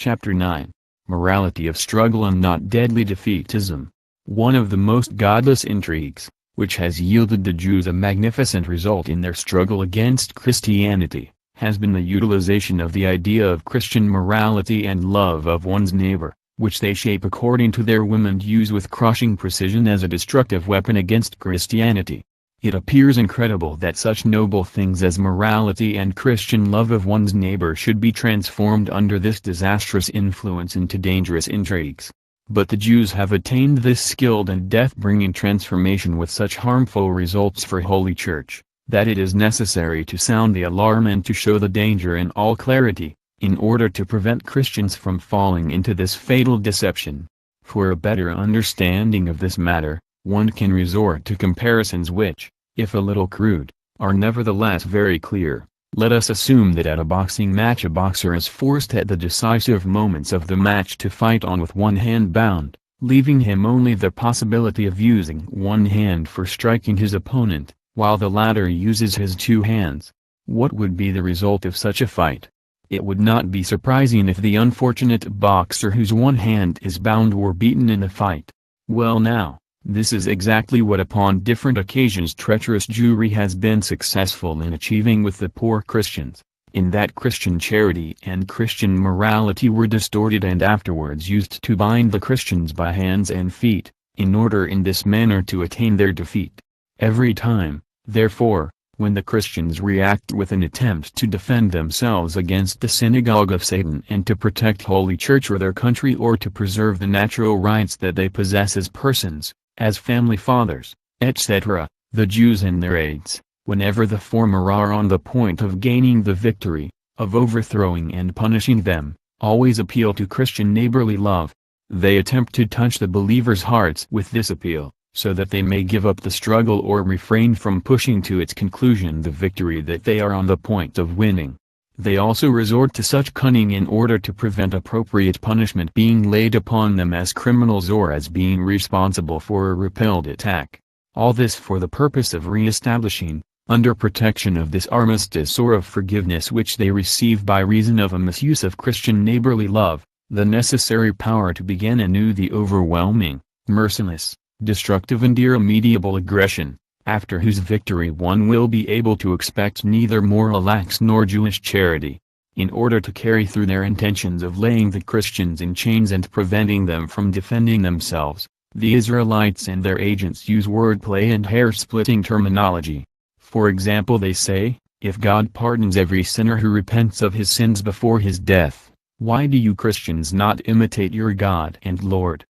Chapter 9. Morality of Struggle and Not Deadly Defeatism. One of the most godless intrigues, which has yielded the Jews a magnificent result in their struggle against Christianity, has been the utilization of the idea of Christian morality and love of one's neighbor, which they shape according to their whim and use with crushing precision as a destructive weapon against Christianity. It appears incredible that such noble things as morality and Christian love of one's neighbor should be transformed under this disastrous influence into dangerous intrigues. But the Jews have attained this skilled and death-bringing transformation with such harmful results for Holy Church, that it is necessary to sound the alarm and to show the danger in all clarity, in order to prevent Christians from falling into this fatal deception. For a better understanding of this matter, one can resort to comparisons which, if a little crude, are nevertheless very clear. Let us assume that at a boxing match a boxer is forced at the decisive moments of the match to fight on with one hand bound, leaving him only the possibility of using one hand for striking his opponent, while the latter uses his two hands. What would be the result of such a fight? It would not be surprising if the unfortunate boxer whose one hand is bound were beaten in the fight. Well now, this is exactly what upon different occasions treacherous Jewry has been successful in achieving with the poor Christians, in that Christian charity and Christian morality were distorted and afterwards used to bind the Christians by hands and feet, in order in this manner to attain their defeat. Every time, therefore, when the Christians react with an attempt to defend themselves against the synagogue of Satan and to protect Holy Church or their country or to preserve the natural rights that they possess as persons, as family fathers, etc., the Jews and their aides, whenever the former are on the point of gaining the victory, of overthrowing and punishing them, always appeal to Christian neighborly love. They attempt to touch the believers' hearts with this appeal, so that they may give up the struggle or refrain from pushing to its conclusion the victory that they are on the point of winning. They also resort to such cunning in order to prevent appropriate punishment being laid upon them as criminals or as being responsible for a repelled attack. All this for the purpose of re-establishing, under protection of this armistice or of forgiveness which they receive by reason of a misuse of Christian neighborly love, the necessary power to begin anew the overwhelming, merciless, destructive and irremediable aggression, after whose victory one will be able to expect neither moral acts nor Jewish charity. In order to carry through their intentions of laying the Christians in chains and preventing them from defending themselves, the Israelites and their agents use wordplay and hair-splitting terminology. For example, they say, "If God pardons every sinner who repents of his sins before his death, why do you Christians not imitate your God and Lord?"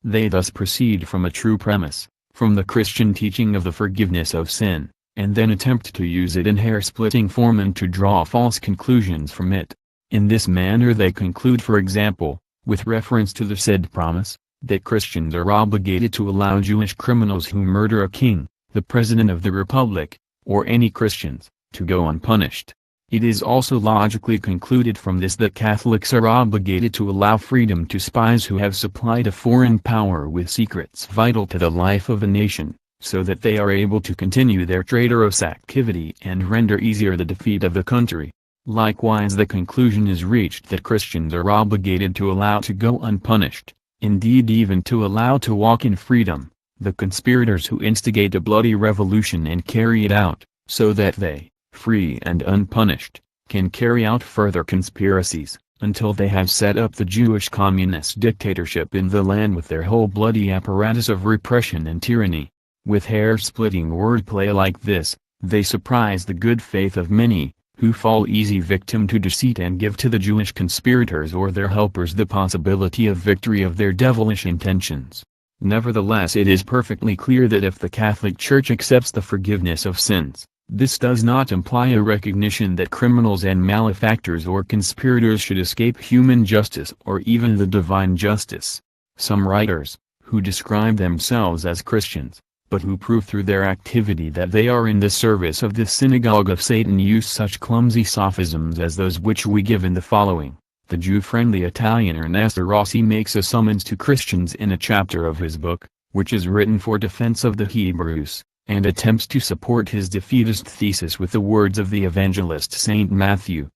They thus proceed from a true premise, from the Christian teaching of the forgiveness of sin, and then attempt to use it in hair-splitting form and to draw false conclusions from it. In this manner they conclude, for example, with reference to the said promise, that Christians are obligated to allow Jewish criminals who murder a king, the President of the Republic, or any Christians, to go unpunished. It is also logically concluded from this that Catholics are obligated to allow freedom to spies who have supplied a foreign power with secrets vital to the life of a nation, so that they are able to continue their traitorous activity and render easier the defeat of the country. Likewise the conclusion is reached that Christians are obligated to allow to go unpunished, indeed even to allow to walk in freedom, the conspirators who instigate a bloody revolution and carry it out, so that they, free and unpunished, can carry out further conspiracies, until they have set up the Jewish communist dictatorship in the land with their whole bloody apparatus of repression and tyranny. With hair-splitting wordplay like this, they surprise the good faith of many, who fall easy victim to deceit and give to the Jewish conspirators or their helpers the possibility of victory of their devilish intentions. Nevertheless, it is perfectly clear that if the Catholic Church accepts the forgiveness of sins, this does not imply a recognition that criminals and malefactors or conspirators should escape human justice or even the divine justice. Some writers, who describe themselves as Christians, but who prove through their activity that they are in the service of the synagogue of Satan, use such clumsy sophisms as those which we give in the following. The Jew-friendly Italian Ernesto Rossi makes a summons to Christians in a chapter of his book, which is written for defense of the Hebrews, and attempts to support his defeatist thesis with the words of the evangelist Saint Matthew.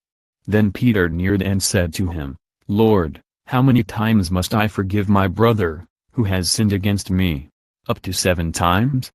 Then Peter neared and said to him, "Lord, how many times must I forgive my brother, who has sinned against me? Up to 7 times?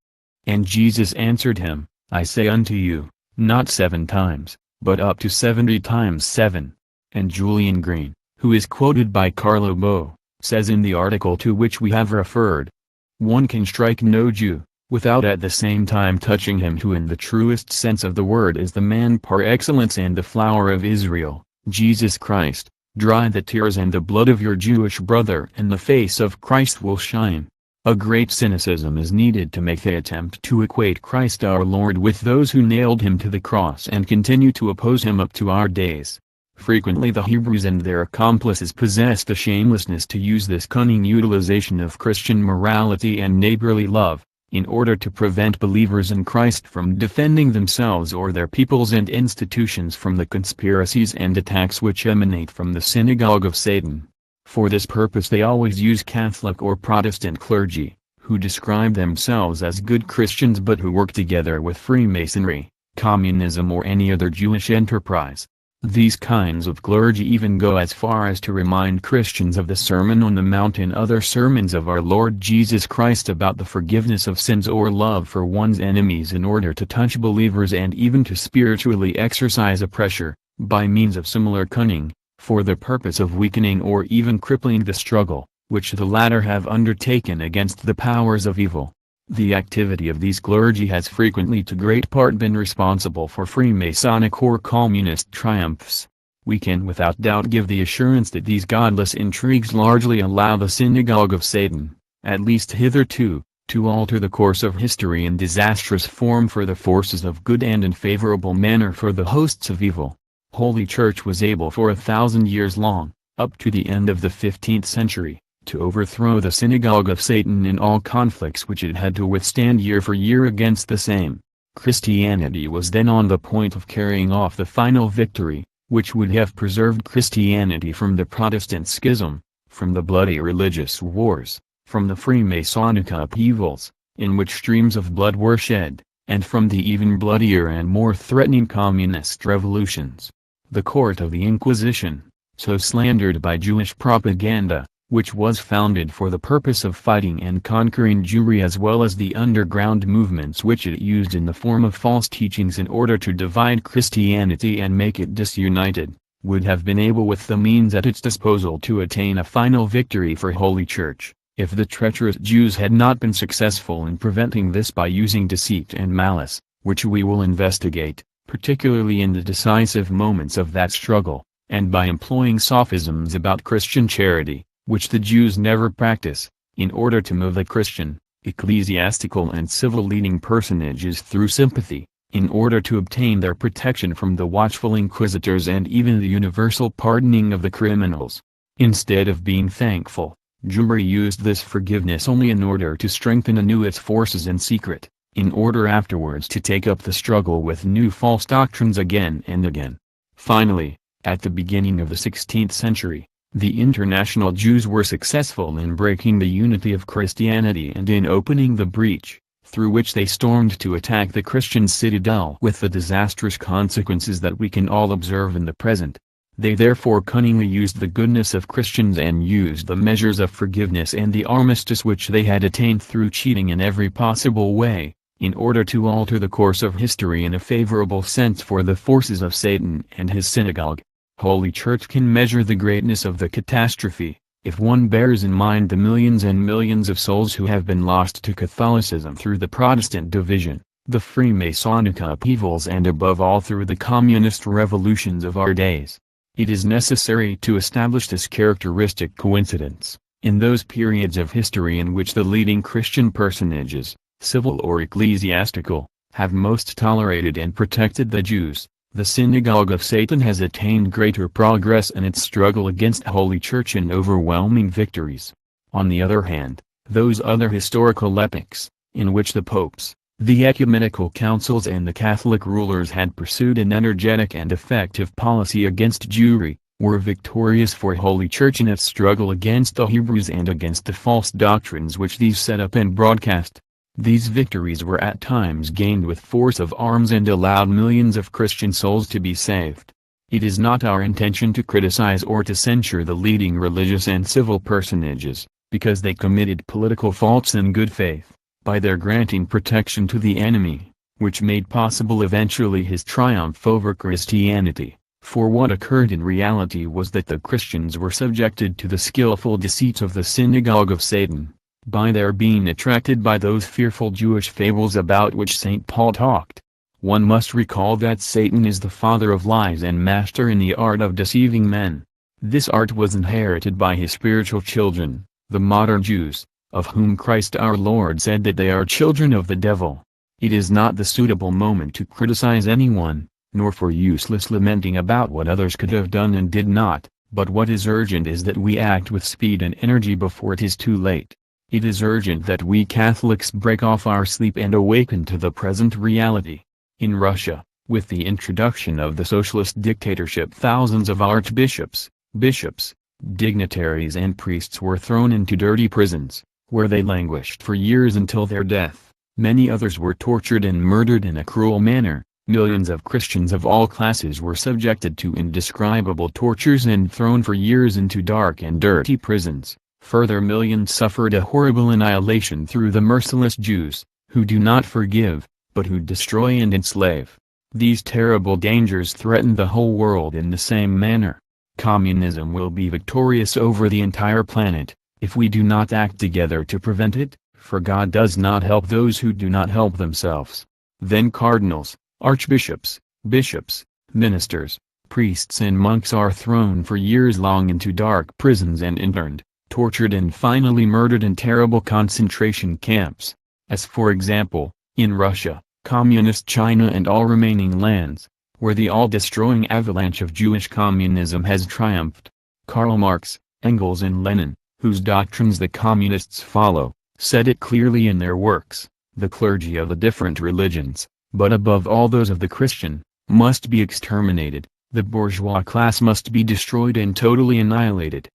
And Jesus answered him, I say unto you, not 7 times, but up to 70 times 7. And Julian Green, who is quoted by Carlo Bo, says in the article to which we have referred, "One can strike no Jew, without at the same time touching him who in the truest sense of the word is the man par excellence and the flower of Israel, Jesus Christ. Dry the tears and the blood of your Jewish brother and the face of Christ will shine." A great cynicism is needed to make the attempt to equate Christ our Lord with those who nailed him to the cross and continue to oppose him up to our days. Frequently the Hebrews and their accomplices possessed the shamelessness to use this cunning utilization of Christian morality and neighborly love, in order to prevent believers in Christ from defending themselves or their peoples and institutions from the conspiracies and attacks which emanate from the synagogue of Satan. For this purpose they always use Catholic or Protestant clergy, who describe themselves as good Christians but who work together with Freemasonry, communism or any other Jewish enterprise. These kinds of clergy even go as far as to remind Christians of the Sermon on the Mount and other sermons of our Lord Jesus Christ about the forgiveness of sins or love for one's enemies in order to touch believers and even to spiritually exercise a pressure, by means of similar cunning, for the purpose of weakening or even crippling the struggle, which the latter have undertaken against the powers of evil. The activity of these clergy has frequently to great part been responsible for Freemasonic or communist triumphs. We can without doubt give the assurance that these godless intrigues largely allow the synagogue of Satan, at least hitherto, to alter the course of history in disastrous form for the forces of good and in favorable manner for the hosts of evil. Holy Church was able for 1,000 years long, up to the end of the 15th century, to overthrow the synagogue of Satan in all conflicts which it had to withstand year for year against the same. Christianity was then on the point of carrying off the final victory, which would have preserved Christianity from the Protestant schism, from the bloody religious wars, from the Freemasonic upheavals, in which streams of blood were shed, and from the even bloodier and more threatening communist revolutions. The court of the Inquisition, so slandered by Jewish propaganda, which was founded for the purpose of fighting and conquering Jewry as well as the underground movements which it used in the form of false teachings in order to divide Christianity and make it disunited, would have been able with the means at its disposal to attain a final victory for Holy Church, if the treacherous Jews had not been successful in preventing this by using deceit and malice, which we will investigate, particularly in the decisive moments of that struggle, and by employing sophisms about Christian charity, which the Jews never practice, in order to move the Christian, ecclesiastical and civil leading personages through sympathy, in order to obtain their protection from the watchful inquisitors and even the universal pardoning of the criminals. Instead of being thankful, Jewry used this forgiveness only in order to strengthen anew its forces in secret, in order afterwards to take up the struggle with new false doctrines again and again. Finally, at the beginning of the 16th century, the international Jews were successful in breaking the unity of Christianity and in opening the breach, through which they stormed to attack the Christian citadel with the disastrous consequences that we can all observe in the present. They therefore cunningly used the goodness of Christians and used the measures of forgiveness and the armistice which they had attained through cheating in every possible way, in order to alter the course of history in a favorable sense for the forces of Satan and his synagogue. Holy Church can measure the greatness of the catastrophe, if one bears in mind the millions and millions of souls who have been lost to Catholicism through the Protestant division, the Freemasonic upheavals and above all through the communist revolutions of our days. It is necessary to establish this characteristic coincidence. In those periods of history in which the leading Christian personages, civil or ecclesiastical, have most tolerated and protected the Jews, the synagogue of Satan has attained greater progress in its struggle against Holy Church and overwhelming victories. On the other hand, those other historical epochs, in which the popes, the ecumenical councils and the Catholic rulers had pursued an energetic and effective policy against Jewry, were victorious for Holy Church in its struggle against the Hebrews and against the false doctrines which these set up and broadcast. These victories were at times gained with force of arms and allowed millions of Christian souls to be saved. It is not our intention to criticize or to censure the leading religious and civil personages, because they committed political faults in good faith, by their granting protection to the enemy, which made possible eventually his triumph over Christianity. For what occurred in reality was that the Christians were subjected to the skillful deceits of the synagogue of Satan, by their being attracted by those fearful Jewish fables about which St. Paul talked. One must recall that Satan is the father of lies and master in the art of deceiving men. This art was inherited by his spiritual children, the modern Jews, of whom Christ our Lord said that they are children of the devil. It is not the suitable moment to criticize anyone, nor for useless lamenting about what others could have done and did not, but what is urgent is that we act with speed and energy before it is too late. It is urgent that we Catholics break off our sleep and awaken to the present reality. In Russia, with the introduction of the socialist dictatorship, thousands of archbishops, bishops, dignitaries and priests were thrown into dirty prisons, where they languished for years until their death. Many others were tortured and murdered in a cruel manner. Millions of Christians of all classes were subjected to indescribable tortures and thrown for years into dark and dirty prisons. Further, millions suffered a horrible annihilation through the merciless Jews, who do not forgive, but who destroy and enslave. These terrible dangers threaten the whole world in the same manner. Communism will be victorious over the entire planet, if we do not act together to prevent it, for God does not help those who do not help themselves. Then cardinals, archbishops, bishops, ministers, priests and monks are thrown for years long into dark prisons and interned, tortured and finally murdered in terrible concentration camps. As for example, in Russia, Communist China and all remaining lands, where the all-destroying avalanche of Jewish communism has triumphed. Karl Marx, Engels and Lenin, whose doctrines the communists follow, said it clearly in their works. The clergy of the different religions, but above all those of the Christian, must be exterminated. The bourgeois class must be destroyed and totally annihilated.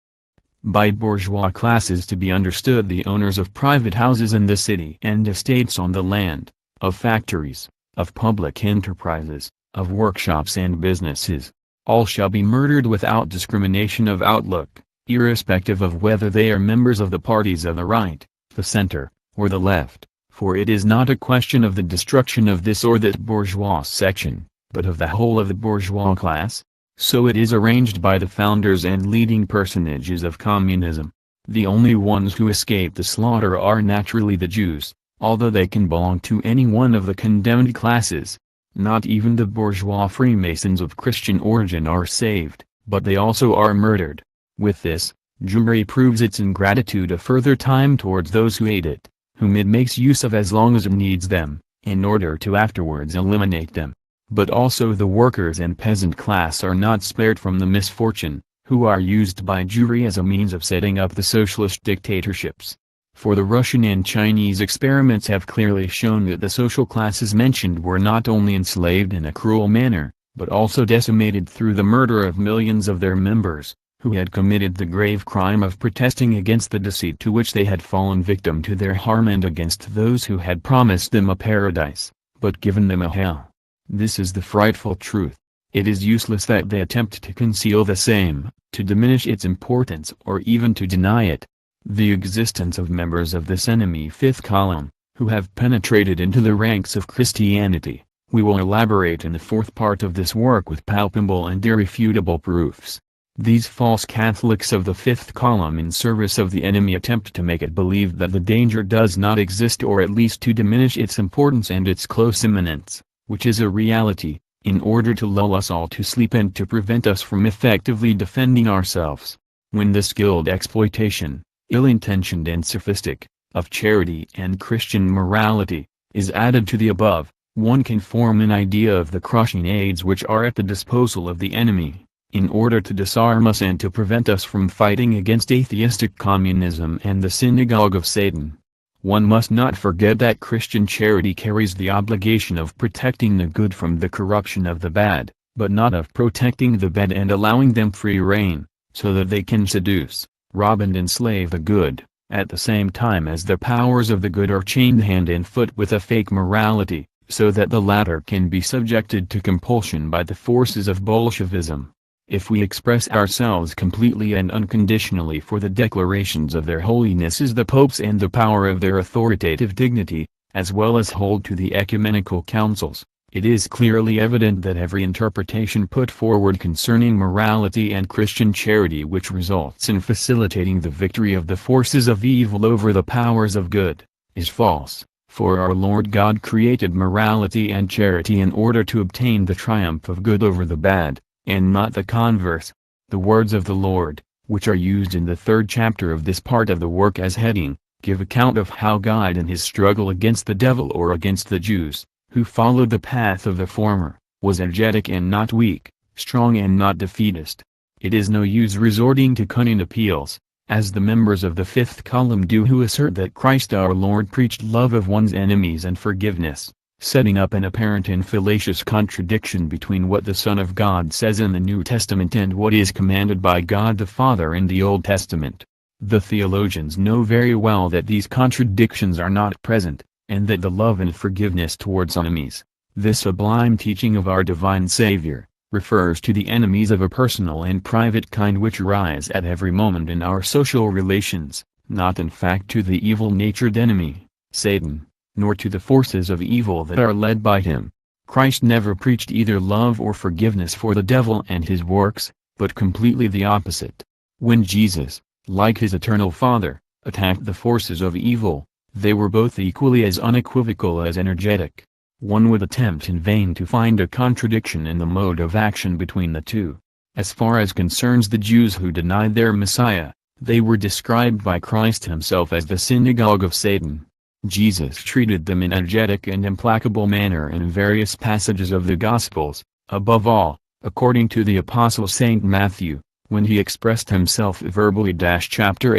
By bourgeois class is to be understood the owners of private houses in the city and estates on the land, of factories, of public enterprises, of workshops and businesses. All shall be murdered without discrimination of outlook, irrespective of whether they are members of the parties of the right, the center, or the left, for it is not a question of the destruction of this or that bourgeois section, but of the whole of the bourgeois class. So it is arranged by the founders and leading personages of communism. The only ones who escape the slaughter are naturally the Jews, although they can belong to any one of the condemned classes. Not even the bourgeois Freemasons of Christian origin are saved, but they also are murdered. With this, Jewry proves its ingratitude a further time towards those who hate it, whom it makes use of as long as it needs them, in order to afterwards eliminate them. But also the workers and peasant class are not spared from the misfortune, who are used by Jewry as a means of setting up the socialist dictatorships. For the Russian and Chinese experiments have clearly shown that the social classes mentioned were not only enslaved in a cruel manner, but also decimated through the murder of millions of their members, who had committed the grave crime of protesting against the deceit to which they had fallen victim to their harm and against those who had promised them a paradise, but given them a hell. This is the frightful truth. It is useless that they attempt to conceal the same, to diminish its importance or even to deny it. The existence of members of this enemy fifth column, who have penetrated into the ranks of Christianity, we will elaborate in the fourth part of this work with palpable and irrefutable proofs. These false Catholics of the fifth column in service of the enemy attempt to make it believe that the danger does not exist, or at least to diminish its importance and its close imminence, which is a reality, in order to lull us all to sleep and to prevent us from effectively defending ourselves. When the skilled exploitation, ill-intentioned and sophistic, of charity and Christian morality, is added to the above, one can form an idea of the crushing aids which are at the disposal of the enemy, in order to disarm us and to prevent us from fighting against atheistic communism and the synagogue of Satan. One must not forget that Christian charity carries the obligation of protecting the good from the corruption of the bad, but not of protecting the bad and allowing them free rein, so that they can seduce, rob and enslave the good, at the same time as the powers of the good are chained hand and foot with a fake morality, so that the latter can be subjected to compulsion by the forces of Bolshevism. If we express ourselves completely and unconditionally for the declarations of their holinesses the popes and the power of their authoritative dignity, as well as hold to the ecumenical councils, it is clearly evident that every interpretation put forward concerning morality and Christian charity which results in facilitating the victory of the forces of evil over the powers of good, is false, for our Lord God created morality and charity in order to obtain the triumph of good over the bad, and not the converse. The words of the Lord, which are used in the 3rd chapter of this part of the work as heading, give account of how God in his struggle against the devil or against the Jews, who followed the path of the former, was energetic and not weak, strong and not defeatist. It is no use resorting to cunning appeals, as the members of the 5th column do who assert that Christ our Lord preached love of one's enemies and forgiveness, setting up an apparent and fallacious contradiction between what the Son of God says in the New Testament and what is commanded by God the Father in the Old Testament. The theologians know very well that these contradictions are not present, and that the love and forgiveness towards enemies, this sublime teaching of our divine Savior, refers to the enemies of a personal and private kind which arise at every moment in our social relations, not in fact to the evil-natured enemy, Satan, nor to the forces of evil that are led by him. Christ never preached either love or forgiveness for the devil and his works, but completely the opposite. When Jesus, like his eternal Father, attacked the forces of evil, they were both equally as unequivocal as energetic. One would attempt in vain to find a contradiction in the mode of action between the two. As far as concerns the Jews who denied their Messiah, they were described by Christ himself as the synagogue of Satan. Jesus treated them in an energetic and implacable manner in various passages of the Gospels, above all, according to the Apostle St. Matthew, when he expressed himself verbally. Chapter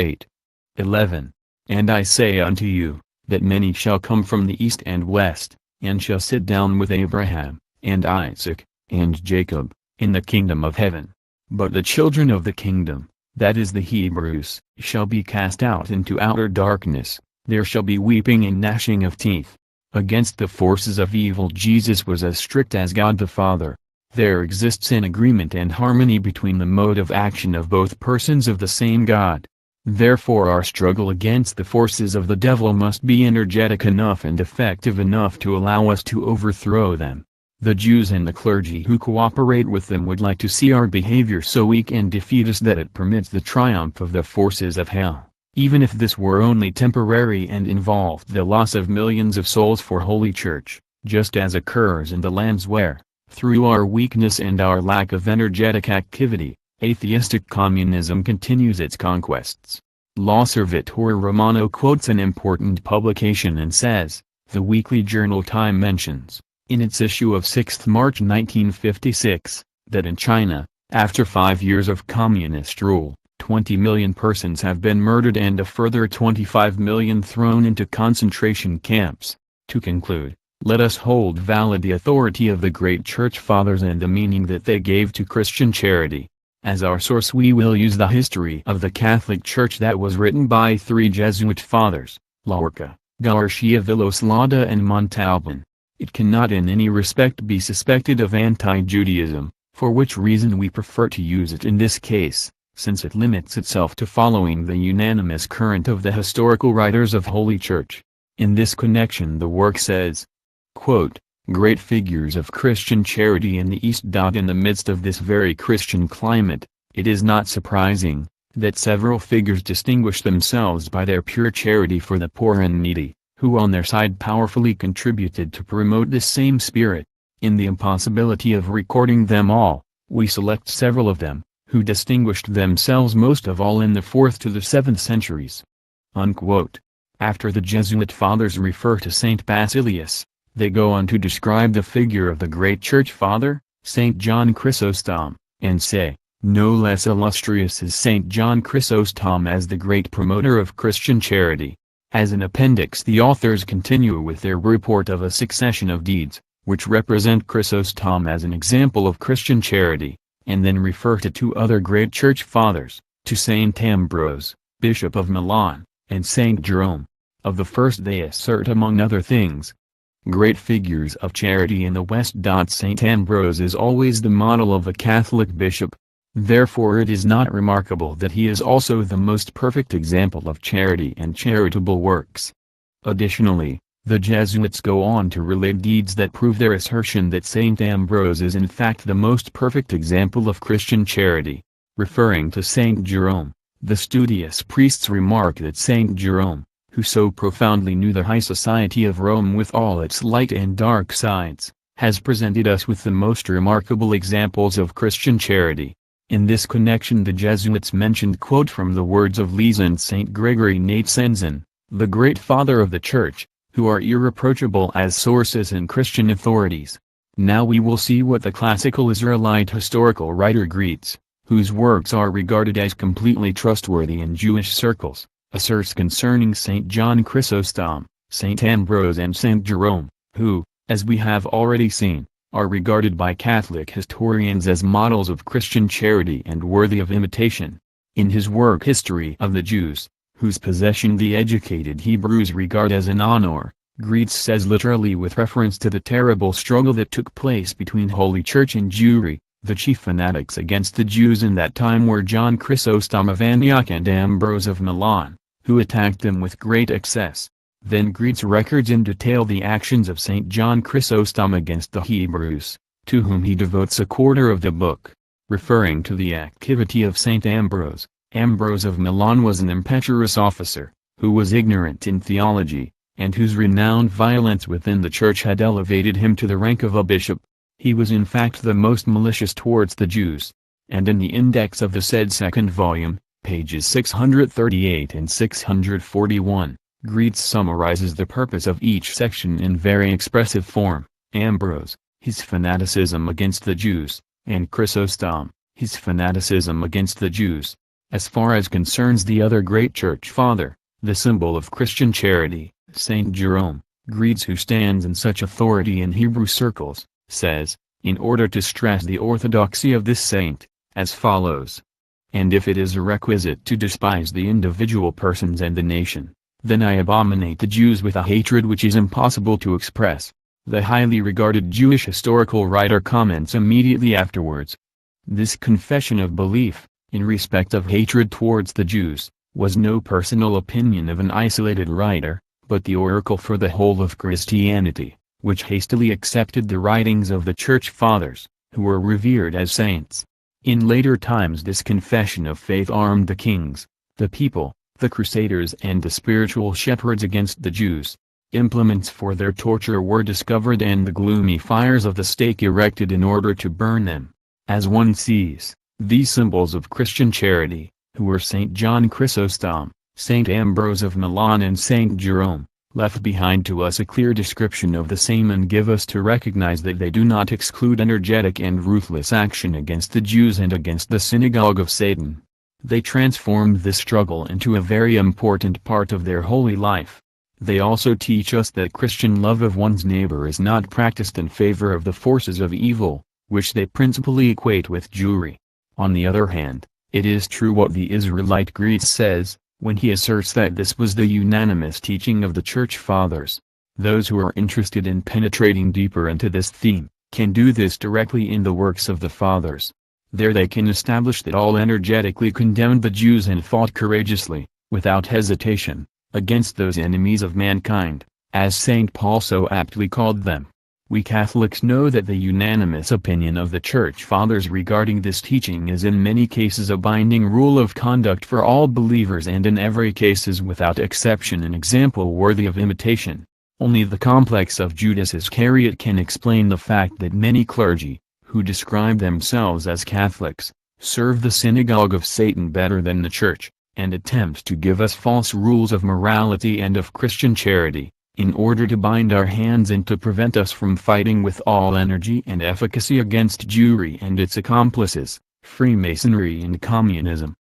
8:11. And I say unto you, that many shall come from the east and west, and shall sit down with Abraham, and Isaac, and Jacob, in the kingdom of heaven. But the children of the kingdom, that is the Hebrews, shall be cast out into outer darkness, there shall be weeping and gnashing of teeth. Against the forces of evil Jesus was as strict as God the Father. There exists an agreement and harmony between the mode of action of both persons of the same God. Therefore our struggle against the forces of the devil must be energetic enough and effective enough to allow us to overthrow them. The Jews and the clergy who cooperate with them would like to see our behavior so weak and defeatist that it permits the triumph of the forces of hell, even if this were only temporary and involved the loss of millions of souls for Holy Church, just as occurs in the lands where, through our weakness and our lack of energetic activity, atheistic communism continues its conquests. L'Osservatore Romano quotes an important publication and says, the weekly journal Time mentions, in its issue of 6 March 1956, that in China, after 5 years of communist rule, 20 million persons have been murdered and a further 25 million thrown into concentration camps. To conclude, let us hold valid the authority of the great Church Fathers and the meaning that they gave to Christian charity. As our source we will use the history of the Catholic Church that was written by 3 Jesuit fathers, Lorca, Garcia Villoslada and Montalban. It cannot in any respect be suspected of anti-Judaism, for which reason we prefer to use it in this case, since it limits itself to following the unanimous current of the historical writers of Holy Church. In this connection the work says, quote, great figures of Christian charity in the East. In the midst of this very Christian climate, it is not surprising, that several figures distinguish themselves by their pure charity for the poor and needy, who on their side powerfully contributed to promote this same spirit. In the impossibility of recording them all, we select several of them, who distinguished themselves most of all in the 4th to the 7th centuries. Unquote. After the Jesuit fathers refer to Saint Basilius, they go on to describe the figure of the great Church Father, Saint John Chrysostom, and say, no less illustrious is Saint John Chrysostom as the great promoter of Christian charity. As an appendix the authors continue with their report of a succession of deeds, which represent Chrysostom as an example of Christian charity, and then refer to 2 other great Church Fathers, to Saint Ambrose, Bishop of Milan, and Saint Jerome. Of the first they assert among other things, great figures of charity in the West. St. Ambrose is always the model of a Catholic bishop. Therefore it is not remarkable that he is also the most perfect example of charity and charitable works. Additionally, the Jesuits go on to relate deeds that prove their assertion that St. Ambrose is in fact the most perfect example of Christian charity. Referring to St. Jerome, the studious priests remark that St. Jerome, who so profoundly knew the high society of Rome with all its light and dark sides, has presented us with the most remarkable examples of Christian charity. In this connection the Jesuits mentioned quote from the words of Lise and St. Gregory Nazianzen, the great father of the Church, who are irreproachable as sources and Christian authorities. Now we will see what the classical Israelite historical writer Greets, whose works are regarded as completely trustworthy in Jewish circles, asserts concerning St. John Chrysostom, St. Ambrose and St. Jerome, who, as we have already seen, are regarded by Catholic historians as models of Christian charity and worthy of imitation. In his work History of the Jews, whose possession the educated Hebrews regard as an honor, Greets says literally with reference to the terrible struggle that took place between Holy Church and Jewry, the chief fanatics against the Jews in that time were John Chrysostom of Antioch and Ambrose of Milan, who attacked them with great excess. Then Greets records in detail the actions of St. John Chrysostom against the Hebrews, to whom he devotes a quarter of the book. Referring to the activity of St. Ambrose, Ambrose of Milan was an impetuous officer, who was ignorant in theology, and whose renowned violence within the Church had elevated him to the rank of a bishop. He was in fact the most malicious towards the Jews, and in the index of the said second volume, pages 638 and 641, Greets summarizes the purpose of each section in very expressive form: Ambrose, his fanaticism against the Jews, and Chrysostom, his fanaticism against the Jews. As far as concerns the other great Church Father, the symbol of Christian charity, St. Jerome, Greets, who stands in such authority in Hebrew circles, says, in order to stress the orthodoxy of this saint, as follows: "And if it is a requisite to despise the individual persons and the nation, then I abominate the Jews with a hatred which is impossible to express." The highly regarded Jewish historical writer comments immediately afterwards. This confession of belief, in respect of hatred towards the Jews, was no personal opinion of an isolated writer, but the oracle for the whole of Christianity, which hastily accepted the writings of the Church Fathers, who were revered as saints. In later times this confession of faith armed the kings, the people, the crusaders and the spiritual shepherds against the Jews. Implements for their torture were discovered and the gloomy fires of the stake erected in order to burn them. As one sees, these symbols of Christian charity, who were St. John Chrysostom, St. Ambrose of Milan and St. Jerome, left behind to us a clear description of the same and give us to recognize that they do not exclude energetic and ruthless action against the Jews and against the synagogue of Satan. They transformed this struggle into a very important part of their holy life. They also teach us that Christian love of one's neighbor is not practiced in favor of the forces of evil, which they principally equate with Jewry. On the other hand, it is true what the Israelite Greets says, when he asserts that this was the unanimous teaching of the Church Fathers. Those who are interested in penetrating deeper into this theme, can do this directly in the works of the Fathers. There they can establish that all energetically condemned the Jews and fought courageously, without hesitation, against those enemies of mankind, as St. Paul so aptly called them. We Catholics know that the unanimous opinion of the Church Fathers regarding this teaching is in many cases a binding rule of conduct for all believers and in every case is without exception an example worthy of imitation. Only the complex of Judas Iscariot can explain the fact that many clergy, who describe themselves as Catholics, serve the synagogue of Satan better than the Church, and attempt to give us false rules of morality and of Christian charity, in order to bind our hands and to prevent us from fighting with all energy and efficacy against Jewry and its accomplices, Freemasonry and Communism.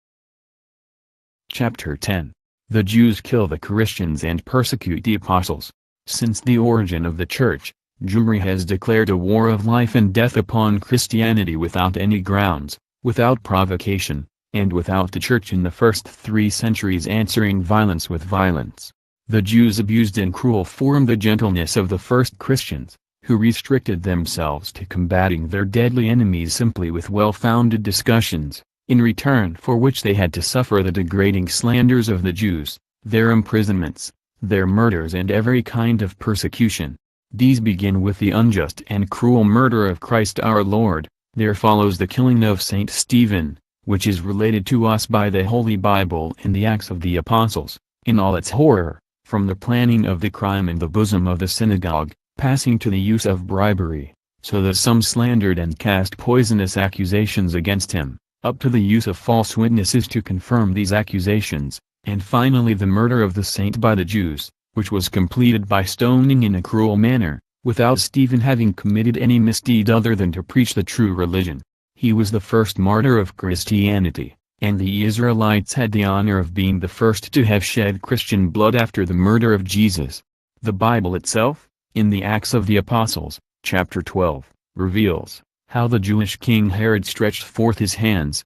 Chapter 10. The Jews kill the Christians and persecute the Apostles. Since the origin of the Church, Jewry has declared a war of life and death upon Christianity without any grounds, without provocation, and without the Church in the first 3 centuries answering violence with violence. The Jews abused in cruel form the gentleness of the first Christians, who restricted themselves to combating their deadly enemies simply with well-founded discussions, in return for which they had to suffer the degrading slanders of the Jews, their imprisonments, their murders and every kind of persecution. These begin with the unjust and cruel murder of Christ our Lord. There follows the killing of Saint Stephen, which is related to us by the Holy Bible in the Acts of the Apostles, in all its horror, from the planning of the crime in the bosom of the synagogue, passing to the use of bribery, so that some slandered and cast poisonous accusations against him, up to the use of false witnesses to confirm these accusations, and finally the murder of the saint by the Jews, which was completed by stoning in a cruel manner, without Stephen having committed any misdeed other than to preach the true religion. He was the first martyr of Christianity, and the Israelites had the honor of being the first to have shed Christian blood after the murder of Jesus. The Bible itself, in the Acts of the Apostles, chapter 12, reveals how the Jewish king Herod stretched forth his hands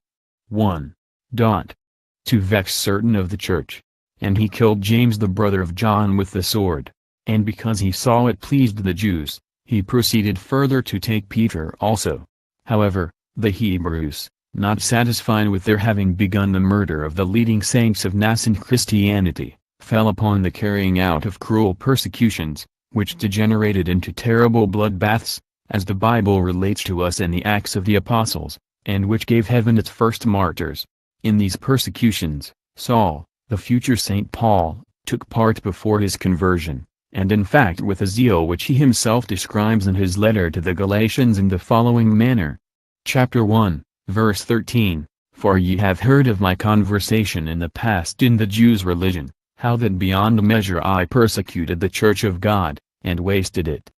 1. To vex certain of the church. And he killed James the brother of John with the sword. And because he saw it pleased the Jews, he proceeded further to take Peter also. However, the Hebrews, not satisfied with their having begun the murder of the leading saints of nascent Christianity, fell upon the carrying out of cruel persecutions, which degenerated into terrible bloodbaths, as the Bible relates to us in the Acts of the Apostles, and which gave heaven its first martyrs. In these persecutions, Saul, the future St. Paul, took part before his conversion, and in fact with a zeal which he himself describes in his letter to the Galatians in the following manner. Chapter 1, verse 13, For ye have heard of my conversation in the past in the Jews' religion, how that beyond measure I persecuted the church of God, and wasted it.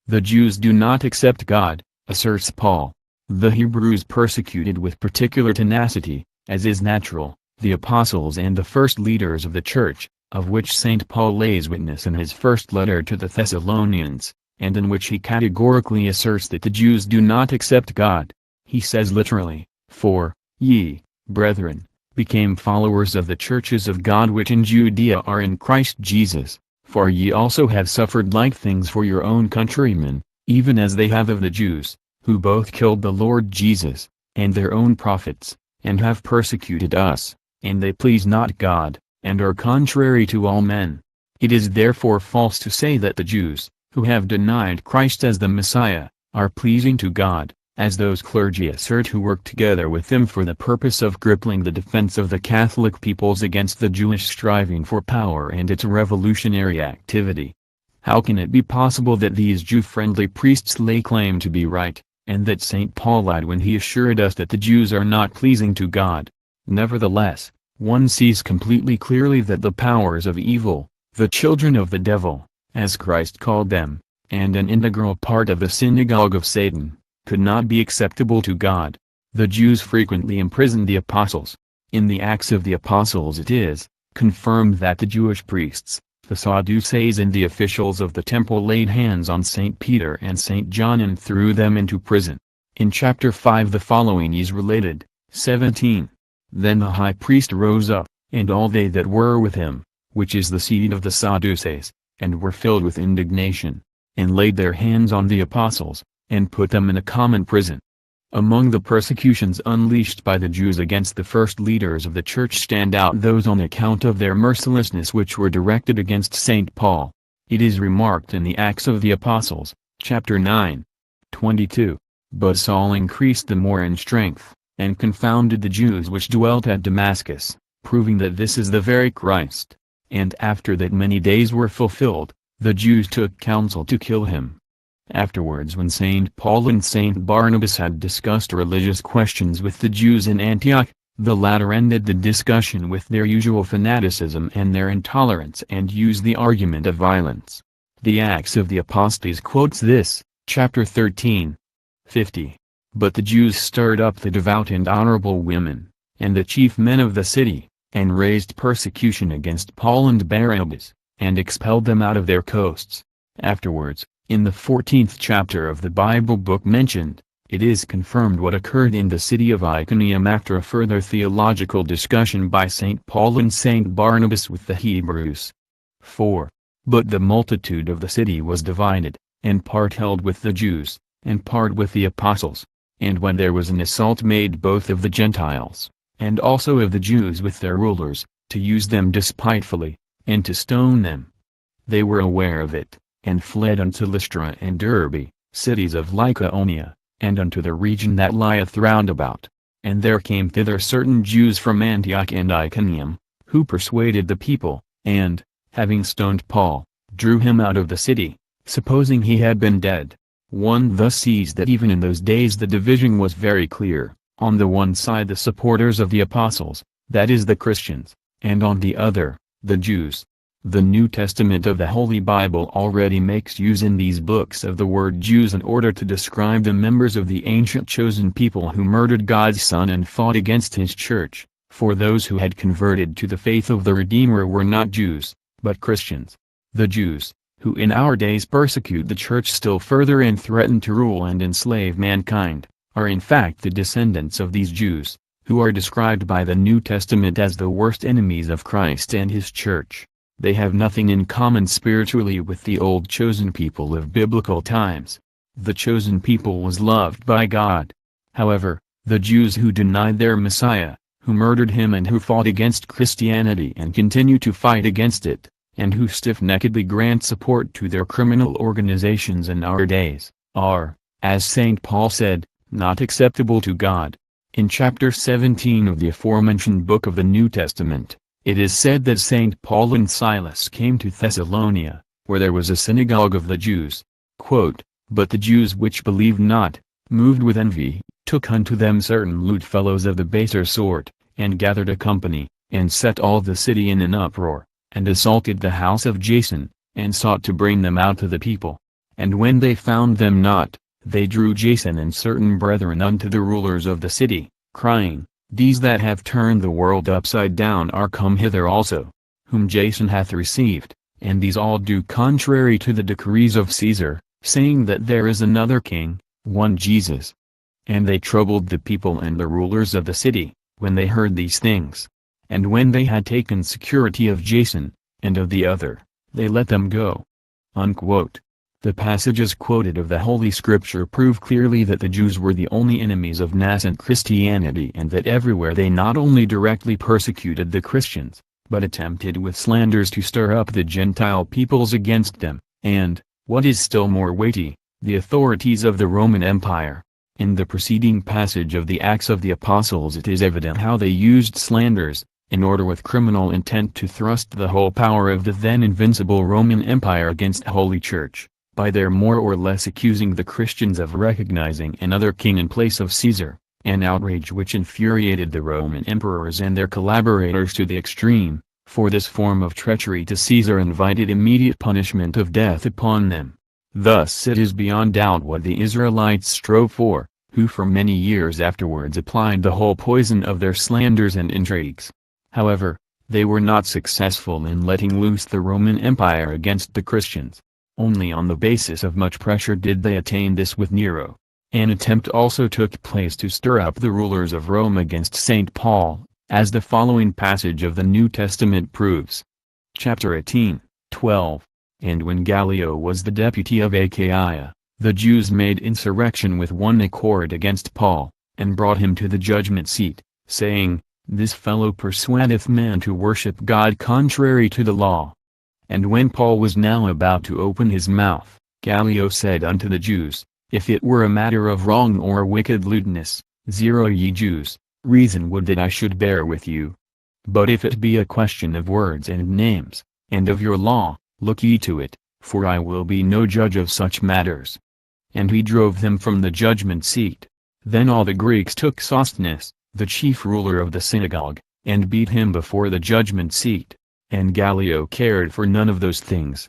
The Jews do not accept God, asserts Paul. The Hebrews persecuted with particular tenacity, as is natural, the apostles and the first leaders of the church, of which St. Paul lays witness in his first letter to the Thessalonians, and in which he categorically asserts that the Jews do not accept God. He says literally, For ye, brethren, became followers of the churches of God which in Judea are in Christ Jesus, for ye also have suffered like things for your own countrymen, even as they have of the Jews, who both killed the Lord Jesus, and their own prophets, and have persecuted us, and they please not God, and are contrary to all men. It is therefore false to say that the Jews, who have denied Christ as the Messiah, are pleasing to God, as those clergy assert who work together with them for the purpose of crippling the defense of the Catholic peoples against the Jewish striving for power and its revolutionary activity. How can it be possible that these Jew-friendly priests lay claim to be right, and that St. Paul lied when he assured us that the Jews are not pleasing to God? Nevertheless, one sees completely clearly that the powers of evil, the children of the devil, as Christ called them, and an integral part of the synagogue of Satan, could not be acceptable to God. The Jews frequently imprisoned the apostles. In the Acts of the Apostles it is confirmed that the Jewish priests, the Sadducees and the officials of the temple laid hands on St. Peter and St. John and threw them into prison. In chapter 5 the following is related, 17. Then the high priest rose up, and all they that were with him, which is the seed of the Sadducees, and were filled with indignation, and laid their hands on the apostles, and put them in a common prison. Among the persecutions unleashed by the Jews against the first leaders of the church stand out those on account of their mercilessness which were directed against St. Paul. It is remarked in the Acts of the Apostles, chapter 9, 22, But Saul increased the more in strength, and confounded the Jews which dwelt at Damascus, proving that this is the very Christ. And after that many days were fulfilled, the Jews took counsel to kill him. Afterwards when St. Paul and St. Barnabas had discussed religious questions with the Jews in Antioch, the latter ended the discussion with their usual fanaticism and their intolerance and used the argument of violence. The Acts of the Apostles quotes this, chapter 13, 50. But the Jews stirred up the devout and honorable women, and the chief men of the city, and raised persecution against Paul and Barnabas, and expelled them out of their coasts. Afterwards, in the 14th chapter of the Bible book mentioned, it is confirmed what occurred in the city of Iconium after a further theological discussion by St. Paul and St. Barnabas with the Hebrews. 4. But the multitude of the city was divided, and part held with the Jews, and part with the apostles. And when there was an assault made both of the Gentiles, and also of the Jews with their rulers, to use them despitefully, and to stone them, they were aware of it, and fled unto Lystra and Derbe, cities of Lycaonia, and unto the region that lieth round about. And there came thither certain Jews from Antioch and Iconium, who persuaded the people, and, having stoned Paul, drew him out of the city, supposing he had been dead. One thus sees that even in those days the division was very clear, on the one side the supporters of the apostles, that is the Christians, and on the other, the Jews. The New Testament of the Holy Bible already makes use in these books of the word Jews in order to describe the members of the ancient chosen people who murdered God's Son and fought against his church, for those who had converted to the faith of the Redeemer were not Jews, but Christians. The Jews, who in our days persecute the church still further and threaten to rule and enslave mankind, are in fact the descendants of these Jews, who are described by the New Testament as the worst enemies of Christ and his church. They have nothing in common spiritually with the old chosen people of biblical times. The chosen people was loved by God. However, the Jews who denied their Messiah, who murdered him and who fought against Christianity and continue to fight against it, and who stiff-neckedly grant support to their criminal organizations in our days, are, as St. Paul said, not acceptable to God. In chapter 17 of the aforementioned book of the New Testament, it is said that St. Paul and Silas came to Thessalonia, where there was a synagogue of the Jews. Quote, "But the Jews which believed not, moved with envy, took unto them certain lewd fellows of the baser sort, and gathered a company, and set all the city in an uproar, and assaulted the house of Jason, and sought to bring them out to the people. And when they found them not, they drew Jason and certain brethren unto the rulers of the city, crying, These that have turned the world upside down are come hither also, whom Jason hath received, and these all do contrary to the decrees of Caesar, saying that there is another king, one Jesus. And they troubled the people and the rulers of the city, when they heard these things. And when they had taken security of Jason, and of the other, they let them go." Unquote. The passages quoted of the Holy Scripture prove clearly that the Jews were the only enemies of nascent Christianity and that everywhere they not only directly persecuted the Christians, but attempted with slanders to stir up the Gentile peoples against them, and, what is still more weighty, the authorities of the Roman Empire. In the preceding passage of the Acts of the Apostles it is evident how they used slanders, in order with criminal intent to thrust the whole power of the then invincible Roman Empire against Holy Church, by their more or less accusing the Christians of recognizing another king in place of Caesar, an outrage which infuriated the Roman emperors and their collaborators to the extreme, for this form of treachery to Caesar invited immediate punishment of death upon them. Thus it is beyond doubt what the Israelites strove for, who for many years afterwards applied the whole poison of their slanders and intrigues. However, they were not successful in letting loose the Roman Empire against the Christians. Only on the basis of much pressure did they attain this with Nero. An attempt also took place to stir up the rulers of Rome against St. Paul, as the following passage of the New Testament proves. Chapter 18, 12. And when Gallio was the deputy of Achaia, the Jews made insurrection with one accord against Paul, and brought him to the judgment seat, saying, This fellow persuadeth man to worship God contrary to the law. And when Paul was now about to open his mouth, Gallio said unto the Jews, If it were a matter of wrong or wicked lewdness, ye Jews, reason would that I should bear with you. But if it be a question of words and names, and of your law, look ye to it, for I will be no judge of such matters. And he drove them from the judgment seat. Then all the Greeks took Sosthenes, the chief ruler of the synagogue, and beat him before the judgment seat. And Gallio cared for none of those things.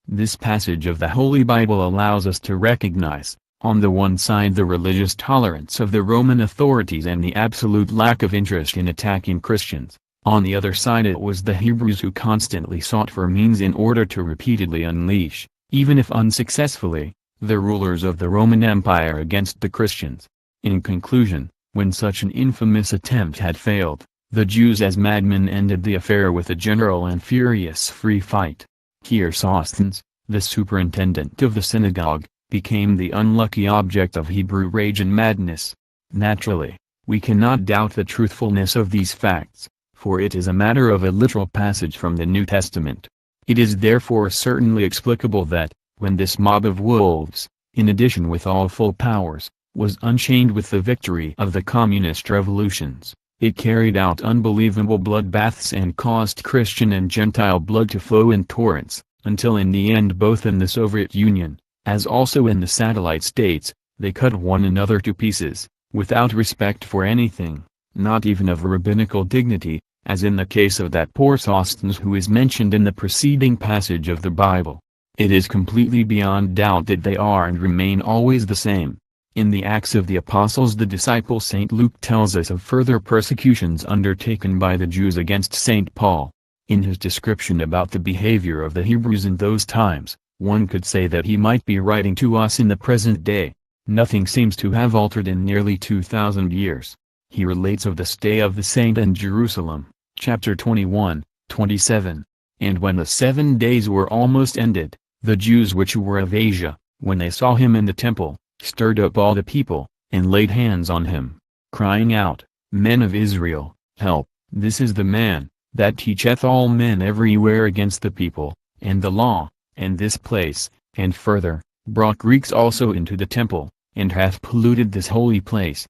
This passage of the Holy Bible allows us to recognize, on the one side the religious tolerance of the Roman authorities and the absolute lack of interest in attacking Christians. On the other side it was the Hebrews who constantly sought for means in order to repeatedly unleash, even if unsuccessfully, the rulers of the Roman Empire against the Christians. In conclusion, when such an infamous attempt had failed, the Jews as madmen ended the affair with a general and furious free fight. Here Sosthenes, the superintendent of the synagogue, became the unlucky object of Hebrew rage and madness. Naturally, we cannot doubt the truthfulness of these facts, for it is a matter of a literal passage from the New Testament. It is therefore certainly explicable that, when this mob of wolves, in addition with all full powers, was unchained with the victory of the communist revolutions, it carried out unbelievable bloodbaths and caused Christian and Gentile blood to flow in torrents, until in the end both in the Soviet Union, as also in the satellite states, they cut one another to pieces, without respect for anything, not even of rabbinical dignity, as in the case of that poor Sosthenes who is mentioned in the preceding passage of the Bible. It is completely beyond doubt that they are and remain always the same. In the Acts of the Apostles the disciple St. Luke tells us of further persecutions undertaken by the Jews against St. Paul. In his description about the behavior of the Hebrews in those times, one could say that he might be writing to us in the present day. Nothing seems to have altered in nearly 2,000 years. He relates of the stay of the saint in Jerusalem, chapter 21, 27. And when the 7 days were almost ended, the Jews which were of Asia, when they saw him in the temple, stirred up all the people, and laid hands on him, crying out, Men of Israel, help, this is the man, that teacheth all men everywhere against the people, and the law, and this place, and further, brought Greeks also into the temple, and hath polluted this holy place.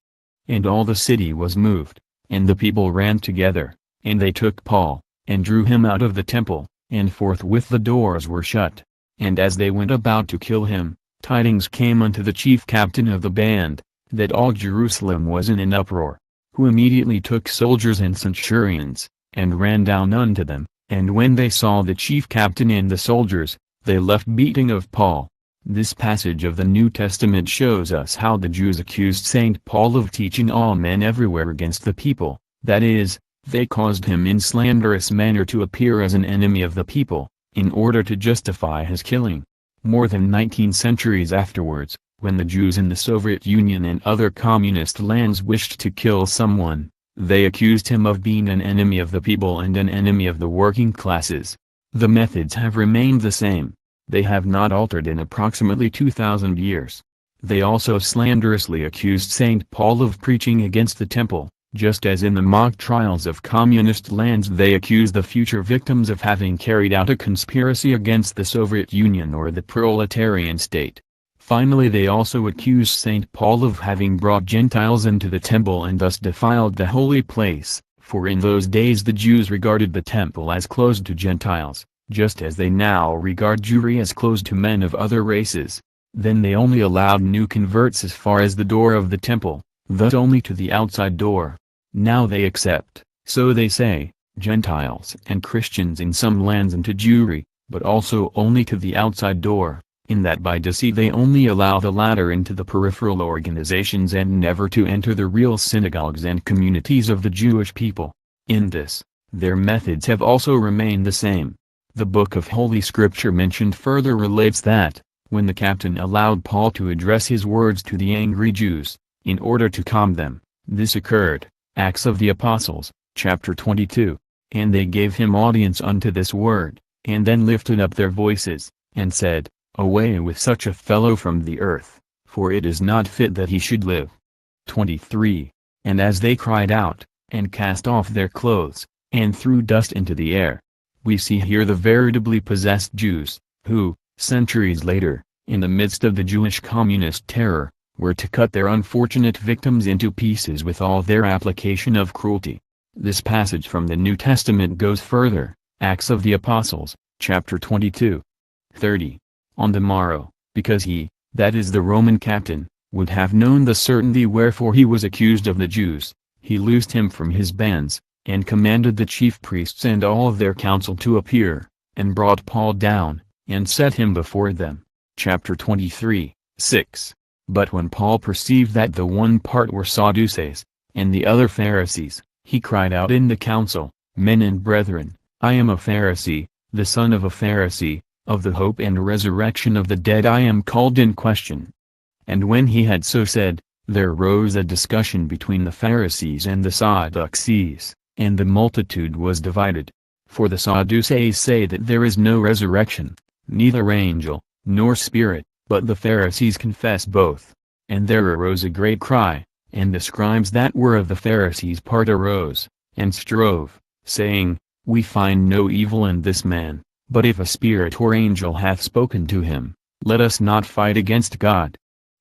And all the city was moved, and the people ran together, and they took Paul, and drew him out of the temple, and forthwith the doors were shut. And as they went about to kill him, tidings came unto the chief captain of the band, that all Jerusalem was in an uproar, who immediately took soldiers and centurions, and ran down unto them, and when they saw the chief captain and the soldiers, they left beating of Paul. This passage of the New Testament shows us how the Jews accused St. Paul of teaching all men everywhere against the people, that is, they caused him in slanderous manner to appear as an enemy of the people, in order to justify his killing. More than 19 centuries afterwards, when the Jews in the Soviet Union and other communist lands wished to kill someone, they accused him of being an enemy of the people and an enemy of the working classes. The methods have remained the same. They have not altered in approximately 2,000 years. They also slanderously accused St. Paul of preaching against the temple, just as in the mock trials of communist lands they accused the future victims of having carried out a conspiracy against the Soviet Union or the proletarian state. Finally they also accused St. Paul of having brought Gentiles into the temple and thus defiled the holy place, for in those days the Jews regarded the temple as closed to Gentiles, just as they now regard Jewry as closed to men of other races. Then they only allowed new converts as far as the door of the temple, thus only to the outside door. Now they accept, so they say, Gentiles and Christians in some lands into Jewry, but also only to the outside door, in that by deceit they only allow the latter into the peripheral organizations and never to enter the real synagogues and communities of the Jewish people. In this, their methods have also remained the same. The book of Holy Scripture mentioned further relates that, when the captain allowed Paul to address his words to the angry Jews, in order to calm them, this occurred, Acts of the Apostles, chapter 22, and they gave him audience unto this word, and then lifted up their voices, and said, Away with such a fellow from the earth, for it is not fit that he should live. 23. And as they cried out, and cast off their clothes, and threw dust into the air, we see here the veritably possessed Jews, who, centuries later, in the midst of the Jewish communist terror, were to cut their unfortunate victims into pieces with all their application of cruelty. This passage from the New Testament goes further, Acts of the Apostles, chapter 22. 30. On the morrow, because he, that is the Roman captain, would have known the certainty wherefore he was accused of the Jews, he loosed him from his bands, and commanded the chief priests and all of their council to appear, and brought Paul down, and set him before them. Chapter 23, 6. But when Paul perceived that the one part were Sadducees, and the other Pharisees, he cried out in the council, Men and brethren, I am a Pharisee, the son of a Pharisee, of the hope and resurrection of the dead I am called in question. And when he had so said, there rose a discussion between the Pharisees and the Sadducees, and the multitude was divided. For the Sadducees say that there is no resurrection, neither angel, nor spirit, but the Pharisees confess both. And there arose a great cry, and the scribes that were of the Pharisees' part arose, and strove, saying, We find no evil in this man, but if a spirit or angel hath spoken to him, let us not fight against God.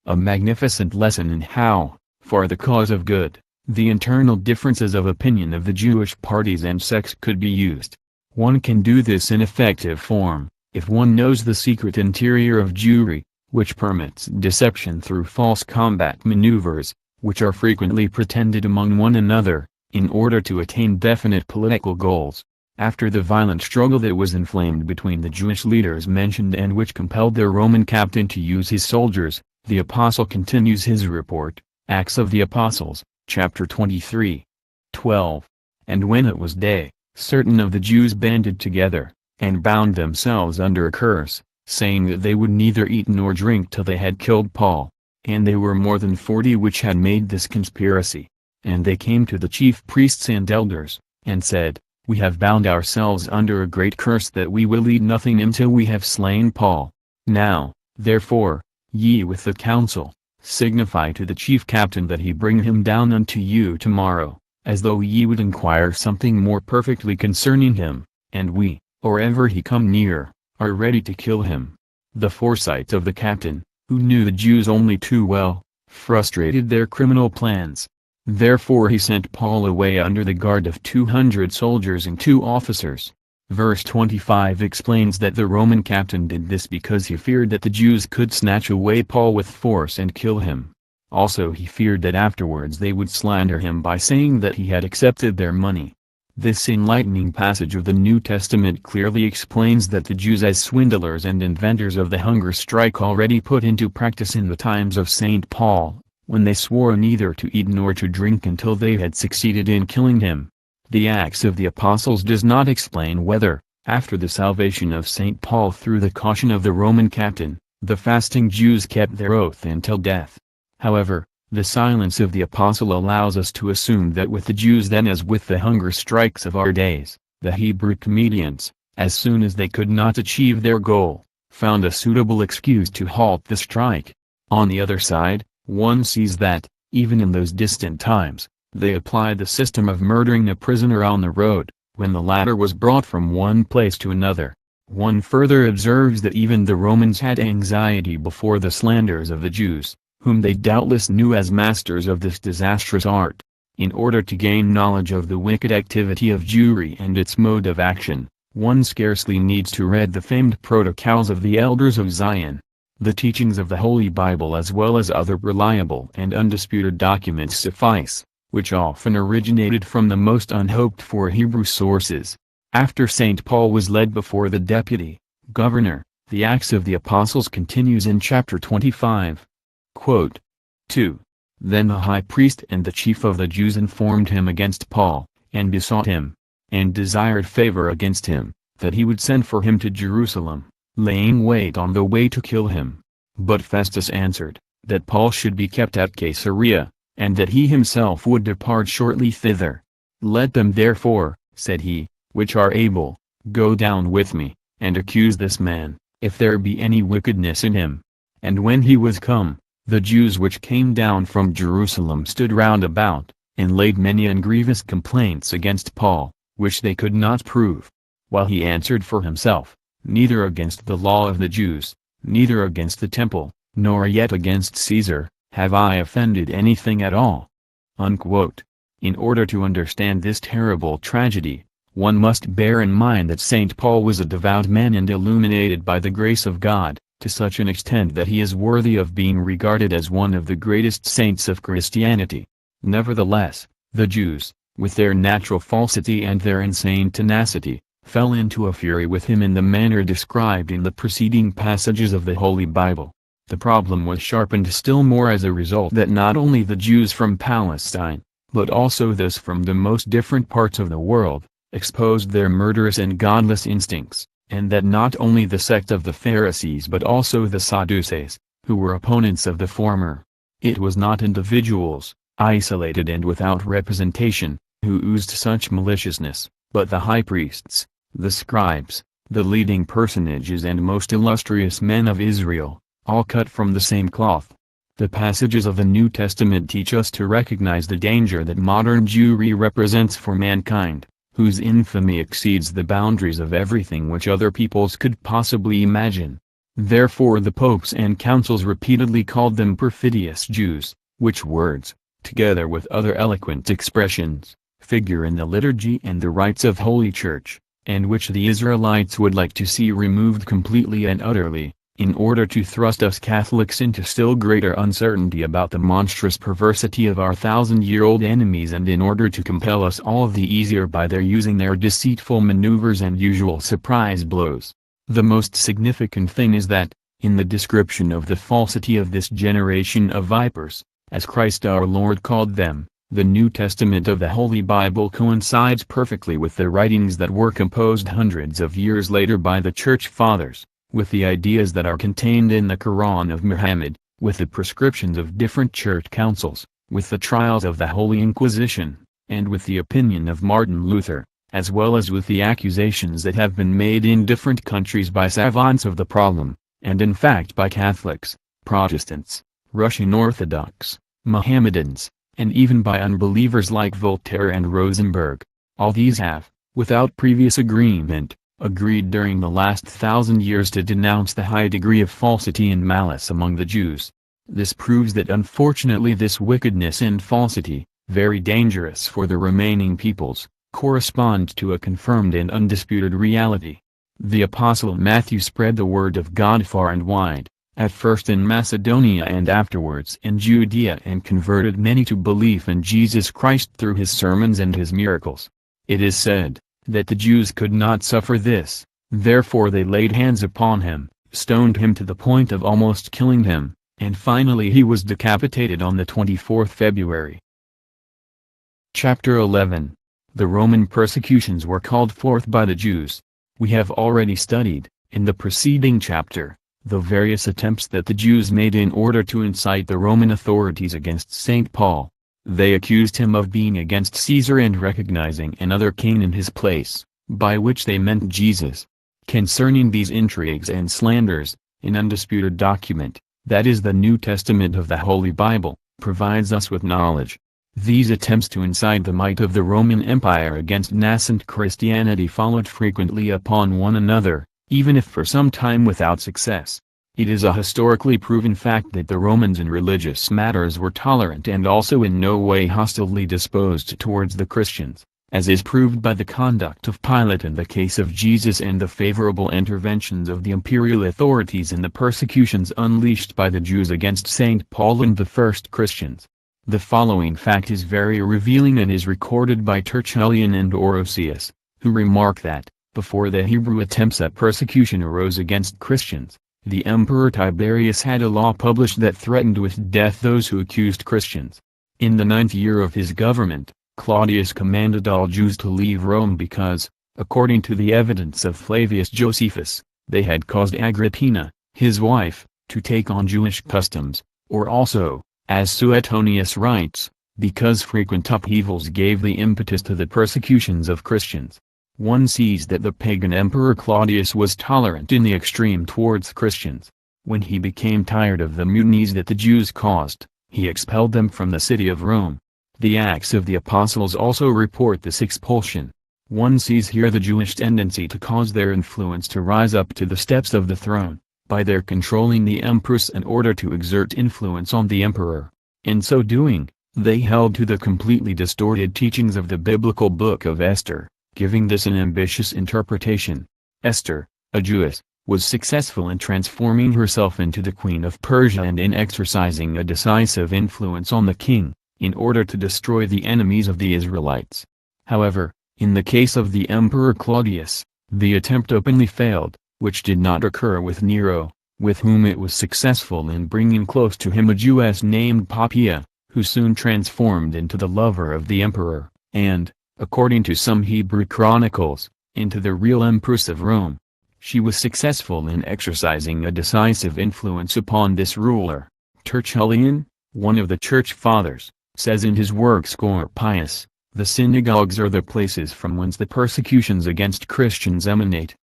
A magnificent lesson in how, for the cause of good, the internal differences of opinion of the Jewish parties and sects could be used. One can do this in effective form, if one knows the secret interior of Jewry, which permits deception through false combat maneuvers, which are frequently pretended among one another, in order to attain definite political goals. After the violent struggle that was inflamed between the Jewish leaders mentioned and which compelled their Roman captain to use his soldiers, the apostle continues his report, Acts of the Apostles, chapter 23. 12. And when it was day, certain of the Jews banded together, and bound themselves under a curse, saying that they would neither eat nor drink till they had killed Paul. And they were more than 40 which had made this conspiracy. And they came to the chief priests and elders, and said, We have bound ourselves under a great curse that we will eat nothing until we have slain Paul. Now, therefore, ye with the council, signify to the chief captain that he bring him down unto you tomorrow, as though ye would inquire something more perfectly concerning him, and we, or ever he come near, are ready to kill him. The foresight of the captain, who knew the Jews only too well, frustrated their criminal plans. Therefore he sent Paul away under the guard of 200 soldiers and 2 officers. Verse 25 explains that the Roman captain did this because he feared that the Jews could snatch away Paul with force and kill him. Also he feared that afterwards they would slander him by saying that he had accepted their money. This enlightening passage of the New Testament clearly explains that the Jews as swindlers and inventors of the hunger strike already put into practice in the times of St. Paul, when they swore neither to eat nor to drink until they had succeeded in killing him. The Acts of the Apostles does not explain whether, after the salvation of St. Paul through the caution of the Roman captain, the fasting Jews kept their oath until death. However, the silence of the apostle allows us to assume that with the Jews then as with the hunger strikes of our days, the Hebrew comedians, as soon as they could not achieve their goal, found a suitable excuse to halt the strike. On the other side, one sees that, even in those distant times, they applied the system of murdering a prisoner on the road, when the latter was brought from one place to another. One further observes that even the Romans had anxiety before the slanders of the Jews, whom they doubtless knew as masters of this disastrous art. In order to gain knowledge of the wicked activity of Jewry and its mode of action, one scarcely needs to read the famed protocols of the elders of Zion. The teachings of the Holy Bible as well as other reliable and undisputed documents suffice, which often originated from the most unhoped-for Hebrew sources. After St. Paul was led before the deputy governor, the Acts of the Apostles continues in chapter 25. Quote, 2. Then the high priest and the chief of the Jews informed him against Paul, and besought him, and desired favor against him, that he would send for him to Jerusalem, laying wait on the way to kill him. But Festus answered, that Paul should be kept at Caesarea, and that he himself would depart shortly thither. Let them therefore, said he, which are able, go down with me, and accuse this man, if there be any wickedness in him. And when he was come, the Jews which came down from Jerusalem stood round about, and laid many and grievous complaints against Paul, which they could not prove. While he answered for himself, neither against the law of the Jews, neither against the temple, nor yet against Caesar, have I offended anything at all. Unquote. In order to understand this terrible tragedy, one must bear in mind that St. Paul was a devout man and illuminated by the grace of God, to such an extent that he is worthy of being regarded as one of the greatest saints of Christianity. Nevertheless, the Jews, with their natural falsity and their insane tenacity, fell into a fury with him in the manner described in the preceding passages of the Holy Bible. The problem was sharpened still more as a result that not only the Jews from Palestine, but also those from the most different parts of the world, exposed their murderous and godless instincts, and that not only the sect of the Pharisees but also the Sadducees, who were opponents of the former. It was not individuals, isolated and without representation, who oozed such maliciousness, but the high priests, the scribes, the leading personages and most illustrious men of Israel, all cut from the same cloth. The passages of the New Testament teach us to recognize the danger that modern Jewry represents for mankind, whose infamy exceeds the boundaries of everything which other peoples could possibly imagine. Therefore the popes and councils repeatedly called them perfidious Jews, which words, together with other eloquent expressions, figure in the liturgy and the rites of Holy Church, and which the Israelites would like to see removed completely and utterly, in order to thrust us Catholics into still greater uncertainty about the monstrous perversity of our thousand-year-old enemies, and in order to compel us all the easier by their using their deceitful maneuvers and usual surprise blows. The most significant thing is that, in the description of the falsity of this generation of vipers, as Christ our Lord called them, the New Testament of the Holy Bible coincides perfectly with the writings that were composed hundreds of years later by the Church Fathers, with the ideas that are contained in the Quran of Muhammad, with the prescriptions of different church councils, with the trials of the Holy Inquisition, and with the opinion of Martin Luther, as well as with the accusations that have been made in different countries by savants of the problem, and in fact by Catholics, Protestants, Russian Orthodox, Mohammedans, and even by unbelievers like Voltaire and Rosenberg. All these have, without previous agreement, agreed during the last 1,000 years to denounce the high degree of falsity and malice among the Jews. This proves that unfortunately this wickedness and falsity, very dangerous for the remaining peoples, correspond to a confirmed and undisputed reality. The Apostle Matthew spread the word of God far and wide, at first in Macedonia and afterwards in Judea, and converted many to belief in Jesus Christ through his sermons and his miracles. It is said that the Jews could not suffer this, therefore they laid hands upon him, stoned him to the point of almost killing him, and finally he was decapitated on the 24th February. Chapter 11. The Roman persecutions were called forth by the Jews. We have already studied, in the preceding chapter, the various attempts that the Jews made in order to incite the Roman authorities against St. Paul. They accused him of being against Caesar and recognizing another king in his place, by which they meant Jesus. Concerning these intrigues and slanders, an undisputed document, that is the New Testament of the Holy Bible, provides us with knowledge. These attempts to incite the might of the Roman Empire against nascent Christianity followed frequently upon one another, even if for some time without success. It is a historically proven fact that the Romans in religious matters were tolerant and also in no way hostilely disposed towards the Christians, as is proved by the conduct of Pilate in the case of Jesus and the favorable interventions of the imperial authorities in the persecutions unleashed by the Jews against St. Paul and the first Christians. The following fact is very revealing and is recorded by Tertullian and Orosius, who remark that, before the Hebrew attempts at persecution arose against Christians, the Emperor Tiberius had a law published that threatened with death those who accused Christians. In the 9th year of his government, Claudius commanded all Jews to leave Rome because, according to the evidence of Flavius Josephus, they had caused Agrippina, his wife, to take on Jewish customs, or also, as Suetonius writes, because frequent upheavals gave the impetus to the persecutions of Christians. One sees that the pagan Emperor Claudius was tolerant in the extreme towards Christians. When he became tired of the mutinies that the Jews caused, he expelled them from the city of Rome. The Acts of the Apostles also report this expulsion. One sees here the Jewish tendency to cause their influence to rise up to the steps of the throne, by their controlling the empress in order to exert influence on the emperor. In so doing, they held to the completely distorted teachings of the biblical book of Esther, giving this an ambitious interpretation. Esther, a Jewess, was successful in transforming herself into the queen of Persia and in exercising a decisive influence on the king, in order to destroy the enemies of the Israelites. However, in the case of the Emperor Claudius, the attempt openly failed, which did not occur with Nero, with whom it was successful in bringing close to him a Jewess named Poppaea, who soon transformed into the lover of the emperor, and, according to some Hebrew chronicles, into the real Empress of Rome. She was successful in exercising a decisive influence upon this ruler. Tertullian, one of the Church Fathers, says in his work Scor Pius, The synagogues are the places from whence the persecutions against Christians emanate.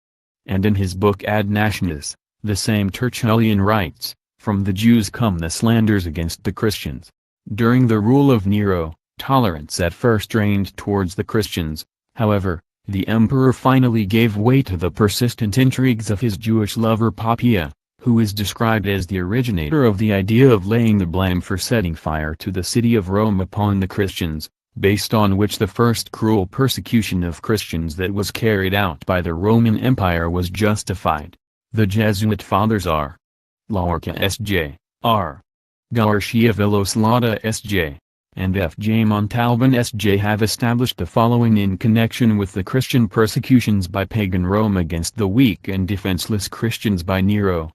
And in his book Ad Nationis, the same Tertullian writes, "From the Jews come the slanders against the Christians." During the rule of Nero, tolerance at first reigned towards the Christians. However, the emperor finally gave way to the persistent intrigues of his Jewish lover Poppea, who is described as the originator of the idea of laying the blame for setting fire to the city of Rome upon the Christians, based on which the first cruel persecution of Christians that was carried out by the Roman Empire was justified. The Jesuit fathers R. Laurca S.J., R. Garcia Villoslada S.J., and F. J. Montalban S.J. have established the following in connection with the Christian persecutions by pagan Rome against the weak and defenseless Christians by Nero.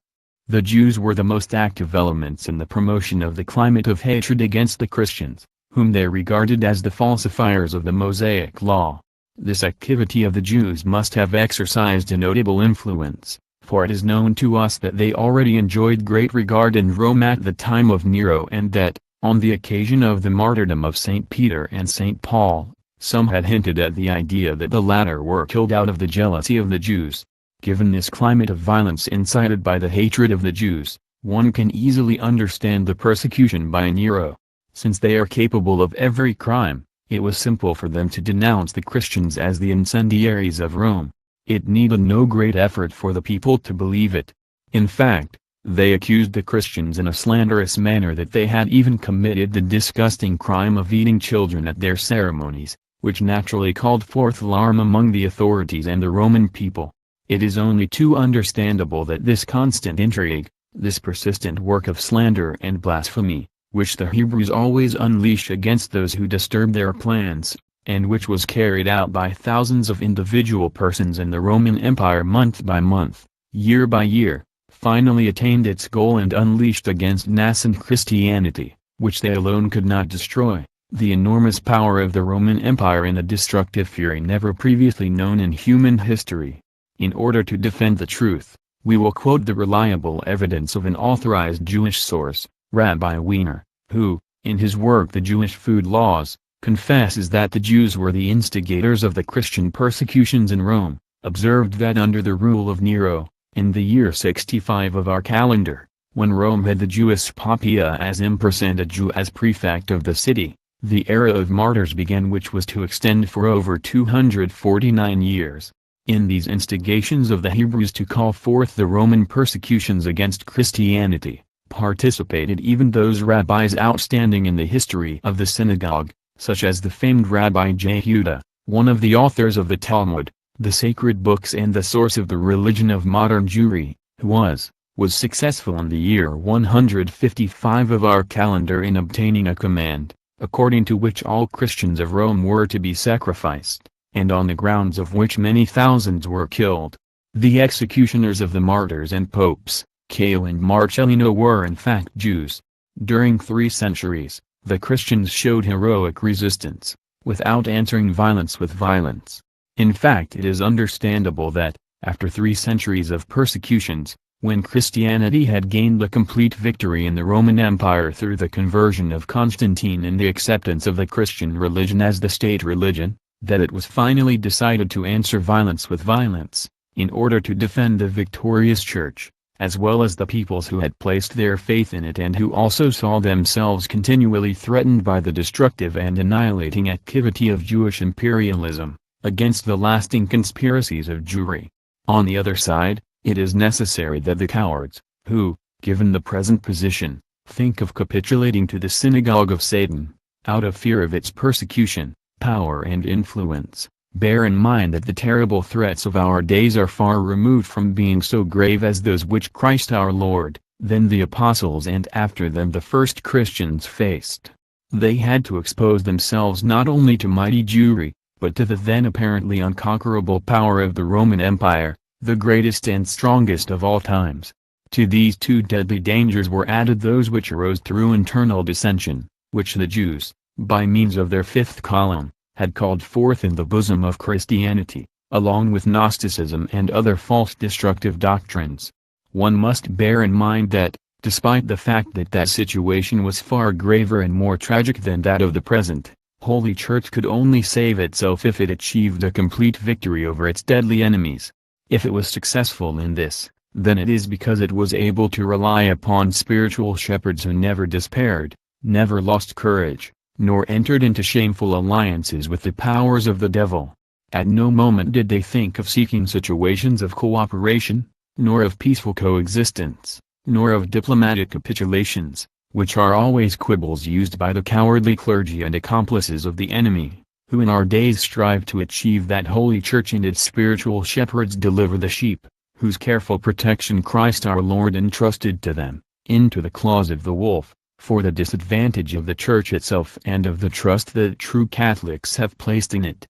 The Jews were the most active elements in the promotion of the climate of hatred against the Christians, whom they regarded as the falsifiers of the Mosaic law. This activity of the Jews must have exercised a notable influence, for it is known to us that they already enjoyed great regard in Rome at the time of Nero, and that, on the occasion of the martyrdom of St. Peter and St. Paul, some had hinted at the idea that the latter were killed out of the jealousy of the Jews. Given this climate of violence incited by the hatred of the Jews, one can easily understand the persecution by Nero. Since they are capable of every crime, it was simple for them to denounce the Christians as the incendiaries of Rome. It needed no great effort for the people to believe it. In fact, they accused the Christians in a slanderous manner that they had even committed the disgusting crime of eating children at their ceremonies, which naturally called forth alarm among the authorities and the Roman people. It is only too understandable that this constant intrigue, this persistent work of slander and blasphemy, which the Hebrews always unleash against those who disturb their plans, and which was carried out by thousands of individual persons in the Roman Empire month by month, year by year, finally attained its goal and unleashed against nascent Christianity, which they alone could not destroy, the enormous power of the Roman Empire in a destructive fury never previously known in human history. In order to defend the truth, we will quote the reliable evidence of an authorized Jewish source, Rabbi Wiener, who, in his work The Jewish Food Laws, confesses that the Jews were the instigators of the Christian persecutions in Rome, observed that under the rule of Nero, in the year 65 of our calendar, when Rome had the Jewess Poppea as empress and a Jew as prefect of the city, the era of martyrs began, which was to extend for over 249 years. In these instigations of the Hebrews to call forth the Roman persecutions against Christianity, participated even those rabbis outstanding in the history of the synagogue, such as the famed Rabbi Jehuda, one of the authors of the Talmud, the sacred books and the source of the religion of modern Jewry, who was successful in the year 155 of our calendar in obtaining a command, according to which all Christians of Rome were to be sacrificed, and on the grounds of which many thousands were killed. The executioners of the martyrs and popes, Caio and Marcellino, were in fact Jews. During 3 centuries, the Christians showed heroic resistance, without answering violence with violence. In fact, it is understandable that, after 3 centuries of persecutions, when Christianity had gained a complete victory in the Roman Empire through the conversion of Constantine and the acceptance of the Christian religion as the state religion, that it was finally decided to answer violence with violence, in order to defend the victorious Church, as well as the peoples who had placed their faith in it and who also saw themselves continually threatened by the destructive and annihilating activity of Jewish imperialism, against the lasting conspiracies of Jewry. On the other side, it is necessary that the cowards, who, given the present position, think of capitulating to the synagogue of Satan, out of fear of its persecution, power and influence, bear in mind that the terrible threats of our days are far removed from being so grave as those which Christ our Lord, then the apostles and after them the first Christians faced. They had to expose themselves not only to mighty Jewry, but to the then apparently unconquerable power of the Roman Empire, the greatest and strongest of all times. To these 2 deadly dangers were added those which arose through internal dissension, which the Jews, by means of their 5th column, had called forth in the bosom of Christianity, along with Gnosticism and other false destructive doctrines. One must bear in mind that, despite the fact that that situation was far graver and more tragic than that of the present, Holy Church could only save itself if it achieved a complete victory over its deadly enemies. If it was successful in this, then it is because it was able to rely upon spiritual shepherds who never despaired, never lost courage, nor entered into shameful alliances with the powers of the devil. At no moment did they think of seeking situations of cooperation, nor of peaceful coexistence, nor of diplomatic capitulations, which are always quibbles used by the cowardly clergy and accomplices of the enemy, who in our days strive to achieve that Holy Church and its spiritual shepherds deliver the sheep, whose careful protection Christ our Lord entrusted to them, into the claws of the wolf, for the disadvantage of the Church itself and of the trust that true Catholics have placed in it.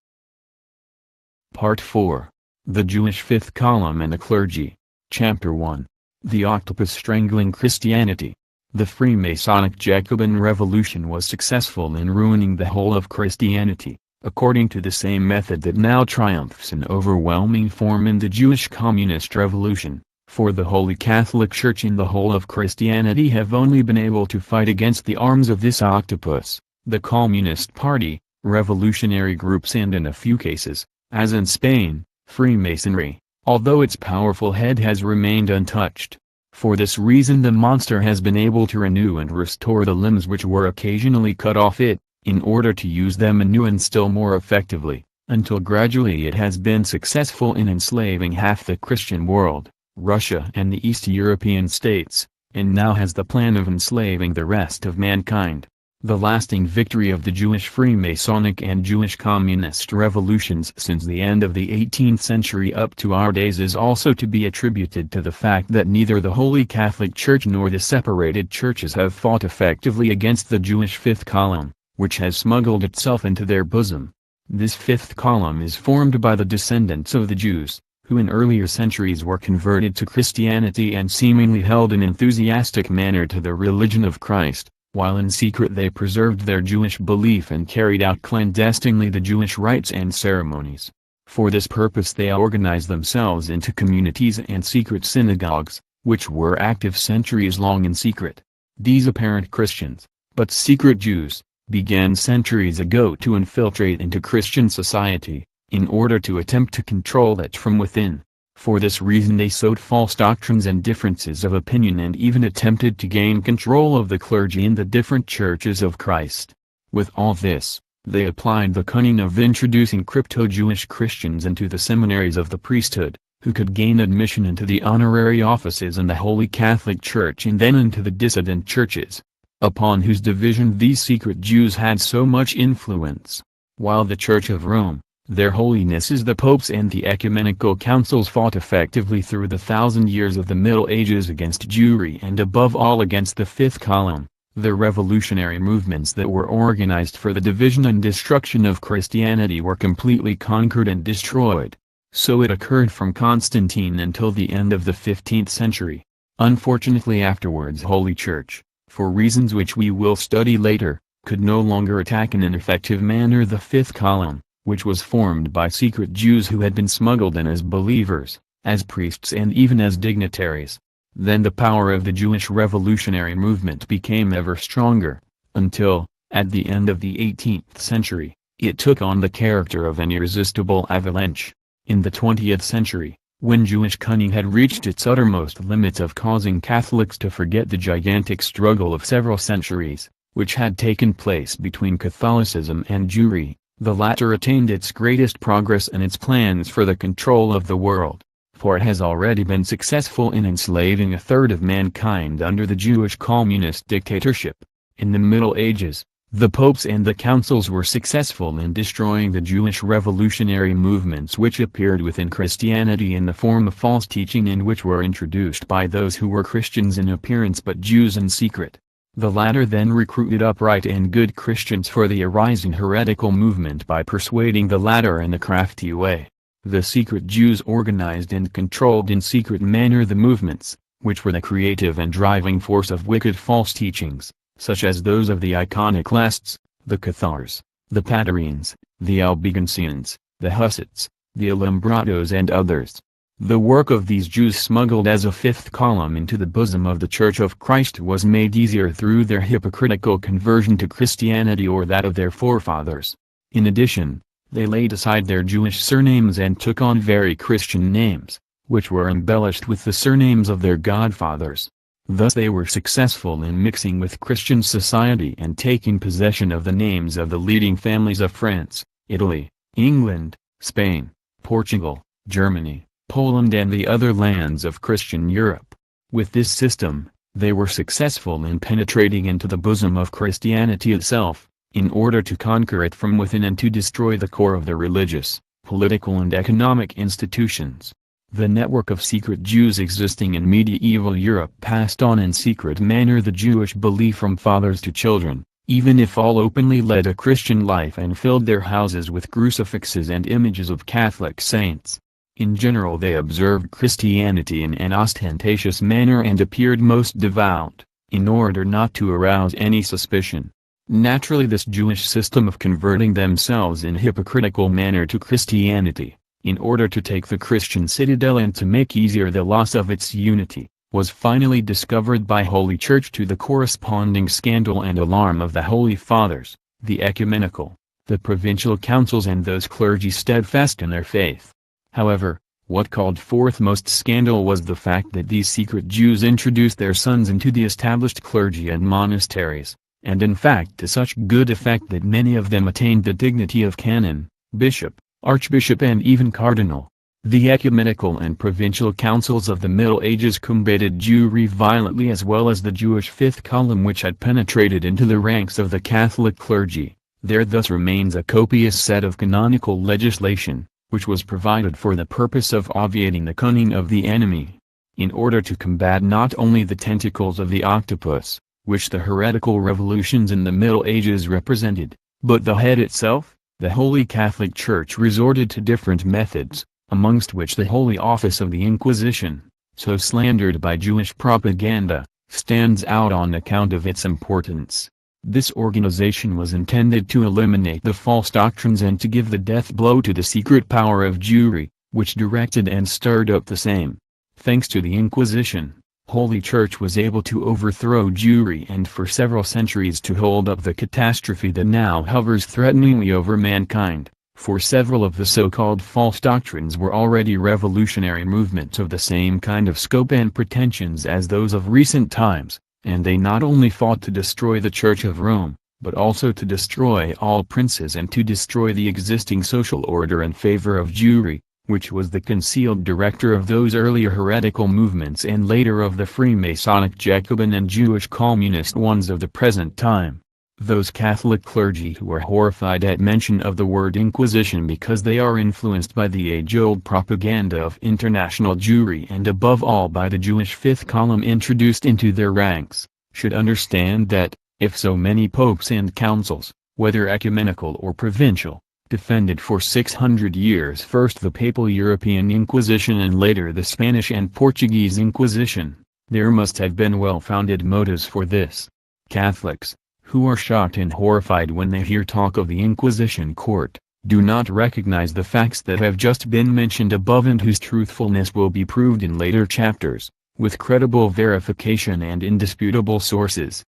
Part 4. The Jewish Fifth Column and the Clergy. Chapter 1. The Octopus Strangling Christianity. The Freemasonic Jacobin Revolution was successful in ruining the whole of Christianity, according to the same method that now triumphs in overwhelming form in the Jewish Communist Revolution, for the Holy Catholic Church and the whole of Christianity have only been able to fight against the arms of this octopus, the Communist Party, revolutionary groups and in a few cases, as in Spain, Freemasonry, although its powerful head has remained untouched. For this reason the monster has been able to renew and restore the limbs which were occasionally cut off it, in order to use them anew and still more effectively, until gradually it has been successful in enslaving half the Christian world, Russia and the East European states, and now has the plan of enslaving the rest of mankind. The lasting victory of the Jewish Freemasonic and Jewish Communist revolutions since the end of the 18th century up to our days is also to be attributed to the fact that neither the Holy Catholic Church nor the separated churches have fought effectively against the Jewish Fifth Column, which has smuggled itself into their bosom. This Fifth Column is formed by the descendants of the Jews, who in earlier centuries were converted to Christianity and seemingly held in enthusiastic manner to the religion of Christ, while in secret they preserved their Jewish belief and carried out clandestinely the Jewish rites and ceremonies. For this purpose they organized themselves into communities and secret synagogues, which were active centuries long in secret. These apparent Christians, but secret Jews, began centuries ago to infiltrate into Christian society, in order to attempt to control it from within. For this reason they sowed false doctrines and differences of opinion and even attempted to gain control of the clergy in the different churches of Christ. With all this, they applied the cunning of introducing crypto-Jewish Christians into the seminaries of the priesthood, who could gain admission into the honorary offices in the Holy Catholic Church and then into the dissident churches, upon whose division these secret Jews had so much influence, while the Church of Rome, their holinesses the popes and the ecumenical councils fought effectively through the 1,000 years of the Middle Ages against Jewry and above all against the Fifth Column, the revolutionary movements that were organized for the division and destruction of Christianity were completely conquered and destroyed. So it occurred from Constantine until the end of the 15th century. Unfortunately afterwards Holy Church, for reasons which we will study later, could no longer attack in an effective manner the Fifth Column, which was formed by secret Jews who had been smuggled in as believers, as priests and even as dignitaries. Then the power of the Jewish revolutionary movement became ever stronger, until, at the end of the 18th century, it took on the character of an irresistible avalanche. In the 20th century, when Jewish cunning had reached its uttermost limits of causing Catholics to forget the gigantic struggle of several centuries, which had taken place between Catholicism and Jewry, the latter attained its greatest progress in its plans for the control of the world, for it has already been successful in enslaving a third of mankind under the Jewish communist dictatorship. In the Middle Ages, the popes and the councils were successful in destroying the Jewish revolutionary movements which appeared within Christianity in the form of false teaching and which were introduced by those who were Christians in appearance but Jews in secret. The latter then recruited upright and good Christians for the arising heretical movement by persuading the latter in a crafty way. The secret Jews organized and controlled in secret manner the movements, which were the creative and driving force of wicked false teachings, such as those of the Iconoclasts, the Cathars, the Patarines, the Albigensians, the Hussites, the Alumbrados and others. The work of these Jews smuggled as a fifth column into the bosom of the Church of Christ was made easier through their hypocritical conversion to Christianity or that of their forefathers. In addition, they laid aside their Jewish surnames and took on very Christian names, which were embellished with the surnames of their godfathers. Thus they were successful in mixing with Christian society and taking possession of the names of the leading families of France, Italy, England, Spain, Portugal, Germany, Poland and the other lands of Christian Europe. With this system, they were successful in penetrating into the bosom of Christianity itself, in order to conquer it from within and to destroy the core of the religious, political and economic institutions. The network of secret Jews existing in medieval Europe passed on in secret manner the Jewish belief from fathers to children, even if all openly led a Christian life and filled their houses with crucifixes and images of Catholic saints. In general they observed Christianity in an ostentatious manner and appeared most devout, in order not to arouse any suspicion. Naturally this Jewish system of converting themselves in hypocritical manner to Christianity, in order to take the Christian citadel and to make easier the loss of its unity, was finally discovered by Holy Church to the corresponding scandal and alarm of the Holy Fathers, the ecumenical, the provincial councils and those clergy steadfast in their faith. However, what called forth most scandal was the fact that these secret Jews introduced their sons into the established clergy and monasteries, and in fact to such good effect that many of them attained the dignity of canon, bishop, archbishop and even cardinal. The ecumenical and provincial councils of the Middle Ages combated Jewry violently as well as the Jewish fifth column which had penetrated into the ranks of the Catholic clergy. There thus remains a copious set of canonical legislation, which was provided for the purpose of obviating the cunning of the enemy. In order to combat not only the tentacles of the octopus, which the heretical revolutions in the Middle Ages represented, but the head itself, the Holy Catholic Church resorted to different methods, amongst which the Holy Office of the Inquisition, so slandered by Jewish propaganda, stands out on account of its importance. This organization was intended to eliminate the false doctrines and to give the death blow to the secret power of Jewry, which directed and stirred up the same. Thanks to the Inquisition, Holy Church was able to overthrow Jewry and for several centuries to hold up the catastrophe that now hovers threateningly over mankind, for several of the so-called false doctrines were already revolutionary movements of the same kind of scope and pretensions as those of recent times, and they not only fought to destroy the Church of Rome, but also to destroy all princes and to destroy the existing social order in favor of Jewry, which was the concealed director of those earlier heretical movements and later of the Freemasonic Jacobin and Jewish communist ones of the present time. Those Catholic clergy who are horrified at mention of the word Inquisition because they are influenced by the age-old propaganda of international Jewry and above all by the Jewish fifth column introduced into their ranks, should understand that, if so many popes and councils, whether ecumenical or provincial, defended for 600 years first the papal European Inquisition and later the Spanish and Portuguese Inquisition, there must have been well-founded motives for this. Catholics, who are shocked and horrified when they hear talk of the Inquisition court, do not recognize the facts that have just been mentioned above and whose truthfulness will be proved in later chapters, with credible verification and indisputable sources.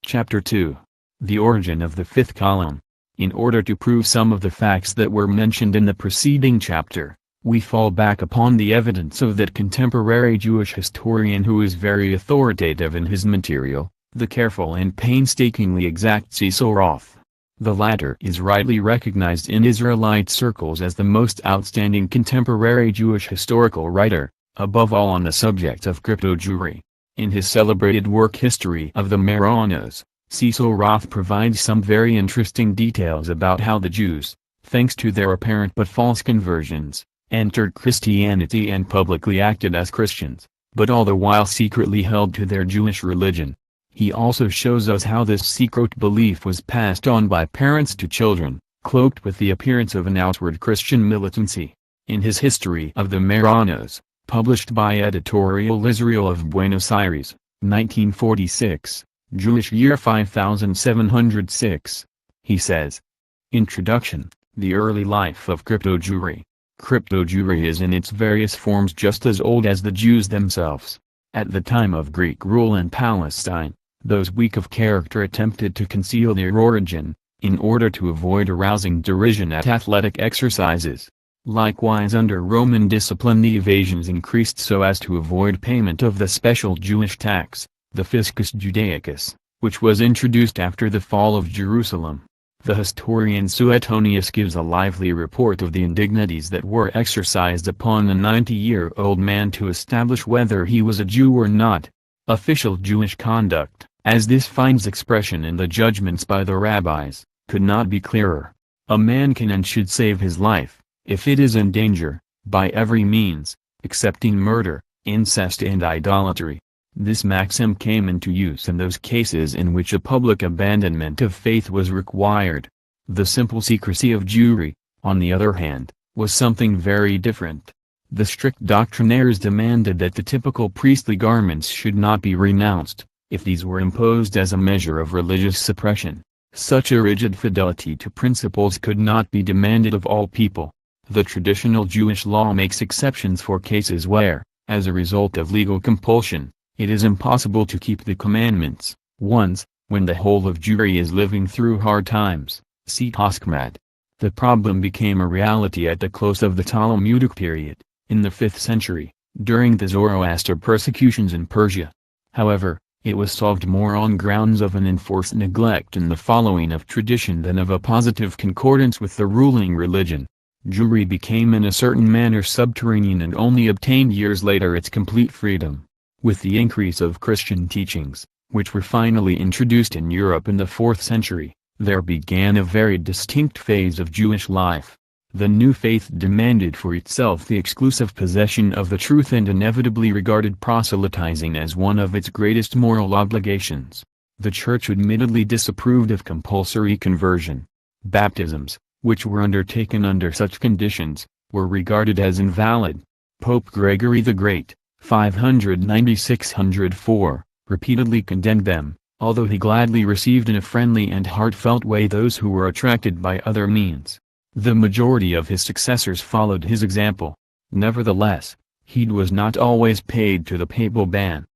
Chapter 2. The Origin of the Fifth Column. In order to prove some of the facts that were mentioned in the preceding chapter, we fall back upon the evidence of that contemporary Jewish historian who is very authoritative in his material, the careful and painstakingly exact Cecil Roth. The latter is rightly recognized in Israelite circles as the most outstanding contemporary Jewish historical writer, above all on the subject of crypto-Jewry. In his celebrated work History of the Marranos, Cecil Roth provides some very interesting details about how the Jews, thanks to their apparent but false conversions, entered Christianity and publicly acted as Christians, but all the while secretly held to their Jewish religion. He also shows us how this secret belief was passed on by parents to children, cloaked with the appearance of an outward Christian militancy. In his History of the Marranos, published by Editorial Israel of Buenos Aires, 1946, Jewish year 5706, he says, Introduction, The Early Life of Crypto-Jewry. Crypto-Jewry is in its various forms just as old as the Jews themselves. At the time of Greek rule in Palestine, those weak of character attempted to conceal their origin, in order to avoid arousing derision at athletic exercises. Likewise under Roman discipline the evasions increased so as to avoid payment of the special Jewish tax, the Fiscus Judaicus, which was introduced after the fall of Jerusalem. The historian Suetonius gives a lively report of the indignities that were exercised upon a 90-year-old man to establish whether he was a Jew or not. Official Jewish conduct, as this finds expression in the judgments by the rabbis, could not be clearer. A man can and should save his life, if it is in danger, by every means, excepting murder, incest and idolatry. This maxim came into use in those cases in which a public abandonment of faith was required. The simple secrecy of Jewry, on the other hand, was something very different. The strict doctrinaires demanded that the typical priestly garments should not be renounced, if these were imposed as a measure of religious suppression. Such a rigid fidelity to principles could not be demanded of all people. The traditional Jewish law makes exceptions for cases where, as a result of legal compulsion, it is impossible to keep the commandments. Once, when the whole of Jewry is living through hard times, see Toskmat. The problem became a reality at the close of the Talmudic period, in the 5th century, during the Zoroaster persecutions in Persia. However, it was solved more on grounds of an enforced neglect in the following of tradition than of a positive concordance with the ruling religion. Jewry became in a certain manner subterranean and only obtained years later its complete freedom. With the increase of Christian teachings, which were finally introduced in Europe in the 4th century, there began a very distinct phase of Jewish life. The new faith demanded for itself the exclusive possession of the truth and inevitably regarded proselytizing as one of its greatest moral obligations. The Church admittedly disapproved of compulsory conversion. Baptisms, which were undertaken under such conditions, were regarded as invalid. Pope Gregory the Great, 590–604, repeatedly condemned them, although he gladly received in a friendly and heartfelt way those who were attracted by other means. The majority of his successors followed his example. Nevertheless, heed was not always paid to the papal ban.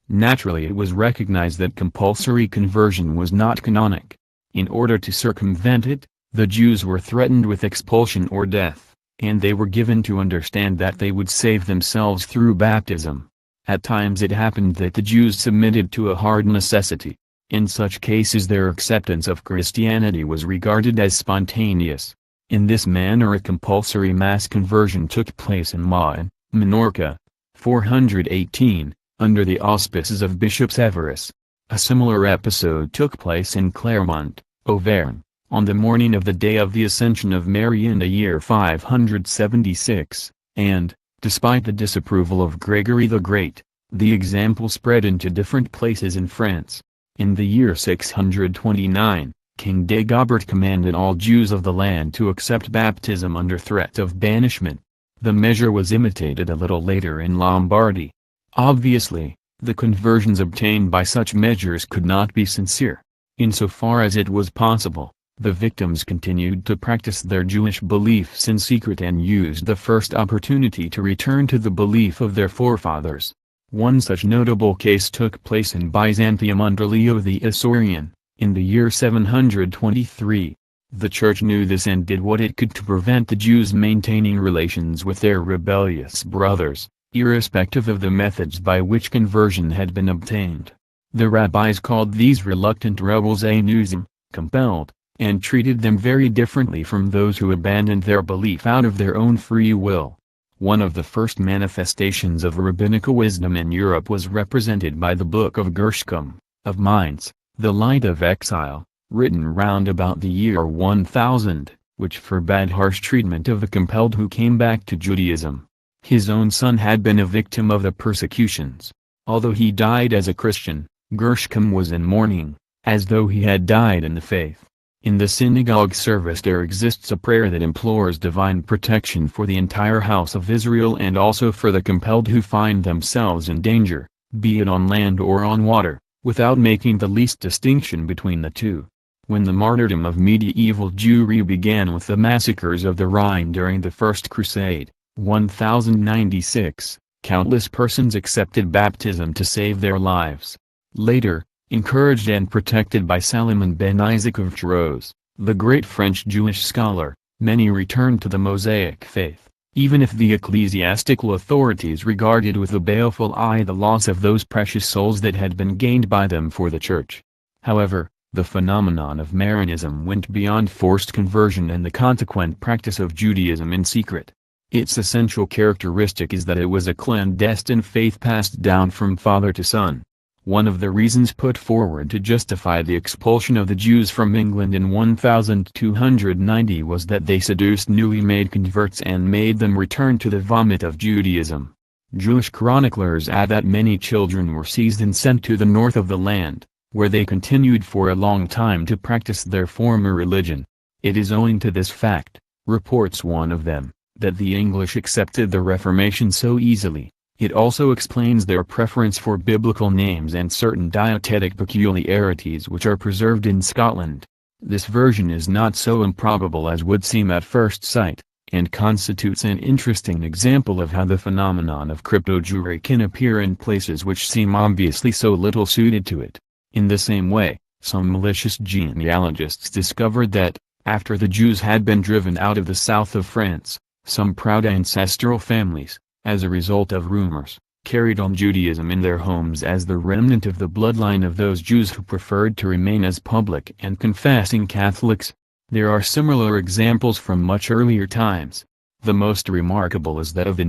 Naturally it was recognized that compulsory conversion was not canonic. In order to circumvent it, the Jews were threatened with expulsion or death, and they were given to understand that they would save themselves through baptism. At times it happened that the Jews submitted to a hard necessity. In such cases their acceptance of Christianity was regarded as spontaneous. In this manner a compulsory mass conversion took place in Maine, Minorca, 418, under the auspices of Bishop Severus. A similar episode took place in Clermont, Auvergne, on the morning of the day of the Ascension of Mary in the year 576, and, despite the disapproval of Gregory the Great, the example spread into different places in France. In the year 629, King Dagobert commanded all Jews of the land to accept baptism under threat of banishment. The measure was imitated a little later in Lombardy. Obviously, the conversions obtained by such measures could not be sincere. Insofar as it was possible, the victims continued to practice their Jewish beliefs in secret and used the first opportunity to return to the belief of their forefathers. One such notable case took place in Byzantium under Leo the Isaurian, in the year 723. The Church knew this and did what it could to prevent the Jews maintaining relations with their rebellious brothers, irrespective of the methods by which conversion had been obtained. The rabbis called these reluctant rebels Anusim, compelled, and treated them very differently from those who abandoned their belief out of their own free will. One of the first manifestations of rabbinical wisdom in Europe was represented by the Book of Gershom, of Mainz, The Light of Exile, written round about the year 1000, which forbade harsh treatment of the compelled who came back to Judaism. His own son had been a victim of the persecutions. Although he died as a Christian, Gershom was in mourning, as though he had died in the faith. In the synagogue service there exists a prayer that implores divine protection for the entire house of Israel and also for the compelled who find themselves in danger, be it on land or on water, without making the least distinction between the two. When the martyrdom of medieval Jewry began with the massacres of the Rhine during the First Crusade, 1096, countless persons accepted baptism to save their lives. Later, encouraged and protected by Salomon ben Isaac of Troyes, the great French Jewish scholar, many returned to the Mosaic faith, even if the ecclesiastical authorities regarded with a baleful eye the loss of those precious souls that had been gained by them for the Church. However, the phenomenon of Marianism went beyond forced conversion and the consequent practice of Judaism in secret. Its essential characteristic is that it was a clandestine faith passed down from father to son. One of the reasons put forward to justify the expulsion of the Jews from England in 1290 was that they seduced newly made converts and made them return to the vomit of Judaism. Jewish chroniclers add that many children were seized and sent to the north of the land, where they continued for a long time to practice their former religion. It is owing to this fact, reports one of them, that the English accepted the Reformation so easily. It also explains their preference for biblical names and certain dietetic peculiarities which are preserved in Scotland. This version is not so improbable as would seem at first sight, and constitutes an interesting example of how the phenomenon of crypto-Jewry can appear in places which seem obviously so little suited to it. In the same way, some malicious genealogists discovered that, after the Jews had been driven out of the south of France, some proud ancestral families, as a result of rumors, carried on Judaism in their homes as the remnant of the bloodline of those Jews who preferred to remain as public and confessing Catholics. There are similar examples from much earlier times. The most remarkable is that of the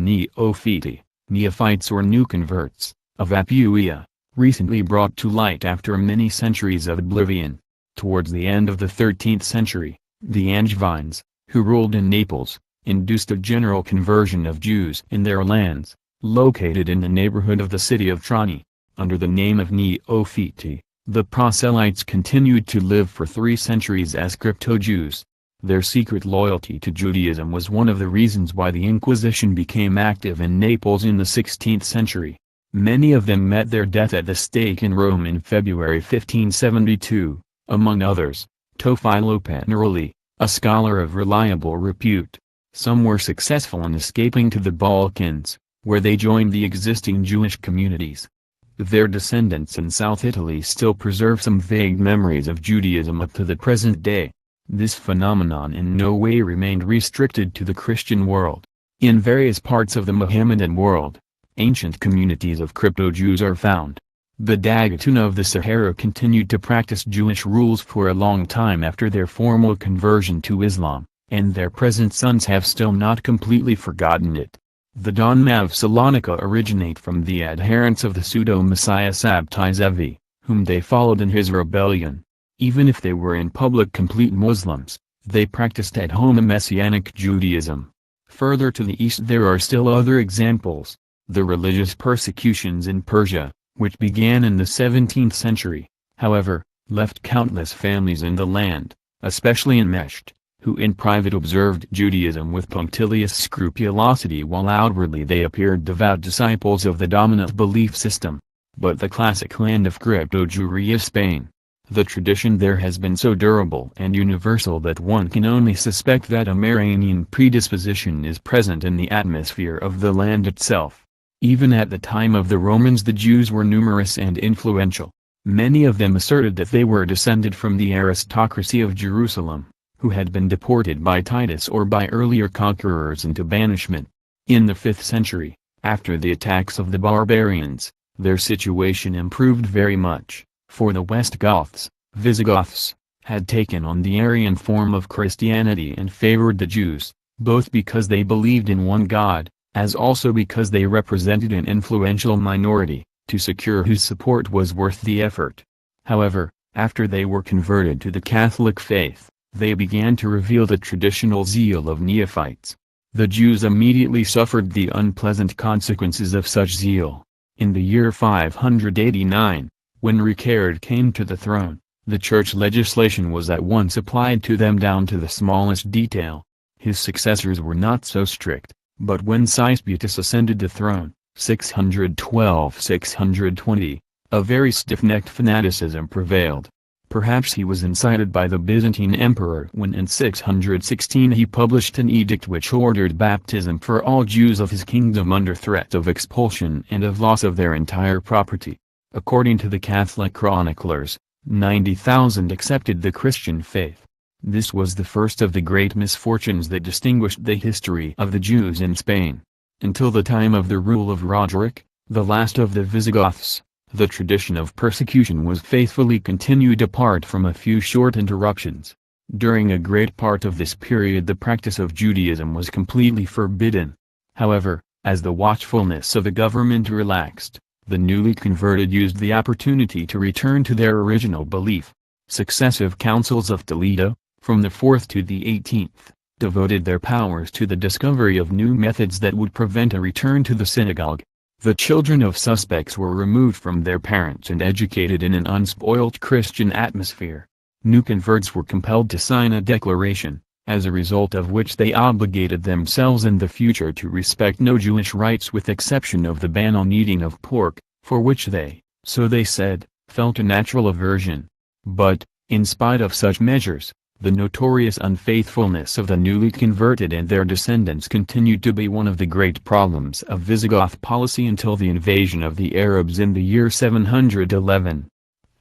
neophytes or new converts, of Apulia, recently brought to light after many centuries of oblivion. Towards the end of the 13th century, the Angevines, who ruled in Naples, induced a general conversion of Jews in their lands, located in the neighborhood of the city of Trani, under the name of Neophyte. The proselytes continued to live for 3 centuries as crypto-Jews. Their secret loyalty to Judaism was one of the reasons why the Inquisition became active in Naples in the 16th century. Many of them met their death at the stake in Rome in February 1572, among others, Teofilo Panarelli, a scholar of reliable repute. Some were successful in escaping to the Balkans, where they joined the existing Jewish communities. Their descendants in South Italy still preserve some vague memories of Judaism up to the present day. This phenomenon in no way remained restricted to the Christian world. In various parts of the Mohammedan world, ancient communities of crypto-Jews are found. The Dagatuna of the Sahara continued to practice Jewish rules for a long time after their formal conversion to Islam, and their present sons have still not completely forgotten it. The Donma of Salonika originate from the adherents of the pseudo-messiah Sabtai Zevi, whom they followed in his rebellion. Even if they were in public complete Muslims, they practiced at home a Messianic Judaism. Further to the east there are still other examples. The religious persecutions in Persia, which began in the 17th century, however, left countless families in the land, especially in Mesht, who in private observed Judaism with punctilious scrupulosity while outwardly they appeared devout disciples of the dominant belief system. But the classic land of crypto-Jewry is Spain. The tradition there has been so durable and universal that one can only suspect that a Marianian predisposition is present in the atmosphere of the land itself. Even at the time of the Romans the Jews were numerous and influential. Many of them asserted that they were descended from the aristocracy of Jerusalem, who had been deported by Titus or by earlier conquerors into banishment. In the 5th century, after the attacks of the barbarians, their situation improved very much, for the West Goths, Visigoths, had taken on the Arian form of Christianity and favored the Jews, both because they believed in one God, as also because they represented an influential minority, to secure whose support was worth the effort. However, after they were converted to the Catholic faith, they began to reveal the traditional zeal of neophytes. The Jews immediately suffered the unpleasant consequences of such zeal. In the year 589, when Richard came to the throne, the church legislation was at once applied to them down to the smallest detail. His successors were not so strict, but when Sisbutus ascended the throne, 612-620, a very stiff-necked fanaticism prevailed. Perhaps he was incited by the Byzantine emperor when in 616 he published an edict which ordered baptism for all Jews of his kingdom under threat of expulsion and of loss of their entire property. According to the Catholic chroniclers, 90,000 accepted the Christian faith. This was the first of the great misfortunes that distinguished the history of the Jews in Spain. Until the time of the rule of Roderick, the last of the Visigoths, the tradition of persecution was faithfully continued apart from a few short interruptions. During a great part of this period the practice of Judaism was completely forbidden. However, as the watchfulness of the government relaxed, the newly converted used the opportunity to return to their original belief. Successive councils of Toledo, from the 4th to the 18th, devoted their powers to the discovery of new methods that would prevent a return to the synagogue. The children of suspects were removed from their parents and educated in an unspoilt Christian atmosphere. New converts were compelled to sign a declaration, as a result of which they obligated themselves in the future to respect no Jewish rites with exception of the ban on eating of pork, for which they, so they said, felt a natural aversion. But, in spite of such measures, the notorious unfaithfulness of the newly converted and their descendants continued to be one of the great problems of Visigoth policy until the invasion of the Arabs in the year 711.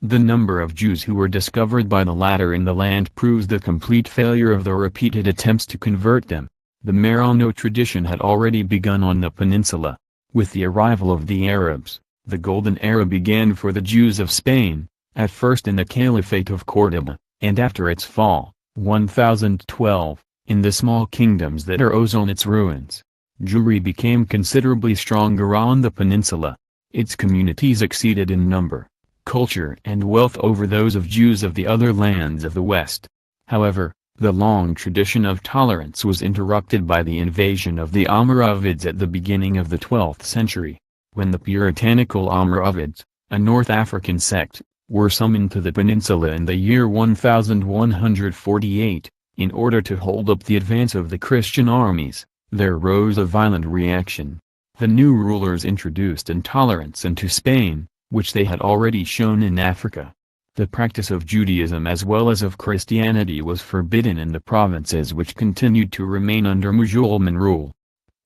The number of Jews who were discovered by the latter in the land proves the complete failure of the repeated attempts to convert them. The Marrano tradition had already begun on the peninsula. With the arrival of the Arabs, the Golden Era began for the Jews of Spain, at first in the Caliphate of Córdoba, and after its fall, 1012, in the small kingdoms that arose on its ruins. Jewry became considerably stronger on the peninsula. Its communities exceeded in number, culture and wealth over those of Jews of the other lands of the West. However, the long tradition of tolerance was interrupted by the invasion of the Almoravids at the beginning of the 12th century, when the puritanical Almoravids, a North African sect, were summoned to the peninsula in the year 1148, in order to hold up the advance of the Christian armies. There rose a violent reaction. The new rulers introduced intolerance into Spain, which they had already shown in Africa. The practice of Judaism as well as of Christianity was forbidden in the provinces which continued to remain under Mussulman rule.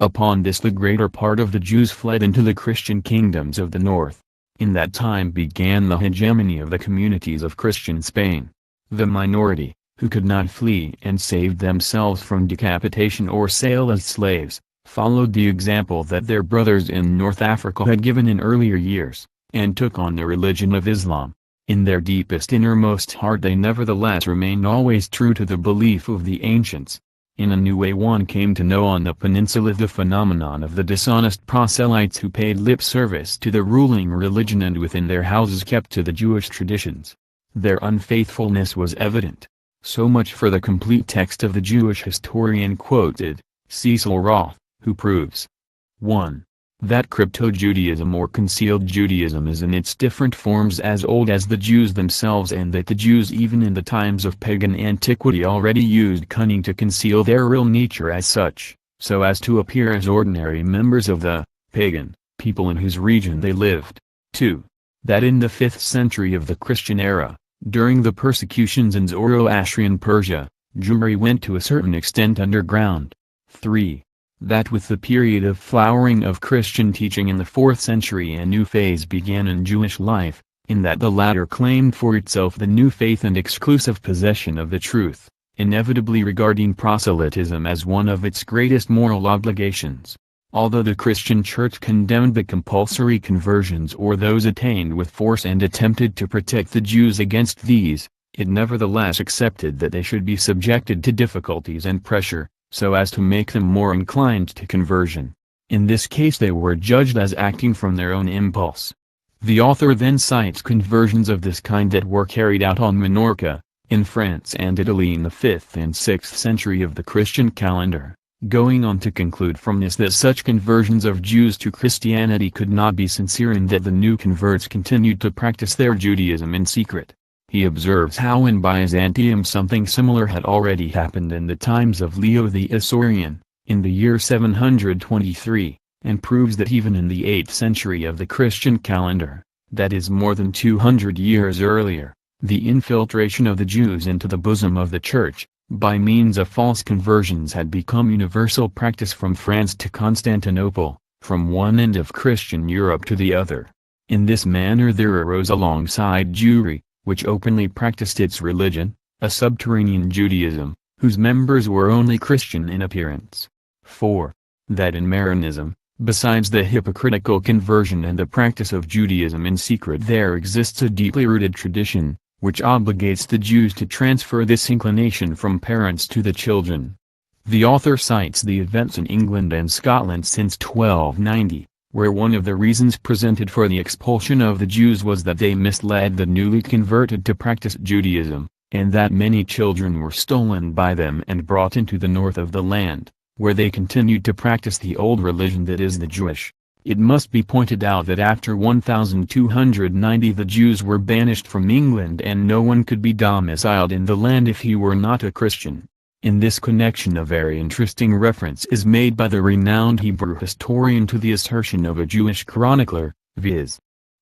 Upon this the greater part of the Jews fled into the Christian kingdoms of the north. In that time began the hegemony of the communities of Christian Spain. The minority, who could not flee and saved themselves from decapitation or sale as slaves, followed the example that their brothers in North Africa had given in earlier years, and took on the religion of Islam. In their deepest innermost heart they nevertheless remained always true to the belief of the ancients. In a new way one came to know on the peninsula the phenomenon of the dishonest proselytes who paid lip service to the ruling religion and within their houses kept to the Jewish traditions. Their unfaithfulness was evident. So much for the complete text of the Jewish historian quoted, Cecil Roth, who proves 1. That crypto-Judaism or concealed Judaism is in its different forms as old as the Jews themselves, and that the Jews even in the times of pagan antiquity already used cunning to conceal their real nature as such, so as to appear as ordinary members of the pagan people in whose region they lived. 2. That in the 5th century of the Christian era, during the persecutions in Zoroastrian Persia, Jewry went to a certain extent underground. 3. That with the period of flowering of Christian teaching in the 4th century a new phase began in Jewish life, in that the latter claimed for itself the new faith and exclusive possession of the truth, inevitably regarding proselytism as one of its greatest moral obligations. Although the Christian Church condemned the compulsory conversions or those attained with force and attempted to protect the Jews against these, it nevertheless accepted that they should be subjected to difficulties and pressure, so as to make them more inclined to conversion. In this case they were judged as acting from their own impulse. The author then cites conversions of this kind that were carried out on Minorca, in France and Italy in the 5th and 6th century of the Christian calendar, going on to conclude from this that such conversions of Jews to Christianity could not be sincere and that the new converts continued to practice their Judaism in secret. He observes how in Byzantium something similar had already happened in the times of Leo the Isaurian, in the year 723, and proves that even in the 8th century of the Christian calendar, that is more than 200 years earlier, The infiltration of the Jews into the bosom of the Church, by means of false conversions, had become universal practice from France to Constantinople, from one end of Christian Europe to the other. In this manner there arose alongside Jewry, which openly practiced its religion, a subterranean Judaism, whose members were only Christian in appearance. 4. That in Marianism, besides the hypocritical conversion and the practice of Judaism in secret, there exists a deeply rooted tradition, which obligates the Jews to transfer this inclination from parents to the children. The author cites the events in England and Scotland since 1290, where one of the reasons presented for the expulsion of the Jews was that they misled the newly converted to practice Judaism, and that many children were stolen by them and brought into the north of the land, where they continued to practice the old religion, that is the Jewish. It must be pointed out that after 1290 the Jews were banished from England and no one could be domiciled in the land if he were not a Christian. In this connection a very interesting reference is made by the renowned Hebrew historian to the assertion of a Jewish chronicler, viz.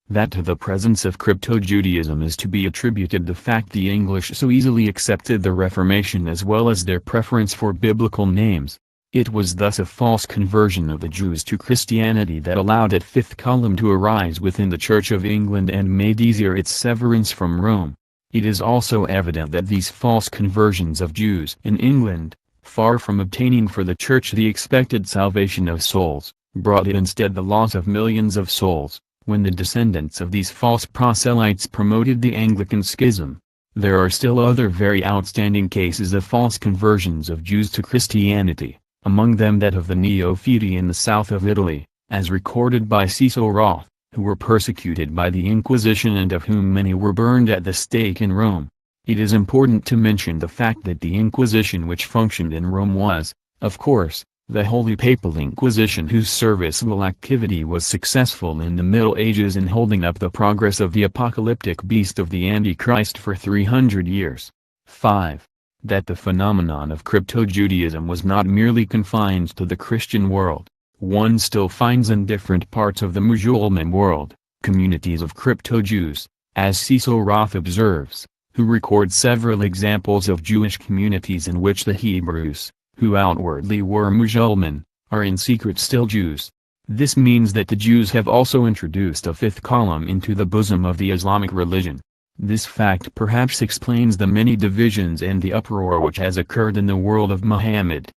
that to the presence of crypto-Judaism is to be attributed the fact the English so easily accepted the Reformation as well as their preference for biblical names. It was thus a false conversion of the Jews to Christianity that allowed a fifth column to arise within the Church of England and made easier its severance from Rome. It is also evident that these false conversions of Jews in England, far from obtaining for the Church the expected salvation of souls, brought it instead the loss of millions of souls, when the descendants of these false proselytes promoted the Anglican schism. There are still other very outstanding cases of false conversions of Jews to Christianity, among them that of the Neophyte in the south of Italy, as recorded by Cecil Roth, who were persecuted by the Inquisition and of whom many were burned at the stake in Rome. It is important to mention the fact that the Inquisition which functioned in Rome was, of course, the Holy Papal Inquisition, whose serviceable activity was successful in the Middle Ages in holding up the progress of the apocalyptic beast of the Antichrist for 300 years. 5. That the phenomenon of crypto-Judaism was not merely confined to the Christian world. One still finds in different parts of the Musulman world, communities of crypto-Jews, as Cecil Roth observes, who records several examples of Jewish communities in which the Hebrews, who outwardly were Musulman, are in secret still Jews. This means that the Jews have also introduced a fifth column into the bosom of the Islamic religion. This fact perhaps explains the many divisions and the uproar which has occurred in the world of Muhammad.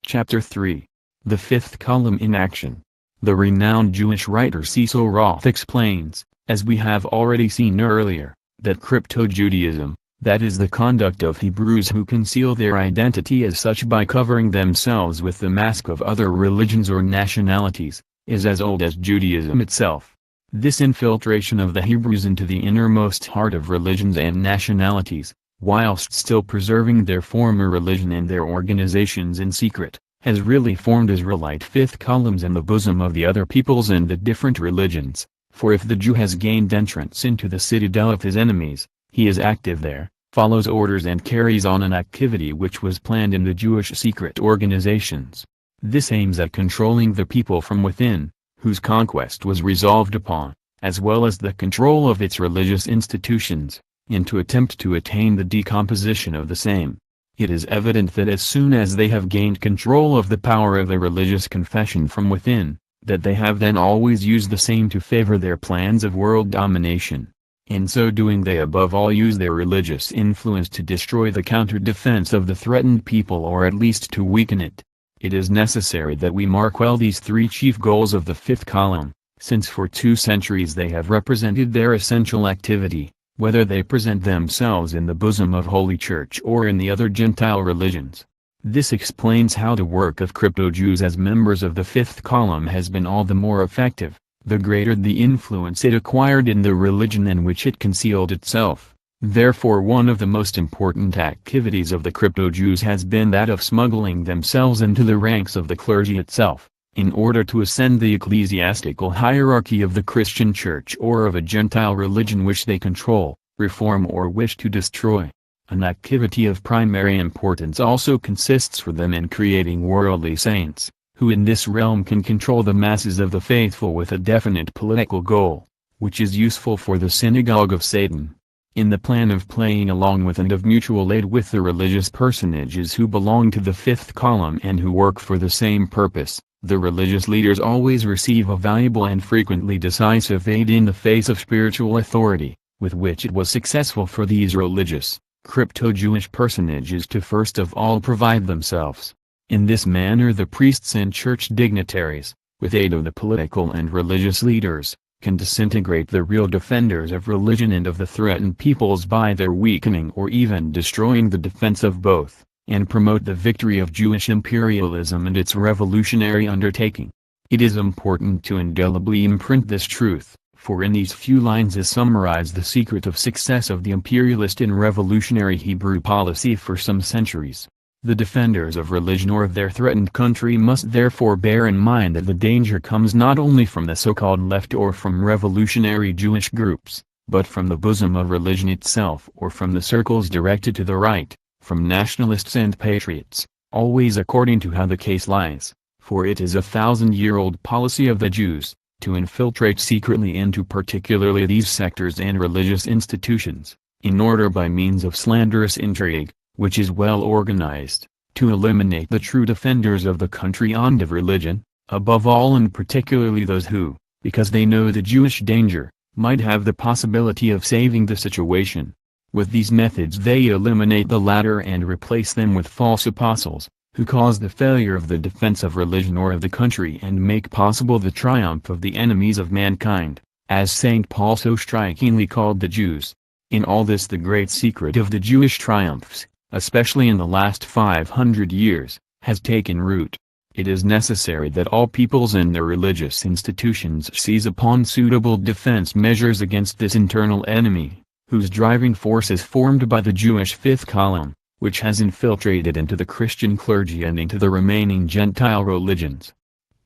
Chapter 3. The fifth column in action. The renowned Jewish writer Cecil Roth explains, as we have already seen earlier, that crypto-Judaism, that is the conduct of Hebrews who conceal their identity as such by covering themselves with the mask of other religions or nationalities, is as old as Judaism itself. This infiltration of the Hebrews into the innermost heart of religions and nationalities, whilst still preserving their former religion and their organizations in secret, has really formed Israelite fifth columns in the bosom of the other peoples and the different religions, for if the Jew has gained entrance into the citadel of his enemies, he is active there, follows orders and carries on an activity which was planned in the Jewish secret organizations. This aims at controlling the people from within, whose conquest was resolved upon, as well as the control of its religious institutions, and to attempt to attain the decomposition of the same. It is evident that as soon as they have gained control of the power of the religious confession from within, that they have then always used the same to favor their plans of world domination. In so doing they above all use their religious influence to destroy the counter-defense of the threatened people or at least to weaken it. It is necessary that we mark well these three chief goals of the fifth column, since for 2 centuries they have represented their essential activity, whether they present themselves in the bosom of Holy Church or in the other Gentile religions. This explains how the work of crypto-Jews as members of the fifth column has been all the more effective, the greater the influence it acquired in the religion in which it concealed itself. Therefore one of the most important activities of the crypto-Jews has been that of smuggling themselves into the ranks of the clergy itself, in order to ascend the ecclesiastical hierarchy of the Christian Church or of a Gentile religion which they control, reform or wish to destroy. An activity of primary importance also consists for them in creating worldly saints, who in this realm can control the masses of the faithful with a definite political goal, which is useful for the synagogue of Satan, In the plan of playing along with and of mutual aid with the religious personages who belong to the fifth column and who work for the same purpose, the religious leaders always receive a valuable and frequently decisive aid in the face of spiritual authority, with which it was successful for these religious, crypto-Jewish personages to first of all provide themselves. In this manner the priests and church dignitaries, with aid of the political and religious leaders, can disintegrate the real defenders of religion and of the threatened peoples by their weakening or even destroying the defense of both, and promote the victory of Jewish imperialism and its revolutionary undertaking. It is important to indelibly imprint this truth, for in these few lines is summarized the secret of success of the imperialist and revolutionary Hebrew policy for some centuries. The defenders of religion or of their threatened country must therefore bear in mind that the danger comes not only from the so-called left or from revolutionary Jewish groups, but from the bosom of religion itself or from the circles directed to the right, from nationalists and patriots, always according to how the case lies, for it is a 1,000-year-old policy of the Jews, to infiltrate secretly into particularly these sectors and religious institutions, in order by means of slanderous intrigue, which is well organized, to eliminate the true defenders of the country and of religion, above all and particularly those who, because they know the Jewish danger, might have the possibility of saving the situation. With these methods they eliminate the latter and replace them with false apostles, who cause the failure of the defense of religion or of the country and make possible the triumph of the enemies of mankind, as St. Paul so strikingly called the Jews. In all this the great secret of the Jewish triumphs, especially in the last 500 years, has taken root. It is necessary that all peoples and their religious institutions seize upon suitable defense measures against this internal enemy, whose driving force is formed by the Jewish fifth column, which has infiltrated into the Christian clergy and into the remaining Gentile religions.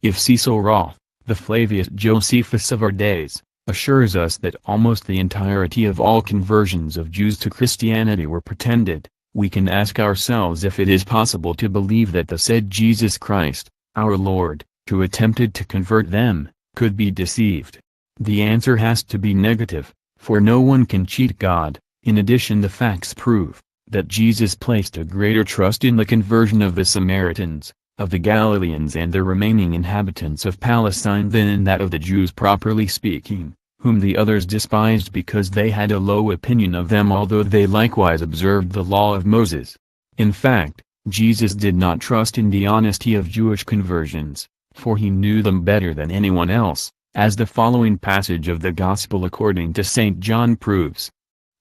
If Cecil Roth, the Flavius Josephus of our days, assures us that almost the entirety of all conversions of Jews to Christianity were pretended, we can ask ourselves if it is possible to believe that the said Jesus Christ, our Lord, who attempted to convert them, could be deceived. The answer has to be negative, for no one can cheat God. In addition, the facts prove that Jesus placed a greater trust in the conversion of the Samaritans, of the Galileans and the remaining inhabitants of Palestine than in that of the Jews properly speaking, whom the others despised because they had a low opinion of them although they likewise observed the law of Moses. In fact, Jesus did not trust in the honesty of Jewish conversions, for he knew them better than anyone else, as the following passage of the Gospel according to St. John proves.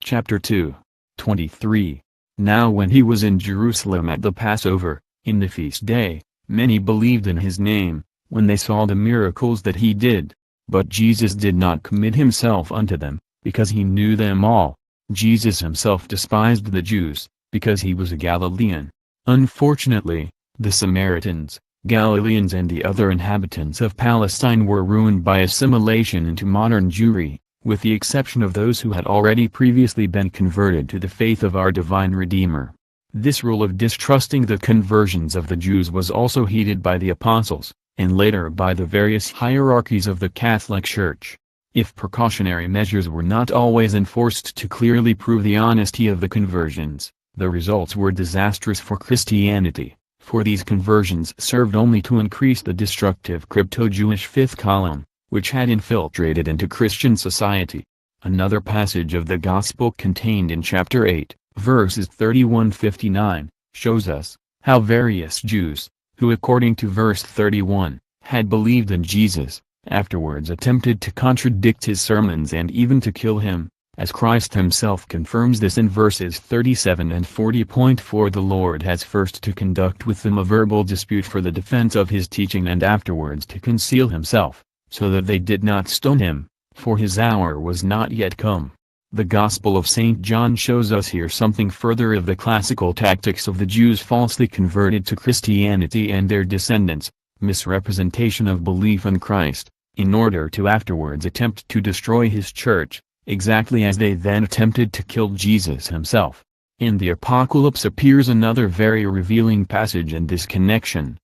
Chapter 2, 23. Now when he was in Jerusalem at the Passover, in the feast day, many believed in his name, when they saw the miracles that he did. But Jesus did not commit himself unto them, because he knew them all. Jesus himself despised the Jews, because he was a Galilean. Unfortunately, the Samaritans, Galileans and the other inhabitants of Palestine were ruined by assimilation into modern Jewry, with the exception of those who had already previously been converted to the faith of our divine Redeemer. This rule of distrusting the conversions of the Jews was also heeded by the apostles, and later by the various hierarchies of the Catholic Church. If precautionary measures were not always enforced to clearly prove the honesty of the conversions, the results were disastrous for Christianity, for these conversions served only to increase the destructive crypto-Jewish fifth column, which had infiltrated into Christian society. Another passage of the Gospel contained in chapter 8, verses 31-59, shows us how various Jews, who according to verse 31, had believed in Jesus, afterwards attempted to contradict his sermons and even to kill him, as Christ himself confirms this in verses 37 and 40.4. The Lord has first to conduct with them a verbal dispute for the defense of his teaching and afterwards to conceal himself, so that they did not stone him, for his hour was not yet come. The Gospel of St. John shows us here something further of the classical tactics of the Jews falsely converted to Christianity and their descendants, misrepresentation of belief in Christ, in order to afterwards attempt to destroy his church, exactly as they then attempted to kill Jesus himself. In the Apocalypse appears another very revealing passage in this connection.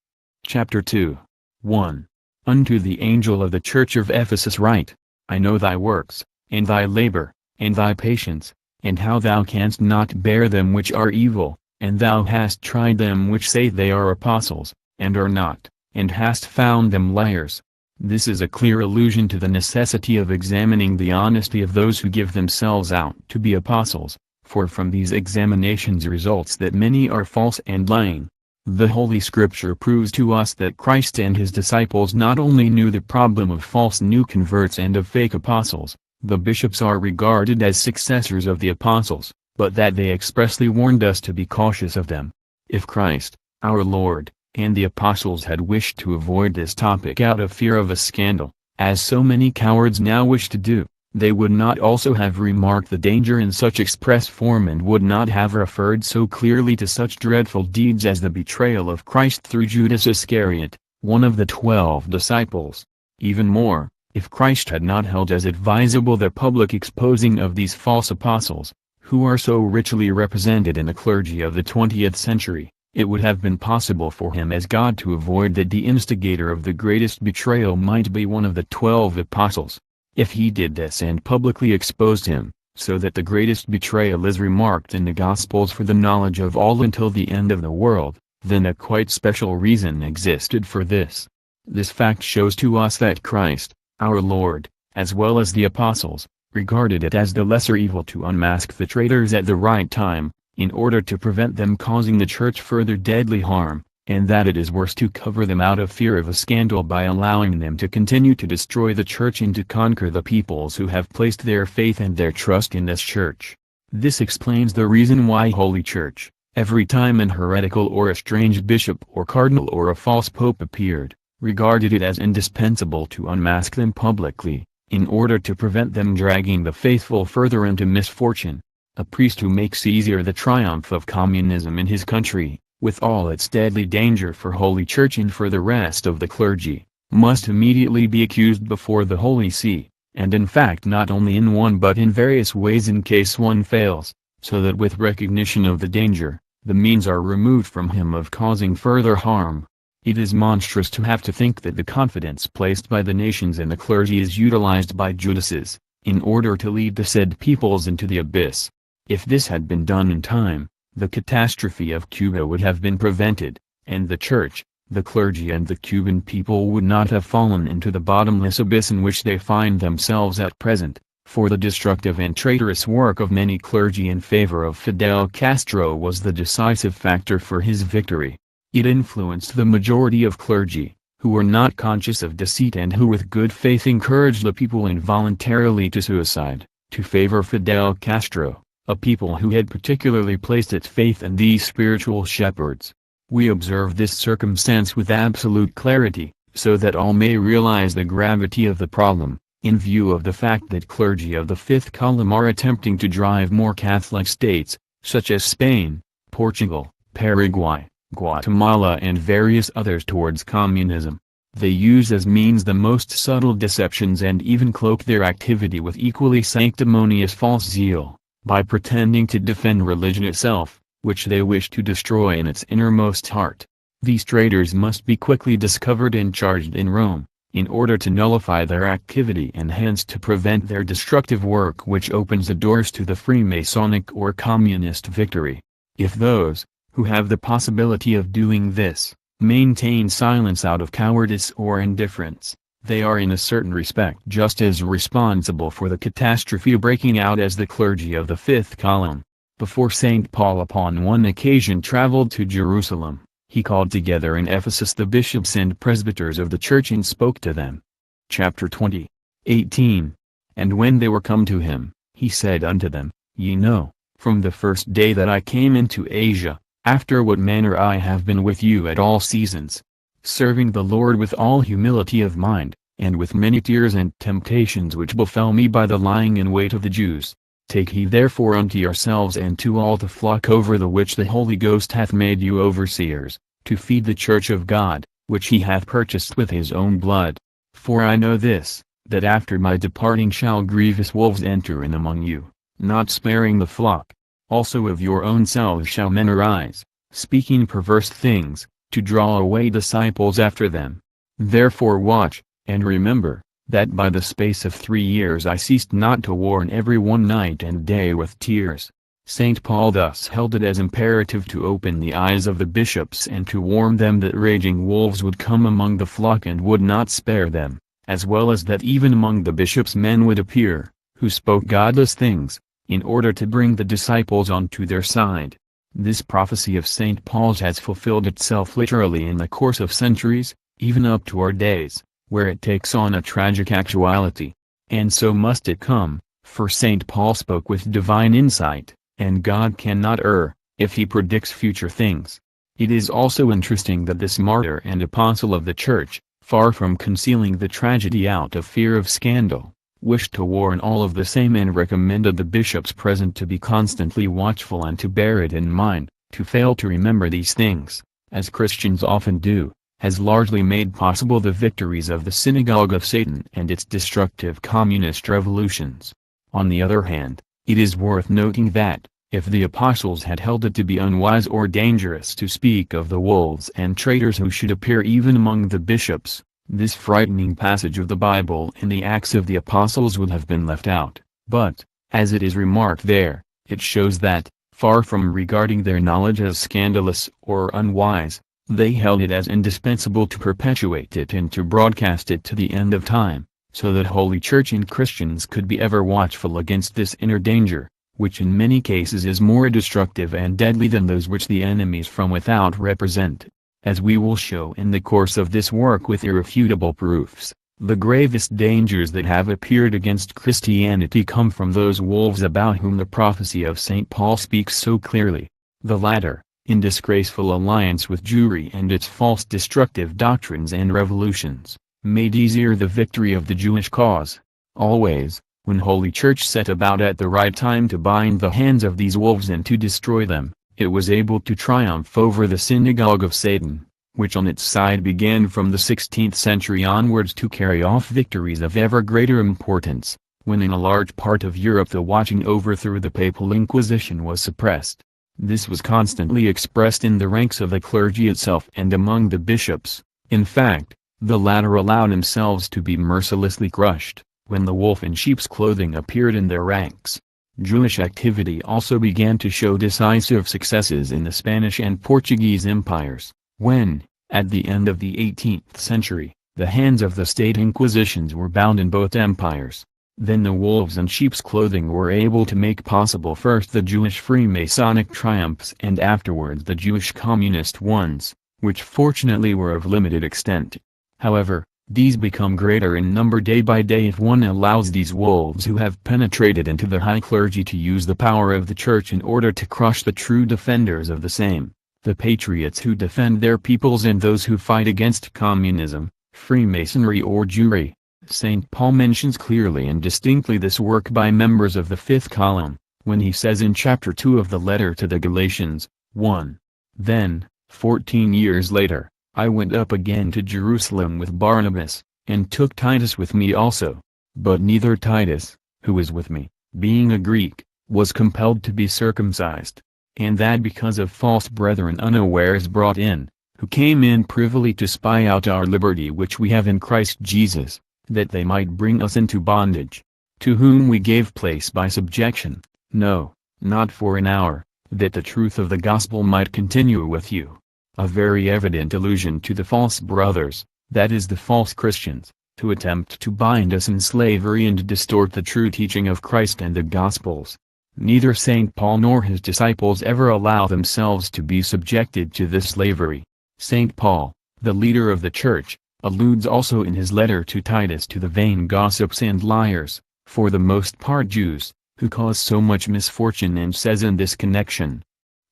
Chapter 2, 1. Unto the angel of the church of Ephesus write, I know thy works, and thy labor, and thy patience, and how thou canst not bear them which are evil, and thou hast tried them which say they are apostles, and are not, and hast found them liars. This is a clear allusion to the necessity of examining the honesty of those who give themselves out to be apostles, for from these examinations results that many are false and lying. The Holy Scripture proves to us that Christ and his disciples not only knew the problem of false new converts and of fake apostles, the bishops are regarded as successors of the apostles, but that they expressly warned us to be cautious of them. If Christ, our Lord, and the apostles had wished to avoid this topic out of fear of a scandal, as so many cowards now wish to do, they would not also have remarked the danger in such express form and would not have referred so clearly to such dreadful deeds as the betrayal of Christ through Judas Iscariot, one of the 12 disciples. Even more, if Christ had not held as advisable the public exposing of these false apostles, who are so richly represented in the clergy of the 20th century, it would have been possible for him as God to avoid that the instigator of the greatest betrayal might be one of the 12 apostles. If he did this and publicly exposed him, so that the greatest betrayal is remarked in the Gospels for the knowledge of all until the end of the world, then a quite special reason existed for this. This fact shows to us that Christ, our Lord, as well as the apostles, regarded it as the lesser evil to unmask the traitors at the right time, in order to prevent them causing the Church further deadly harm, and that it is worse to cover them out of fear of a scandal by allowing them to continue to destroy the Church and to conquer the peoples who have placed their faith and their trust in this Church. This explains the reason why Holy Church, every time an heretical or a strange bishop or cardinal or a false pope appeared, regarded it as indispensable to unmask them publicly, in order to prevent them dragging the faithful further into misfortune. A priest who makes easier the triumph of communism in his country, with all its deadly danger for Holy Church and for the rest of the clergy, must immediately be accused before the Holy See, and in fact not only in one but in various ways in case one fails, so that with recognition of the danger, the means are removed from him of causing further harm. It is monstrous to have to think that the confidence placed by the nations in the clergy is utilized by Judases, in order to lead the said peoples into the abyss. If this had been done in time, the catastrophe of Cuba would have been prevented, and the Church, the clergy and the Cuban people would not have fallen into the bottomless abyss in which they find themselves at present, for the destructive and traitorous work of many clergy in favor of Fidel Castro was the decisive factor for his victory. It influenced the majority of clergy, who were not conscious of deceit and who with good faith encouraged the people involuntarily to suicide, to favor Fidel Castro, a people who had particularly placed its faith in these spiritual shepherds. We observe this circumstance with absolute clarity, so that all may realize the gravity of the problem, in view of the fact that clergy of the fifth column are attempting to drive more Catholic states, such as Spain, Portugal, Paraguay, Guatemala and various others towards communism. They use as means the most subtle deceptions and even cloak their activity with equally sanctimonious false zeal, by pretending to defend religion itself, which they wish to destroy in its innermost heart. These traitors must be quickly discovered and charged in Rome, in order to nullify their activity and hence to prevent their destructive work which opens the doors to the Freemasonic or Communist victory. If those, who have the possibility of doing this, maintain silence out of cowardice or indifference, they are in a certain respect just as responsible for the catastrophe breaking out as the clergy of the fifth column. Before St. Paul upon one occasion traveled to Jerusalem, he called together in Ephesus the bishops and presbyters of the church and spoke to them. Chapter 20. 18. And when they were come to him, he said unto them, Ye know, from the first day that I came into Asia, after what manner I have been with you at all seasons, serving the Lord with all humility of mind, and with many tears and temptations which befell me by the lying in wait of the Jews. Take heed therefore unto yourselves and to all the flock over the which the Holy Ghost hath made you overseers, to feed the church of God, which he hath purchased with his own blood. For I know this, that after my departing shall grievous wolves enter in among you, not sparing the flock. Also of your own selves shall men arise, speaking perverse things, to draw away disciples after them. Therefore watch, and remember, that by the space of 3 years I ceased not to warn every one night and day with tears. St. Paul thus held it as imperative to open the eyes of the bishops and to warn them that raging wolves would come among the flock and would not spare them, as well as that even among the bishops men would appear, who spoke godless things, in order to bring the disciples onto their side. This prophecy of St. Paul's has fulfilled itself literally in the course of centuries, even up to our days, where it takes on a tragic actuality. And so must it come, for St. Paul spoke with divine insight, and God cannot err, if he predicts future things. It is also interesting that this martyr and apostle of the Church, far from concealing the tragedy out of fear of scandal, wished to warn all of the same and recommended the bishops present to be constantly watchful and to bear it in mind. To fail to remember these things, as Christians often do, has largely made possible the victories of the synagogue of Satan and its destructive communist revolutions. On the other hand, it is worth noting that, if the apostles had held it to be unwise or dangerous to speak of the wolves and traitors who should appear even among the bishops, this frightening passage of the Bible in the Acts of the Apostles would have been left out. But, as it is remarked there, it shows that, far from regarding their knowledge as scandalous or unwise, they held it as indispensable to perpetuate it and to broadcast it to the end of time, so that Holy Church and Christians could be ever watchful against this inner danger, which in many cases is more destructive and deadly than those which the enemies from without represent. As we will show in the course of this work with irrefutable proofs, the gravest dangers that have appeared against Christianity come from those wolves about whom the prophecy of St. Paul speaks so clearly. The latter, in disgraceful alliance with Jewry and its false destructive doctrines and revolutions, made easier the victory of the Jewish cause. Always, when Holy Church set about at the right time to bind the hands of these wolves and to destroy them, it was able to triumph over the synagogue of Satan, which on its side began from the 16th century onwards to carry off victories of ever greater importance, when in a large part of Europe the watching over through the papal inquisition was suppressed. This was constantly expressed in the ranks of the clergy itself and among the bishops. In fact, the latter allowed themselves to be mercilessly crushed, when the wolf in sheep's clothing appeared in their ranks. Jewish activity also began to show decisive successes in the Spanish and Portuguese empires, when, at the end of the 18th century, the hands of the state inquisitions were bound in both empires. Then the wolves in sheep's clothing were able to make possible first the Jewish Freemasonic triumphs and afterwards the Jewish communist ones, which fortunately were of limited extent. However, these become greater in number day by day if one allows these wolves who have penetrated into the high clergy to use the power of the Church in order to crush the true defenders of the same, the patriots who defend their peoples and those who fight against communism, Freemasonry or Jewry. St. Paul mentions clearly and distinctly this work by members of the fifth column, when he says in chapter 2 of the letter to the Galatians, 1. Then, 14 years later, I went up again to Jerusalem with Barnabas, and took Titus with me also. But neither Titus, who was with me, being a Greek, was compelled to be circumcised, and that because of false brethren unawares brought in, who came in privily to spy out our liberty which we have in Christ Jesus, that they might bring us into bondage, to whom we gave place by subjection, no, not for an hour, that the truth of the gospel might continue with you. A very evident allusion to the false brothers, that is the false Christians, who attempt to bind us in slavery and distort the true teaching of Christ and the Gospels. Neither St. Paul nor his disciples ever allow themselves to be subjected to this slavery. St. Paul, the leader of the Church, alludes also in his letter to Titus to the vain gossips and liars, for the most part Jews, who cause so much misfortune, and says in this connection,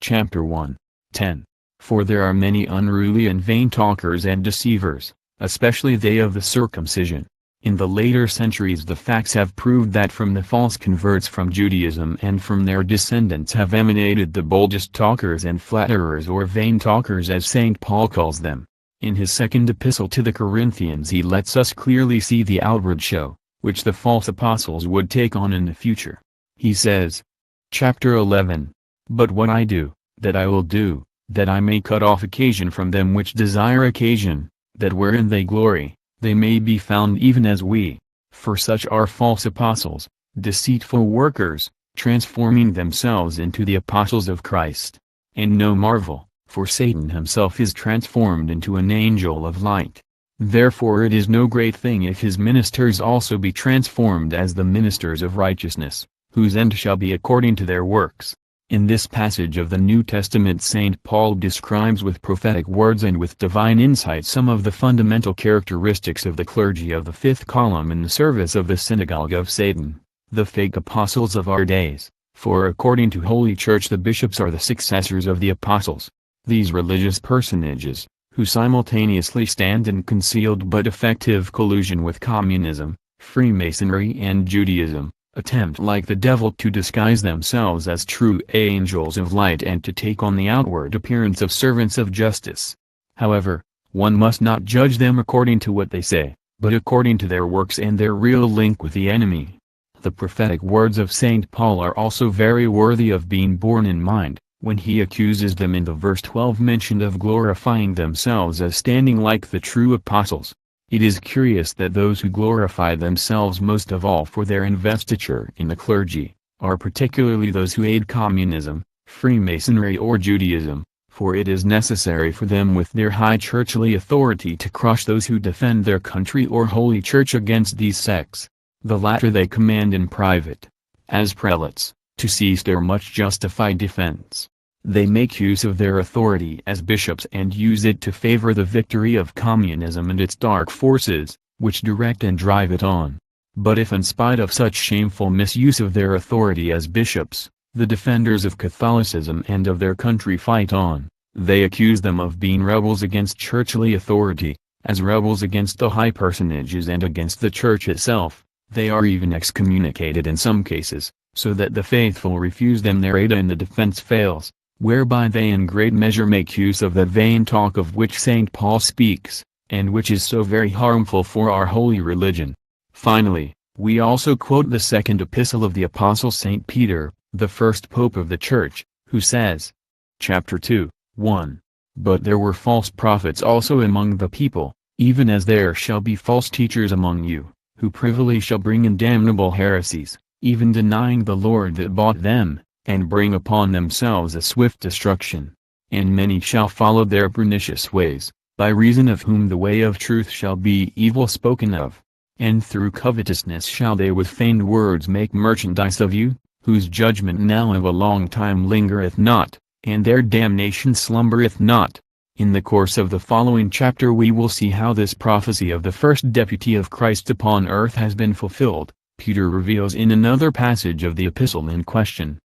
chapter 1, 10, for there are many unruly and vain talkers and deceivers, especially they of the circumcision. In the later centuries the facts have proved that from the false converts from Judaism and from their descendants have emanated the boldest talkers and flatterers, or vain talkers as St. Paul calls them. In his second epistle to the Corinthians he lets us clearly see the outward show, which the false apostles would take on in the future. He says, chapter 11, but what I do, that I will do, that I may cut off occasion from them which desire occasion, that wherein they glory, they may be found even as we. For such are false apostles, deceitful workers, transforming themselves into the apostles of Christ. And no marvel, for Satan himself is transformed into an angel of light. Therefore it is no great thing if his ministers also be transformed as the ministers of righteousness, whose end shall be according to their works. In this passage of the New Testament St. Paul describes with prophetic words and with divine insight some of the fundamental characteristics of the clergy of the fifth column in the service of the synagogue of Satan, the fake apostles of our days, for according to Holy Church the bishops are the successors of the apostles. These religious personages, who simultaneously stand in concealed but effective collusion with communism, Freemasonry and Judaism, attempt like the devil to disguise themselves as true angels of light and to take on the outward appearance of servants of justice. However, one must not judge them according to what they say, but according to their works and their real link with the enemy. The prophetic words of St. Paul are also very worthy of being borne in mind, when he accuses them in the verse 12 mentioned of glorifying themselves as standing like the true apostles. It is curious that those who glorify themselves most of all for their investiture in the clergy, are particularly those who aid communism, Freemasonry or Judaism, for it is necessary for them with their high churchly authority to crush those who defend their country or holy church against these sects. The latter they command in private, as prelates, to cease their much justified defense. They make use of their authority as bishops and use it to favor the victory of communism and its dark forces, which direct and drive it on. But if in spite of such shameful misuse of their authority as bishops, the defenders of Catholicism and of their country fight on, they accuse them of being rebels against churchly authority, as rebels against the high personages and against the Church itself. They are even excommunicated in some cases, so that the faithful refuse them their aid and the defense fails, whereby they in great measure make use of that vain talk of which St. Paul speaks, and which is so very harmful for our holy religion. Finally, we also quote the second epistle of the Apostle St. Peter, the first pope of the Church, who says, chapter 2, 1, "But there were false prophets also among the people, even as there shall be false teachers among you, who privily shall bring in damnable heresies, even denying the Lord that bought them, and bring upon themselves a swift destruction. And many shall follow their pernicious ways, by reason of whom the way of truth shall be evil spoken of. And through covetousness shall they with feigned words make merchandise of you, whose judgment now of a long time lingereth not, and their damnation slumbereth not." In the course of the following chapter we will see how this prophecy of the first deputy of Christ upon earth has been fulfilled, Peter reveals in another passage of the epistle in question.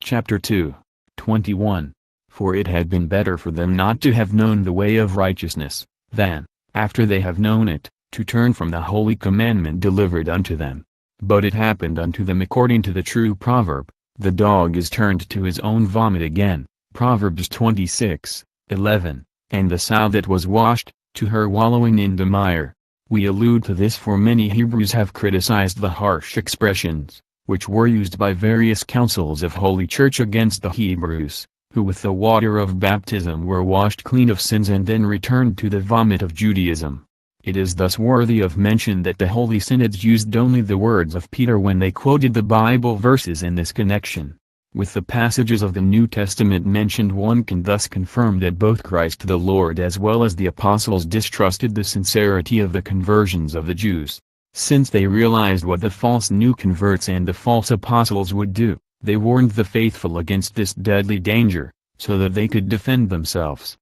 Chapter 2, 21. "For it had been better for them not to have known the way of righteousness, than, after they have known it, to turn from the holy commandment delivered unto them. But it happened unto them according to the true proverb, the dog is turned to his own vomit again, Proverbs 26:11. And the sow that was washed, to her wallowing in the mire." We allude to this for many Hebrews have criticized the harsh expressions, which were used by various councils of Holy Church against the Hebrews, who with the water of baptism were washed clean of sins and then returned to the vomit of Judaism. It is thus worthy of mention that the Holy Synods used only the words of Peter when they quoted the Bible verses in this connection. With the passages of the New Testament mentioned one can thus confirm that both Christ the Lord as well as the apostles distrusted the sincerity of the conversions of the Jews. Since they realized what the false new converts and the false apostles would do, they warned the faithful against this deadly danger, so that they could defend themselves.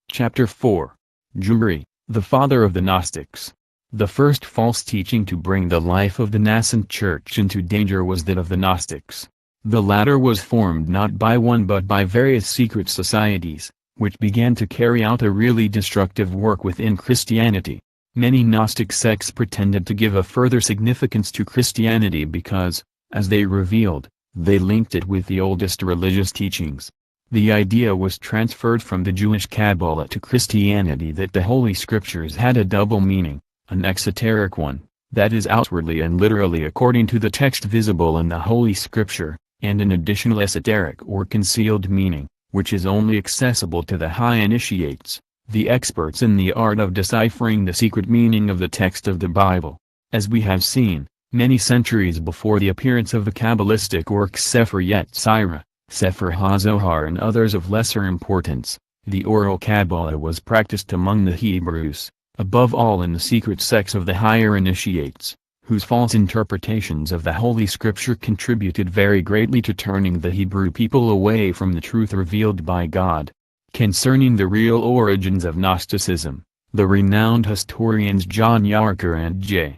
Chapter 4. Jewry, the father of the Gnostics. The first false teaching to bring the life of the nascent church into danger was that of the Gnostics. The latter was formed not by one but by various secret societies, which began to carry out a really destructive work within Christianity. Many Gnostic sects pretended to give a further significance to Christianity because, as they revealed, they linked it with the oldest religious teachings. The idea was transferred from the Jewish Kabbalah to Christianity that the Holy Scriptures had a double meaning, an exoteric one, that is outwardly and literally according to the text visible in the Holy Scripture, and an additional esoteric or concealed meaning, which is only accessible to the high initiates, the experts in the art of deciphering the secret meaning of the text of the Bible. As we have seen, many centuries before the appearance of the Kabbalistic works Sefer Yetzirah, Sefer HaZohar and others of lesser importance, the oral Kabbalah was practiced among the Hebrews, above all in the secret sects of the higher initiates, whose false interpretations of the Holy Scripture contributed very greatly to turning the Hebrew people away from the truth revealed by God. Concerning the real origins of Gnosticism, the renowned historians John Yarker and J.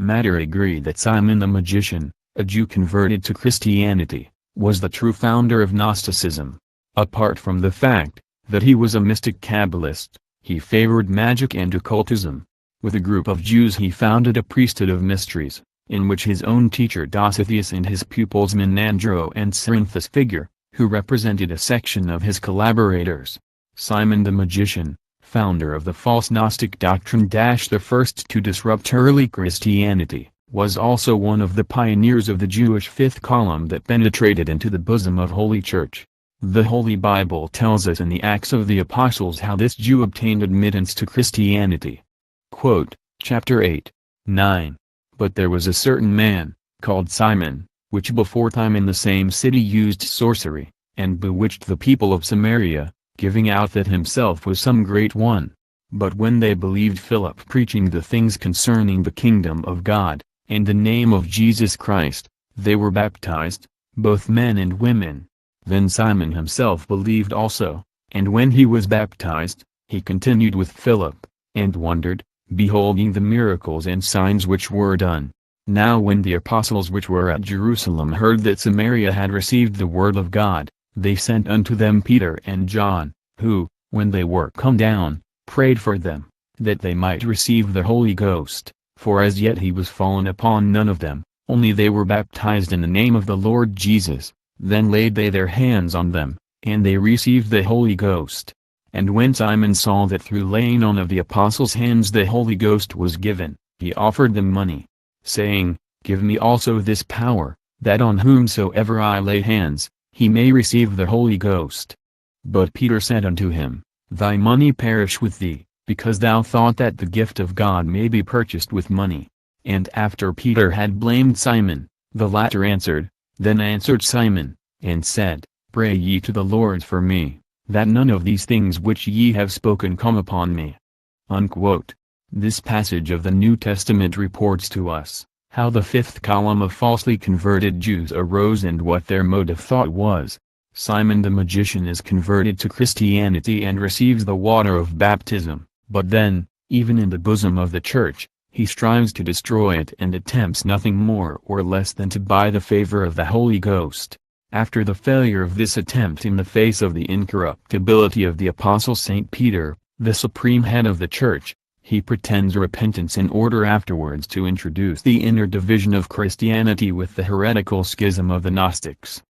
Matter agree that Simon the Magician, a Jew converted to Christianity, was the true founder of Gnosticism. Apart from the fact that he was a mystic Kabbalist, he favored magic and occultism. With a group of Jews he founded a priesthood of mysteries, in which his own teacher Dositheus and his pupils Menandro and Cerinthus figure, who represented a section of his collaborators. Simon the Magician, founder of the false Gnostic doctrine, the first to disrupt early Christianity, was also one of the pioneers of the Jewish fifth column that penetrated into the bosom of Holy Church. The Holy Bible tells us in the Acts of the Apostles how this Jew obtained admittance to Christianity. Quote, chapter 8, 9. But there was a certain man, called Simon, which beforetime in the same city used sorcery, and bewitched the people of Samaria, giving out that himself was some great one. But when they believed Philip preaching the things concerning the kingdom of God, and the name of Jesus Christ, they were baptized, both men and women. Then Simon himself believed also, and when he was baptized, he continued with Philip, and wondered, beholding the miracles and signs which were done. Now when the apostles which were at Jerusalem heard that Samaria had received the word of God, they sent unto them Peter and John, who, when they were come down, prayed for them, that they might receive the Holy Ghost, for as yet he was fallen upon none of them, only they were baptized in the name of the Lord Jesus. Then laid they their hands on them, and they received the Holy Ghost. And when Simon saw that through laying on of the apostles' hands the Holy Ghost was given, he offered them money, saying, Give me also this power, that on whomsoever I lay hands, he may receive the Holy Ghost. But Peter said unto him, Thy money perish with thee, because thou thought that the gift of God may be purchased with money. And after Peter had blamed Simon, the latter answered, Then answered Simon, and said, Pray ye to the Lord for me, that none of these things which ye have spoken come upon me. Unquote. This passage of the New Testament reports to us how the fifth column of falsely converted Jews arose and what their mode of thought was. Simon the Magician is converted to Christianity and receives the water of baptism, but then, even in the bosom of the Church, he strives to destroy it and attempts nothing more or less than to buy the favor of the Holy Ghost. After the failure of this attempt in the face of the incorruptibility of the Apostle St. Peter, the supreme head of the Church, he pretends repentance in order afterwards to introduce the inner division of Christianity with the heretical schism of the Gnostics.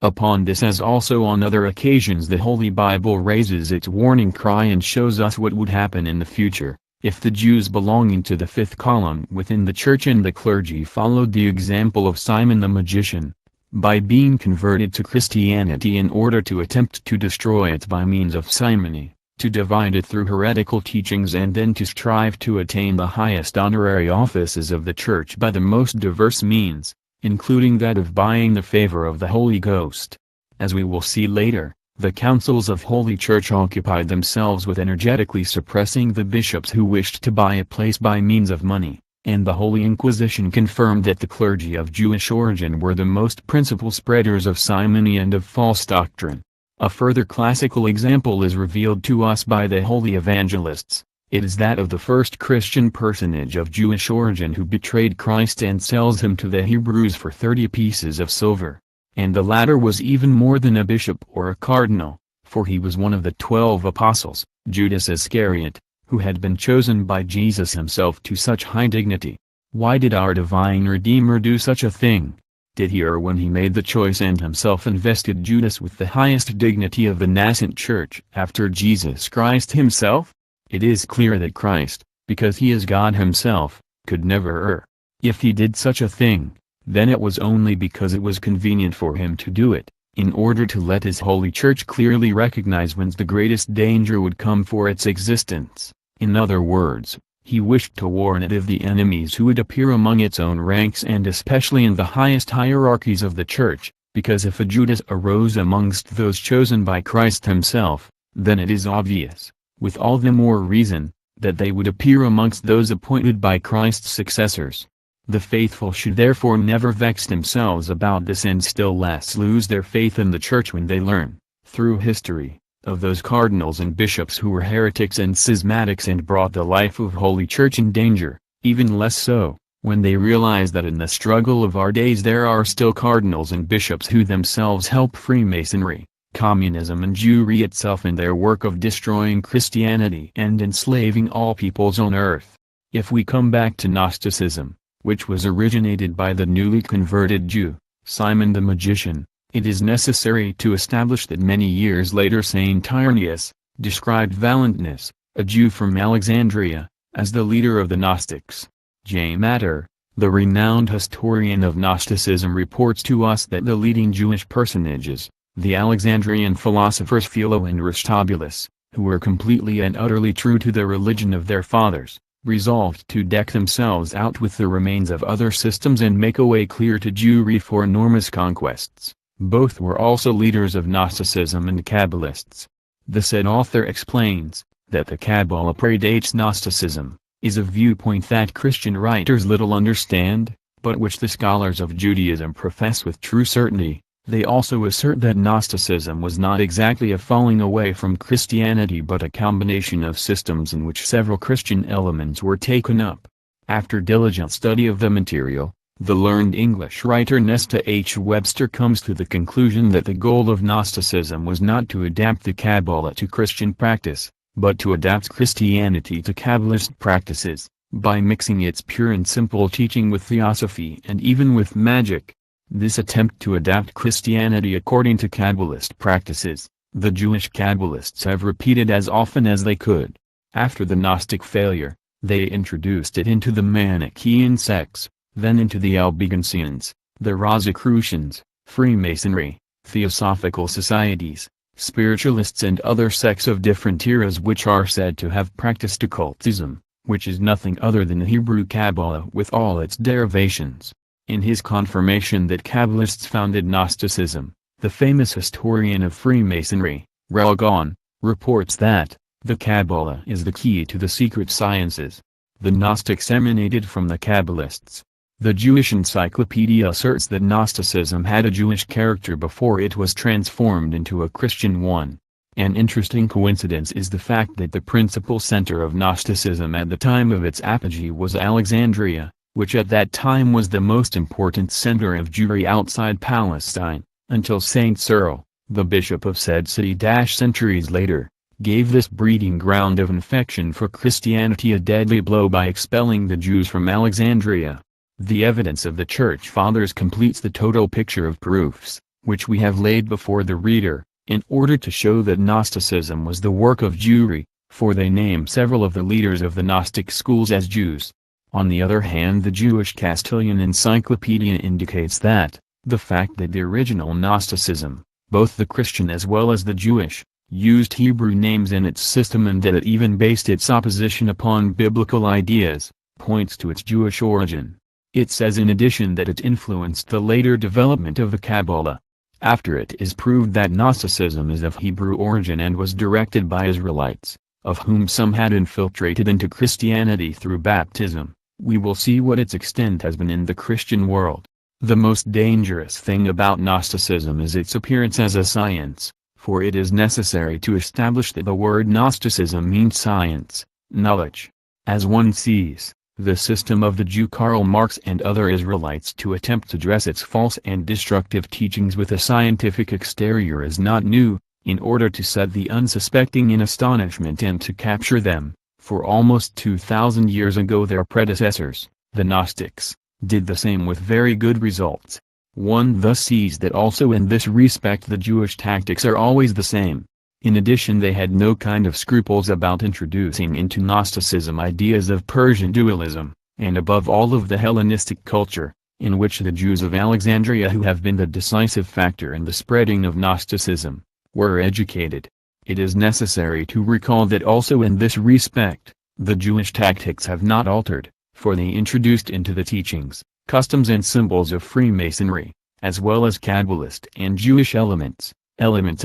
Upon this as also on other occasions the Holy Bible raises its warning cry and shows us what would happen in the future, if the Jews belonging to the fifth column within the Church and the clergy followed the example of Simon the Magician, by being converted to Christianity in order to attempt to destroy it by means of simony, to divide it through heretical teachings and then to strive to attain the highest honorary offices of the Church by the most diverse means, including that of buying the favor of the Holy Ghost. As we will see later, the councils of Holy Church occupied themselves with energetically suppressing the bishops who wished to buy a place by means of money, and the Holy Inquisition confirmed that the clergy of Jewish origin were the most principal spreaders of simony and of false doctrine. A further classical example is revealed to us by the holy evangelists. It is that of the first Christian personage of Jewish origin who betrayed Christ and sells him to the Hebrews for 30 pieces of silver. And the latter was even more than a bishop or a cardinal, for he was one of the 12 apostles, Judas Iscariot, who had been chosen by Jesus himself to such high dignity. Why did our divine Redeemer do such a thing? Did he err when he made the choice and himself invested Judas with the highest dignity of the nascent church after Jesus Christ himself? It is clear that Christ, because he is God himself, could never err. If he did such a thing, then it was only because it was convenient for him to do it, in order to let his holy church clearly recognize whence the greatest danger would come for its existence. In other words, He wished to warn it of the enemies who would appear among its own ranks and especially in the highest hierarchies of the Church, because if a Judas arose amongst those chosen by Christ himself, then it is obvious, with all the more reason, that they would appear amongst those appointed by Christ's successors. The faithful should therefore never vex themselves about this and still less lose their faith in the Church when they learn, through history, of those cardinals and bishops who were heretics and schismatics and brought the life of Holy Church in danger, even less so, when they realize that in the struggle of our days there are still cardinals and bishops who themselves help Freemasonry, communism and Jewry itself in their work of destroying Christianity and enslaving all peoples on earth. If we come back to Gnosticism, which was originated by the newly converted Jew, Simon the magician, it is necessary to establish that many years later Saint Irenaeus described Valentinus, a Jew from Alexandria, as the leader of the Gnostics. J. Matter, the renowned historian of Gnosticism, reports to us that the leading Jewish personages, the Alexandrian philosophers Philo and Aristobulus, who were completely and utterly true to the religion of their fathers, resolved to deck themselves out with the remains of other systems and make a way clear to Jewry for enormous conquests. Both were also leaders of Gnosticism and Kabbalists. The said author explains that the Kabbalah predates Gnosticism, is a viewpoint that Christian writers little understand, but which the scholars of Judaism profess with true certainty. They also assert that Gnosticism was not exactly a falling away from Christianity but a combination of systems in which several Christian elements were taken up. After diligent study of the material, the learned English writer Nesta H. Webster comes to the conclusion that the goal of Gnosticism was not to adapt the Kabbalah to Christian practice, but to adapt Christianity to Kabbalist practices, by mixing its pure and simple teaching with theosophy and even with magic. This attempt to adapt Christianity according to Kabbalist practices, the Jewish Kabbalists have repeated as often as they could. After the Gnostic failure, they introduced it into the Manichaean sects, then into the Albigensians, the Rosicrucians, Freemasonry, Theosophical societies, spiritualists and other sects of different eras which are said to have practiced occultism, which is nothing other than the Hebrew Kabbalah with all its derivations. In his confirmation that Kabbalists founded Gnosticism, the famous historian of Freemasonry, Ragon, reports that the Kabbalah is the key to the secret sciences. The Gnostics emanated from the Kabbalists. The Jewish Encyclopedia asserts that Gnosticism had a Jewish character before it was transformed into a Christian one. An interesting coincidence is the fact that the principal center of Gnosticism at the time of its apogee was Alexandria, which at that time was the most important center of Jewry outside Palestine, until Saint Cyril, the bishop of said city centuries later, gave this breeding ground of infection for Christianity a deadly blow by expelling the Jews from Alexandria. The evidence of the Church Fathers completes the total picture of proofs, which we have laid before the reader, in order to show that Gnosticism was the work of Jewry, for they name several of the leaders of the Gnostic schools as Jews. On the other hand, the Jewish Castilian Encyclopedia indicates that the fact that the original Gnosticism, both the Christian as well as the Jewish, used Hebrew names in its system and that it even based its opposition upon biblical ideas, points to its Jewish origin. It says in addition that it influenced the later development of the Kabbalah. After it is proved that Gnosticism is of Hebrew origin and was directed by Israelites, of whom some had infiltrated into Christianity through baptism, we will see what its extent has been in the Christian world. The most dangerous thing about Gnosticism is its appearance as a science, for it is necessary to establish that the word Gnosticism means science, knowledge. As one sees, the system of the Jew Karl Marx and other Israelites to attempt to dress its false and destructive teachings with a scientific exterior is not new, in order to set the unsuspecting in astonishment and to capture them, for almost 2,000 years ago their predecessors, the Gnostics, did the same with very good results. One thus sees that also in this respect the Jewish tactics are always the same. In addition, they had no kind of scruples about introducing into Gnosticism ideas of Persian dualism, and above all of the Hellenistic culture, in which the Jews of Alexandria, who have been the decisive factor in the spreading of Gnosticism, were educated. It is necessary to recall that also in this respect, The Jewish tactics have not altered, for they introduced into the teachings, customs and symbols of Freemasonry, as well as Kabbalist and Jewish elements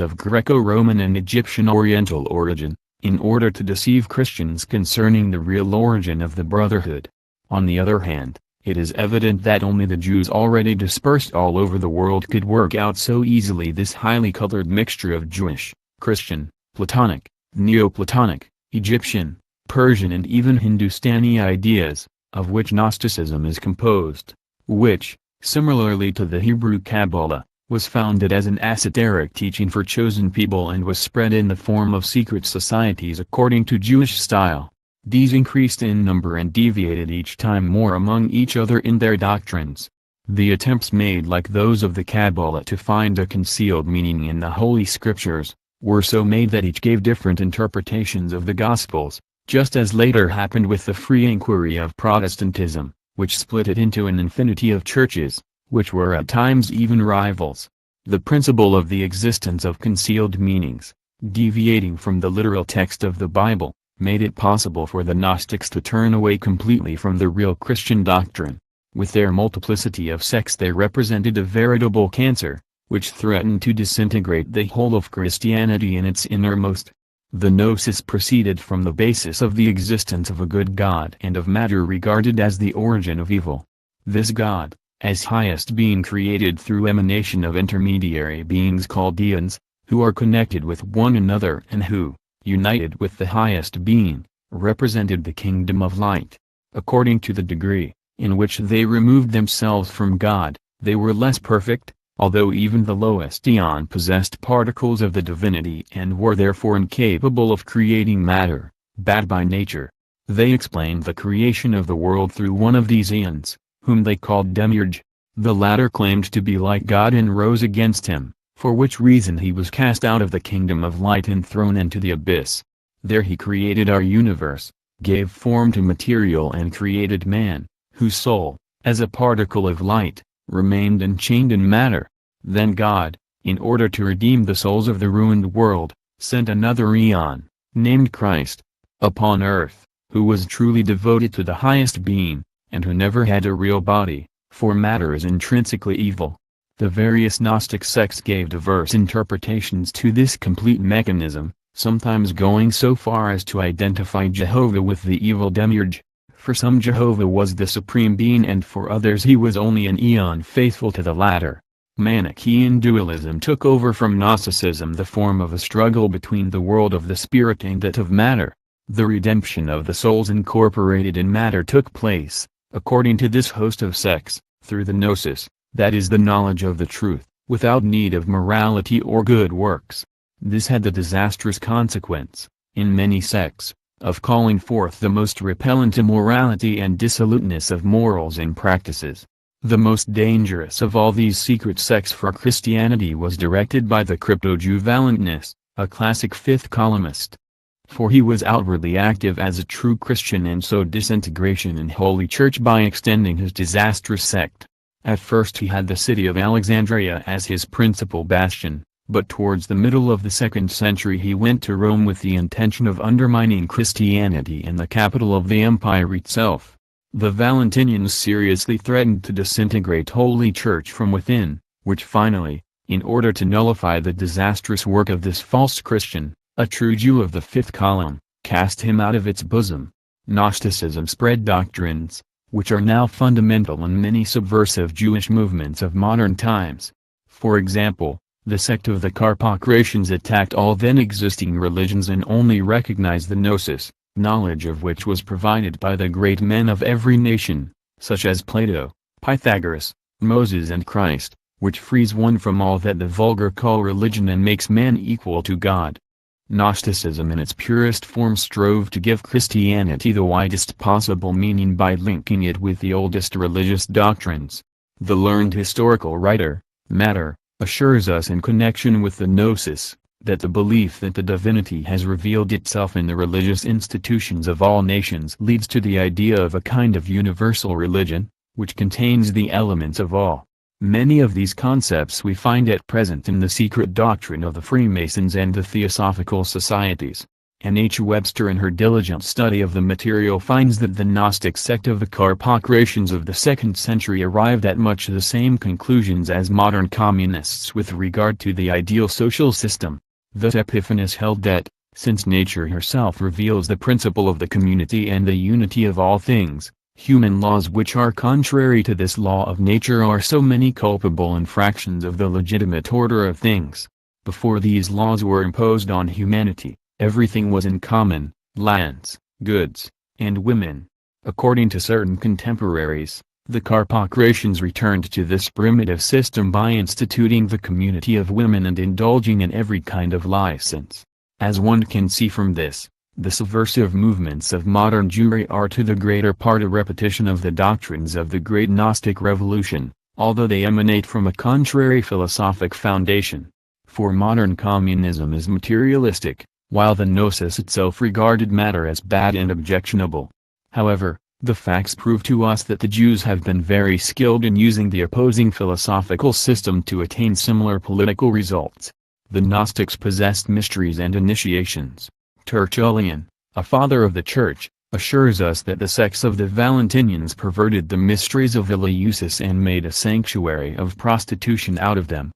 of Greco-Roman and Egyptian Oriental origin, in order to deceive Christians concerning the real origin of the Brotherhood. On the other hand, it is evident that only the Jews already dispersed all over the world could work out so easily this highly colored mixture of Jewish, Christian, Platonic, Neoplatonic, Egyptian, Persian and even Hindustani ideas, of which Gnosticism is composed, which, similarly to the Hebrew Kabbalah, was founded as an esoteric teaching for chosen people and was spread in the form of secret societies according to Jewish style. These increased in number and deviated each time more among each other in their doctrines. The attempts made like those of the Kabbalah to find a concealed meaning in the Holy Scriptures, were so made that each gave different interpretations of the Gospels, just as later happened with the free inquiry of Protestantism, which split it into an infinity of churches, which were at times even rivals. The principle of the existence of concealed meanings, deviating from the literal text of the Bible, made it possible for the Gnostics to turn away completely from the real Christian doctrine. With their multiplicity of sects they represented a veritable cancer, which threatened to disintegrate the whole of Christianity in its innermost. The Gnosis proceeded from the basis of the existence of a good God and of matter regarded as the origin of evil. This God, as highest being created through emanation of intermediary beings called eons, who are connected with one another and who, united with the highest being, represented the kingdom of light. According to the degree in which they removed themselves from God, they were less perfect, although even the lowest eon possessed particles of the divinity and were therefore incapable of creating matter, bad by nature. They explained the creation of the world through one of these eons, whom they called Demiurge. The latter claimed to be like God and rose against him, for which reason he was cast out of the kingdom of light and thrown into the abyss. There he created our universe, gave form to material and created man, whose soul, as a particle of light, remained enchained in matter. Then God, in order to redeem the souls of the ruined world, sent another eon, named Christ, upon earth, who was truly devoted to the highest being, and who never had a real body, for matter is intrinsically evil. The various Gnostic sects gave diverse interpretations to this complete mechanism, sometimes going so far as to identify Jehovah with the evil Demiurge. For some Jehovah was the supreme being and for others he was only an eon faithful to the latter. Manichaean dualism took over from Gnosticism the form of a struggle between the world of the spirit and that of matter. The redemption of the souls incorporated in matter took place, according to this host of sects, through the gnosis, that is the knowledge of the truth, without need of morality or good works. This had the disastrous consequence, in many sects, of calling forth the most repellent immorality and dissoluteness of morals and practices. The most dangerous of all these secret sects for Christianity was directed by the crypto-Jew Valentinus, a classic fifth columnist. For he was outwardly active as a true Christian and sowed disintegration in Holy Church by extending his disastrous sect. At first he had the city of Alexandria as his principal bastion, but towards the middle of the 2nd century he went to Rome with the intention of undermining Christianity and the capital of the empire itself. The Valentinians seriously threatened to disintegrate Holy Church from within, which finally, in order to nullify the disastrous work of this false Christian, a true Jew of the fifth column, cast him out of its bosom. Gnosticism spread doctrines, which are now fundamental in many subversive Jewish movements of modern times. For example, the sect of the Carpocratians attacked all then existing religions and only recognized the gnosis, knowledge of which was provided by the great men of every nation, such as Plato, Pythagoras, Moses and Christ, which frees one from all that the vulgar call religion and makes man equal to God. Gnosticism in its purest form strove to give Christianity the widest possible meaning by linking it with the oldest religious doctrines. The learned historical writer, Matter, assures us in connection with the Gnosis, that the belief that the divinity has revealed itself in the religious institutions of all nations leads to the idea of a kind of universal religion, which contains the elements of all. Many of these concepts we find at present in the secret doctrine of the Freemasons and the Theosophical Societies. and H. Webster in her diligent study of the material finds that the Gnostic sect of the Carpocratians of the 2nd century arrived at much the same conclusions as modern communists with regard to the ideal social system. Thus Epiphanes held that, since nature herself reveals the principle of the community and the unity of all things, human laws which are contrary to this law of nature are so many culpable infractions of the legitimate order of things. Before these laws were imposed on humanity, everything was in common: lands, goods, and women. According to certain contemporaries, the Carpocratians returned to this primitive system by instituting the community of women and indulging in every kind of license. As one can see from this, the subversive movements of modern Jewry are to the greater part a repetition of the doctrines of the great Gnostic revolution, although they emanate from a contrary philosophic foundation. For modern communism is materialistic, while the Gnosis itself regarded matter as bad and objectionable. However, the facts prove to us that the Jews have been very skilled in using the opposing philosophical system to attain similar political results. The Gnostics possessed mysteries and initiations. Tertullian, a father of the Church, assures us that the sects of the Valentinians perverted the mysteries of Eleusis and made a sanctuary of prostitution out of them.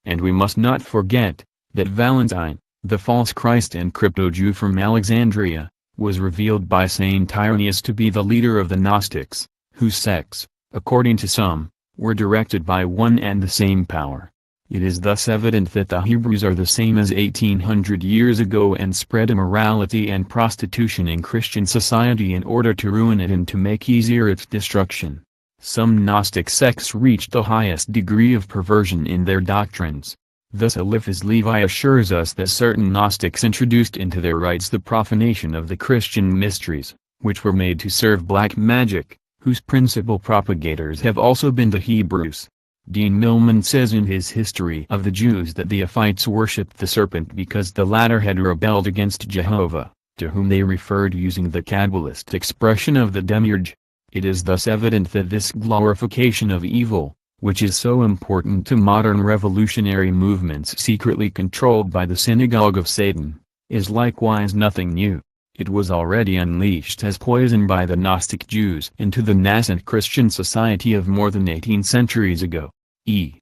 And we must not forget that Valentine, the false Christ and crypto-Jew from Alexandria, was revealed by Saint Irenaeus to be the leader of the Gnostics, whose sects, according to some, were directed by one and the same power. It is thus evident that the Hebrews are the same as 1800 years ago and spread immorality and prostitution in Christian society in order to ruin it and to make easier its destruction. Some Gnostic sects reached the highest degree of perversion in their doctrines. Thus Eliphas Levi assures us that certain Gnostics introduced into their rites the profanation of the Christian mysteries, which were made to serve black magic, whose principal propagators have also been the Hebrews. Dean Millman says in his History of the Jews that the Ephites worshipped the serpent because the latter had rebelled against Jehovah, to whom they referred using the Kabbalist expression of the demiurge. It is thus evident that this glorification of evil, which is so important to modern revolutionary movements secretly controlled by the synagogue of Satan, is likewise nothing new. It was already unleashed as poison by the Gnostic Jews into the nascent Christian society of more than 18 centuries ago. E.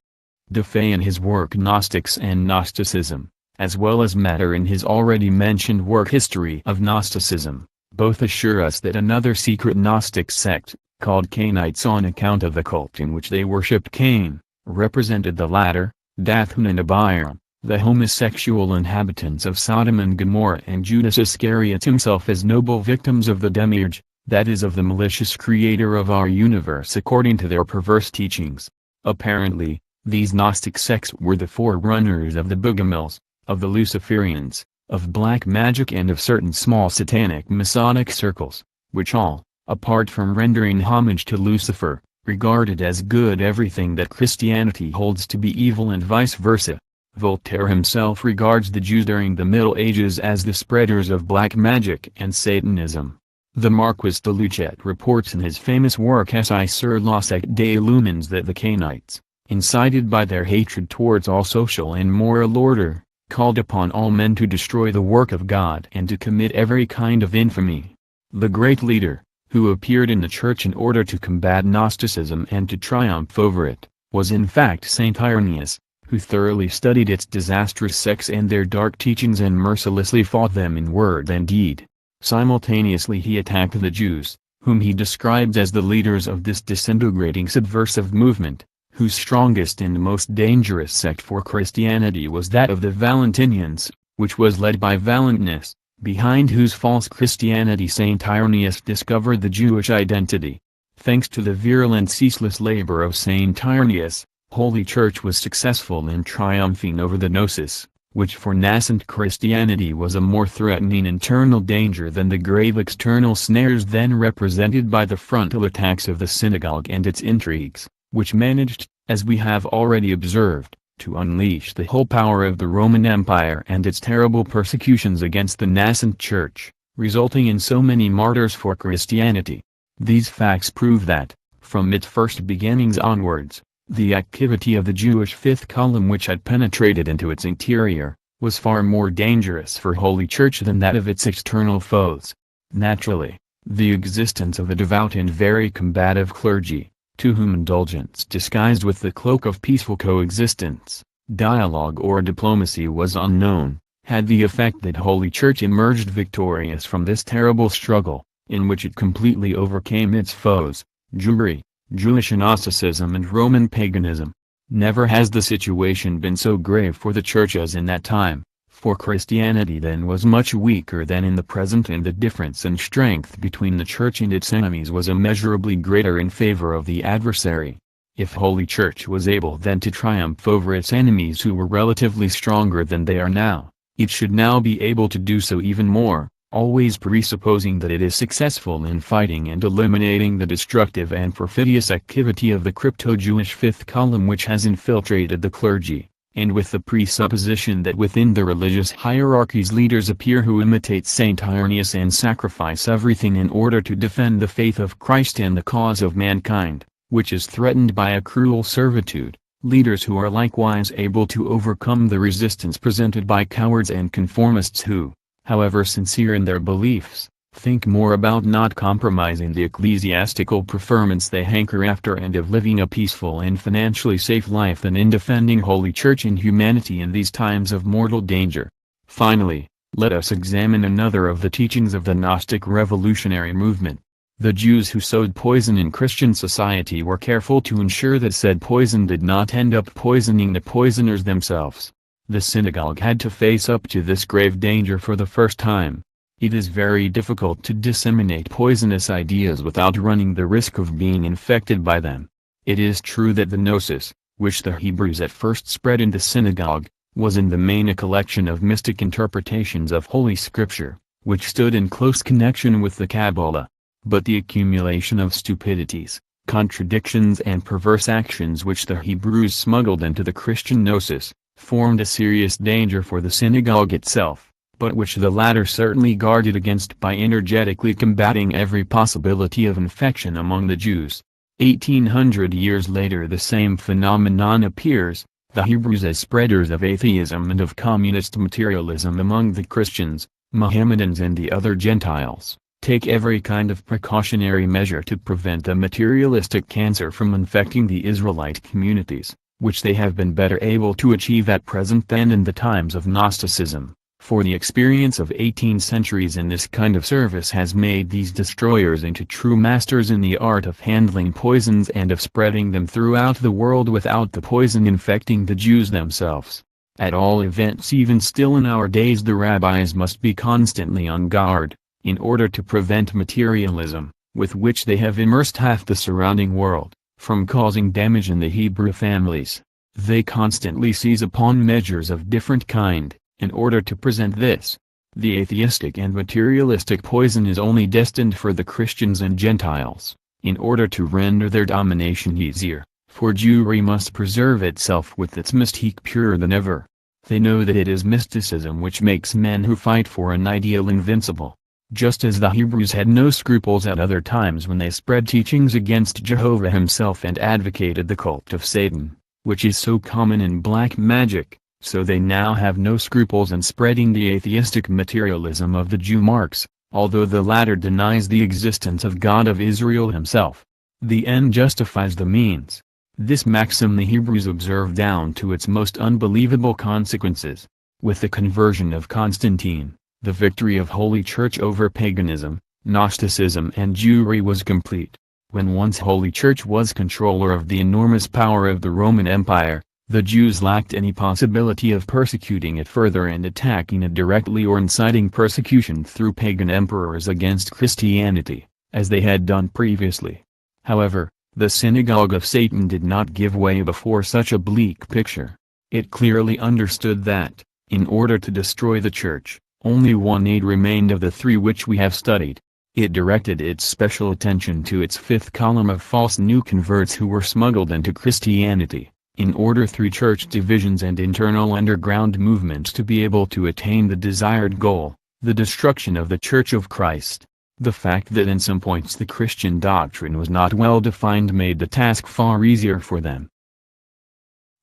De Fay in his work Gnostics and Gnosticism, as well as Matter in his already mentioned work History of Gnosticism, both assure us that another secret Gnostic sect, called Cainites on account of the cult in which they worshipped Cain, represented the latter, Dathun and Abiram, the homosexual inhabitants of Sodom and Gomorrah, and Judas Iscariot himself as noble victims of the demiurge, that is of the malicious creator of our universe according to their perverse teachings. Apparently, these Gnostic sects were the forerunners of the Bogomils, of the Luciferians, of black magic and of certain small satanic Masonic circles, which all, apart from rendering homage to Lucifer, regarded as good everything that Christianity holds to be evil and vice versa. Voltaire himself regards the Jews during the Middle Ages as the spreaders of black magic and Satanism. The Marquis de Luchet reports in his famous work Essai sur la secte des Lumines that the Cainites, incited by their hatred towards all social and moral order, called upon all men to destroy the work of God and to commit every kind of infamy. The great leader, who appeared in the Church in order to combat Gnosticism and to triumph over it, was in fact Saint Irenaeus, who thoroughly studied its disastrous sects and their dark teachings and mercilessly fought them in word and deed. Simultaneously he attacked the Jews, whom he describes as the leaders of this disintegrating subversive movement, whose strongest and most dangerous sect for Christianity was that of the Valentinians, which was led by Valentinus, behind whose false Christianity Saint Irenaeus discovered the Jewish identity. Thanks to the virulent ceaseless labor of Saint Irenaeus, Holy Church was successful in triumphing over the Gnosis, which for nascent Christianity was a more threatening internal danger than the grave external snares then represented by the frontal attacks of the synagogue and its intrigues, which managed, as we have already observed, to unleash the whole power of the Roman Empire and its terrible persecutions against the nascent Church, resulting in so many martyrs for Christianity. These facts prove that, from its first beginnings onwards, the activity of the Jewish fifth column which had penetrated into its interior, was far more dangerous for Holy Church than that of its external foes. Naturally, the existence of a devout and very combative clergy, to whom indulgence disguised with the cloak of peaceful coexistence, dialogue or diplomacy was unknown, had the effect that Holy Church emerged victorious from this terrible struggle, in which it completely overcame its foes, Jewry, Jewish Gnosticism and Roman paganism. Never has the situation been so grave for the Church as in that time, for Christianity then was much weaker than in the present, and the difference in strength between the Church and its enemies was immeasurably greater in favor of the adversary. If Holy Church was able then to triumph over its enemies who were relatively stronger than they are now, it should now be able to do so even more, always presupposing that it is successful in fighting and eliminating the destructive and perfidious activity of the crypto-Jewish fifth column which has infiltrated the clergy, and with the presupposition that within the religious hierarchies leaders appear who imitate Saint Irenaeus and sacrifice everything in order to defend the faith of Christ and the cause of mankind, which is threatened by a cruel servitude. Leaders who are likewise able to overcome the resistance presented by cowards and conformists who, however sincere in their beliefs, think more about not compromising the ecclesiastical preferments they hanker after and of living a peaceful and financially safe life than in defending Holy Church and humanity in these times of mortal danger. Finally, let us examine another of the teachings of the Gnostic revolutionary movement. The Jews who sowed poison in Christian society were careful to ensure that said poison did not end up poisoning the poisoners themselves. The synagogue had to face up to this grave danger for the first time. It is very difficult to disseminate poisonous ideas without running the risk of being infected by them. It is true that the Gnosis, which the Hebrews at first spread in the synagogue, was in the main a collection of mystic interpretations of Holy Scripture, which stood in close connection with the Kabbalah. But the accumulation of stupidities, contradictions and perverse actions which the Hebrews smuggled into the Christian Gnosis, formed a serious danger for the synagogue itself, but which the latter certainly guarded against by energetically combating every possibility of infection among the Jews. 1800 years later the same phenomenon appears, the Hebrews as spreaders of atheism and of communist materialism among the Christians, Mohammedans and the other Gentiles, take every kind of precautionary measure to prevent the materialistic cancer from infecting the Israelite communities, which they have been better able to achieve at present than in the times of Gnosticism, for the experience of 18 centuries in this kind of service has made these destroyers into true masters in the art of handling poisons and of spreading them throughout the world without the poison infecting the Jews themselves. At all events, even still in our days, the rabbis must be constantly on guard, in order to prevent materialism, with which they have immersed half the surrounding world, from causing damage in the Hebrew families. They constantly seize upon measures of different kind, in order to present this. The atheistic and materialistic poison is only destined for the Christians and Gentiles, in order to render their domination easier, for Jewry must preserve itself with its mystique purer than ever. They know that it is mysticism which makes men who fight for an ideal invincible. Just as the Hebrews had no scruples at other times when they spread teachings against Jehovah himself and advocated the cult of Satan, which is so common in black magic, so they now have no scruples in spreading the atheistic materialism of the Jew Marx, although the latter denies the existence of God of Israel himself. The end justifies the means. This maxim the Hebrews observe down to its most unbelievable consequences. With the conversion of Constantine, the victory of Holy Church over paganism, Gnosticism and Jewry was complete. When once Holy Church was controller of the enormous power of the Roman Empire, the Jews lacked any possibility of persecuting it further and attacking it directly or inciting persecution through pagan emperors against Christianity, as they had done previously. However, the synagogue of Satan did not give way before such a bleak picture. It clearly understood that, in order to destroy the Church, only one aid remained of the three which we have studied. It directed its special attention to its fifth column of false new converts who were smuggled into Christianity, in order through church divisions and internal underground movements to be able to attain the desired goal, the destruction of the Church of Christ. The fact that in some points the Christian doctrine was not well defined made the task far easier for them.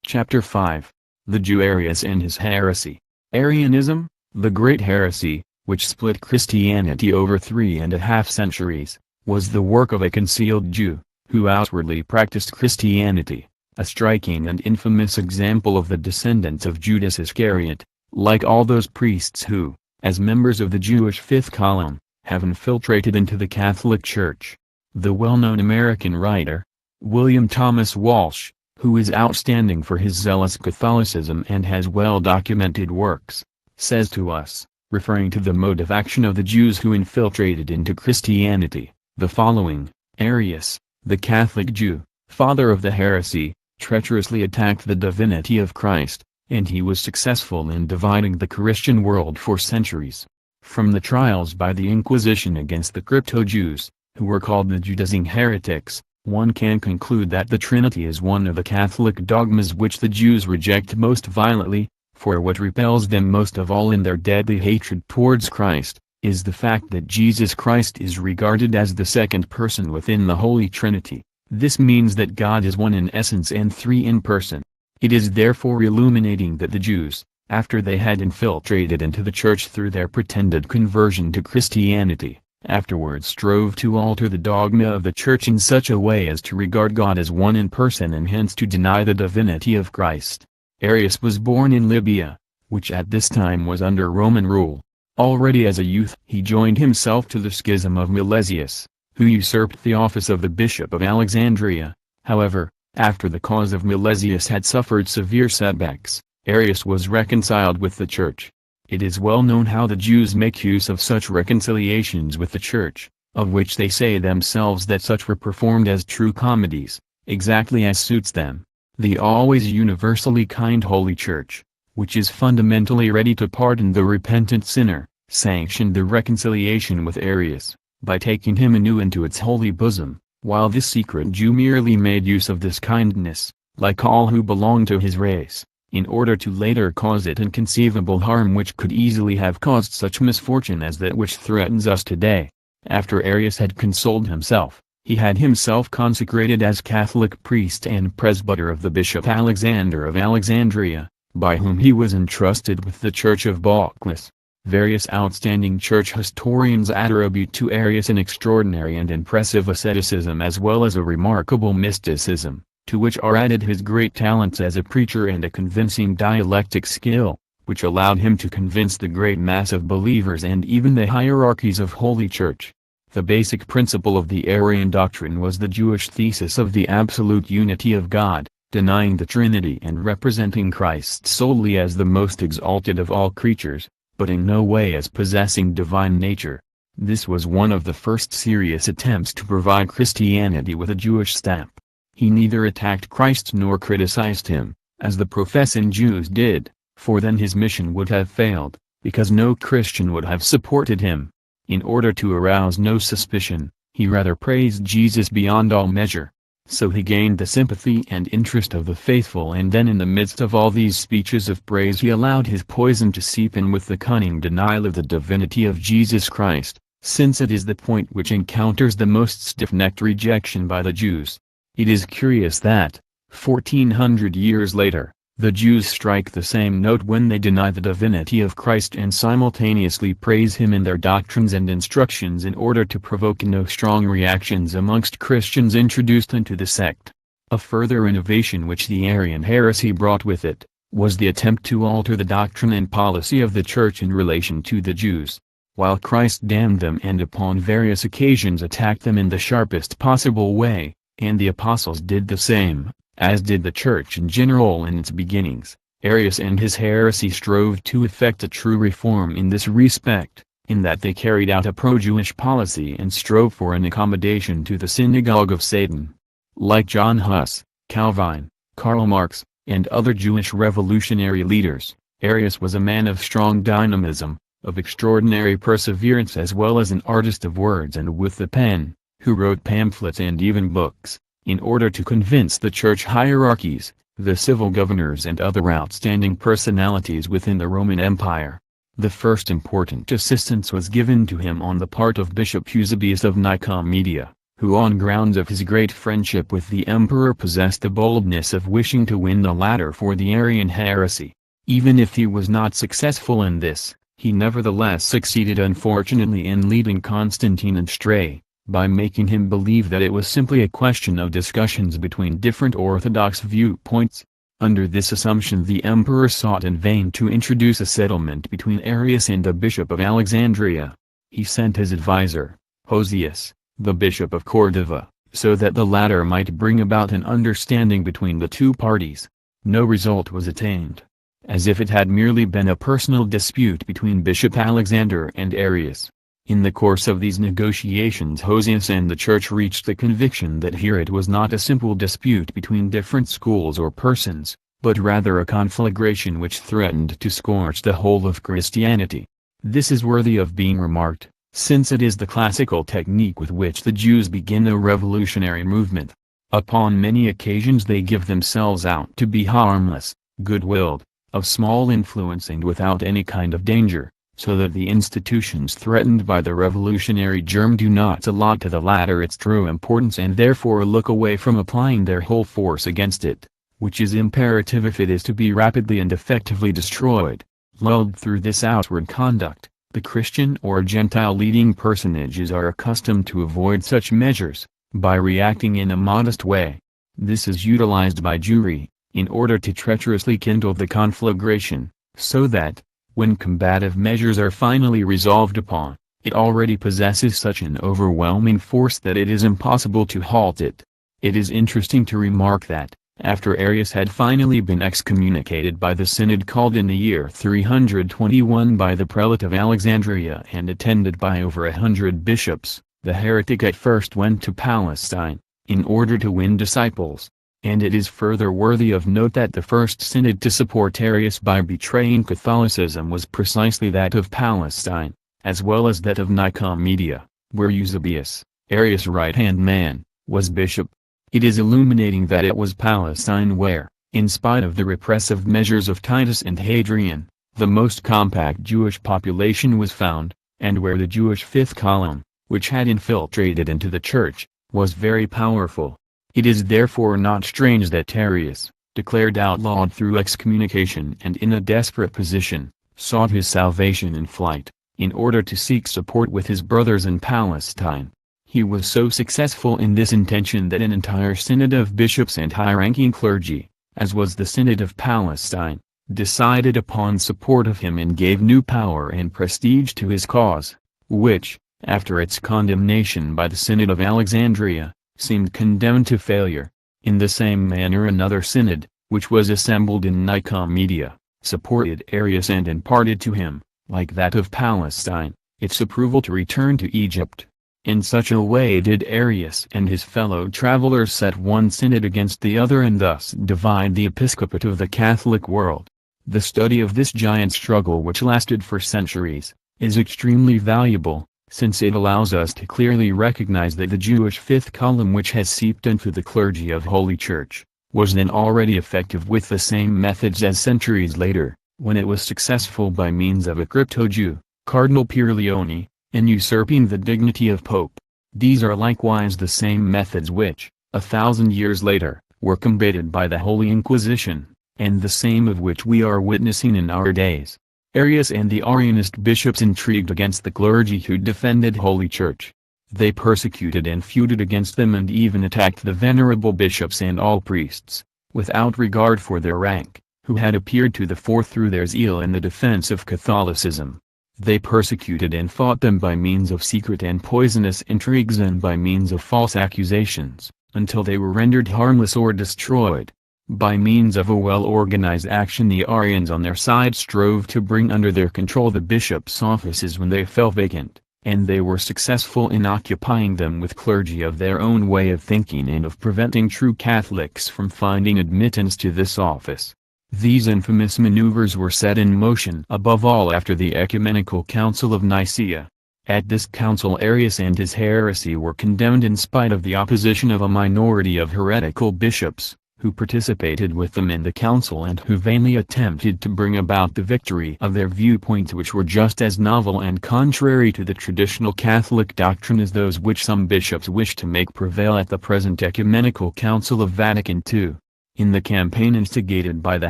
Chapter 5. The Jew Arius and his heresy. Arianism, the great heresy, which split Christianity over 3.5 centuries, was the work of a concealed Jew, who outwardly practiced Christianity, a striking and infamous example of the descendants of Judas Iscariot, like all those priests who, as members of the Jewish fifth column, have infiltrated into the Catholic Church. The well-known American writer, William Thomas Walsh, who is outstanding for his zealous Catholicism and has well-documented works, says to us, referring to the mode of action of the Jews who infiltrated into Christianity, the following: Arius, the Catholic Jew, father of the heresy, treacherously attacked the divinity of Christ, and he was successful in dividing the Christian world for centuries. From the trials by the Inquisition against the crypto-Jews, who were called the Judaizing heretics, one can conclude that the Trinity is one of the Catholic dogmas which the Jews reject most violently, for what repels them most of all in their deadly hatred towards Christ, is the fact that Jesus Christ is regarded as the second person within the Holy Trinity. This means that God is one in essence and three in person. It is therefore illuminating that the Jews, after they had infiltrated into the Church through their pretended conversion to Christianity, afterwards strove to alter the dogma of the Church in such a way as to regard God as one in person and hence to deny the divinity of Christ. Arius was born in Libya, which at this time was under Roman rule. Already as a youth he joined himself to the schism of Milesius, who usurped the office of the Bishop of Alexandria. However, after the cause of Milesius had suffered severe setbacks, Arius was reconciled with the Church. It is well known how the Jews make use of such reconciliations with the Church, of which they say themselves that such were performed as true comedies, exactly as suits them. The always universally kind Holy Church, which is fundamentally ready to pardon the repentant sinner, sanctioned the reconciliation with Arius, by taking him anew into its holy bosom, while this secret Jew merely made use of this kindness, like all who belonged to his race, in order to later cause it inconceivable harm which could easily have caused such misfortune as that which threatens us today. After Arius had consoled himself, he had himself consecrated as Catholic priest and presbyter of the Bishop Alexander of Alexandria, by whom he was entrusted with the Church of Baucis. Various outstanding church historians attribute to Arius an extraordinary and impressive asceticism as well as a remarkable mysticism, to which are added his great talents as a preacher and a convincing dialectic skill, which allowed him to convince the great mass of believers and even the hierarchies of Holy Church. The basic principle of the Arian doctrine was the Jewish thesis of the absolute unity of God, denying the Trinity and representing Christ solely as the most exalted of all creatures, but in no way as possessing divine nature. This was one of the first serious attempts to provide Christianity with a Jewish stamp. He neither attacked Christ nor criticized him, as the professing Jews did, for then his mission would have failed, because no Christian would have supported him. In order to arouse no suspicion, he rather praised Jesus beyond all measure. So he gained the sympathy and interest of the faithful, and then in the midst of all these speeches of praise he allowed his poison to seep in with the cunning denial of the divinity of Jesus Christ, since it is the point which encounters the most stiff-necked rejection by the Jews. It is curious that, 1400 years later, the Jews strike the same note when they deny the divinity of Christ and simultaneously praise him in their doctrines and instructions in order to provoke no strong reactions amongst Christians introduced into the sect. A further innovation which the Arian heresy brought with it, was the attempt to alter the doctrine and policy of the Church in relation to the Jews. While Christ damned them and upon various occasions attacked them in the sharpest possible way, and the apostles did the same, as did the Church in general in its beginnings, Arius and his heresy strove to effect a true reform in this respect, in that they carried out a pro-Jewish policy and strove for an accommodation to the synagogue of Satan. Like John Huss, Calvin, Karl Marx, and other Jewish revolutionary leaders, Arius was a man of strong dynamism, of extraordinary perseverance as well as an artist of words and with the pen, who wrote pamphlets and even books, in order to convince the church hierarchies, the civil governors and other outstanding personalities within the Roman Empire. The first important assistance was given to him on the part of Bishop Eusebius of Nicomedia, who on grounds of his great friendship with the emperor possessed the boldness of wishing to win the latter for the Arian heresy. Even if he was not successful in this, he nevertheless succeeded unfortunately in leading Constantine astray, by making him believe that it was simply a question of discussions between different orthodox viewpoints. Under this assumption the emperor sought in vain to introduce a settlement between Arius and the bishop of Alexandria. He sent his advisor, Hosius, the bishop of Cordova, so that the latter might bring about an understanding between the two parties. No result was attained, as if it had merely been a personal dispute between Bishop Alexander and Arius. In the course of these negotiations Hosius and the church reached the conviction that here it was not a simple dispute between different schools or persons, but rather a conflagration which threatened to scorch the whole of Christianity. This is worthy of being remarked, since it is the classical technique with which the Jews begin a revolutionary movement. Upon many occasions they give themselves out to be harmless, good-willed, of small influence and without any kind of danger, so that the institutions threatened by the revolutionary germ do not allot to the latter its true importance and therefore look away from applying their whole force against it, which is imperative if it is to be rapidly and effectively destroyed. Lulled through this outward conduct, the Christian or Gentile leading personages are accustomed to avoid such measures, by reacting in a modest way. This is utilized by Jewry, in order to treacherously kindle the conflagration, so that, when combative measures are finally resolved upon, it already possesses such an overwhelming force that it is impossible to halt it. It is interesting to remark that, after Arius had finally been excommunicated by the synod called in the year 321 by the prelate of Alexandria and attended by over 100 bishops, the heretic at first went to Palestine, in order to win disciples. And it is further worthy of note that the first synod to support Arius by betraying Catholicism was precisely that of Palestine, as well as that of Nicomedia, where Eusebius, Arius' right-hand man, was bishop. It is illuminating that it was Palestine where, in spite of the repressive measures of Titus and Hadrian, the most compact Jewish population was found, and where the Jewish fifth column, which had infiltrated into the church, was very powerful. It is therefore not strange that Arius, declared outlawed through excommunication and in a desperate position, sought his salvation in flight, in order to seek support with his brothers in Palestine. He was so successful in this intention that an entire synod of bishops and high-ranking clergy, as was the Synod of Palestine, decided upon support of him and gave new power and prestige to his cause, which, after its condemnation by the Synod of Alexandria, seemed condemned to failure. In the same manner another synod, which was assembled in Nicomedia, supported Arius and imparted to him, like that of Palestine, its approval to return to Egypt. In such a way did Arius and his fellow travelers set one synod against the other and thus divide the episcopate of the Catholic world. The study of this giant struggle which lasted for centuries, is extremely valuable, since it allows us to clearly recognize that the Jewish fifth column which has seeped into the clergy of Holy Church, was then already effective with the same methods as centuries later, when it was successful by means of a crypto-Jew, Cardinal Pierleone, in usurping the dignity of Pope. These are likewise the same methods which, 1,000 years later, were combated by the Holy Inquisition, and the same of which we are witnessing in our days. Arius and the Arianist bishops intrigued against the clergy who defended Holy Church. They persecuted and feuded against them and even attacked the venerable bishops and all priests, without regard for their rank, who had appeared to the fore through their zeal in the defense of Catholicism. They persecuted and fought them by means of secret and poisonous intrigues and by means of false accusations, until they were rendered harmless or destroyed. By means of a well-organized action the Arians on their side strove to bring under their control the bishops' offices when they fell vacant, and they were successful in occupying them with clergy of their own way of thinking and of preventing true Catholics from finding admittance to this office. These infamous maneuvers were set in motion above all after the Ecumenical Council of Nicaea. At this council Arius and his heresy were condemned in spite of the opposition of a minority of heretical bishops, who participated with them in the council and who vainly attempted to bring about the victory of their viewpoints which were just as novel and contrary to the traditional Catholic doctrine as those which some bishops wish to make prevail at the present Ecumenical Council of Vatican II. In the campaign instigated by the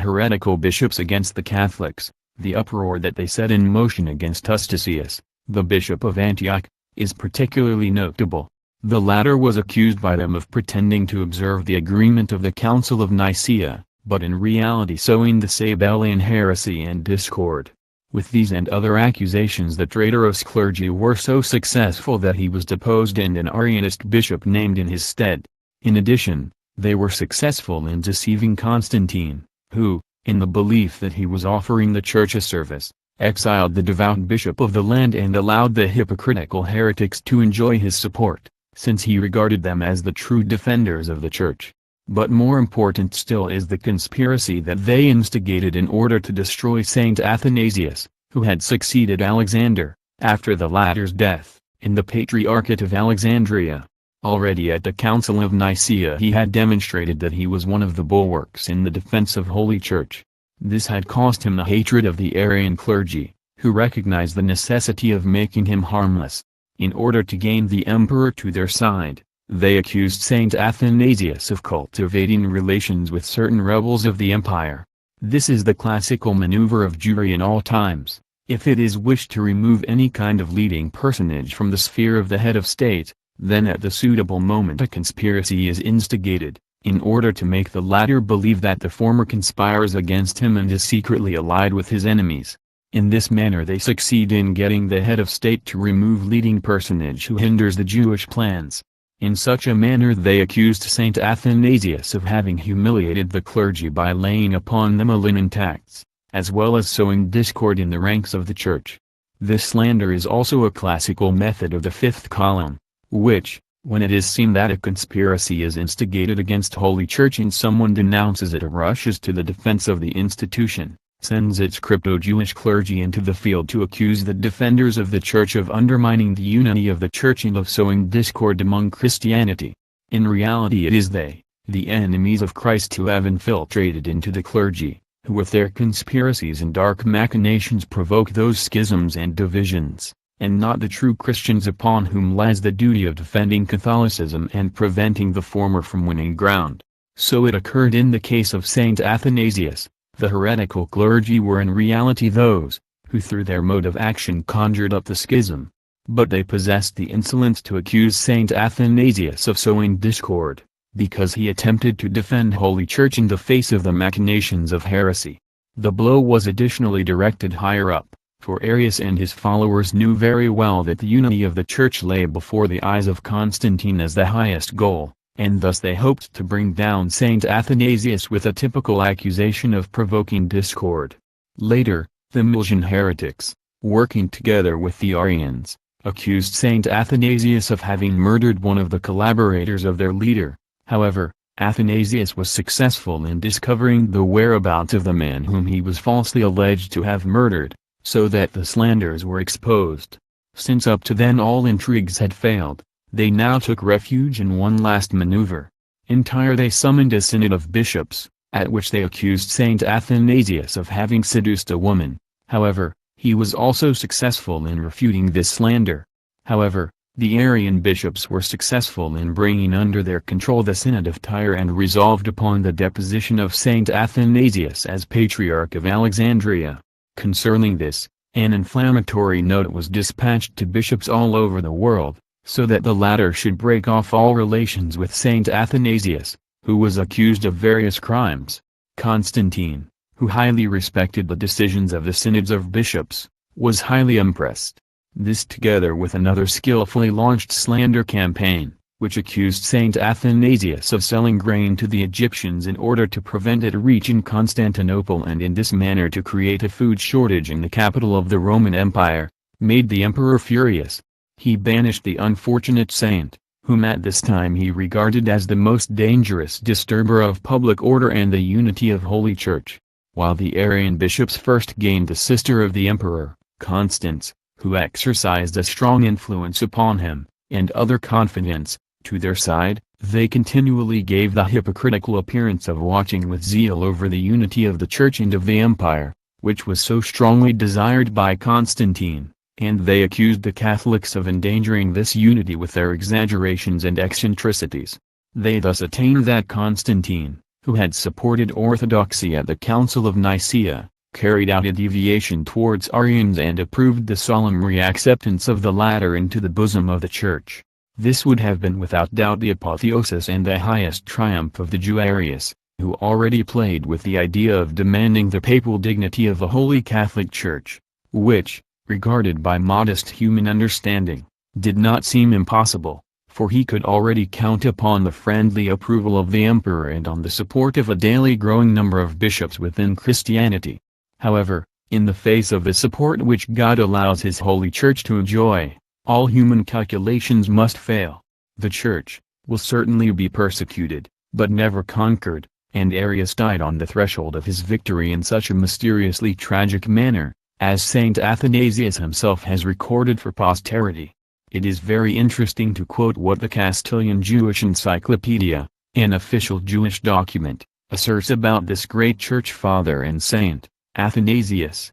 heretical bishops against the Catholics, the uproar that they set in motion against Eustathius, the bishop of Antioch, is particularly notable. The latter was accused by them of pretending to observe the agreement of the Council of Nicaea, but in reality sowing the Sabellian heresy and discord. With these and other accusations the traitorous clergy were so successful that he was deposed and an Arianist bishop named in his stead. In addition, they were successful in deceiving Constantine, who, in the belief that he was offering the church a service, exiled the devout bishop of the land and allowed the hypocritical heretics to enjoy his support, since he regarded them as the true defenders of the church. But more important still is the conspiracy that they instigated in order to destroy Saint Athanasius, who had succeeded Alexander, after the latter's death, in the Patriarchate of Alexandria. Already at the Council of Nicaea he had demonstrated that he was one of the bulwarks in the defense of Holy Church. This had cost him the hatred of the Arian clergy, who recognized the necessity of making him harmless. In order to gain the emperor to their side, they accused Saint Athanasius of cultivating relations with certain rebels of the empire. This is the classical maneuver of Jewry in all times. If it is wished to remove any kind of leading personage from the sphere of the head of state, then at the suitable moment a conspiracy is instigated, in order to make the latter believe that the former conspires against him and is secretly allied with his enemies. In this manner they succeed in getting the head of state to remove leading personage who hinders the Jewish plans. In such a manner they accused Saint Athanasius of having humiliated the clergy by laying upon them a linen tax, as well as sowing discord in the ranks of the church. This slander is also a classical method of the fifth column, which, when it is seen that a conspiracy is instigated against Holy Church and someone denounces it or rushes to the defense of the institution, sends its crypto-Jewish clergy into the field to accuse the defenders of the Church of undermining the unity of the Church and of sowing discord among Christianity. In reality it is they, the enemies of Christ, who have infiltrated into the clergy, who with their conspiracies and dark machinations provoke those schisms and divisions, and not the true Christians upon whom lies the duty of defending Catholicism and preventing the former from winning ground. So it occurred in the case of Saint Athanasius. The heretical clergy were in reality those, who through their mode of action conjured up the schism. But they possessed the insolence to accuse Saint Athanasius of sowing discord, because he attempted to defend Holy Church in the face of the machinations of heresy. The blow was additionally directed higher up, for Arius and his followers knew very well that the unity of the Church lay before the eyes of Constantine as the highest goal, and thus they hoped to bring down Saint Athanasius with a typical accusation of provoking discord. Later, the Milesian heretics, working together with the Arians, accused Saint Athanasius of having murdered one of the collaborators of their leader. However, Athanasius was successful in discovering the whereabouts of the man whom he was falsely alleged to have murdered, so that the slanders were exposed. Since up to then all intrigues had failed, they now took refuge in one last maneuver. In Tyre they summoned a synod of bishops, at which they accused Saint Athanasius of having seduced a woman. However, he was also successful in refuting this slander. However, the Arian bishops were successful in bringing under their control the synod of Tyre and resolved upon the deposition of Saint Athanasius as Patriarch of Alexandria. Concerning this, an inflammatory note was dispatched to bishops all over the world, so that the latter should break off all relations with Saint Athanasius, who was accused of various crimes. Constantine, who highly respected the decisions of the synods of bishops, was highly impressed. This together with another skillfully launched slander campaign, which accused Saint Athanasius of selling grain to the Egyptians in order to prevent it reaching Constantinople and in this manner to create a food shortage in the capital of the Roman Empire, made the emperor furious. He banished the unfortunate saint, whom at this time he regarded as the most dangerous disturber of public order and the unity of Holy Church, while the Arian bishops first gained the sister of the emperor, Constance, who exercised a strong influence upon him, and other confidants. To their side, they continually gave the hypocritical appearance of watching with zeal over the unity of the Church and of the Empire, which was so strongly desired by Constantine, and they accused the Catholics of endangering this unity with their exaggerations and eccentricities. They thus attained that Constantine, who had supported orthodoxy at the Council of Nicaea, carried out a deviation towards Arians and approved the solemn reacceptance of the latter into the bosom of the Church. This would have been without doubt the apotheosis and the highest triumph of the Jew Arius, who already played with the idea of demanding the papal dignity of the Holy Catholic Church, which, regarded by modest human understanding, did not seem impossible, for he could already count upon the friendly approval of the emperor and on the support of a daily growing number of bishops within Christianity. However, in the face of the support which God allows his Holy Church to enjoy, all human calculations must fail. The Church will certainly be persecuted, but never conquered, and Arius died on the threshold of his victory in such a mysteriously tragic manner, as Saint Athanasius himself has recorded for posterity. It is very interesting to quote what the Castilian Jewish Encyclopedia, an official Jewish document, asserts about this great church father and saint, Athanasius.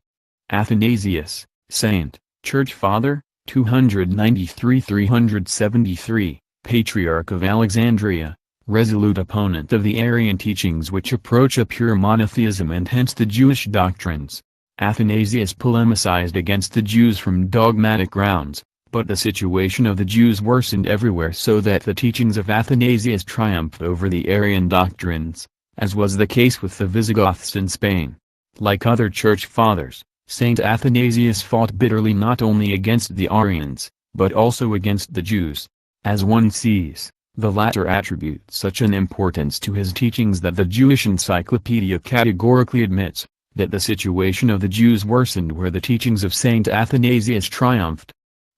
Athanasius, Saint, Church Father, 293–373, Patriarch of Alexandria, resolute opponent of the Arian teachings which approach a pure monotheism and hence the Jewish doctrines. Athanasius polemicized against the Jews from dogmatic grounds, but the situation of the Jews worsened everywhere so that the teachings of Athanasius triumphed over the Arian doctrines, as was the case with the Visigoths in Spain. Like other church fathers, Saint Athanasius fought bitterly not only against the Arians, but also against the Jews. As one sees, the latter attribute such an importance to his teachings that the Jewish Encyclopedia categorically admits that the situation of the Jews worsened where the teachings of Saint Athanasius triumphed.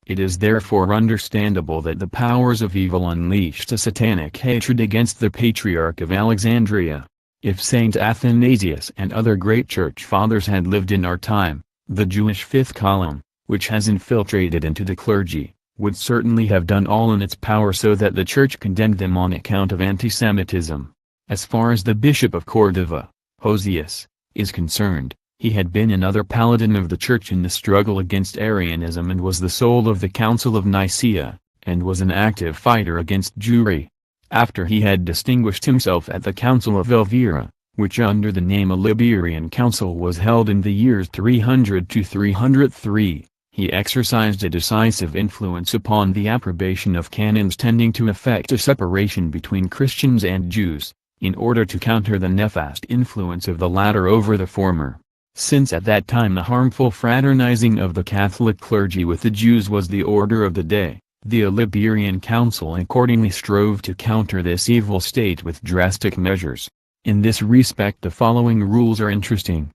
It is therefore understandable that the powers of evil unleashed a satanic hatred against the Patriarch of Alexandria. If Saint Athanasius and other great church fathers had lived in our time, the Jewish fifth column, which has infiltrated into the clergy, would certainly have done all in its power so that the Church condemned them on account of anti-Semitism. As far as the Bishop of Cordova, Hosius, is concerned, he had been another paladin of the Church in the struggle against Arianism and was the soul of the Council of Nicaea, and was an active fighter against Jewry. After he had distinguished himself at the Council of Elvira, which under the name of Liberian Council was held in the years 300–303, he exercised a decisive influence upon the approbation of canons tending to effect a separation between Christians and Jews, in order to counter the nefast influence of the latter over the former. Since at that time the harmful fraternizing of the Catholic clergy with the Jews was the order of the day, the Liberian Council accordingly strove to counter this evil state with drastic measures. In this respect the following rules are interesting.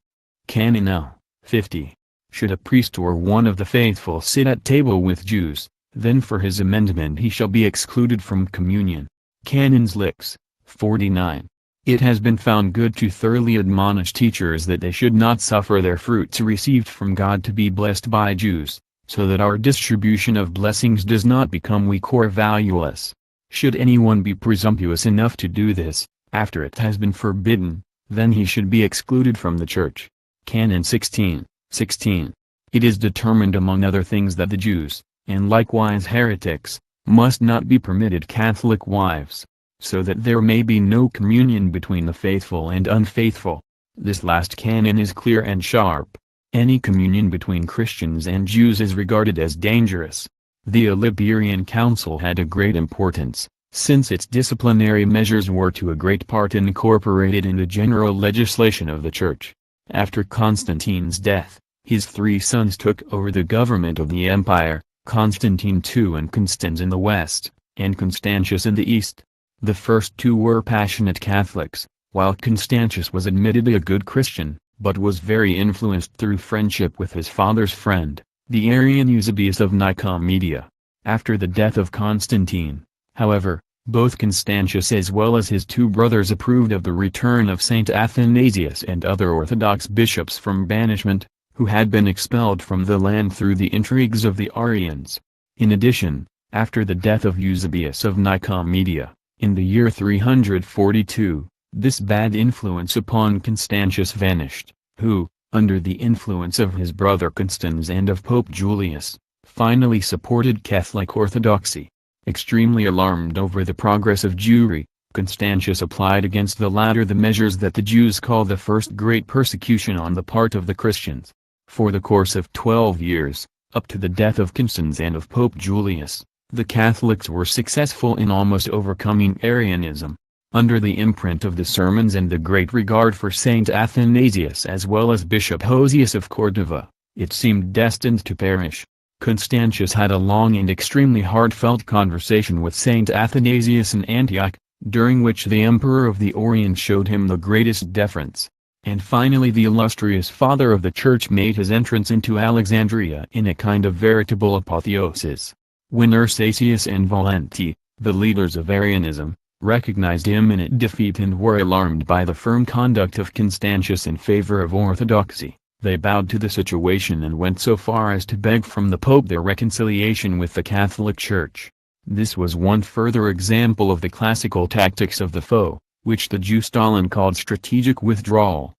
Canon L. 50. Should a priest or one of the faithful sit at table with Jews, then for his amendment he shall be excluded from communion. Canons Lix. 49. It has been found good to thoroughly admonish teachers that they should not suffer their fruits received from God to be blessed by Jews, so that our distribution of blessings does not become weak or valueless. Should anyone be presumptuous enough to do this, after it has been forbidden, then he should be excluded from the Church. Canon 16. 16. It is determined among other things that the Jews, and likewise heretics, must not be permitted Catholic wives, so that there may be no communion between the faithful and unfaithful. This last canon is clear and sharp. Any communion between Christians and Jews is regarded as dangerous. The Liberian Council had a great importance, since its disciplinary measures were to a great part incorporated in the general legislation of the Church. After Constantine's death, his three sons took over the government of the empire, Constantine II and Constans in the west, and Constantius in the east. The first two were passionate Catholics, while Constantius was admittedly a good Christian, but was very influenced through friendship with his father's friend, the Arian Eusebius of Nicomedia. After the death of Constantine, however, both Constantius as well as his two brothers approved of the return of Saint Athanasius and other Orthodox bishops from banishment, who had been expelled from the land through the intrigues of the Arians. In addition, after the death of Eusebius of Nicomedia, in the year 342, this bad influence upon Constantius vanished, who, under the influence of his brother Constans and of Pope Julius, finally supported Catholic orthodoxy. Extremely alarmed over the progress of Jewry, Constantius applied against the latter the measures that the Jews call the first great persecution on the part of the Christians. For the course of 12 years, up to the death of Constans and of Pope Julius, the Catholics were successful in almost overcoming Arianism. Under the imprint of the sermons and the great regard for Saint Athanasius as well as Bishop Hosius of Cordova, it seemed destined to perish. Constantius had a long and extremely heartfelt conversation with Saint Athanasius in Antioch, during which the Emperor of the Orient showed him the greatest deference. And finally the illustrious Father of the Church made his entrance into Alexandria in a kind of veritable apotheosis. When Ursacius and Valenti, the leaders of Arianism, recognized imminent defeat and were alarmed by the firm conduct of Constantius in favor of orthodoxy, they bowed to the situation and went so far as to beg from the Pope their reconciliation with the Catholic Church. This was one further example of the classical tactics of the foe, which the Jew Stalin called strategic withdrawal.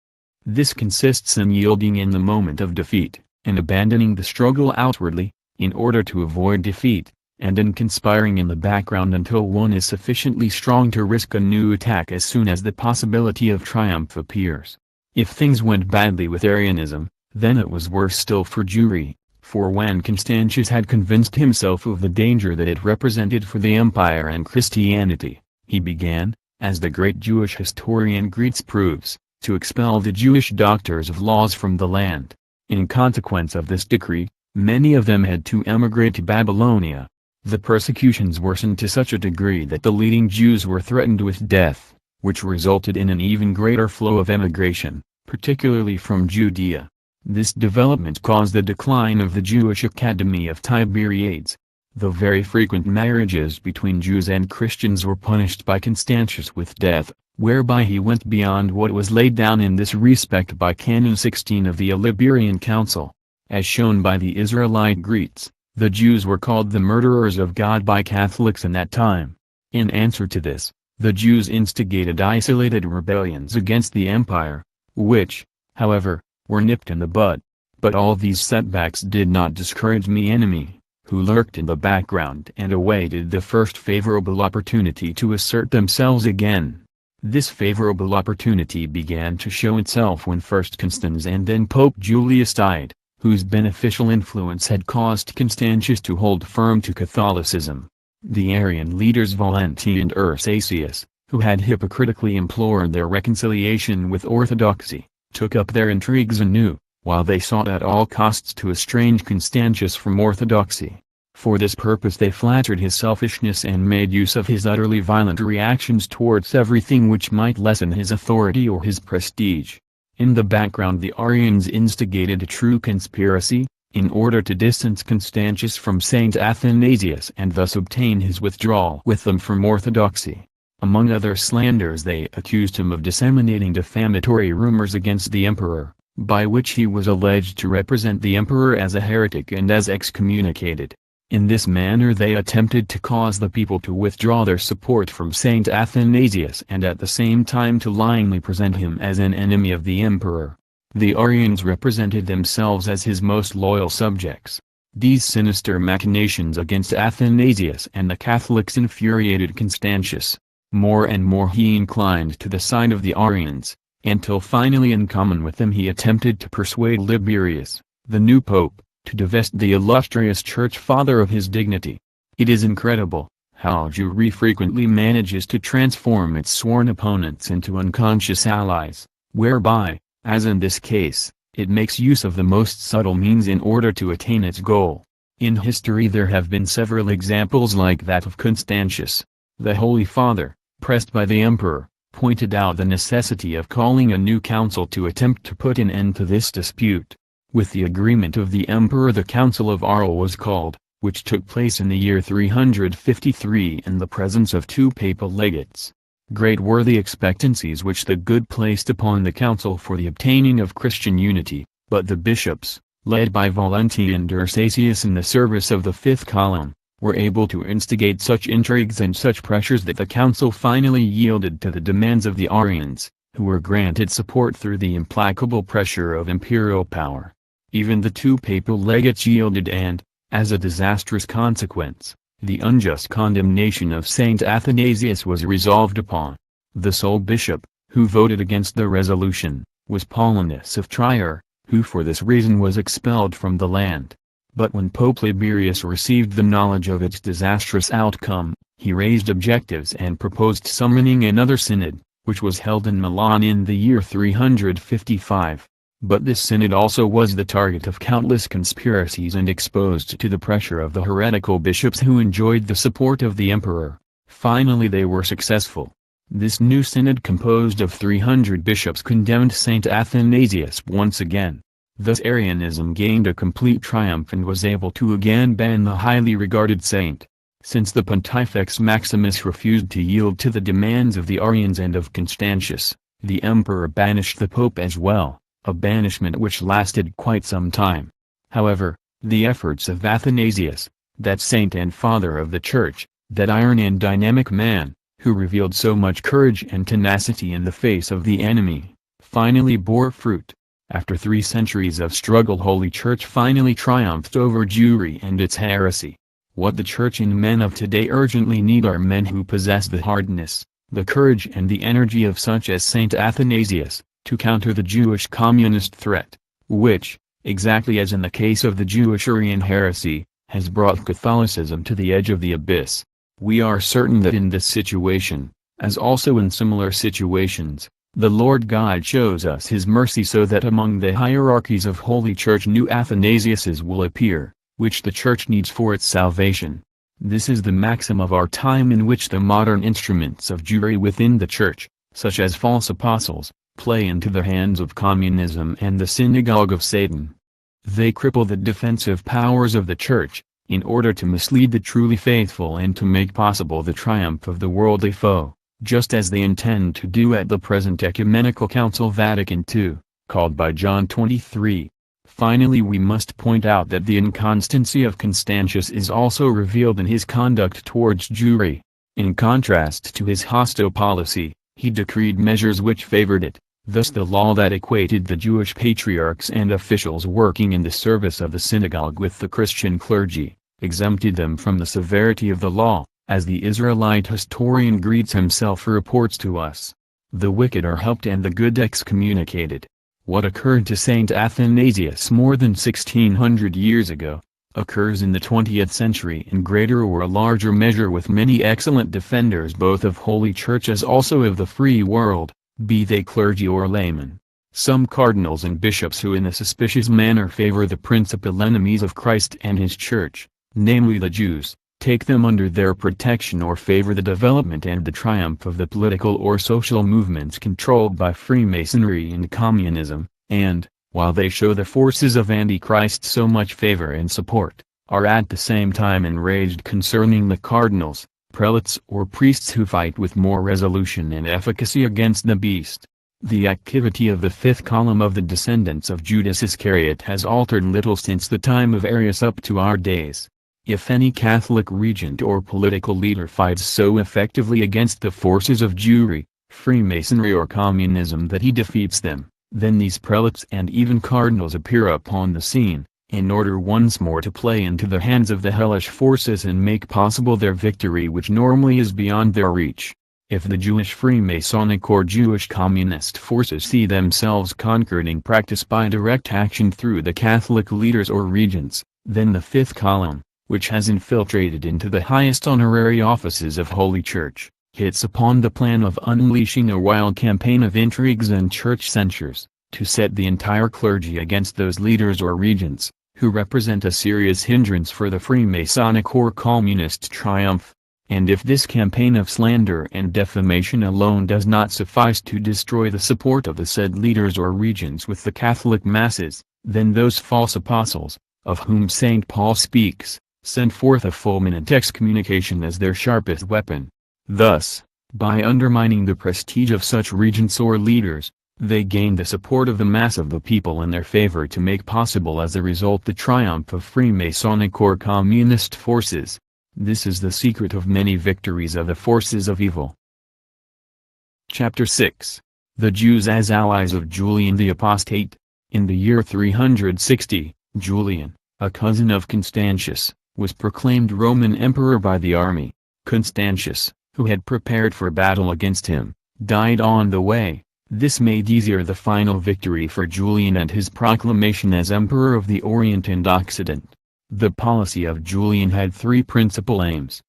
This consists in yielding in the moment of defeat, and abandoning the struggle outwardly, in order to avoid defeat, and in conspiring in the background until one is sufficiently strong to risk a new attack as soon as the possibility of triumph appears. If things went badly with Arianism, then it was worse still for Jewry, for when Constantius had convinced himself of the danger that it represented for the empire and Christianity, he began, as the great Jewish historian Greets proves, to expel the Jewish doctors of laws from the land. In consequence of this decree, many of them had to emigrate to Babylonia. The persecutions worsened to such a degree that the leading Jews were threatened with death, which resulted in an even greater flow of emigration, particularly from Judea. This development caused the decline of the Jewish Academy of Tiberiades. The very frequent marriages between Jews and Christians were punished by Constantius with death, whereby he went beyond what was laid down in this respect by Canon 16 of the Iliberian Council. As shown by the Israelite Greeks, the Jews were called the murderers of God by Catholics in that time. In answer to this, the Jews instigated isolated rebellions against the empire, which, however, were nipped in the bud. But all these setbacks did not discourage the enemy, who lurked in the background and awaited the first favorable opportunity to assert themselves again. This favorable opportunity began to show itself when first Constans and then Pope Julius died, whose beneficial influence had caused Constantius to hold firm to Catholicism. The Arian leaders Valenti and Ursacius, who had hypocritically implored their reconciliation with orthodoxy, took up their intrigues anew, while they sought at all costs to estrange Constantius from orthodoxy. For this purpose they flattered his selfishness and made use of his utterly violent reactions towards everything which might lessen his authority or his prestige. In the background the Arians instigated a true conspiracy, in order to distance Constantius from Saint Athanasius and thus obtain his withdrawal with them from orthodoxy. Among other slanders they accused him of disseminating defamatory rumors against the emperor, by which he was alleged to represent the emperor as a heretic and as excommunicated. In this manner they attempted to cause the people to withdraw their support from Saint Athanasius and at the same time to lyingly present him as an enemy of the emperor. The Arians represented themselves as his most loyal subjects. These sinister machinations against Athanasius and the Catholics infuriated Constantius. More and more he inclined to the side of the Arians, until finally in common with them he attempted to persuade Liberius, the new pope, to divest the illustrious church father of his dignity. It is incredible how Jewry frequently manages to transform its sworn opponents into unconscious allies, whereby, as in this case, it makes use of the most subtle means in order to attain its goal. In history there have been several examples like that of Constantius. The Holy Father, pressed by the emperor, pointed out the necessity of calling a new council to attempt to put an end to this dispute. With the agreement of the emperor the Council of Arles was called, which took place in the year 353 in the presence of two papal legates. Great were the expectancies which the good placed upon the council for the obtaining of Christian unity, but the bishops, led by Valenti and Ursacius in the service of the fifth column, were able to instigate such intrigues and such pressures that the council finally yielded to the demands of the Arians, who were granted support through the implacable pressure of imperial power. Even the two papal legates yielded and, as a disastrous consequence, The unjust condemnation of Saint Athanasius was resolved upon. The sole bishop, who voted against the resolution, was Paulinus of Trier, who for this reason was expelled from the land. But when Pope Liberius received the knowledge of its disastrous outcome, he raised objectives and proposed summoning another synod, which was held in Milan in the year 355. But this synod also was the target of countless conspiracies and exposed to the pressure of the heretical bishops who enjoyed the support of the emperor. Finally they were successful. This new synod composed of 300 bishops condemned Saint Athanasius once again. Thus Arianism gained a complete triumph and was able to again ban the highly regarded saint. Since the Pontifex Maximus refused to yield to the demands of the Arians and of Constantius, the emperor banished the pope as well, a banishment which lasted quite some time. However, the efforts of Athanasius, that saint and father of the Church, that iron and dynamic man, who revealed so much courage and tenacity in the face of the enemy, finally bore fruit. After 3 centuries of struggle, Holy Church finally triumphed over Jewry and its heresy. What the Church and men of today urgently need are men who possess the hardness, the courage and the energy of such as Saint Athanasius, to counter the Jewish communist threat, which, exactly as in the case of the Jewish Arian heresy, has brought Catholicism to the edge of the abyss. We are certain that in this situation, as also in similar situations, the Lord God shows us his mercy so that among the hierarchies of Holy Church new Athanasiuses will appear, which the Church needs for its salvation. This is the maxim of our time, in which the modern instruments of Jewry within the Church, such as false apostles, play into the hands of communism and the synagogue of Satan. They cripple the defensive powers of the Church, in order to mislead the truly faithful and to make possible the triumph of the worldly foe, just as they intend to do at the present Ecumenical Council Vatican II, called by John 23. Finally, we must point out that the inconstancy of Constantius is also revealed in his conduct towards Jewry. In contrast to his hostile policy, he decreed measures which favored it. Thus the law that equated the Jewish patriarchs and officials working in the service of the synagogue with the Christian clergy, exempted them from the severity of the law, as the Israelite historian Greets himself reports to us. The wicked are helped and the good excommunicated. What occurred to Saint Athanasius more than 1600 years ago, occurs in the 20th century in greater or a larger measure with many excellent defenders both of Holy Church as also of the free world, be they clergy or laymen. Some cardinals and bishops who in a suspicious manner favor the principal enemies of Christ and his Church, namely the Jews, take them under their protection or favor the development and the triumph of the political or social movements controlled by Freemasonry and communism, and, while they show the forces of Antichrist so much favor and support, are at the same time enraged concerning the cardinals, prelates or priests who fight with more resolution and efficacy against the beast. The activity of the fifth column of the descendants of Judas Iscariot has altered little since the time of Arius up to our days. If any Catholic regent or political leader fights so effectively against the forces of Jewry, Freemasonry or communism that he defeats them, then these prelates and even cardinals appear upon the scene, in order once more to play into the hands of the hellish forces and make possible their victory which normally is beyond their reach. If the Jewish Freemasonic or Jewish communist forces see themselves conquered in practice by direct action through the Catholic leaders or regents, then the fifth column, which has infiltrated into the highest honorary offices of Holy Church, hits upon the plan of unleashing a wild campaign of intrigues and church censures, to set the entire clergy against those leaders or regents, who represent a serious hindrance for the Freemasonic or communist triumph. And if this campaign of slander and defamation alone does not suffice to destroy the support of the said leaders or regents with the Catholic masses, then those false apostles, of whom St. Paul speaks, send forth a fulminant excommunication as their sharpest weapon. Thus, by undermining the prestige of such regents or leaders, they gain the support of the mass of the people in their favor to make possible as a result the triumph of Freemasonic or communist forces. This is the secret of many victories of the forces of evil. Chapter 6. The Jews as allies of Julian the Apostate. In the year 360, Julian, a cousin of Constantius, was proclaimed Roman emperor by the army. Constantius, who had prepared for battle against him, died on the way. This made easier the final victory for Julian and his proclamation as Emperor of the Orient and Occident. The policy of Julian had three principal aims.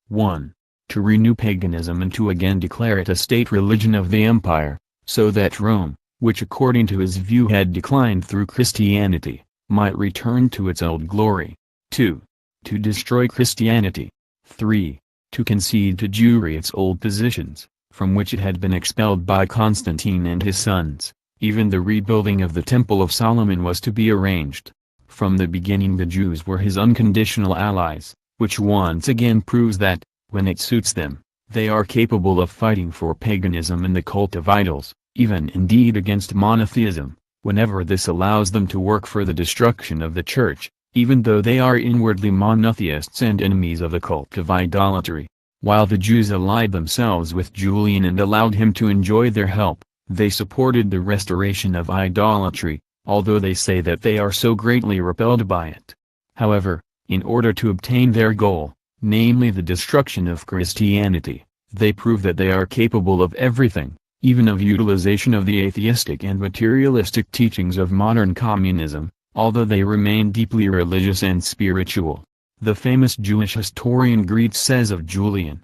1. To renew paganism and to again declare it a state religion of the empire, so that Rome, which according to his view had declined through Christianity, might return to its old glory. 2. To destroy Christianity. 3. To concede to Jewry its old positions, from which it had been expelled by Constantine and his sons. Even the rebuilding of the Temple of Solomon was to be arranged. From the beginning the Jews were his unconditional allies, which once again proves that, when it suits them, they are capable of fighting for paganism and the cult of idols, even indeed against monotheism, whenever this allows them to work for the destruction of the Church, even though they are inwardly monotheists and enemies of the cult of idolatry. While the Jews allied themselves with Julian and allowed him to enjoy their help, they supported the restoration of idolatry, although they say that they are so greatly repelled by it. However, in order to obtain their goal, namely the destruction of Christianity, they prove that they are capable of everything, even of utilization of the atheistic and materialistic teachings of modern communism, although they remain deeply religious and spiritual. The famous Jewish historian Maurice says of Julian,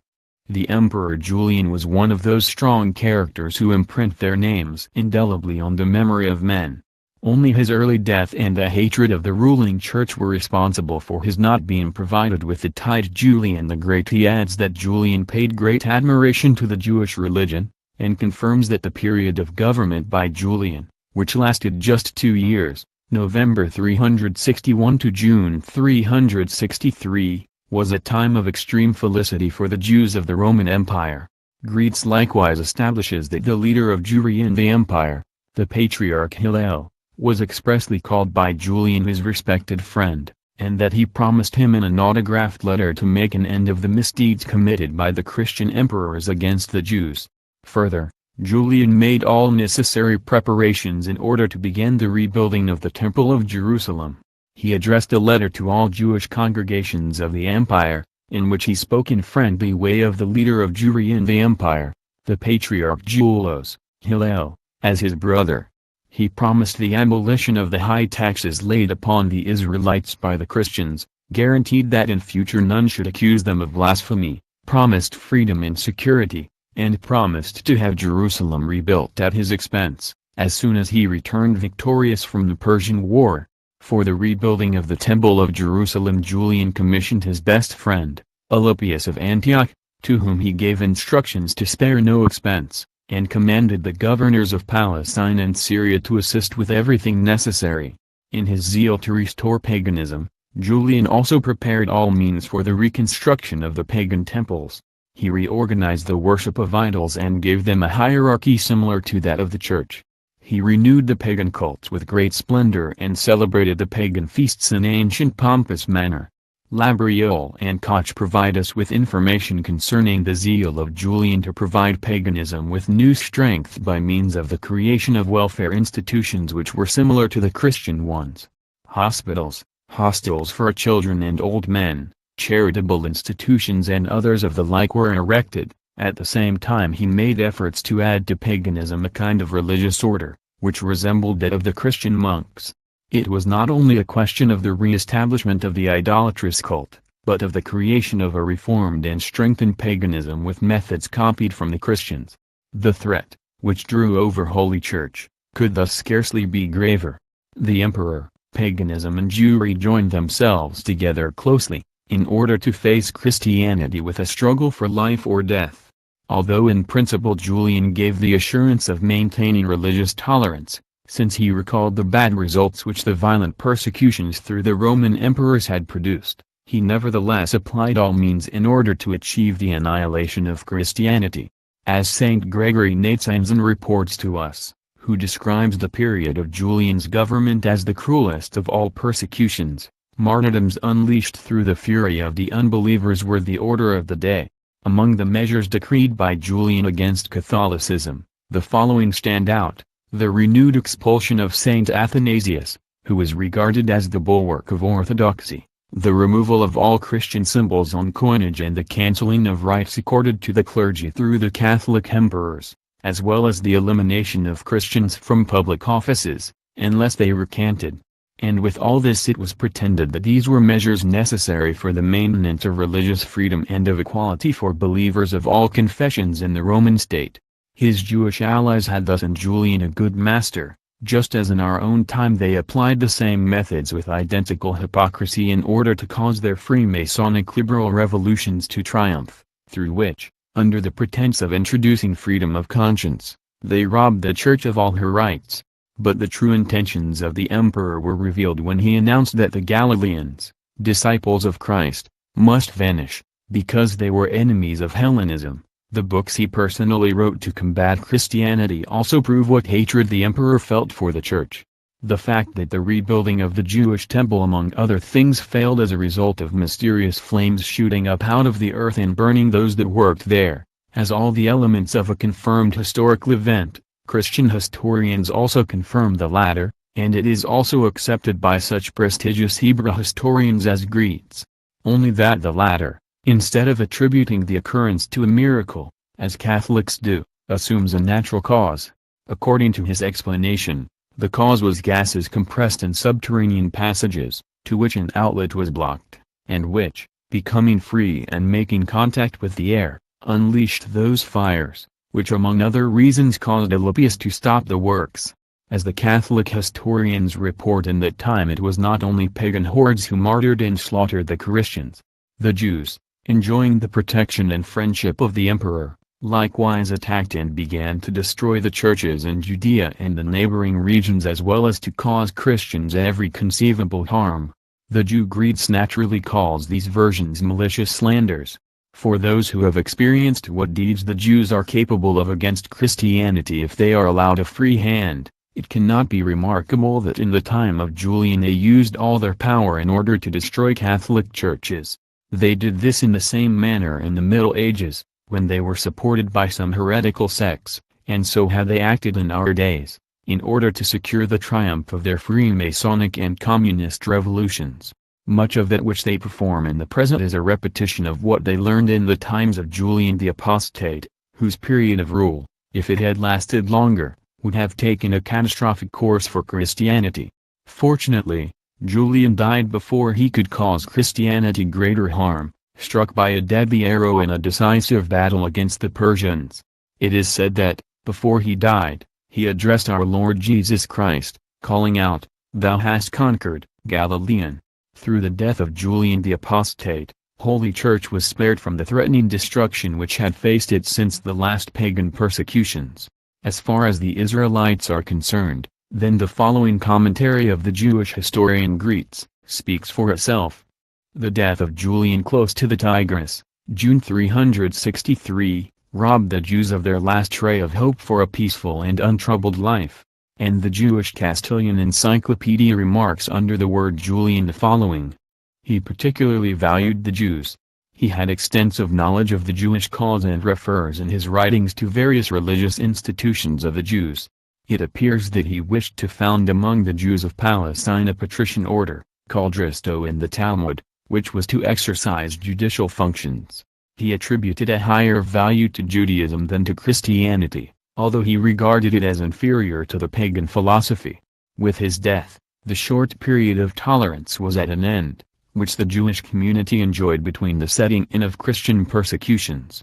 "The Emperor Julian was one of those strong characters who imprint their names indelibly on the memory of men. Only his early death and the hatred of the ruling church were responsible for his not being provided with the title Julian the Great." He adds that Julian paid great admiration to the Jewish religion, and confirms that the period of government by Julian, which lasted just 2 years, November 361 to June 363, was a time of extreme felicity for the Jews of the Roman Empire. Maurice likewise establishes that the leader of Jewry in the empire, the Patriarch Hillel, was expressly called by Julian his respected friend, and that he promised him in an autographed letter to make an end of the misdeeds committed by the Christian emperors against the Jews. Further, Julian made all necessary preparations in order to begin the rebuilding of the Temple of Jerusalem. He addressed a letter to all Jewish congregations of the empire, in which he spoke in friendly way of the leader of Jewry in the empire, the Patriarch Julius, Hillel, as his brother. He promised the abolition of the high taxes laid upon the Israelites by the Christians, guaranteed that in future none should accuse them of blasphemy, promised freedom and security, and promised to have Jerusalem rebuilt at his expense, as soon as he returned victorious from the Persian War. For the rebuilding of the Temple of Jerusalem Julian commissioned his best friend, Alypius of Antioch, to whom he gave instructions to spare no expense, and commanded the governors of Palestine and Syria to assist with everything necessary. In his zeal to restore paganism, Julian also prepared all means for the reconstruction of the pagan temples. He reorganized the worship of idols and gave them a hierarchy similar to that of the Church. He renewed the pagan cults with great splendor and celebrated the pagan feasts in ancient pompous manner. Labriole and Koch provide us with information concerning the zeal of Julian to provide paganism with new strength by means of the creation of welfare institutions which were similar to the Christian ones. Hospitals, hostels for children and old men, charitable institutions and others of the like were erected. At the same time he made efforts to add to paganism a kind of religious order, which resembled that of the Christian monks. It was not only a question of the re-establishment of the idolatrous cult, but of the creation of a reformed and strengthened paganism with methods copied from the Christians. The threat, which drew over Holy Church, could thus scarcely be graver. The emperor, paganism and Jewry joined themselves together closely, in order to face Christianity with a struggle for life or death. Although in principle Julian gave the assurance of maintaining religious tolerance, since he recalled the bad results which the violent persecutions through the Roman emperors had produced, he nevertheless applied all means in order to achieve the annihilation of Christianity. As Saint Gregory Nazianzen reports to us, who describes the period of Julian's government as the cruelest of all persecutions, martyrdoms unleashed through the fury of the unbelievers were the order of the day. Among the measures decreed by Julian against Catholicism, the following stand out: the renewed expulsion of Saint Athanasius, who was regarded as the bulwark of orthodoxy, the removal of all Christian symbols on coinage and the cancelling of rights accorded to the clergy through the Catholic emperors, as well as the elimination of Christians from public offices, unless they recanted. And with all this it was pretended that these were measures necessary for the maintenance of religious freedom and of equality for believers of all confessions in the Roman state. His Jewish allies had thus in Julian a good master, just as in our own time they applied the same methods with identical hypocrisy in order to cause their Freemasonic liberal revolutions to triumph, through which, under the pretense of introducing freedom of conscience, they robbed the Church of all her rights. But the true intentions of the emperor were revealed when he announced that the Galileans, disciples of Christ, must vanish, because they were enemies of Hellenism. The books he personally wrote to combat Christianity also prove what hatred the emperor felt for the Church. The fact that the rebuilding of the Jewish temple among other things failed as a result of mysterious flames shooting up out of the earth and burning those that worked there, has all the elements of a confirmed historical event. Christian historians also confirm the latter, and it is also accepted by such prestigious Hebrew historians as Greeks. Only that the latter, instead of attributing the occurrence to a miracle, as Catholics do, assumes a natural cause. According to his explanation, the cause was gases compressed in subterranean passages, to which an outlet was blocked, and which, becoming free and making contact with the air, unleashed those fires, which among other reasons caused Alypius to stop the works. As the Catholic historians report in that time it was not only pagan hordes who martyred and slaughtered the Christians. The Jews, enjoying the protection and friendship of the emperor, likewise attacked and began to destroy the churches in Judea and the neighboring regions as well as to cause Christians every conceivable harm. The Jew Greeks naturally calls these versions malicious slanders. For those who have experienced what deeds the Jews are capable of against Christianity if they are allowed a free hand, it cannot be remarkable that in the time of Julian they used all their power in order to destroy Catholic churches. They did this in the same manner in the Middle Ages, when they were supported by some heretical sects, and so have they acted in our days, in order to secure the triumph of their Freemasonic and Communist revolutions. Much of that which they perform in the present is a repetition of what they learned in the times of Julian the Apostate, whose period of rule, if it had lasted longer, would have taken a catastrophic course for Christianity. Fortunately, Julian died before he could cause Christianity greater harm, struck by a deadly arrow in a decisive battle against the Persians. It is said that, before he died, he addressed our Lord Jesus Christ, calling out, "Thou hast conquered, Galilean." Through the death of Julian the Apostate, Holy Church was spared from the threatening destruction which had faced it since the last pagan persecutions. As far as the Israelites are concerned, then the following commentary of the Jewish historian Greets speaks for itself. The death of Julian close to the Tigris, June 363, robbed the Jews of their last ray of hope for a peaceful and untroubled life. And the Jewish Castilian Encyclopedia remarks under the word Julian the following. He particularly valued the Jews. He had extensive knowledge of the Jewish cause and refers in his writings to various religious institutions of the Jews. It appears that he wished to found among the Jews of Palestine a patrician order, called Dristo in the Talmud, which was to exercise judicial functions. He attributed a higher value to Judaism than to Christianity, although he regarded it as inferior to the pagan philosophy. With his death, the short period of tolerance was at an end, which the Jewish community enjoyed between the setting in of Christian persecutions.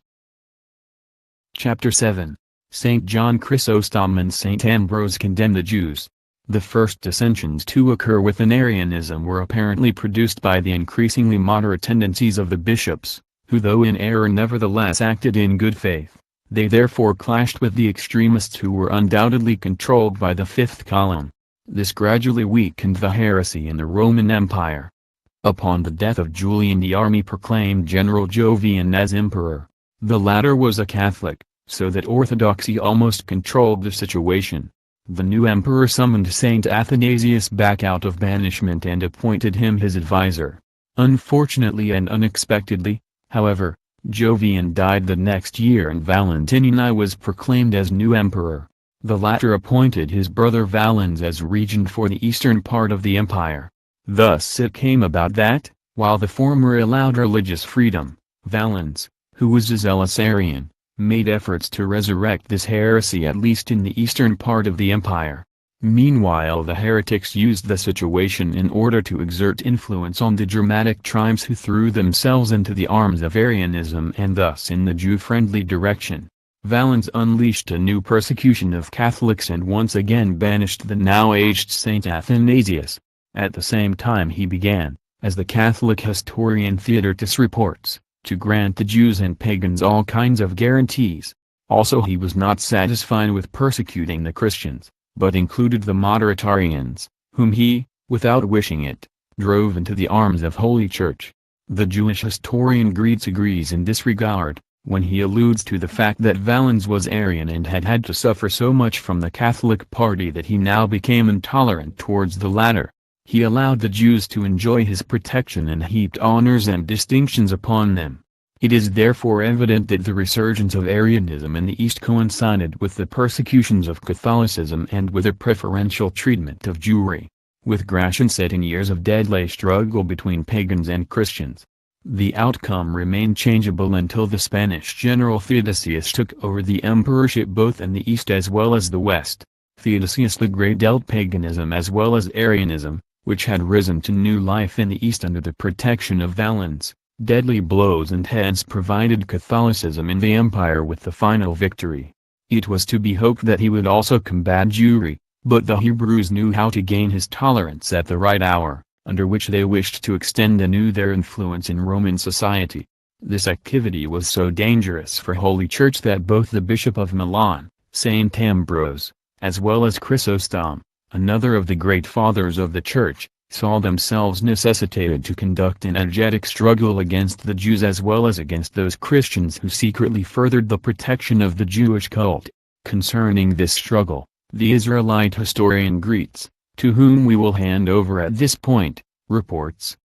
Chapter 7. St. John Chrysostom and St. Ambrose condemn the Jews. The first dissensions to occur within Arianism were apparently produced by the increasingly moderate tendencies of the bishops, who though in error nevertheless acted in good faith. They therefore clashed with the extremists who were undoubtedly controlled by the fifth column. This gradually weakened the heresy in the Roman Empire. Upon the death of Julian the army proclaimed General Jovian as emperor. The latter was a Catholic, so that orthodoxy almost controlled the situation. The new emperor summoned Saint Athanasius back out of banishment and appointed him his advisor. Unfortunately and unexpectedly, however, Jovian died the next year and Valentini was proclaimed as new emperor. The latter appointed his brother Valens as regent for the eastern part of the empire. Thus it came about that, While the former allowed religious freedom, Valens, who was a zealous Arian, made efforts to resurrect this heresy at least in the eastern part of the empire. Meanwhile the heretics used the situation in order to exert influence on the Germanic tribes who threw themselves into the arms of Arianism and thus in the Jew-friendly direction. Valens unleashed a new persecution of Catholics and once again banished the now aged Saint Athanasius. At the same time he began, as the Catholic historian Theodotus reports, to grant the Jews and pagans all kinds of guarantees. Also he was not satisfied with persecuting the Christians, but included the moderate Arians, whom he, without wishing it, drove into the arms of Holy Church. The Jewish historian Greets agrees in this regard, when he alludes to the fact that Valens was Arian and had had to suffer so much from the Catholic party that he now became intolerant towards the latter. He allowed the Jews to enjoy his protection and heaped honors and distinctions upon them. It is therefore evident that the resurgence of Arianism in the East coincided with the persecutions of Catholicism and with a preferential treatment of Jewry. With Gratian set in years of deadly struggle between pagans and Christians. The outcome remained changeable until the Spanish general Theodosius took over the emperorship both in the East as well as the West. Theodosius the Great dealt paganism as well as Arianism, which had risen to new life in the East under the protection of Valens. Deadly blows and hence provided Catholicism in the empire with the final victory. It was to be hoped that he would also combat Jewry, but the Hebrews knew how to gain his tolerance at the right hour, under which they wished to extend anew their influence in Roman society. This activity was so dangerous for Holy Church that both the Bishop of Milan, Saint Ambrose, as well as Chrysostom, another of the great fathers of the Church, saw themselves necessitated to conduct an energetic struggle against the Jews as well as against those Christians who secretly furthered the protection of the Jewish cult. Concerning this struggle, the Israelite historian Greets, to whom we will hand over at this point, reports.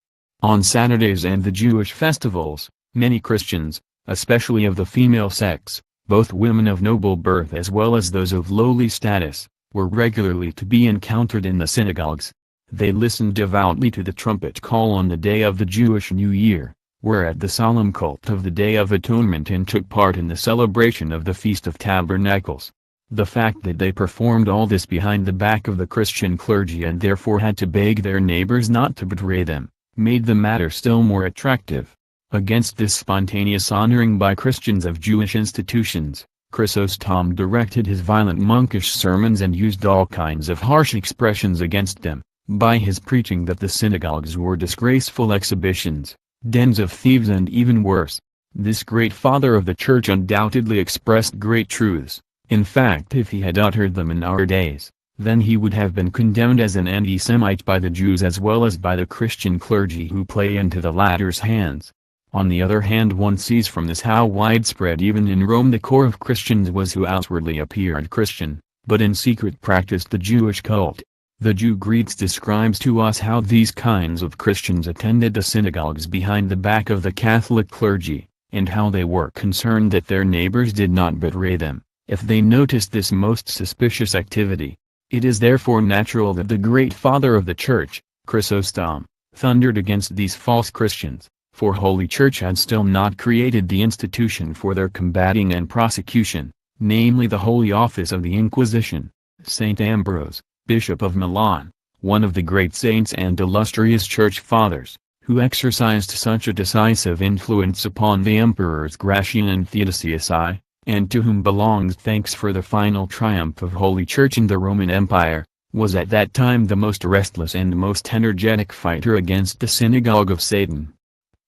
On Saturdays and the Jewish festivals, many Christians, especially of the female sex, both women of noble birth as well as those of lowly status, were regularly to be encountered in the synagogues. They listened devoutly to the trumpet call on the day of the Jewish New Year, were at the solemn cult of the Day of Atonement and took part in the celebration of the Feast of Tabernacles. The fact that they performed all this behind the back of the Christian clergy and therefore had to beg their neighbors not to betray them, made the matter still more attractive. Against this spontaneous honoring by Christians of Jewish institutions, Chrysostom directed his violent monkish sermons and used all kinds of harsh expressions against them, by his preaching that the synagogues were disgraceful exhibitions, dens of thieves and even worse. This great father of the Church undoubtedly expressed great truths. In fact, if he had uttered them in our days, then he would have been condemned as an anti-Semite by the Jews as well as by the Christian clergy who play into the latter's hands. On the other hand, one sees from this how widespread even in Rome the core of Christians was who outwardly appeared Christian, but in secret practiced the Jewish cult. The Jew Greets describes to us how these kinds of Christians attended the synagogues behind the back of the Catholic clergy, and how they were concerned that their neighbors did not betray them, if they noticed this most suspicious activity. It is therefore natural that the great father of the Church, Chrysostom, thundered against these false Christians, for Holy Church had still not created the institution for their combating and prosecution, namely the Holy Office of the Inquisition. Saint Ambrose, Bishop of Milan, one of the great saints and illustrious Church Fathers, who exercised such a decisive influence upon the emperors Gratian and Theodosius I, and to whom belongs thanks for the final triumph of Holy Church in the Roman Empire, was at that time the most restless and most energetic fighter against the synagogue of Satan.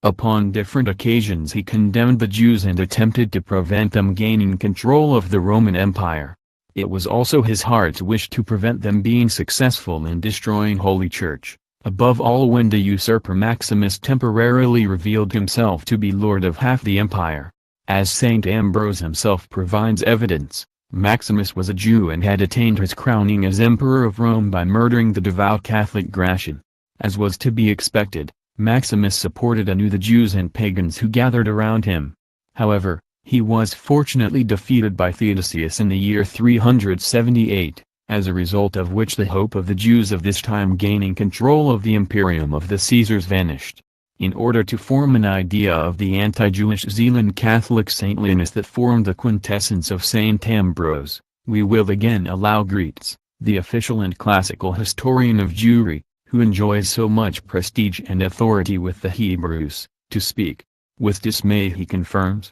Upon different occasions he condemned the Jews and attempted to prevent them gaining control of the Roman Empire. It was also his heart's wish to prevent them being successful in destroying Holy Church, above all when the usurper Maximus temporarily revealed himself to be lord of half the empire. As Saint Ambrose himself provides evidence, Maximus was a Jew and had attained his crowning as Emperor of Rome by murdering the devout Catholic Gratian. As was to be expected, Maximus supported anew the Jews and pagans who gathered around him. However, he was fortunately defeated by Theodosius in the year 378, as a result of which the hope of the Jews of this time gaining control of the imperium of the Caesars vanished. In order to form an idea of the anti-Jewish zeal and Catholic saintliness that formed the quintessence of Saint Ambrose, we will again allow Greets, the official and classical historian of Jewry, who enjoys so much prestige and authority with the Hebrews, to speak. With dismay he confirms.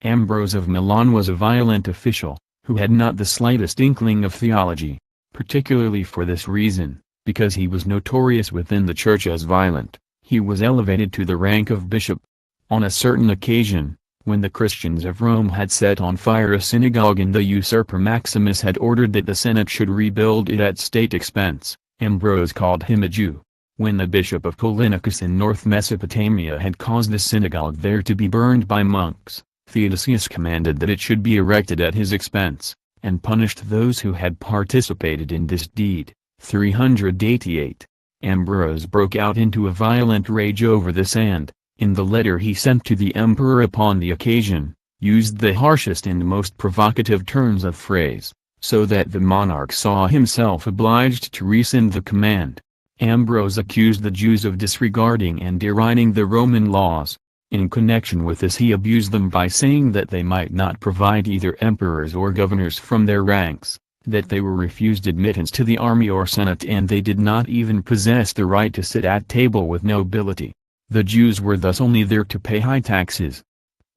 Ambrose of Milan was a violent official, who had not the slightest inkling of theology, particularly for this reason, because he was notorious within the church as violent. He was elevated to the rank of bishop. On a certain occasion, when the Christians of Rome had set on fire a synagogue and the usurper Maximus had ordered that the Senate should rebuild it at state expense, Ambrose called him a Jew. When the bishop of Callinicus in North Mesopotamia had caused the synagogue there to be burned by monks, Theodosius commanded that it should be erected at his expense, and punished those who had participated in this deed. 388. Ambrose broke out into a violent rage over this and, in the letter he sent to the emperor upon the occasion, used the harshest and most provocative turns of phrase, so that the monarch saw himself obliged to rescind the command. Ambrose accused the Jews of disregarding and deriding the Roman laws. In connection with this he abused them by saying that they might not provide either emperors or governors from their ranks, that they were refused admittance to the army or senate and they did not even possess the right to sit at table with nobility. The Jews were thus only there to pay high taxes.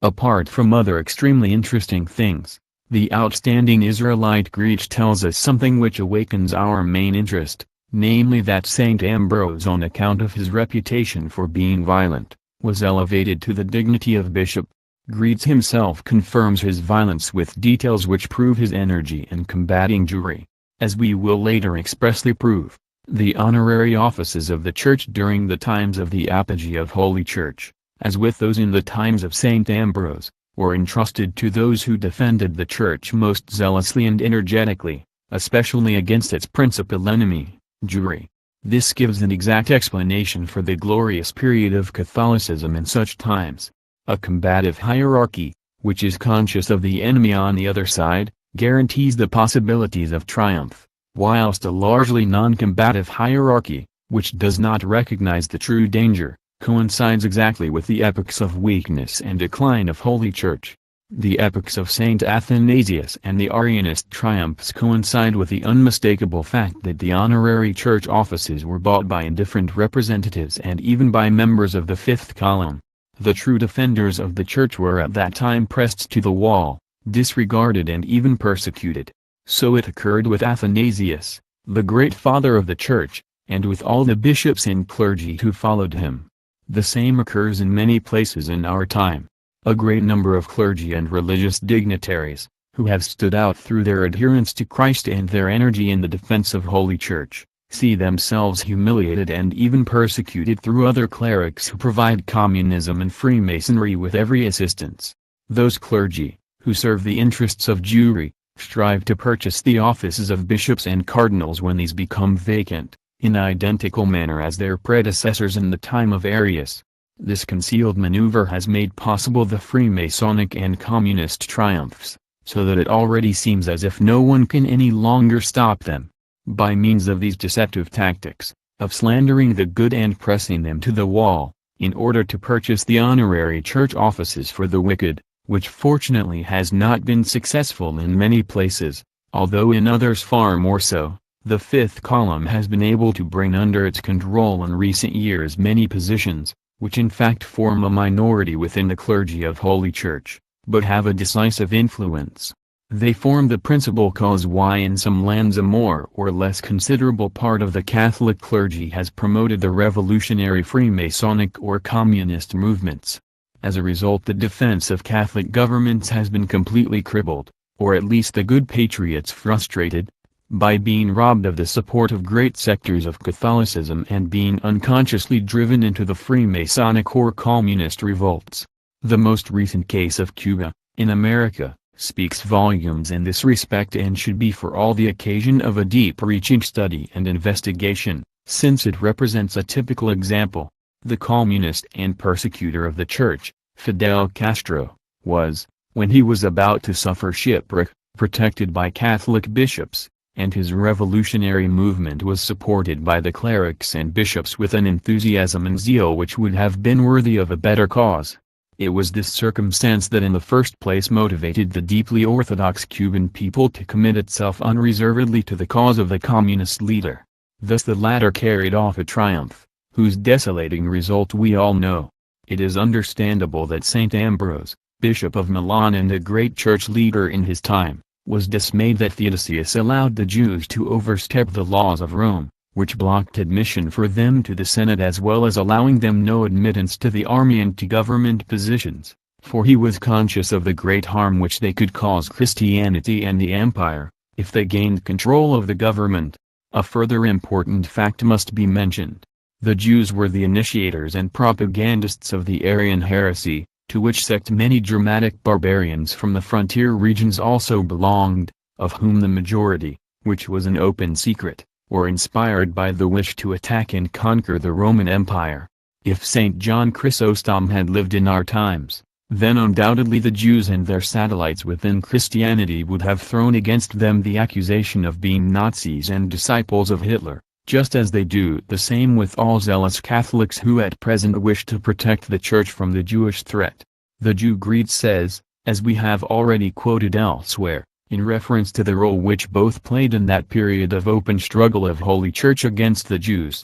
Apart from other extremely interesting things, the outstanding Israelite Greek tells us something which awakens our main interest, namely that Saint Ambrose, on account of his reputation for being violent, was elevated to the dignity of bishop. Greeks himself confirms his violence with details which prove his energy in combating Jewry. As we will later expressly prove, the honorary offices of the Church during the times of the apogee of Holy Church, as with those in the times of Saint Ambrose, were entrusted to those who defended the Church most zealously and energetically, especially against its principal enemy, Jewry. This gives an exact explanation for the glorious period of Catholicism in such times. A combative hierarchy, which is conscious of the enemy on the other side, guarantees the possibilities of triumph, whilst a largely non-combative hierarchy, which does not recognize the true danger, coincides exactly with the epochs of weakness and decline of Holy Church. The epochs of Saint Athanasius and the Arianist triumphs coincide with the unmistakable fact that the honorary church offices were bought by indifferent representatives and even by members of the fifth column. The true defenders of the Church were at that time pressed to the wall, disregarded and even persecuted. So it occurred with Athanasius, the great father of the Church, and with all the bishops and clergy who followed him. The same occurs in many places in our time. A great number of clergy and religious dignitaries, who have stood out through their adherence to Christ and their energy in the defense of Holy Church, see themselves humiliated and even persecuted through other clerics who provide communism and Freemasonry with every assistance. Those clergy, who serve the interests of Jewry, strive to purchase the offices of bishops and cardinals when these become vacant, in identical manner as their predecessors in the time of Arius. This concealed maneuver has made possible the Freemasonic and Communist triumphs, so that it already seems as if no one can any longer stop them. By means of these deceptive tactics, of slandering the good and pressing them to the wall, in order to purchase the honorary church offices for the wicked, which fortunately has not been successful in many places, although in others far more so, the fifth column has been able to bring under its control in recent years many positions, which in fact form a minority within the clergy of Holy Church, but have a decisive influence. They form the principal cause why in some lands a more or less considerable part of the Catholic clergy has promoted the revolutionary Freemasonic or Communist movements. As a result, the defense of Catholic governments has been completely crippled, or at least the good patriots frustrated, by being robbed of the support of great sectors of Catholicism and being unconsciously driven into the Freemasonic or Communist revolts. The most recent case of Cuba, in America, speaks volumes in this respect and should be for all the occasion of a deep-reaching study and investigation, since it represents a typical example. The communist and persecutor of the Church, Fidel Castro, was, when he was about to suffer shipwreck, protected by Catholic bishops, and his revolutionary movement was supported by the clerics and bishops with an enthusiasm and zeal which would have been worthy of a better cause. It was this circumstance that in the first place motivated the deeply orthodox Cuban people to commit itself unreservedly to the cause of the communist leader. Thus the latter carried off a triumph, whose desolating result we all know. It is understandable that Saint Ambrose, Bishop of Milan and a great church leader in his time, was dismayed that Theodosius allowed the Jews to overstep the laws of Rome, which blocked admission for them to the Senate as well as allowing them no admittance to the army and to government positions, for he was conscious of the great harm which they could cause Christianity and the empire, if they gained control of the government. A further important fact must be mentioned. The Jews were the initiators and propagandists of the Arian heresy, to which sect many Germanic barbarians from the frontier regions also belonged, of whom the majority, which was an open secret, were inspired by the wish to attack and conquer the Roman Empire. If St. John Chrysostom had lived in our times, then undoubtedly the Jews and their satellites within Christianity would have thrown against them the accusation of being Nazis and disciples of Hitler, just as they do the same with all zealous Catholics who at present wish to protect the Church from the Jewish threat. The Jew Greed says, as we have already quoted elsewhere, in reference to the role which both played in that period of open struggle of Holy Church against the Jews.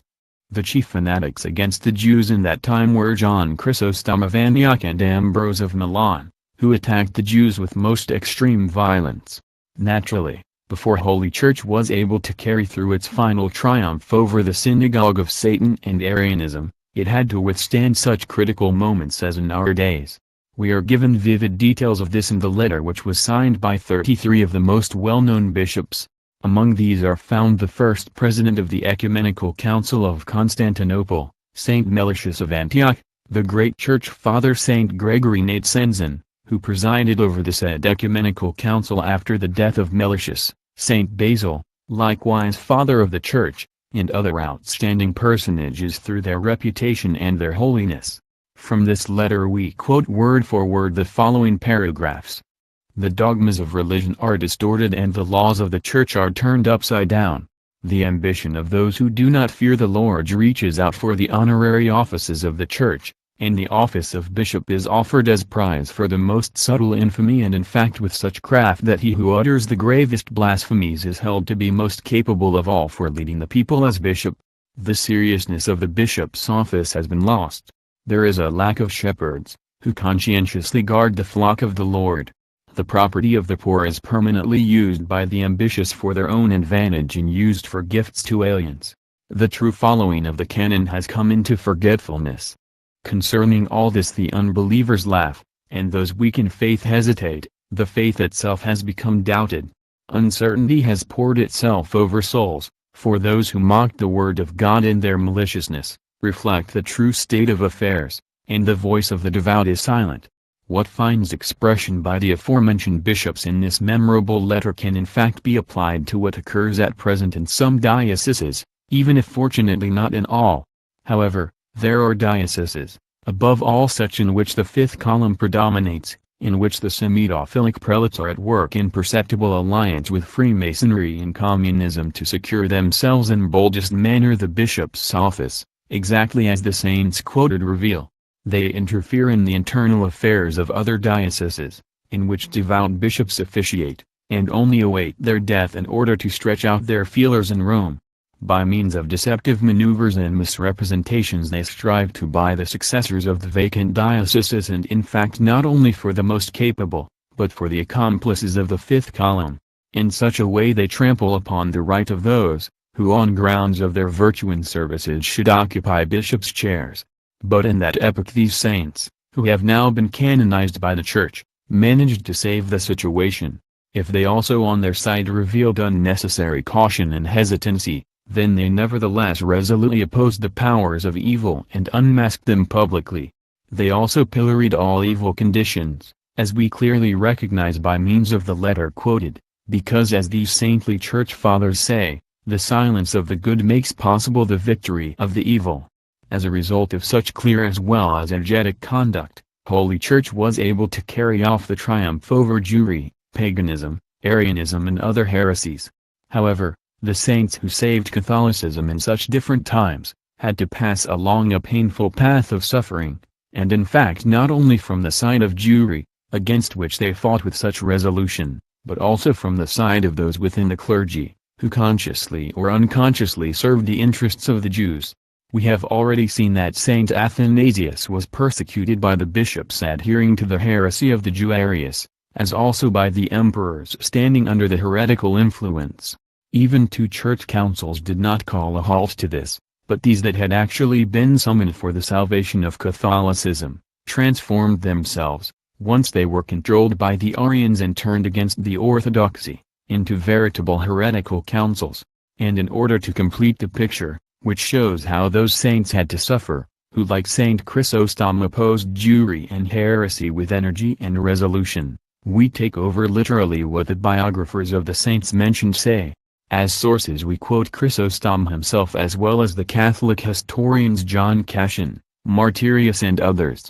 The chief fanatics against the Jews in that time were John Chrysostom of Antioch and Ambrose of Milan, who attacked the Jews with most extreme violence. Naturally, before Holy Church was able to carry through its final triumph over the synagogue of Satan and Arianism, it had to withstand such critical moments as in our days. We are given vivid details of this in the letter which was signed by 33 of the most well-known bishops. Among these are found the first president of the Ecumenical Council of Constantinople, Saint Meletius of Antioch, the great church father Saint Gregory Nazianzen, who presided over the said Ecumenical Council after the death of Meletius, Saint Basil, likewise father of the Church, and other outstanding personages through their reputation and their holiness. From this letter we quote word for word the following paragraphs. The dogmas of religion are distorted and the laws of the Church are turned upside down. The ambition of those who do not fear the Lord reaches out for the honorary offices of the Church, and the office of bishop is offered as prize for the most subtle infamy and in fact with such craft that he who utters the gravest blasphemies is held to be most capable of all for leading the people as bishop. The seriousness of the bishop's office has been lost. There is a lack of shepherds, who conscientiously guard the flock of the Lord. The property of the poor is permanently used by the ambitious for their own advantage and used for gifts to aliens. The true following of the canon has come into forgetfulness. Concerning all this the unbelievers laugh, and those weak in faith hesitate. The faith itself has become doubted. Uncertainty has poured itself over souls, for those who mock the word of God in their maliciousness, reflect the true state of affairs, and the voice of the devout is silent. What finds expression by the aforementioned bishops in this memorable letter can in fact be applied to what occurs at present in some dioceses, even if fortunately not in all. However, there are dioceses, above all such in which the fifth column predominates, in which the semi-Dophilic prelates are at work in perceptible alliance with Freemasonry and Communism to secure themselves in boldest manner the bishop's office, exactly as the saints quoted reveal. They interfere in the internal affairs of other dioceses, in which devout bishops officiate, and only await their death in order to stretch out their feelers in Rome. By means of deceptive maneuvers and misrepresentations they strive to buy the successors of the vacant dioceses and in fact not only for the most capable, but for the accomplices of the fifth column. In such a way they trample upon the right of those, who on grounds of their virtue and services should occupy bishops' chairs. But in that epoch these saints, who have now been canonized by the Church, managed to save the situation. If they also on their side revealed unnecessary caution and hesitancy, then they nevertheless resolutely opposed the powers of evil and unmasked them publicly. They also pilloried all evil conditions, as we clearly recognize by means of the letter quoted, because as these saintly Church Fathers say, the silence of the good makes possible the victory of the evil. As a result of such clear as well as energetic conduct, Holy Church was able to carry off the triumph over Jewry, paganism, Arianism and other heresies. However, the saints who saved Catholicism in such different times, had to pass along a painful path of suffering, and in fact not only from the side of Jewry, against which they fought with such resolution, but also from the side of those within the clergy, who consciously or unconsciously served the interests of the Jews. We have already seen that Saint Athanasius was persecuted by the bishops adhering to the heresy of the Jew Arius, as also by the emperors standing under the heretical influence. Even two church councils did not call a halt to this, but these that had actually been summoned for the salvation of Catholicism, transformed themselves, once they were controlled by the Arians and turned against the orthodoxy, into veritable heretical councils. And in order to complete the picture, which shows how those saints had to suffer, who like Saint Chrysostom opposed Jewry and heresy with energy and resolution, we take over literally what the biographers of the saints mentioned say. As sources we quote Chrysostom himself as well as the Catholic historians John Cassian, Martyrius and others.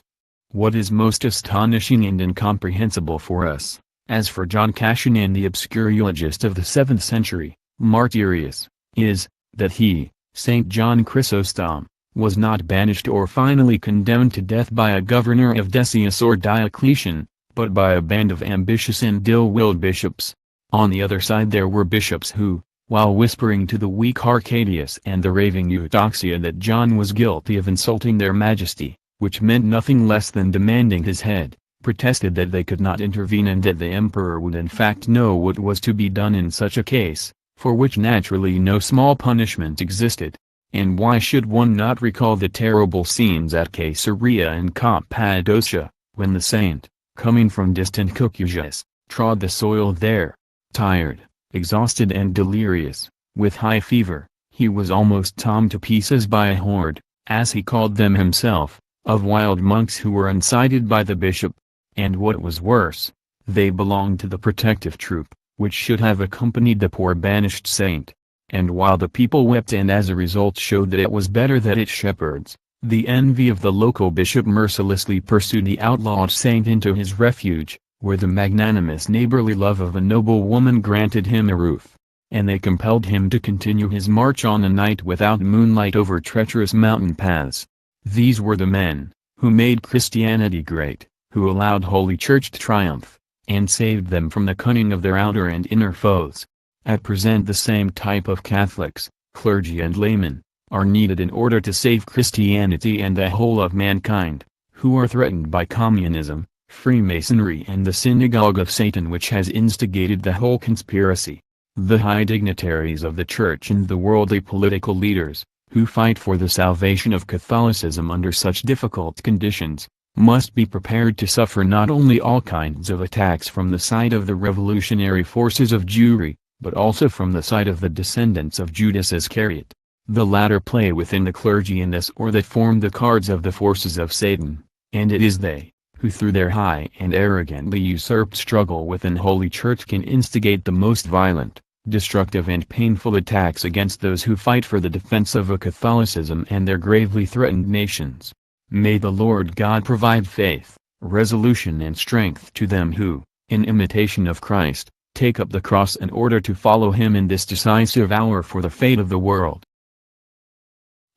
What is most astonishing and incomprehensible for us, as for John Cassian and the obscurologist of the 7th century, Martyrius, is, that he, Saint John Chrysostom, was not banished or finally condemned to death by a governor of Decius or Diocletian, but by a band of ambitious and ill-willed bishops. On the other side there were bishops who, while whispering to the weak Arcadius and the raving Eudoxia that John was guilty of insulting their majesty, which meant nothing less than demanding his head, protested that they could not intervene and that the emperor would in fact know what was to be done in such a case, for which naturally no small punishment existed. And why should one not recall the terrible scenes at Caesarea and Cappadocia, when the saint, coming from distant Caucasus, trod the soil there, tired, exhausted and delirious, with high fever, he was almost torn to pieces by a horde, as he called them himself, of wild monks who were incited by the bishop. And what was worse, they belonged to the protective troop, which should have accompanied the poor banished saint. And while the people wept and as a result showed that it was better that its shepherds, the envy of the local bishop mercilessly pursued the outlawed saint into his refuge, where the magnanimous neighborly love of a noble woman granted him a roof, and they compelled him to continue his march on a night without moonlight over treacherous mountain paths. These were the men, who made Christianity great, who allowed Holy Church to triumph, and saved them from the cunning of their outer and inner foes. At present the same type of Catholics, clergy and laymen, are needed in order to save Christianity and the whole of mankind, who are threatened by communism, Freemasonry and the synagogue of Satan which has instigated the whole conspiracy. The high dignitaries of the Church and the worldly political leaders, who fight for the salvation of Catholicism under such difficult conditions, must be prepared to suffer not only all kinds of attacks from the side of the revolutionary forces of Jewry, but also from the side of the descendants of Judas Iscariot. The latter play within the clergy in this or that form the cards of the forces of Satan, and it is they, who through their high and arrogantly usurped struggle within Holy Church can instigate the most violent, destructive and painful attacks against those who fight for the defense of a Catholicism and their gravely threatened nations. May the Lord God provide faith, resolution and strength to them who, in imitation of Christ, take up the cross in order to follow him in this decisive hour for the fate of the world.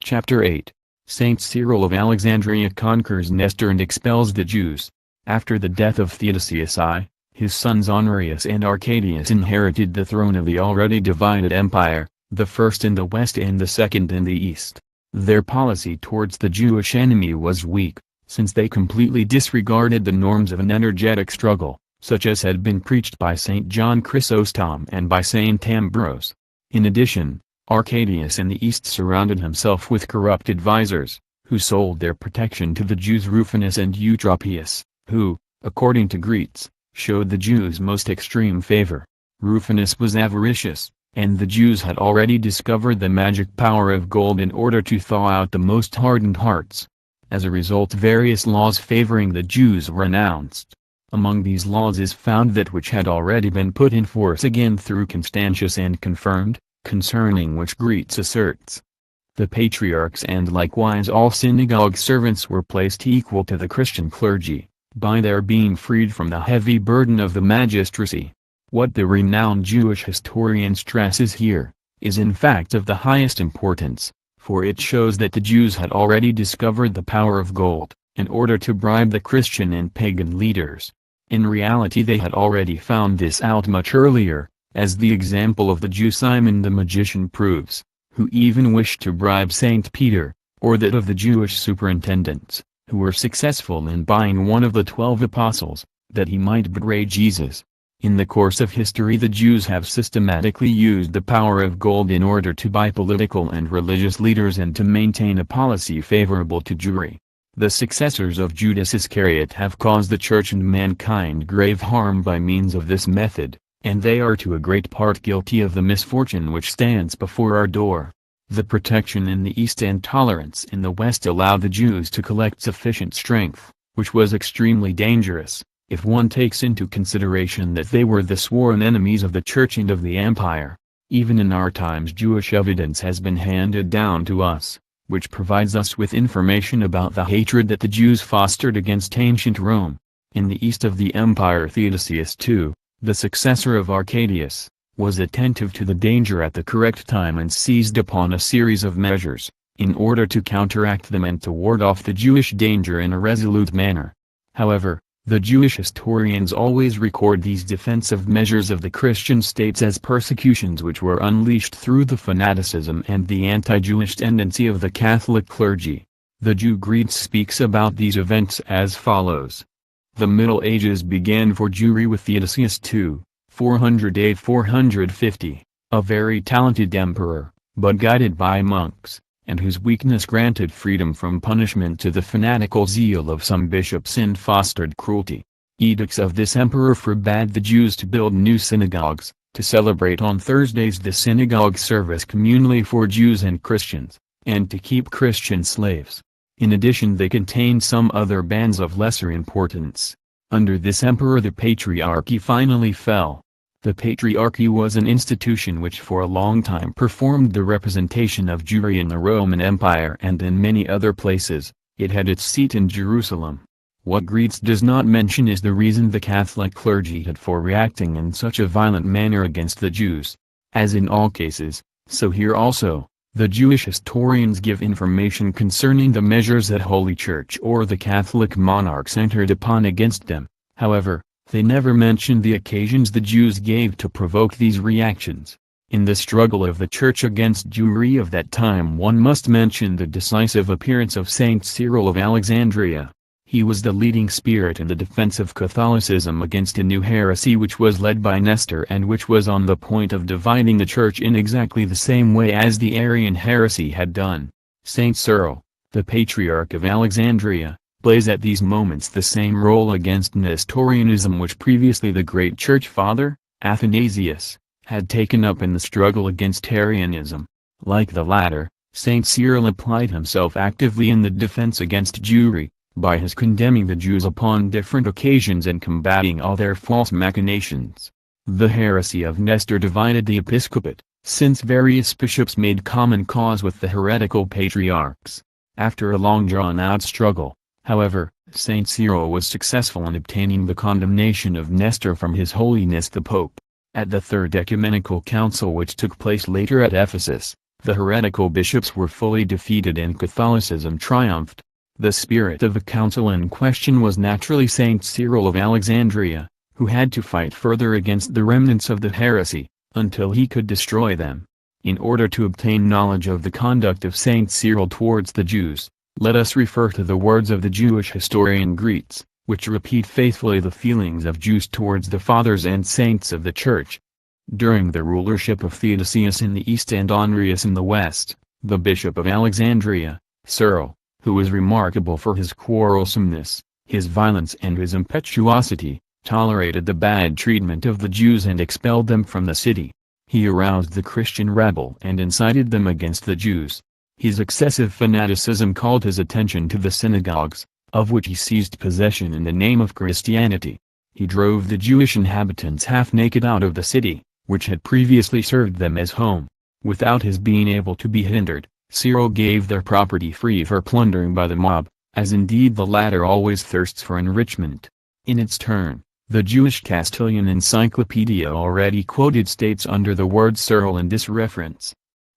Chapter 8. Saint Cyril of Alexandria conquers Nestor and expels the Jews. After the death of Theodosius I, his sons Honorius and Arcadius inherited the throne of the already divided empire, the first in the west and the second in the east. Their policy towards the Jewish enemy was weak, since they completely disregarded the norms of an energetic struggle, such as had been preached by Saint John Chrysostom and by Saint Ambrose. In addition, Arcadius in the east surrounded himself with corrupt advisers, who sold their protection to the Jews Rufinus and Eutropius, who, according to Greeks, showed the Jews most extreme favor. Rufinus was avaricious, and the Jews had already discovered the magic power of gold in order to thaw out the most hardened hearts. As a result various laws favoring the Jews were announced. Among these laws is found that which had already been put in force again through Constantius and confirmed, concerning which Greece asserts. The patriarchs and likewise all synagogue servants were placed equal to the Christian clergy, by their being freed from the heavy burden of the magistracy. What the renowned Jewish historian stresses here, is in fact of the highest importance, for it shows that the Jews had already discovered the power of gold, in order to bribe the Christian and pagan leaders. In reality they had already found this out much earlier, as the example of the Jew Simon the magician proves, who even wished to bribe Saint Peter, or that of the Jewish superintendents, who were successful in buying one of the 12 apostles, that he might betray Jesus. In the course of history the Jews have systematically used the power of gold in order to buy political and religious leaders and to maintain a policy favorable to Jewry. The successors of Judas Iscariot have caused the Church and mankind grave harm by means of this method, and they are to a great part guilty of the misfortune which stands before our door. The protection in the East and tolerance in the West allowed the Jews to collect sufficient strength, which was extremely dangerous, if one takes into consideration that they were the sworn enemies of the Church and of the Empire. Even in our times Jewish evidence has been handed down to us, which provides us with information about the hatred that the Jews fostered against ancient Rome. In the east of the empire Theodosius II, the successor of Arcadius, was attentive to the danger at the correct time and seized upon a series of measures, in order to counteract them and to ward off the Jewish danger in a resolute manner. However, the Jewish historians always record these defensive measures of the Christian states as persecutions which were unleashed through the fanaticism and the anti-Jewish tendency of the Catholic clergy. The Jew Greece speaks about these events as follows. The Middle Ages began for Jewry with Theodosius II, 408–450, a very talented emperor, but guided by monks, and whose weakness granted freedom from punishment to the fanatical zeal of some bishops and fostered cruelty. Edicts of this emperor forbade the Jews to build new synagogues, to celebrate on Thursdays the synagogue service communally for Jews and Christians, and to keep Christian slaves. In addition they contained some other bans of lesser importance. Under this emperor the Patriarchy finally fell. The Patriarchy was an institution which for a long time performed the representation of Jewry in the Roman Empire and in many other places. It had its seat in Jerusalem. What Greece does not mention is the reason the Catholic clergy had for reacting in such a violent manner against the Jews. As in all cases, so here also, the Jewish historians give information concerning the measures that Holy Church or the Catholic monarchs entered upon against them. However, they never mention the occasions the Jews gave to provoke these reactions. In the struggle of the Church against Jewry of that time one must mention the decisive appearance of Saint Cyril of Alexandria. He was the leading spirit in the defense of Catholicism against a new heresy which was led by Nestor and which was on the point of dividing the Church in exactly the same way as the Arian heresy had done. Saint Cyril, the Patriarch of Alexandria, plays at these moments the same role against Nestorianism which previously the great church father, Athanasius, had taken up in the struggle against Arianism. Like the latter, Saint Cyril applied himself actively in the defense against Jewry, by his condemning the Jews upon different occasions and combating all their false machinations. The heresy of Nestor divided the episcopate, since various bishops made common cause with the heretical patriarchs. After a long drawn-out struggle, however, Saint Cyril was successful in obtaining the condemnation of Nestor from His Holiness the Pope. At the Third Ecumenical Council which took place later at Ephesus, the heretical bishops were fully defeated and Catholicism triumphed. The spirit of the council in question was naturally Saint Cyril of Alexandria, who had to fight further against the remnants of the heresy, until he could destroy them. In order to obtain knowledge of the conduct of Saint Cyril towards the Jews, let us refer to the words of the Jewish historian Greece, which repeat faithfully the feelings of Jews towards the fathers and saints of the Church. During the rulership of Theodosius in the east and Honorius in the west, the bishop of Alexandria, Cyril, who was remarkable for his quarrelsomeness, his violence and his impetuosity, tolerated the bad treatment of the Jews and expelled them from the city. He aroused the Christian rabble and incited them against the Jews. His excessive fanaticism called his attention to the synagogues, of which he seized possession in the name of Christianity. He drove the Jewish inhabitants half-naked out of the city, which had previously served them as home. Without his being able to be hindered, Cyril gave their property free for plundering by the mob, as indeed the latter always thirsts for enrichment. In its turn, The Jewish Castilian Encyclopedia already quoted states under the word Cyril in this reference.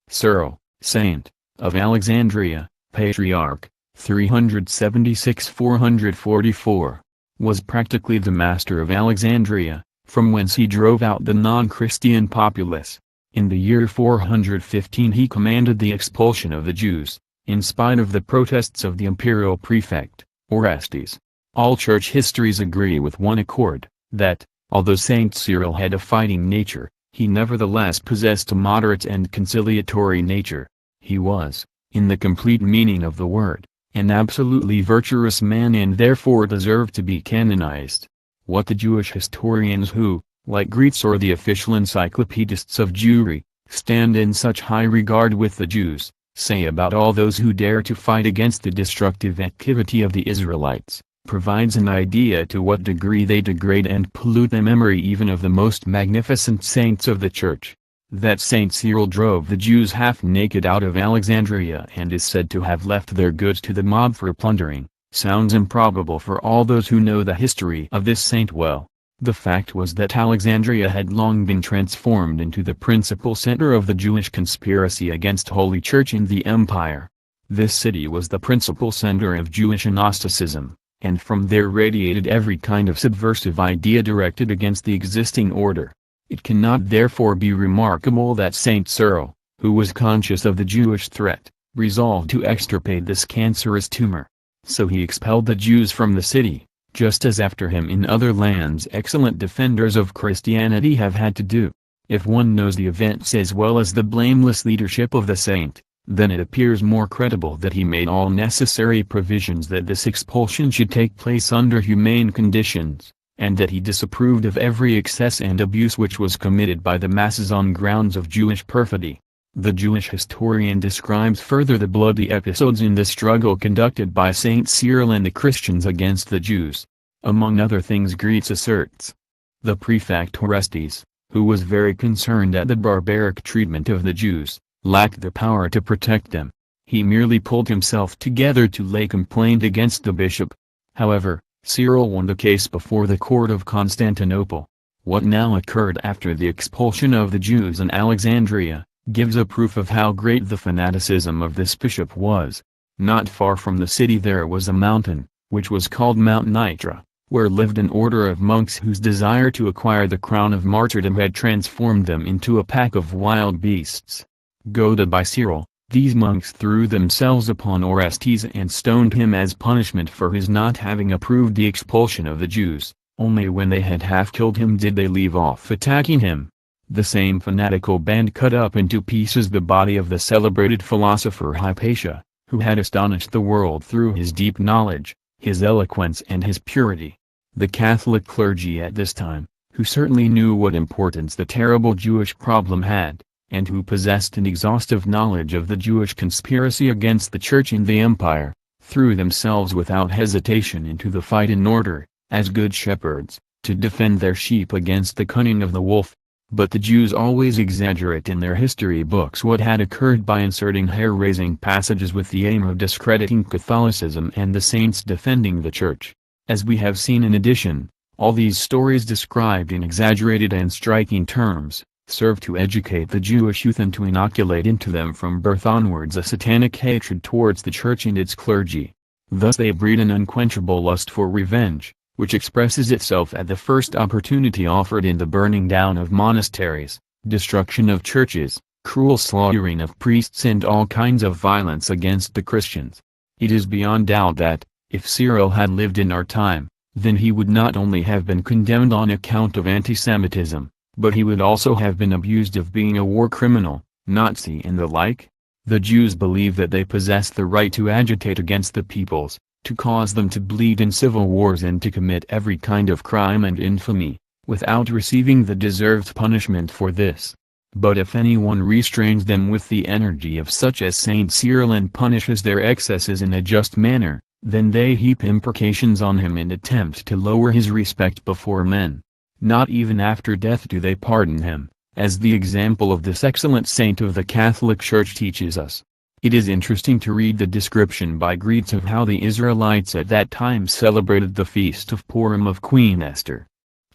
Cyril, saint, of Alexandria, patriarch, 376–444, was practically the master of Alexandria, from whence he drove out the non-Christian populace. In the year 415 he commanded the expulsion of the Jews, in spite of the protests of the imperial prefect, Orestes. All church histories agree with one accord, that, although Saint Cyril had a fighting nature, he nevertheless possessed a moderate and conciliatory nature. He was, in the complete meaning of the word, an absolutely virtuous man and therefore deserved to be canonized. What the Jewish historians who, like Greets or the official encyclopedists of Jewry, stand in such high regard with the Jews, say about all those who dare to fight against the destructive activity of the Israelites, provides an idea to what degree they degrade and pollute the memory even of the most magnificent saints of the Church. That Saint Cyril drove the Jews half-naked out of Alexandria and is said to have left their goods to the mob for plundering, sounds improbable for all those who know the history of this saint well. The fact was that Alexandria had long been transformed into the principal center of the Jewish conspiracy against Holy Church in the empire. This city was the principal center of Jewish Gnosticism, and from there radiated every kind of subversive idea directed against the existing order. It cannot therefore be remarkable that Saint Cyril, who was conscious of the Jewish threat, resolved to extirpate this cancerous tumor. So he expelled the Jews from the city, just as after him in other lands excellent defenders of Christianity have had to do. If one knows the events as well as the blameless leadership of the saint, then it appears more credible that he made all necessary provisions that this expulsion should take place under humane conditions, and that he disapproved of every excess and abuse which was committed by the masses on grounds of Jewish perfidy. The Jewish historian describes further the bloody episodes in the struggle conducted by Saint Cyril and the Christians against the Jews. Among other things Greets asserts, the prefect Orestes, who was very concerned at the barbaric treatment of the Jews, lacked the power to protect them. He merely pulled himself together to lay complaint against the bishop. However, Cyril won the case before the court of Constantinople. What now occurred after the expulsion of the Jews in Alexandria, gives a proof of how great the fanaticism of this bishop was. Not far from the city there was a mountain, which was called Mount Nitra, where lived an order of monks whose desire to acquire the crown of martyrdom had transformed them into a pack of wild beasts. Goaded by Cyril, these monks threw themselves upon Orestes and stoned him as punishment for his not having approved the expulsion of the Jews. Only when they had half killed him did they leave off attacking him. The same fanatical band cut up into pieces the body of the celebrated philosopher Hypatia, who had astonished the world through his deep knowledge, his eloquence and his purity. The Catholic clergy at this time, who certainly knew what importance the terrible Jewish problem had, and who possessed an exhaustive knowledge of the Jewish conspiracy against the Church in the Empire, threw themselves without hesitation into the fight in order, as good shepherds, to defend their sheep against the cunning of the wolf. But the Jews always exaggerate in their history books what had occurred by inserting hair-raising passages with the aim of discrediting Catholicism and the saints defending the Church. As we have seen in addition, all these stories described in exaggerated and striking terms, serve to educate the Jewish youth and to inoculate into them from birth onwards a satanic hatred towards the Church and its clergy. Thus they breed an unquenchable lust for revenge, which expresses itself at the first opportunity offered in the burning down of monasteries, destruction of churches, cruel slaughtering of priests and all kinds of violence against the Christians. It is beyond doubt that, if Cyril had lived in our time, then he would not only have been condemned on account of anti-Semitism, but he would also have been accused of being a war criminal, Nazi and the like. The Jews believe that they possess the right to agitate against the peoples, to cause them to bleed in civil wars and to commit every kind of crime and infamy, without receiving the deserved punishment for this. But if anyone restrains them with the energy of such as Saint Cyril and punishes their excesses in a just manner, then they heap imprecations on him and attempt to lower his respect before men. Not even after death do they pardon him, as the example of this excellent saint of the Catholic Church teaches us. It is interesting to read the description by Greets of how the Israelites at that time celebrated the feast of Purim of Queen Esther.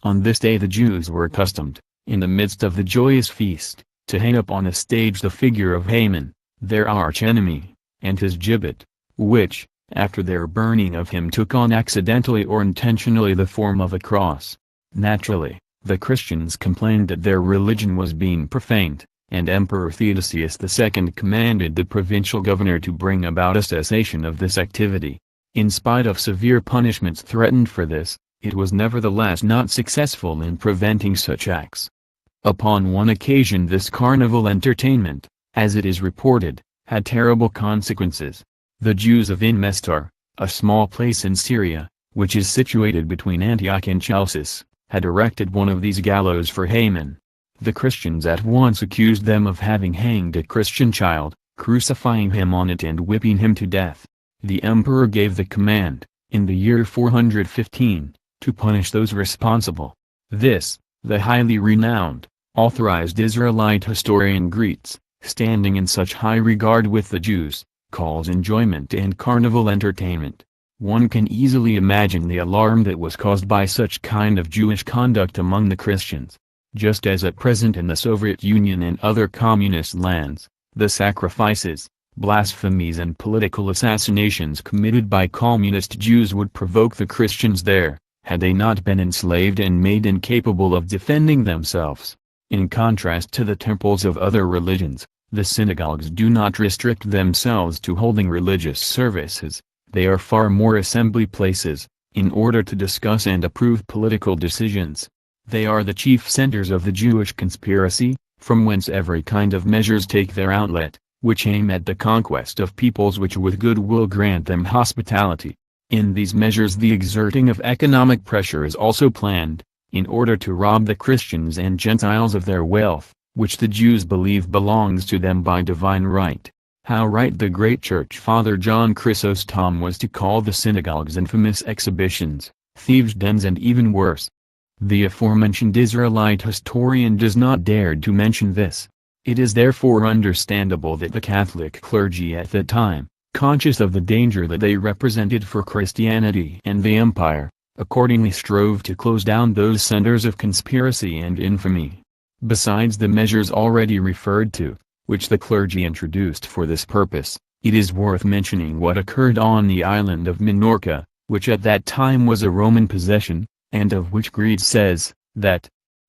On this day the Jews were accustomed, in the midst of the joyous feast, to hang up on a stage the figure of Haman, their arch-enemy, and his gibbet, which, after their burning of him, took on accidentally or intentionally the form of a cross. Naturally, the Christians complained that their religion was being profaned, and Emperor Theodosius II commanded the provincial governor to bring about a cessation of this activity. In spite of severe punishments threatened for this, it was nevertheless not successful in preventing such acts. Upon one occasion this carnival entertainment, as it is reported, had terrible consequences. The Jews of Mestar, a small place in Syria, which is situated between Antioch and Chalcis, had erected one of these gallows for Haman. The Christians at once accused them of having hanged a Christian child, crucifying him on it and whipping him to death. The emperor gave the command, in the year 415, to punish those responsible. This, the highly renowned, authorized Israelite historian Greets, standing in such high regard with the Jews, calls enjoyment and carnival entertainment. One can easily imagine the alarm that was caused by such kind of Jewish conduct among the Christians. Just as at present in the Soviet Union and other communist lands, the sacrifices, blasphemies and political assassinations committed by communist Jews would provoke the Christians there, had they not been enslaved and made incapable of defending themselves. In contrast to the temples of other religions, the synagogues do not restrict themselves to holding religious services. They are far more assembly places, in order to discuss and approve political decisions. They are the chief centers of the Jewish conspiracy, from whence every kind of measures take their outlet, which aim at the conquest of peoples which with good will grant them hospitality. In these measures the exerting of economic pressure is also planned, in order to rob the Christians and Gentiles of their wealth, which the Jews believe belongs to them by divine right. How right the great Church Father John Chrysostom was to call the synagogues infamous exhibitions, thieves' dens and even worse. The aforementioned Israelite historian does not dare to mention this. It is therefore understandable that the Catholic clergy at that time, conscious of the danger that they represented for Christianity and the empire, accordingly strove to close down those centers of conspiracy and infamy. Besides the measures already referred to, which the clergy introduced for this purpose, it is worth mentioning what occurred on the island of Minorca, which at that time was a Roman possession, and of which Greece says, that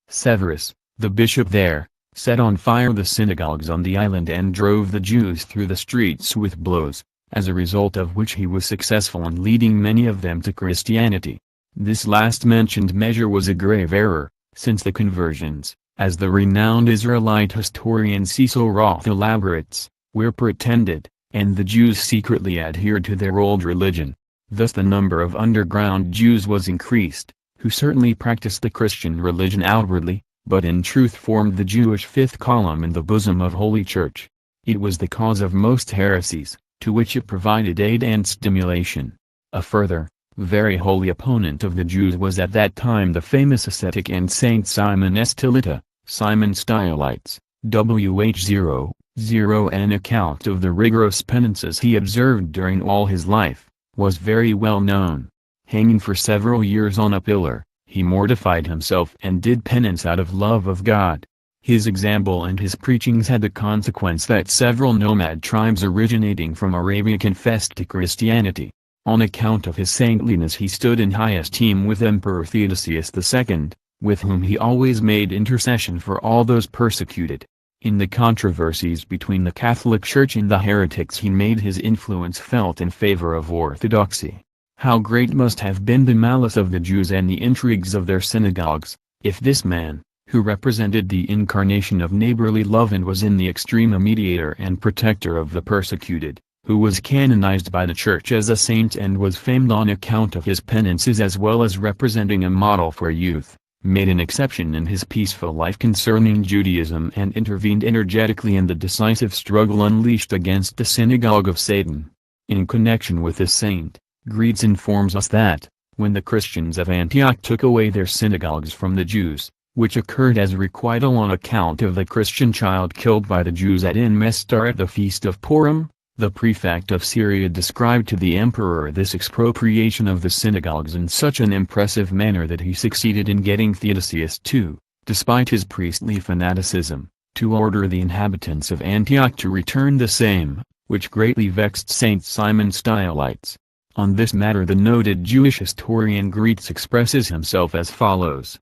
Severus, the bishop there, set on fire the synagogues on the island and drove the Jews through the streets with blows, as a result of which he was successful in leading many of them to Christianity. This last mentioned measure was a grave error, since the conversions, as the renowned Israelite historian Cecil Roth elaborates, were pretended, and the Jews secretly adhered to their old religion. Thus the number of underground Jews was increased, who certainly practiced the Christian religion outwardly, but in truth formed the Jewish fifth column in the bosom of Holy Church. It was the cause of most heresies, to which it provided aid and stimulation. A further, very holy opponent of the Jews was at that time the famous ascetic and Saint Simon Stylita, Simon Stylites, wh. An account of the rigorous penances he observed during all his life, was very well known. Hanging for several years on a pillar, he mortified himself and did penance out of love of God. His example and his preachings had the consequence that several nomad tribes originating from Arabia confessed to Christianity. On account of his saintliness he stood in high esteem with Emperor Theodosius II, with whom he always made intercession for all those persecuted. In the controversies between the Catholic Church and the heretics he made his influence felt in favor of orthodoxy. How great must have been the malice of the Jews and the intrigues of their synagogues, if this man, who represented the incarnation of neighborly love and was in the extreme a mediator and protector of the persecuted, who was canonized by the Church as a saint and was famed on account of his penances as well as representing a model for youth, made an exception in his peaceful life concerning Judaism and intervened energetically in the decisive struggle unleashed against the synagogue of Satan. In connection with this saint, Greets informs us that, when the Christians of Antioch took away their synagogues from the Jews, which occurred as requital on account of the Christian child killed by the Jews at Mestar at the feast of Purim, The prefect of Syria described to the emperor this expropriation of the synagogues in such an impressive manner that he succeeded in getting Theodosius to, despite his priestly fanaticism, to order the inhabitants of Antioch to return the same, which greatly vexed Saint Simon Stylites. On this matter the noted Jewish historian Maurice expresses himself as follows.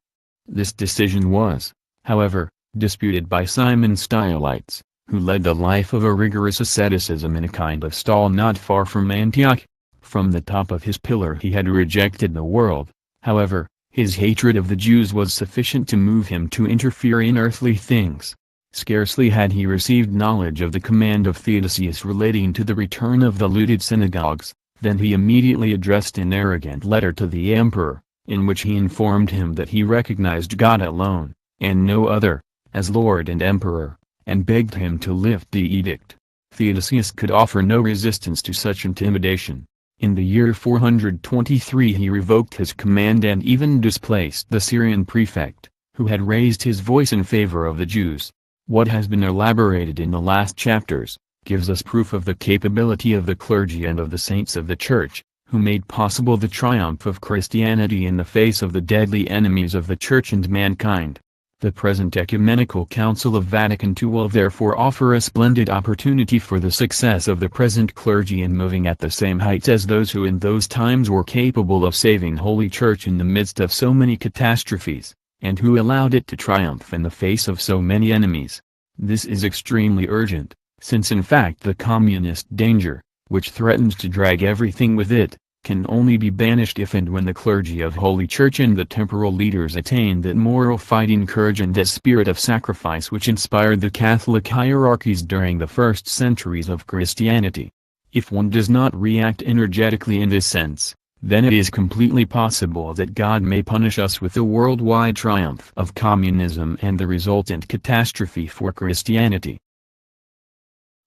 This decision was, however, disputed by Simon Stylites, who led the life of a rigorous asceticism in a kind of stall not far from Antioch. From the top of his pillar he had rejected the world, however, his hatred of the Jews was sufficient to move him to interfere in earthly things. Scarcely had he received knowledge of the command of Theodosius relating to the return of the looted synagogues, than he immediately addressed an arrogant letter to the emperor, in which he informed him that he recognized God alone, and no other, as Lord and Emperor, and begged him to lift the edict. Theodosius could offer no resistance to such intimidation. In the year 423 he revoked his command and even displaced the Syrian prefect, who had raised his voice in favor of the Jews. What has been elaborated in the last chapters, gives us proof of the capability of the clergy and of the saints of the Church, who made possible the triumph of Christianity in the face of the deadly enemies of the Church and mankind. The present Ecumenical Council of Vatican II will therefore offer a splendid opportunity for the success of the present clergy in moving at the same heights as those who in those times were capable of saving Holy Church in the midst of so many catastrophes, and who allowed it to triumph in the face of so many enemies. This is extremely urgent, since in fact the communist danger, which threatens to drag everything with it, can only be banished if and when the clergy of Holy Church and the temporal leaders attain that moral fighting courage and that spirit of sacrifice which inspired the Catholic hierarchies during the first centuries of Christianity. If one does not react energetically in this sense, then it is completely possible that God may punish us with the worldwide triumph of communism and the resultant catastrophe for Christianity.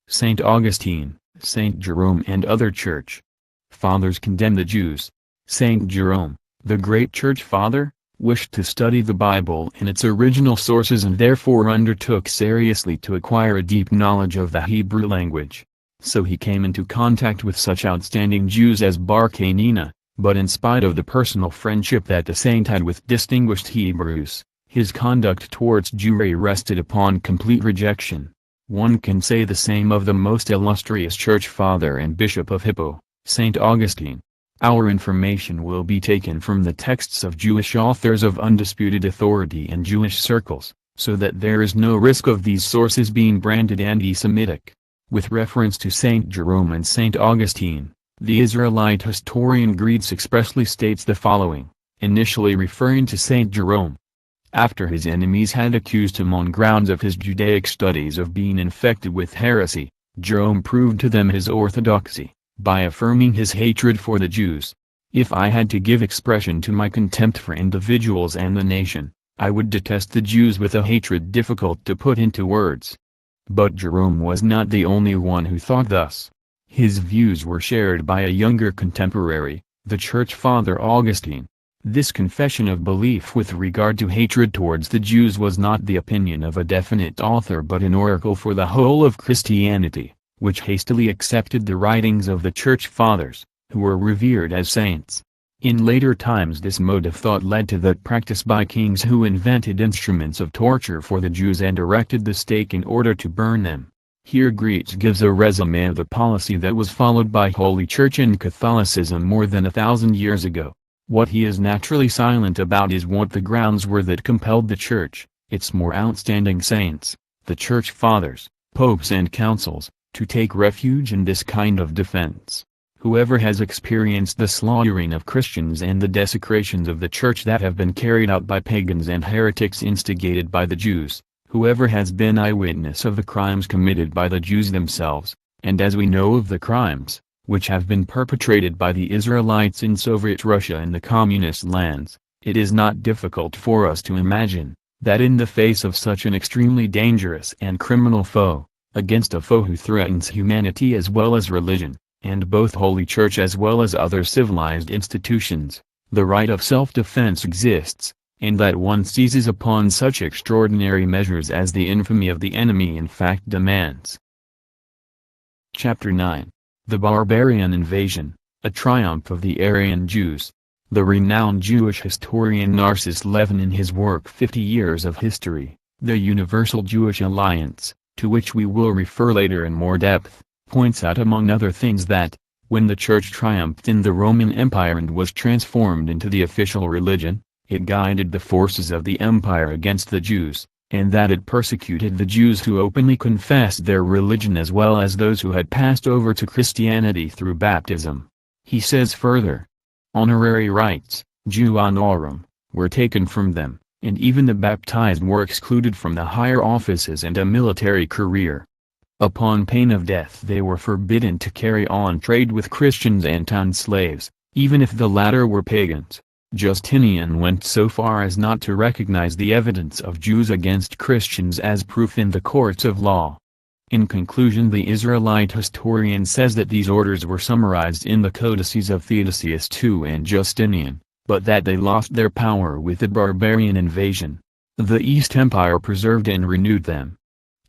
Saint Augustine, Saint Jerome and other Church Fathers condemn the Jews. Saint Jerome, the great Church Father, wished to study the Bible in its original sources and therefore undertook seriously to acquire a deep knowledge of the Hebrew language. So he came into contact with such outstanding Jews as Bar Canina, but in spite of the personal friendship that the saint had with distinguished Hebrews, his conduct towards Jewry rested upon complete rejection. One can say the same of the most illustrious Church Father and Bishop of Hippo, Saint Augustine. Our information will be taken from the texts of Jewish authors of undisputed authority in Jewish circles, so that there is no risk of these sources being branded anti-Semitic. With reference to Saint Jerome and Saint Augustine, the Israelite historian Maurice expressly states the following, initially referring to Saint Jerome. After his enemies had accused him on grounds of his Judaic studies of being infected with heresy, Jerome proved to them his orthodoxy, by affirming his hatred for the Jews. If I had to give expression to my contempt for individuals and the nation, I would detest the Jews with a hatred difficult to put into words. But Jerome was not the only one who thought thus. His views were shared by a younger contemporary, the Church Father Augustine. This confession of belief with regard to hatred towards the Jews was not the opinion of a definite author but an oracle for the whole of Christianity, which hastily accepted the writings of the Church Fathers, who were revered as saints. In later times this mode of thought led to that practice by kings who invented instruments of torture for the Jews and erected the stake in order to burn them. Here Maurice gives a résumé of the policy that was followed by Holy Church and Catholicism more than 1,000 years ago. What he is naturally silent about is what the grounds were that compelled the Church, its more outstanding saints, the Church Fathers, popes and councils, to take refuge in this kind of defense. Whoever has experienced the slaughtering of Christians and the desecrations of the Church that have been carried out by pagans and heretics instigated by the Jews, whoever has been eyewitness of the crimes committed by the Jews themselves, and as we know of the crimes, which have been perpetrated by the Israelites in Soviet Russia and the communist lands, it is not difficult for us to imagine, that in the face of such an extremely dangerous and criminal foe, against a foe who threatens humanity as well as religion, and both Holy Church as well as other civilized institutions, the right of self-defense exists, and that one seizes upon such extraordinary measures as the infamy of the enemy in fact demands. Chapter 9. The Barbarian Invasion, a Triumph of the Aryan Jews. The renowned Jewish historian Narcissus Levin, in his work 50 Years of History, The Universal Jewish Alliance, to which we will refer later in more depth, points out among other things that, when the Church triumphed in the Roman Empire and was transformed into the official religion, it guided the forces of the empire against the Jews, and that it persecuted the Jews who openly confessed their religion as well as those who had passed over to Christianity through baptism. He says further, honorary rights, Jew honorum, were taken from them, and even the baptized were excluded from the higher offices and a military career. Upon pain of death they were forbidden to carry on trade with Christians and town slaves, even if the latter were pagans. Justinian went so far as not to recognize the evidence of Jews against Christians as proof in the courts of law. In conclusion, the Israelite historian says that these orders were summarized in the codices of Theodosius II and Justinian, but that they lost their power with the barbarian invasion. The East Empire preserved and renewed them.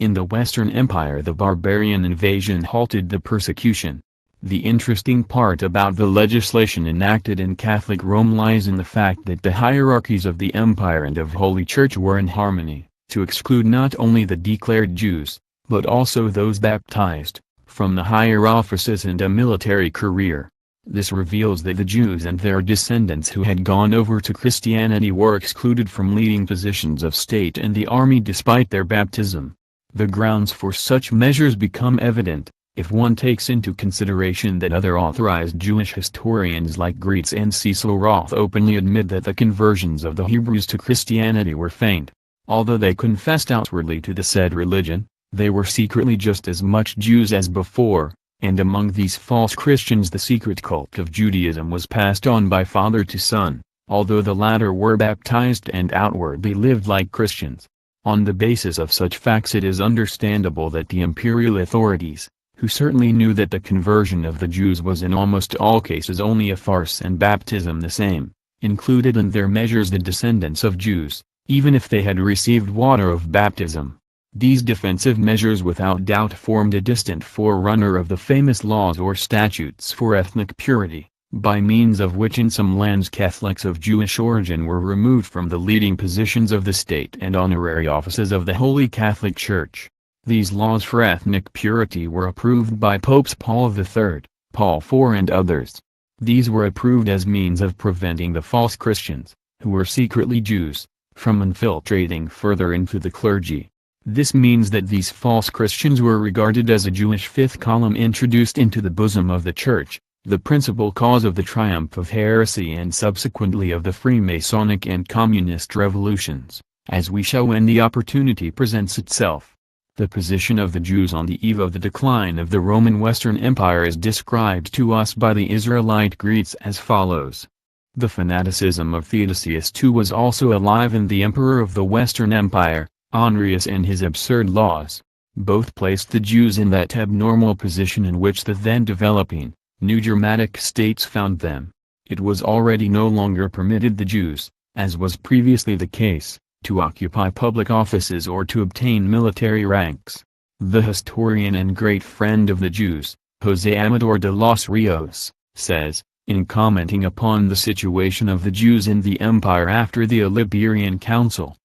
In the Western Empire the barbarian invasion halted the persecution. The interesting part about the legislation enacted in Catholic Rome lies in the fact that the hierarchies of the empire and of Holy Church were in harmony, to exclude not only the declared Jews, but also those baptized, from the higher offices and a military career. This reveals that the Jews and their descendants who had gone over to Christianity were excluded from leading positions of state and the army despite their baptism. The grounds for such measures become evident, if one takes into consideration that other authorized Jewish historians like Greetz and Cecil Roth openly admit that the conversions of the Hebrews to Christianity were feigned. Although they confessed outwardly to the said religion, they were secretly just as much Jews as before, and among these false Christians the secret cult of Judaism was passed on by father to son, although the latter were baptized and outwardly lived like Christians. On the basis of such facts it is understandable that the imperial authorities, who certainly knew that the conversion of the Jews was in almost all cases only a farce and baptism the same, included in their measures the descendants of Jews, even if they had received water of baptism. These defensive measures without doubt formed a distant forerunner of the famous laws or statutes for ethnic purity, by means of which in some lands Catholics of Jewish origin were removed from the leading positions of the state and honorary offices of the Holy Catholic Church. These laws for ethnic purity were approved by Popes Paul III, Paul IV and others. These were approved as means of preventing the false Christians, who were secretly Jews, from infiltrating further into the clergy. This means that these false Christians were regarded as a Jewish fifth column introduced into the bosom of the Church, the principal cause of the triumph of heresy and subsequently of the Freemasonic and Communist revolutions, as we shall when the opportunity presents itself. The position of the Jews on the eve of the decline of the Roman Western Empire is described to us by the Israelite Greeks as follows. The fanaticism of Theodosius II was also alive in the emperor of the Western Empire, Honorius, and his absurd laws. Both placed the Jews in that abnormal position in which the then developing, new Germanic states found them. It was already no longer permitted the Jews, as was previously the case, to occupy public offices or to obtain military ranks. The historian and great friend of the Jews, José Amador de los Rios, says, in commenting upon the situation of the Jews in the empire after the Iliberian Council,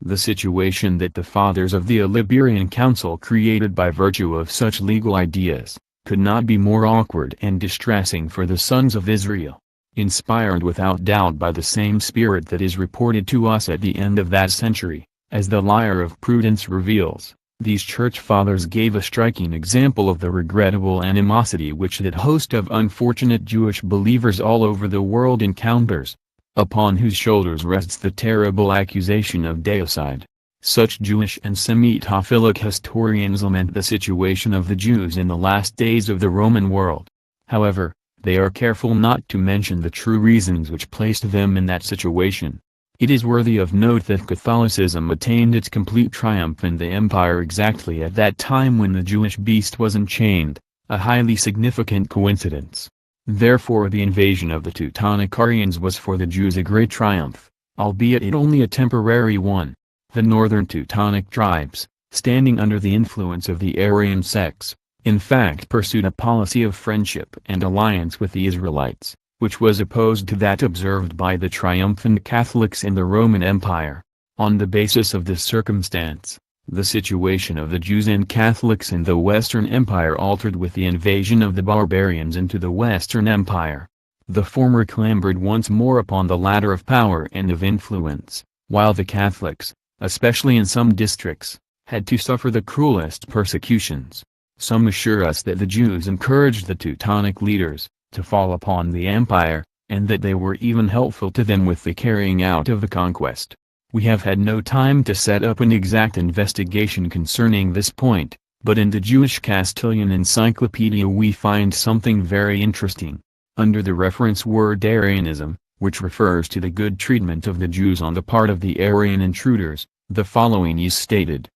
the situation that the fathers of the Iliberian Council created by virtue of such legal ideas, could not be more awkward and distressing for the sons of Israel. Inspired without doubt by the same spirit that is reported to us at the end of that century, as the Lyre of Prudence reveals, these church fathers gave a striking example of the regrettable animosity which that host of unfortunate Jewish believers all over the world encounters, upon whose shoulders rests the terrible accusation of deicide. Such Jewish and Semitophilic historians lament the situation of the Jews in the last days of the Roman world. However, they are careful not to mention the true reasons which placed them in that situation. It is worthy of note that Catholicism attained its complete triumph in the empire exactly at that time when the Jewish beast was enchained, a highly significant coincidence. Therefore the invasion of the Teutonic Aryans was for the Jews a great triumph, albeit it only a temporary one. The northern Teutonic tribes, standing under the influence of the Aryan sects, in fact pursued a policy of friendship and alliance with the Israelites, which was opposed to that observed by the triumphant Catholics in the Roman Empire. On the basis of this circumstance, the situation of the Jews and Catholics in the Western Empire altered with the invasion of the barbarians into the Western Empire. The former clambered once more upon the ladder of power and of influence, while the Catholics, especially in some districts, had to suffer the cruelest persecutions. Some assure us that the Jews encouraged the Teutonic leaders to fall upon the empire, and that they were even helpful to them with the carrying out of the conquest. We have had no time to set up an exact investigation concerning this point, but in the Jewish Castilian Encyclopedia we find something very interesting. Under the reference word Arianism, which refers to the good treatment of the Jews on the part of the Aryan intruders, the following is stated.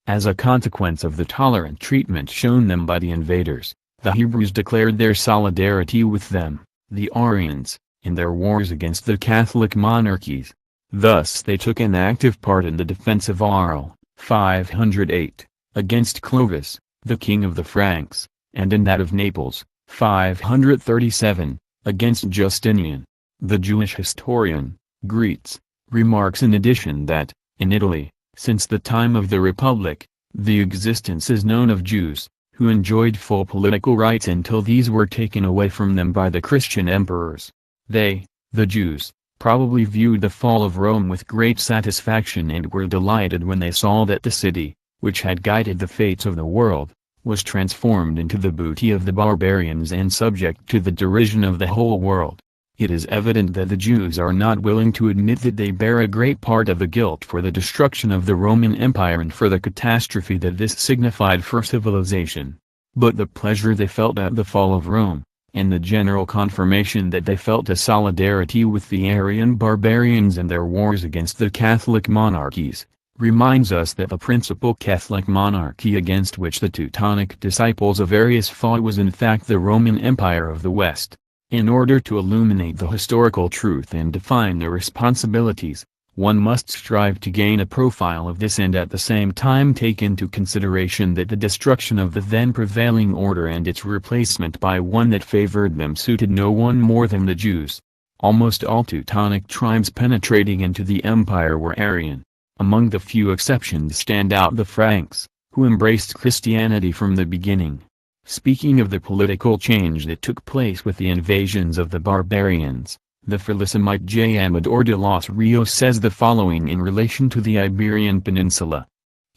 As a consequence of the tolerant treatment shown them by the invaders, the Hebrews declared their solidarity with them, the Aryans, in their wars against the Catholic monarchies. Thus they took an active part in the defense of Arles, 508, against Clovis, the king of the Franks, and in that of Naples, 537, against Justinian. The Jewish historian, Maurice, remarks in addition that, in Italy, since the time of the Republic, the existence is known of Jews, who enjoyed full political rights until these were taken away from them by the Christian emperors. They, the Jews, probably viewed the fall of Rome with great satisfaction and were delighted when they saw that the city, which had guided the fates of the world, was transformed into the booty of the barbarians and subject to the derision of the whole world. It is evident that the Jews are not willing to admit that they bear a great part of the guilt for the destruction of the Roman Empire and for the catastrophe that this signified for civilization. But the pleasure they felt at the fall of Rome, and the general confirmation that they felt a solidarity with the Aryan barbarians in their wars against the Catholic monarchies, reminds us that the principal Catholic monarchy against which the Teutonic disciples of Arius fought was in fact the Roman Empire of the West. In order to illuminate the historical truth and define the responsibilities, one must strive to gain a profile of this and at the same time take into consideration that the destruction of the then prevailing order and its replacement by one that favored them suited no one more than the Jews. Almost all Teutonic tribes penetrating into the empire were Arian. Among the few exceptions stand out the Franks, who embraced Christianity from the beginning. Speaking of the political change that took place with the invasions of the barbarians, the Philosemite J. Amador de los Rios says the following in relation to the Iberian Peninsula.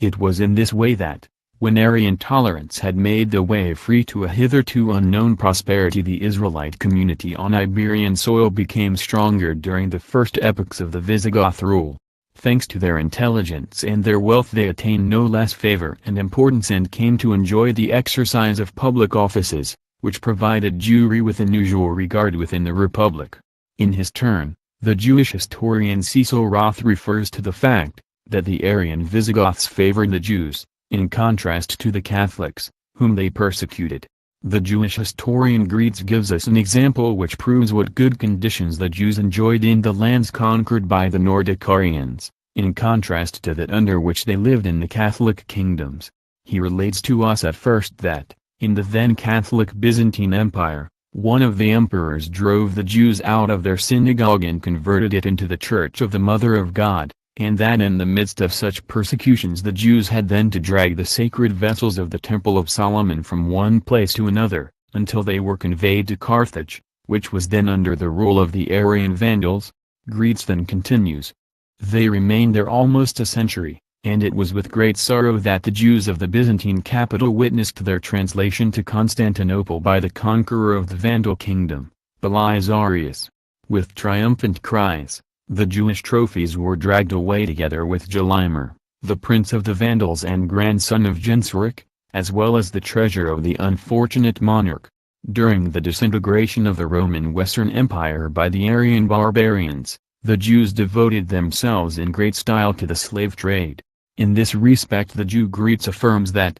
It was in this way that, when Arian tolerance had made the way free to a hitherto unknown prosperity, the Israelite community on Iberian soil became stronger during the first epochs of the Visigoth rule. Thanks to their intelligence and their wealth they attained no less favor and importance and came to enjoy the exercise of public offices, which provided Jewry with unusual regard within the Republic. In his turn, the Jewish historian Cecil Roth refers to the fact that the Arian Visigoths favored the Jews, in contrast to the Catholics, whom they persecuted. The Jewish historian Maurice gives us an example which proves what good conditions the Jews enjoyed in the lands conquered by the Nordic Aryans, in contrast to that under which they lived in the Catholic kingdoms. He relates to us at first that, in the then Catholic Byzantine Empire, one of the emperors drove the Jews out of their synagogue and converted it into the Church of the Mother of God, and that in the midst of such persecutions the Jews had then to drag the sacred vessels of the Temple of Solomon from one place to another, until they were conveyed to Carthage, which was then under the rule of the Arian Vandals. Maurice then continues. They remained there almost a century, and it was with great sorrow that the Jews of the Byzantine capital witnessed their translation to Constantinople by the conqueror of the Vandal kingdom, Belisarius. With triumphant cries, the Jewish trophies were dragged away together with Gelimer, the prince of the Vandals and grandson of Genseric, as well as the treasure of the unfortunate monarch. During the disintegration of the Roman Western Empire by the Aryan barbarians, the Jews devoted themselves in great style to the slave trade. In this respect the Jew Maurice affirms that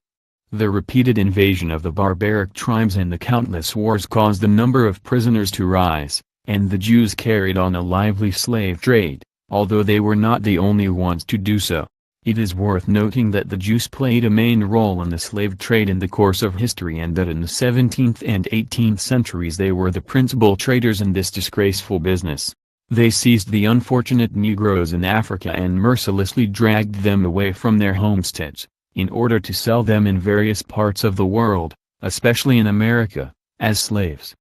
the repeated invasion of the barbaric tribes and the countless wars caused the number of prisoners to rise, and the Jews carried on a lively slave trade, although they were not the only ones to do so. It is worth noting that the Jews played a main role in the slave trade in the course of history, and that in the 17th and 18th centuries they were the principal traders in this disgraceful business. They seized the unfortunate Negroes in Africa and mercilessly dragged them away from their homesteads, in order to sell them in various parts of the world, especially in America, as slaves.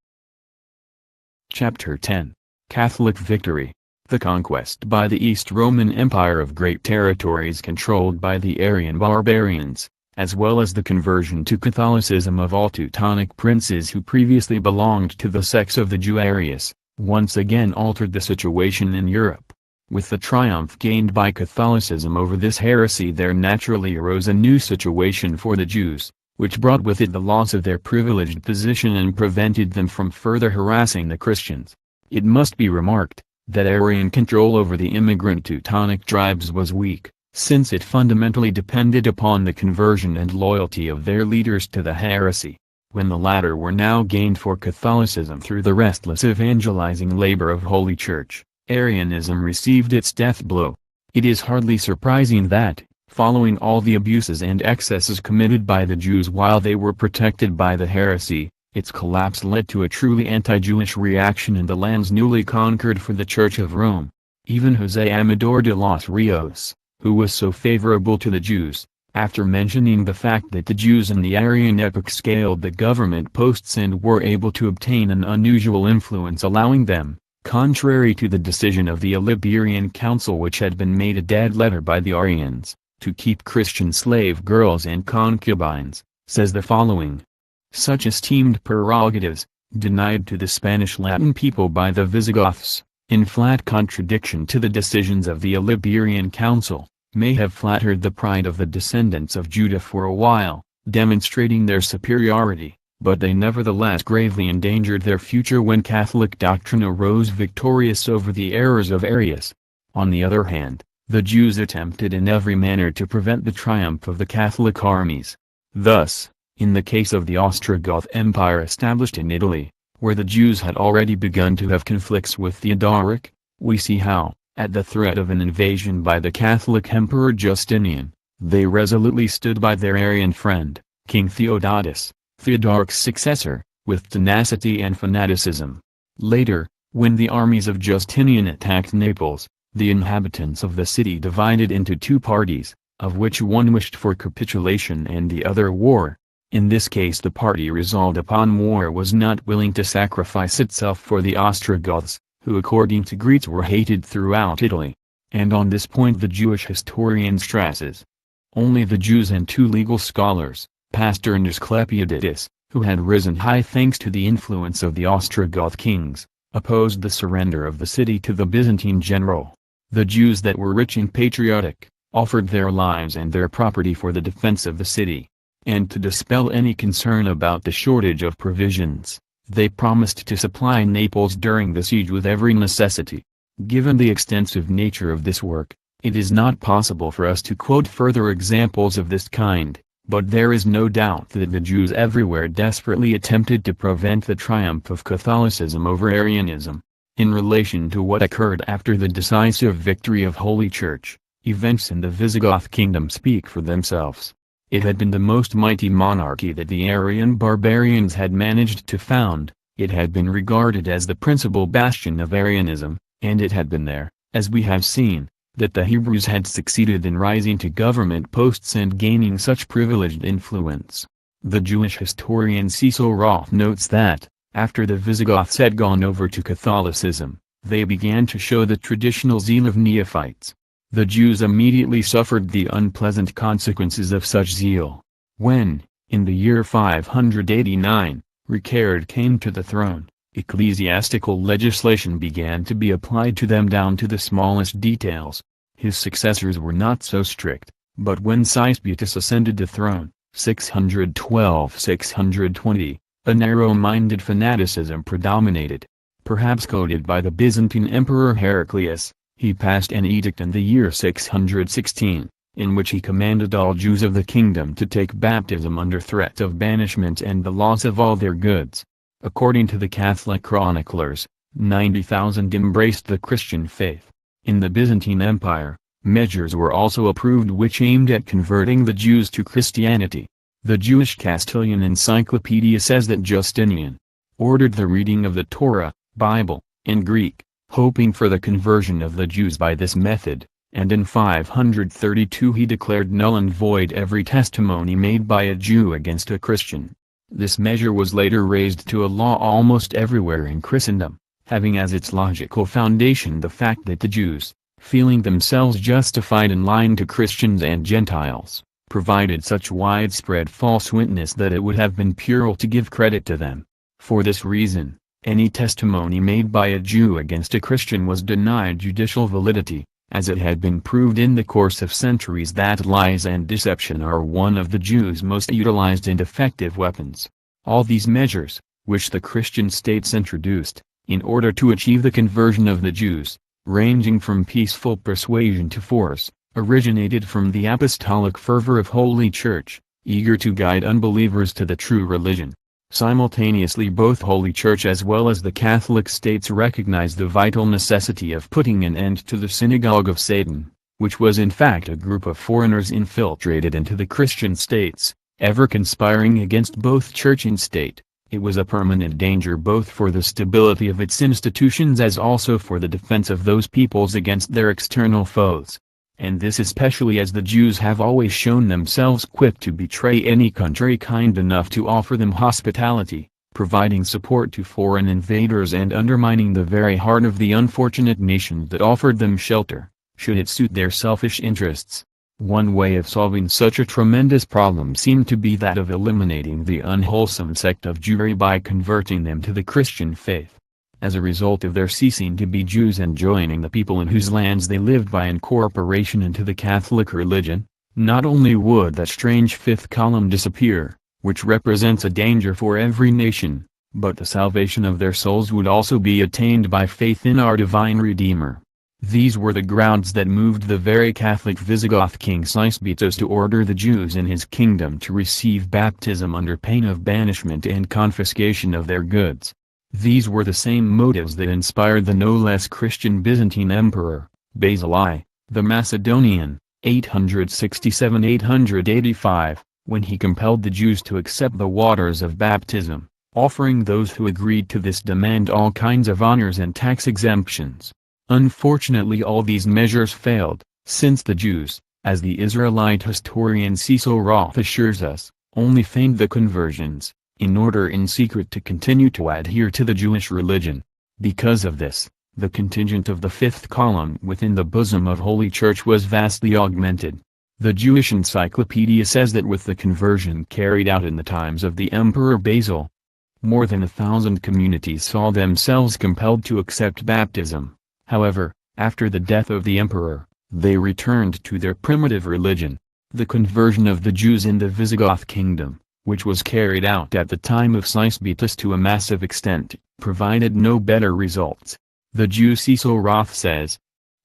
Chapter 10. Catholic Victory. The conquest by the East Roman Empire of great territories controlled by the Arian barbarians, as well as the conversion to Catholicism of all Teutonic princes who previously belonged to the sects of the Jew Arius, once again altered the situation in Europe. With the triumph gained by Catholicism over this heresy, there naturally arose a new situation for the Jews, which brought with it the loss of their privileged position and prevented them from further harassing the Christians. It must be remarked that Arian control over the immigrant Teutonic tribes was weak, since it fundamentally depended upon the conversion and loyalty of their leaders to the heresy. When the latter were now gained for Catholicism through the restless evangelizing labor of Holy Church, Arianism received its death blow. It is hardly surprising that, following all the abuses and excesses committed by the Jews while they were protected by the heresy, its collapse led to a truly anti-Jewish reaction in the lands newly conquered for the Church of Rome. Even José Amador de los Rios, who was so favorable to the Jews, after mentioning the fact that the Jews in the Arian epoch scaled the government posts and were able to obtain an unusual influence, allowing them, contrary to the decision of the Liberian Council which had been made a dead letter by the Arians, to keep Christian slave girls and concubines, says the following. Such esteemed prerogatives, denied to the Spanish Latin people by the Visigoths, in flat contradiction to the decisions of the Liberian Council, may have flattered the pride of the descendants of Judah for a while, demonstrating their superiority, but they nevertheless gravely endangered their future when Catholic doctrine arose victorious over the errors of Arius. On the other hand, the Jews attempted in every manner to prevent the triumph of the Catholic armies. Thus, in the case of the Ostrogoth Empire established in Italy, where the Jews had already begun to have conflicts with Theodoric, we see how, at the threat of an invasion by the Catholic Emperor Justinian, they resolutely stood by their Arian friend, King Theodotus, Theodoric's successor, with tenacity and fanaticism. Later, when the armies of Justinian attacked Naples, the inhabitants of the city divided into two parties, of which one wished for capitulation and the other war. In this case the party resolved upon war was not willing to sacrifice itself for the Ostrogoths, who according to Greeks were hated throughout Italy. And on this point the Jewish historian stresses. Only the Jews and two legal scholars, Pastor and Asclepiadatus, who had risen high thanks to the influence of the Ostrogoth kings, opposed the surrender of the city to the Byzantine general. The Jews that were rich and patriotic, offered their lives and their property for the defense of the city. And to dispel any concern about the shortage of provisions, they promised to supply Naples during the siege with every necessity. Given the extensive nature of this work, it is not possible for us to quote further examples of this kind, but there is no doubt that the Jews everywhere desperately attempted to prevent the triumph of Catholicism over Arianism. In relation to what occurred after the decisive victory of Holy Church, events in the Visigoth kingdom speak for themselves. It had been the most mighty monarchy that the Arian barbarians had managed to found, it had been regarded as the principal bastion of Arianism, and it had been there, as we have seen, that the Hebrews had succeeded in rising to government posts and gaining such privileged influence. The Jewish historian Cecil Roth notes that, after the Visigoths had gone over to Catholicism, they began to show the traditional zeal of neophytes. The Jews immediately suffered the unpleasant consequences of such zeal. When, in the year 589, Richard came to the throne, ecclesiastical legislation began to be applied to them down to the smallest details. His successors were not so strict, but when Sisbutus ascended the throne, 612–620, a narrow-minded fanaticism predominated. Perhaps goaded by the Byzantine Emperor Heraclius, he passed an edict in the year 616, in which he commanded all Jews of the kingdom to take baptism under threat of banishment and the loss of all their goods. According to the Catholic chroniclers, 90,000 embraced the Christian faith. In the Byzantine Empire, Measures were also approved which aimed at converting the Jews to Christianity. The Jewish Castilian Encyclopedia says that Justinian ordered the reading of the Torah, Bible, in Greek, hoping for the conversion of the Jews by this method, and in 532 he declared null and void every testimony made by a Jew against a Christian. This measure was later raised to a law almost everywhere in Christendom, having as its logical foundation the fact that the Jews, feeling themselves justified in lying to Christians and Gentiles, provided such widespread false witness that it would have been puerile to give credit to them. For this reason, any testimony made by a Jew against a Christian was denied judicial validity, as it had been proved in the course of centuries that lies and deception are one of the Jews' most utilized and effective weapons. All these measures, which the Christian states introduced, in order to achieve the conversion of the Jews, ranging from peaceful persuasion to force, originated from the apostolic fervor of Holy Church, eager to guide unbelievers to the true religion. Simultaneously both Holy Church as well as the Catholic states recognized the vital necessity of putting an end to the synagogue of Satan, which was in fact a group of foreigners infiltrated into the Christian states, ever conspiring against both church and state. It was a permanent danger both for the stability of its institutions as also for the defense of those peoples against their external foes. And this especially as the Jews have always shown themselves quick to betray any country kind enough to offer them hospitality, providing support to foreign invaders and undermining the very heart of the unfortunate nation that offered them shelter, should it suit their selfish interests. One way of solving such a tremendous problem seemed to be that of eliminating the unwholesome sect of Jewry by converting them to the Christian faith. As a result of their ceasing to be Jews and joining the people in whose lands they lived by incorporation into the Catholic religion, not only would that strange fifth column disappear, which represents a danger for every nation, but the salvation of their souls would also be attained by faith in our divine Redeemer. These were the grounds that moved the very Catholic Visigoth king Sisbetos to order the Jews in his kingdom to receive baptism under pain of banishment and confiscation of their goods. These were the same motives that inspired the no less Christian Byzantine emperor, Basil I, the Macedonian, 867–885, when he compelled the Jews to accept the waters of baptism, offering those who agreed to this demand all kinds of honors and tax exemptions. Unfortunately all these measures failed, since the Jews, as the Israelite historian Cecil Roth assures us, only feigned the conversions, in order in secret to continue to adhere to the Jewish religion. Because of this, the contingent of the fifth column within the bosom of Holy Church was vastly augmented. The Jewish Encyclopedia says that with the conversion carried out in the times of the Emperor Basil, more than 1,000 communities saw themselves compelled to accept baptism. However, after the death of the emperor, they returned to their primitive religion. The conversion of the Jews in the Visigoth kingdom, which was carried out at the time of Sisbetos to a massive extent, provided no better results. The Jew Cecil Roth says,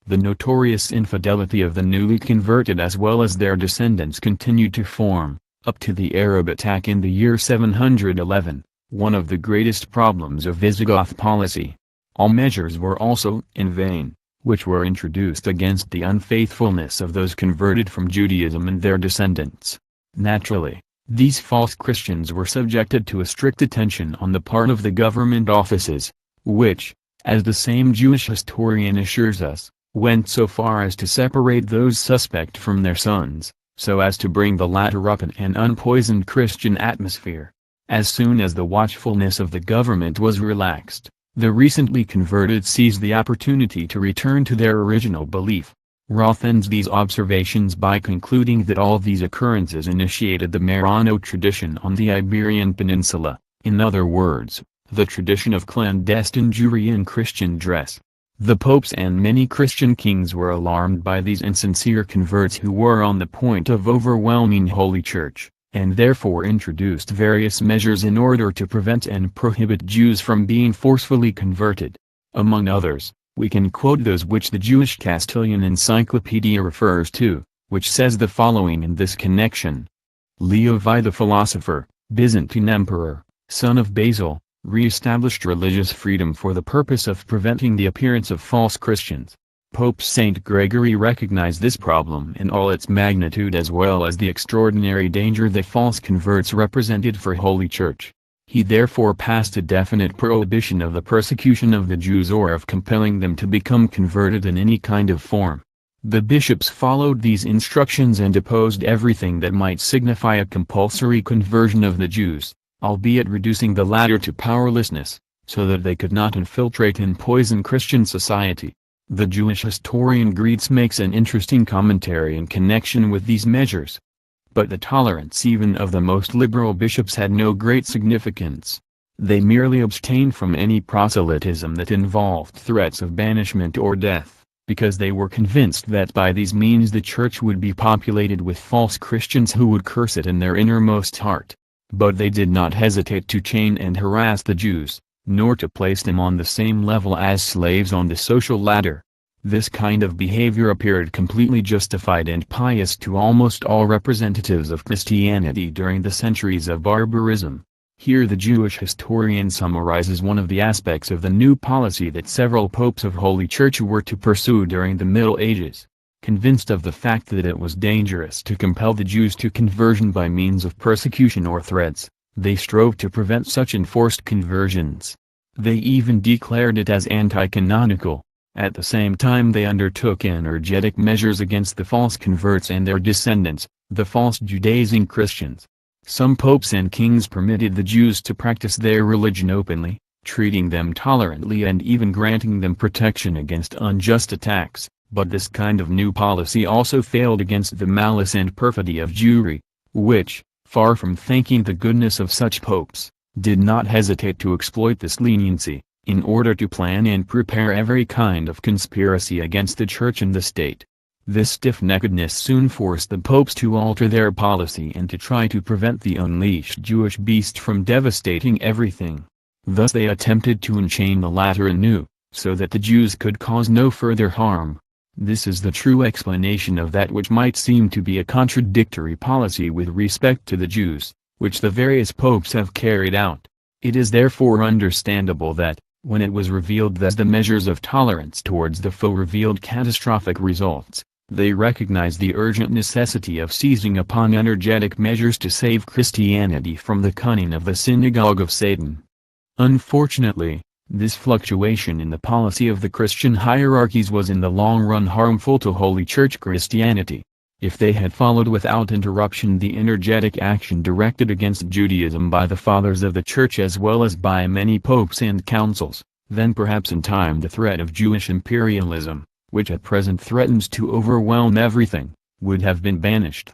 "The notorious infidelity of the newly converted as well as their descendants continued to form, up to the Arab attack in the year 711, one of the greatest problems of Visigoth policy. All measures were also in vain, which were introduced against the unfaithfulness of those converted from Judaism and their descendants. Naturally, these false Christians were subjected to a strict attention on the part of the government offices, which, as the same Jewish historian assures us, went so far as to separate those suspect from their sons, so as to bring the latter up in an unpoisoned Christian atmosphere. As soon as the watchfulness of the government was relaxed, the recently converted seized the opportunity to return to their original belief." Roth ends these observations by concluding that all these occurrences initiated the Marrano tradition on the Iberian Peninsula, in other words, the tradition of clandestine Jewry in Christian dress. The popes and many Christian kings were alarmed by these insincere converts who were on the point of overwhelming Holy Church, and therefore introduced various measures in order to prevent and prohibit Jews from being forcefully converted. Among others, we can quote those which the Jewish Castilian Encyclopedia refers to, which says the following in this connection. Leo V the philosopher, Byzantine emperor, son of Basil, re-established religious freedom for the purpose of preventing the appearance of false Christians. Pope Saint Gregory recognized this problem in all its magnitude as well as the extraordinary danger that false converts represented for Holy Church. He therefore passed a definite prohibition of the persecution of the Jews or of compelling them to become converted in any kind of form. The bishops followed these instructions and opposed everything that might signify a compulsory conversion of the Jews, albeit reducing the latter to powerlessness, so that they could not infiltrate and poison Christian society. The Jewish historian Maurice makes an interesting commentary in connection with these measures. But the tolerance even of the most liberal bishops had no great significance. They merely abstained from any proselytism that involved threats of banishment or death, because they were convinced that by these means the church would be populated with false Christians who would curse it in their innermost heart. But they did not hesitate to chain and harass the Jews, nor to place them on the same level as slaves on the social ladder. This kind of behavior appeared completely justified and pious to almost all representatives of Christianity during the centuries of barbarism. Here the Jewish historian summarizes one of the aspects of the new policy that several popes of Holy Church were to pursue during the Middle Ages. Convinced of the fact that it was dangerous to compel the Jews to conversion by means of persecution or threats, they strove to prevent such enforced conversions. They even declared it as anti-canonical. At the same time they undertook energetic measures against the false converts and their descendants, the false Judaizing Christians. Some popes and kings permitted the Jews to practice their religion openly, treating them tolerantly and even granting them protection against unjust attacks, but this kind of new policy also failed against the malice and perfidy of Jewry, which, far from thanking the goodness of such popes, did not hesitate to exploit this leniency, in order to plan and prepare every kind of conspiracy against the Church and the state. This stiff-neckedness soon forced the popes to alter their policy and to try to prevent the unleashed Jewish beast from devastating everything. Thus they attempted to enchain the latter anew, so that the Jews could cause no further harm. This is the true explanation of that which might seem to be a contradictory policy with respect to the Jews, which the various popes have carried out. It is therefore understandable that, when it was revealed that the measures of tolerance towards the foe revealed catastrophic results, they recognized the urgent necessity of seizing upon energetic measures to save Christianity from the cunning of the synagogue of Satan. Unfortunately, this fluctuation in the policy of the Christian hierarchies was in the long run harmful to Holy Church Christianity. If they had followed without interruption the energetic action directed against Judaism by the fathers of the Church as well as by many popes and councils, then perhaps in time the threat of Jewish imperialism, which at present threatens to overwhelm everything, would have been banished.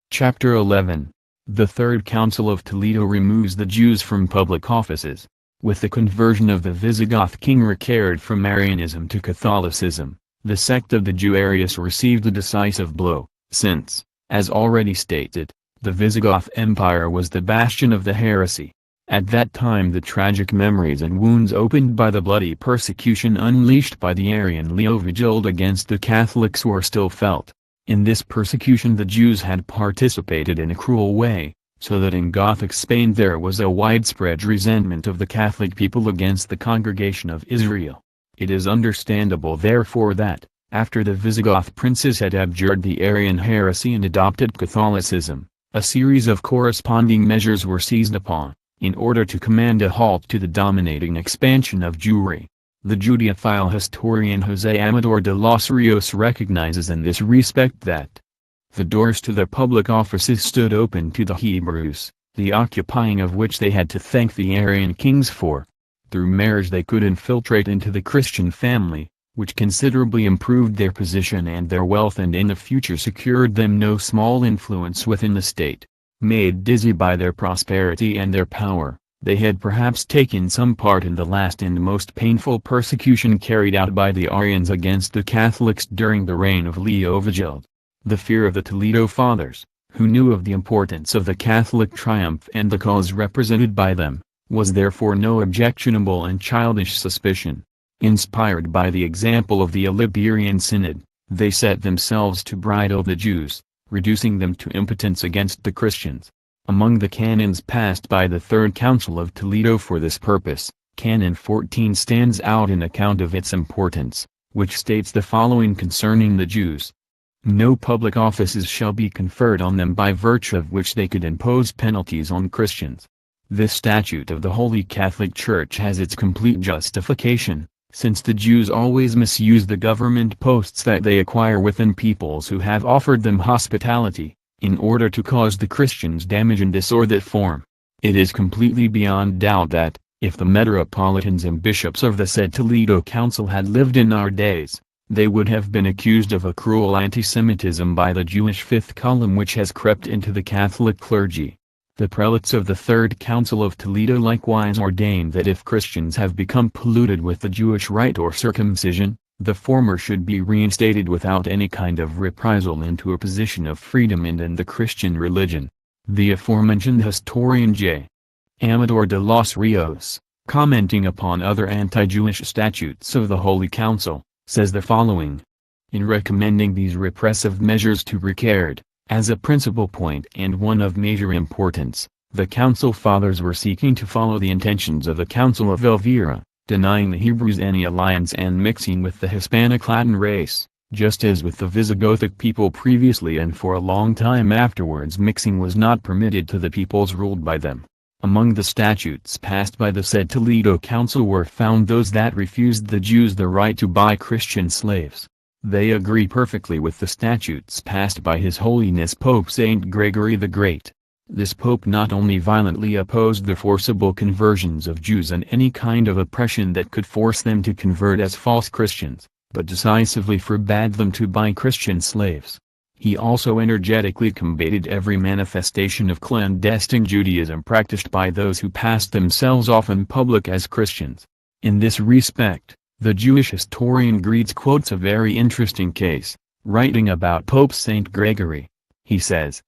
Chapter 11. The Third Council of Toledo removes the Jews from public offices. With the conversion of the Visigoth king Richard from Arianism to Catholicism, the sect of the Juarius received a decisive blow, since, as already stated, the Visigoth Empire was the bastion of the heresy. At that time the tragic memories and wounds opened by the bloody persecution unleashed by the Arian Leovigild against the Catholics were still felt. In this persecution the Jews had participated in a cruel way, so that in Gothic Spain there was a widespread resentment of the Catholic people against the Congregation of Israel. It is understandable therefore that, after the Visigoth princes had abjured the Arian heresy and adopted Catholicism, a series of corresponding measures were seized upon, in order to command a halt to the dominating expansion of Jewry. The Judeophile historian José Amador de los Rios recognizes in this respect that the doors to the public offices stood open to the Hebrews, the occupying of which they had to thank the Arian kings for. Through marriage they could infiltrate into the Christian family, which considerably improved their position and their wealth and in the future secured them no small influence within the state. Made dizzy by their prosperity and their power, they had perhaps taken some part in the last and most painful persecution carried out by the Arians against the Catholics during the reign of Leovigild. The fear of the Toledo Fathers, who knew of the importance of the Catholic triumph and the cause represented by them, was therefore no objectionable and childish suspicion. Inspired by the example of the Liberian Synod, they set themselves to bridle the Jews, reducing them to impotence against the Christians. Among the canons passed by the Third Council of Toledo for this purpose, Canon 14 stands out in account of its importance. which states the following concerning the Jews. No public offices shall be conferred on them by virtue of which they could impose penalties on Christians. This statute of the Holy Catholic Church has its complete justification, since the Jews always misuse the government posts that they acquire within peoples who have offered them hospitality, in order to cause the Christians damage in this or that form. It is completely beyond doubt that, if the metropolitans and bishops of the said Toledo Council had lived in our days, they would have been accused of a cruel anti-Semitism by the Jewish fifth column which has crept into the Catholic clergy. The prelates of the Third Council of Toledo likewise ordained that if Christians have become polluted with the Jewish rite or circumcision, the former should be reinstated without any kind of reprisal into a position of freedom and in the Christian religion. The aforementioned historian J. Amador de los Rios, commenting upon other anti-Jewish statutes of the Holy Council, says the following. In recommending these repressive measures to Ricard, as a principal point and one of major importance, the Council Fathers were seeking to follow the intentions of the Council of Elvira, denying the Hebrews any alliance and mixing with the Hispanic Latin race, just as with the Visigothic people previously and for a long time afterwards mixing was not permitted to the peoples ruled by them. Among the statutes passed by the said Toledo Council were found those that refused the Jews the right to buy Christian slaves. They agree perfectly with the statutes passed by His Holiness Pope Saint Gregory the Great. This pope not only violently opposed the forcible conversions of Jews and any kind of oppression that could force them to convert as false Christians, but decisively forbade them to buy Christian slaves. He also energetically combated every manifestation of clandestine Judaism practiced by those who passed themselves off in public as Christians. In this respect, the Jewish historian Greets quotes a very interesting case, writing about Pope Saint Gregory. He says,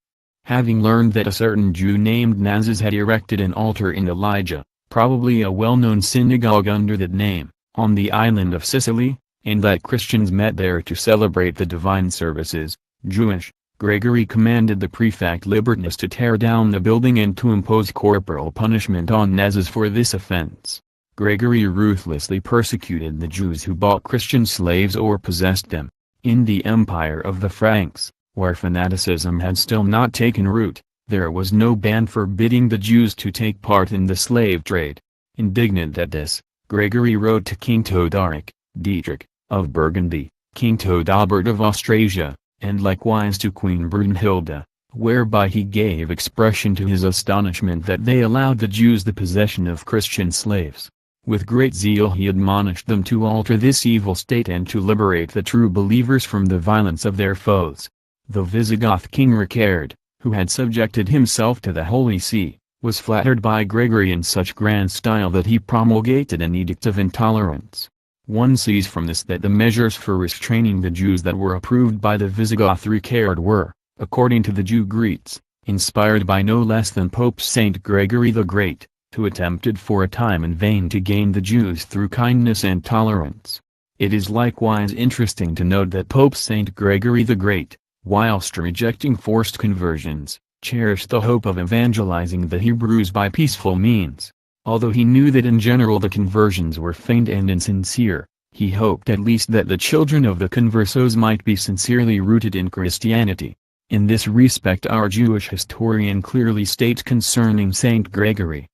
having learned that a certain Jew named Nazis had erected an altar in Elijah, probably a well-known synagogue under that name, on the island of Sicily, and that Christians met there to celebrate the divine services, Jewish, Gregory commanded the prefect Libertinus to tear down the building and to impose corporal punishment on Nazis for this offense. Gregory ruthlessly persecuted the Jews who bought Christian slaves or possessed them. In the Empire of the Franks, where fanaticism had still not taken root, there was no ban forbidding the Jews to take part in the slave trade. Indignant at this, Gregory wrote to King Theodoric, Dietrich, of Burgundy, King Theodobert of Austrasia, and likewise to Queen Brunhilda, whereby he gave expression to his astonishment that they allowed the Jews the possession of Christian slaves. With great zeal he admonished them to alter this evil state and to liberate the true believers from the violence of their foes. The Visigoth king Ricard, who had subjected himself to the Holy See, was flattered by Gregory in such grand style that he promulgated an edict of intolerance. One sees from this that the measures for restraining the Jews that were approved by the Visigoth Ricard were, according to the Jew Greeks, inspired by no less than Pope Saint Gregory the Great, who attempted for a time in vain to gain the Jews through kindness and tolerance. It is likewise interesting to note that Pope Saint Gregory the Great, whilst rejecting forced conversions, cherished the hope of evangelizing the Hebrews by peaceful means. Although he knew that in general the conversions were feigned and insincere, he hoped at least that the children of the conversos might be sincerely rooted in Christianity. In this respect our Jewish historian clearly states concerning Saint Gregory.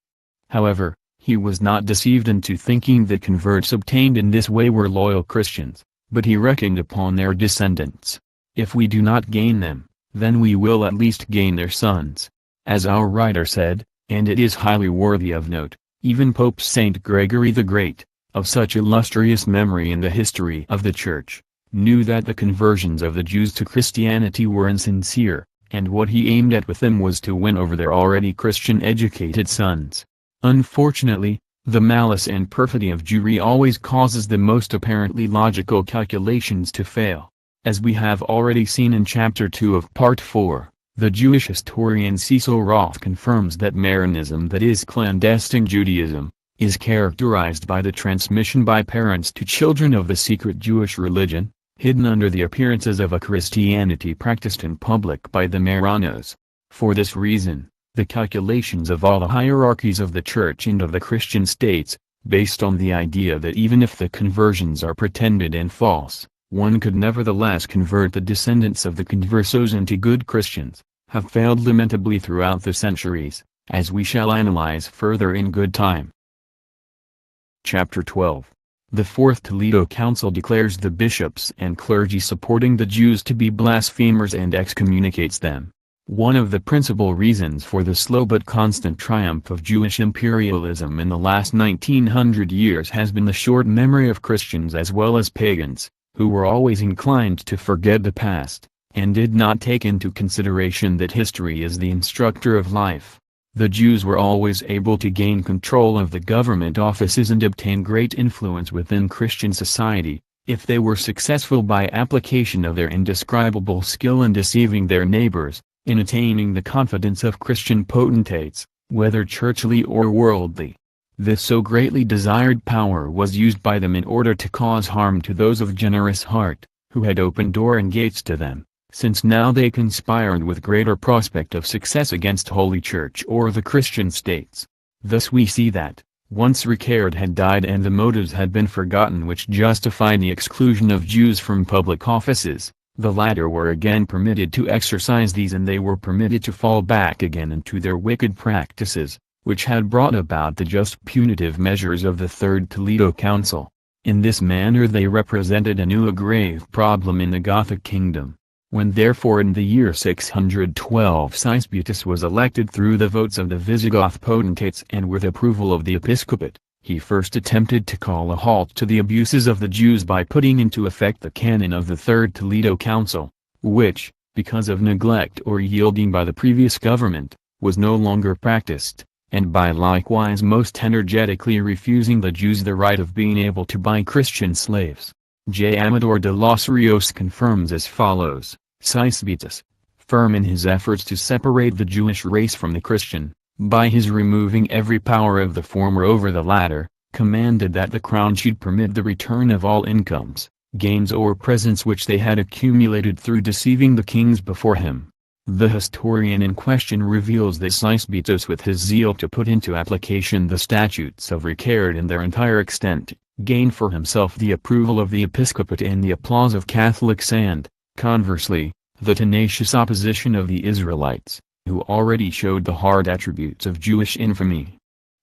However, he was not deceived into thinking that converts obtained in this way were loyal Christians, but he reckoned upon their descendants. If we do not gain them, then we will at least gain their sons. As our writer said, and it is highly worthy of note, even Pope Saint Gregory the Great, of such illustrious memory in the history of the Church, knew that the conversions of the Jews to Christianity were insincere, and what he aimed at with them was to win over their already Christian-educated sons. Unfortunately, the malice and perfidy of Jewry always causes the most apparently logical calculations to fail. As we have already seen in Chapter 2 of Part 4, the Jewish historian Cecil Roth confirms that Marianism, that is clandestine Judaism, is characterized by the transmission by parents to children of the secret Jewish religion, hidden under the appearances of a Christianity practiced in public by the Marranos. For this reason, the calculations of all the hierarchies of the Church and of the Christian states, based on the idea that even if the conversions are pretended and false, one could nevertheless convert the descendants of the conversos into good Christians, have failed lamentably throughout the centuries, as we shall analyze further in good time. Chapter 12. The Fourth Toledo Council declares the bishops and clergy supporting the Jews to be blasphemers and excommunicates them. One of the principal reasons for the slow but constant triumph of Jewish imperialism in the last 1900 years has been the short memory of Christians as well as pagans, who were always inclined to forget the past, and did not take into consideration that history is the instructor of life. The Jews were always able to gain control of the government offices and obtain great influence within Christian society, if they were successful by application of their indescribable skill in deceiving their neighbors, in attaining the confidence of Christian potentates, whether churchly or worldly. This so greatly desired power was used by them in order to cause harm to those of generous heart, who had opened door and gates to them, since now they conspired with greater prospect of success against Holy Church or the Christian states. Thus we see that, once Ricard had died and the motives had been forgotten which justified the exclusion of Jews from public offices, the latter were again permitted to exercise these and they were permitted to fall back again into their wicked practices, which had brought about the just punitive measures of the Third Toledo Council. In this manner they represented a new grave problem in the Gothic kingdom. When therefore in the year 612 Sysbutus was elected through the votes of the Visigoth potentates and with approval of the episcopate, he first attempted to call a halt to the abuses of the Jews by putting into effect the canon of the Third Toledo Council, which, because of neglect or yielding by the previous government, was no longer practiced, and by likewise most energetically refusing the Jews the right of being able to buy Christian slaves. J. Amador de los Rios confirms as follows: Sysbutus, firm in his efforts to separate the Jewish race from the Christian, by his removing every power of the former over the latter, commanded that the crown should permit the return of all incomes, gains or presents which they had accumulated through deceiving the kings before him. The historian in question reveals that Sysbutus with his zeal to put into application the statutes of Ricard in their entire extent, gained for himself the approval of the episcopate and the applause of Catholics and, conversely, the tenacious opposition of the Israelites, who already showed the hard attributes of Jewish infamy.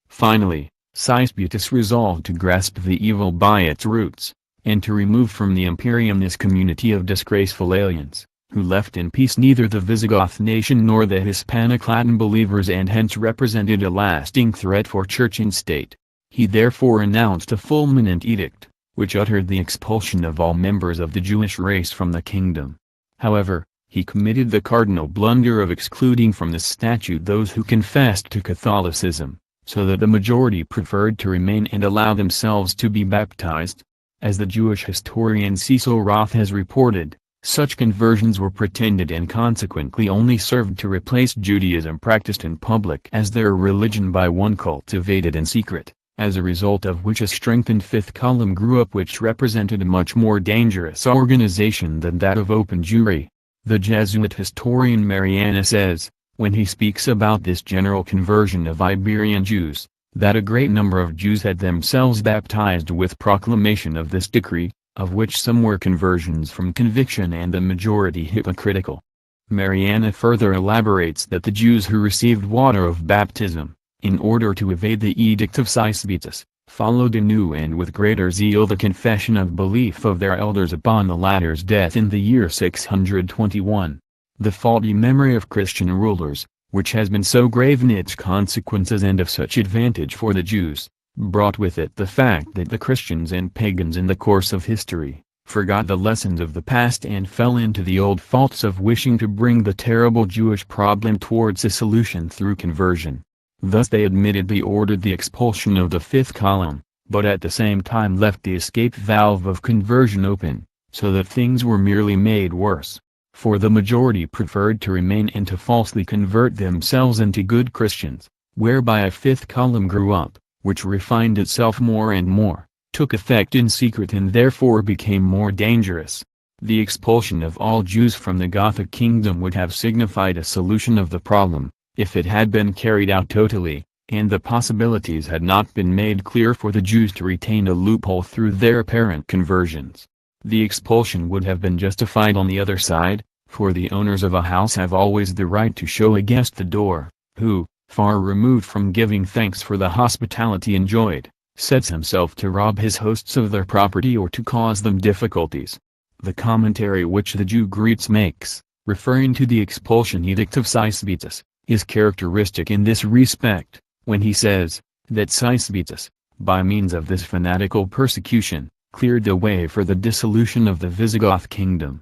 Finally, Sysbutus resolved to grasp the evil by its roots, and to remove from the imperium this community of disgraceful aliens, who left in peace neither the Visigoth nation nor the Hispanic Latin believers and hence represented a lasting threat for church and state. He therefore announced a fulminant edict, which uttered the expulsion of all members of the Jewish race from the kingdom. However, he committed the cardinal blunder of excluding from the statute those who confessed to Catholicism, so that the majority preferred to remain and allow themselves to be baptized. As the Jewish historian Cecil Roth has reported, such conversions were pretended and consequently only served to replace Judaism practiced in public as their religion by one cultivated in secret, as a result of which a strengthened fifth column grew up which represented a much more dangerous organization than that of open Jewry. The Jesuit historian Mariana says, when he speaks about this general conversion of Iberian Jews, that a great number of Jews had themselves baptized with proclamation of this decree, of which some were conversions from conviction and the majority hypocritical. Mariana further elaborates that the Jews who received water of baptism, in order to evade the edict of Sysbutus, followed anew and with greater zeal the confession of belief of their elders upon the latter's death in the year 621. The faulty memory of Christian rulers, which has been so grave in its consequences and of such advantage for the Jews, brought with it the fact that the Christians and pagans in the course of history, forgot the lessons of the past and fell into the old faults of wishing to bring the terrible Jewish problem towards a solution through conversion. Thus they admittedly ordered the expulsion of the fifth column, but at the same time left the escape valve of conversion open, so that things were merely made worse. For the majority preferred to remain and to falsely convert themselves into good Christians, whereby a fifth column grew up, which refined itself more and more, took effect in secret and therefore became more dangerous. The expulsion of all Jews from the Gothic kingdom would have signified a solution of the problem, if it had been carried out totally, and the possibilities had not been made clear for the Jews to retain a loophole through their apparent conversions. The expulsion would have been justified on the other side, for the owners of a house have always the right to show a guest the door, who, far removed from giving thanks for the hospitality enjoyed, sets himself to rob his hosts of their property or to cause them difficulties. The commentary which the Jew Greets makes, referring to the expulsion edict of Sisbetus, is characteristic in this respect, when he says, that Sisbetus, by means of this fanatical persecution, cleared the way for the dissolution of the Visigoth kingdom.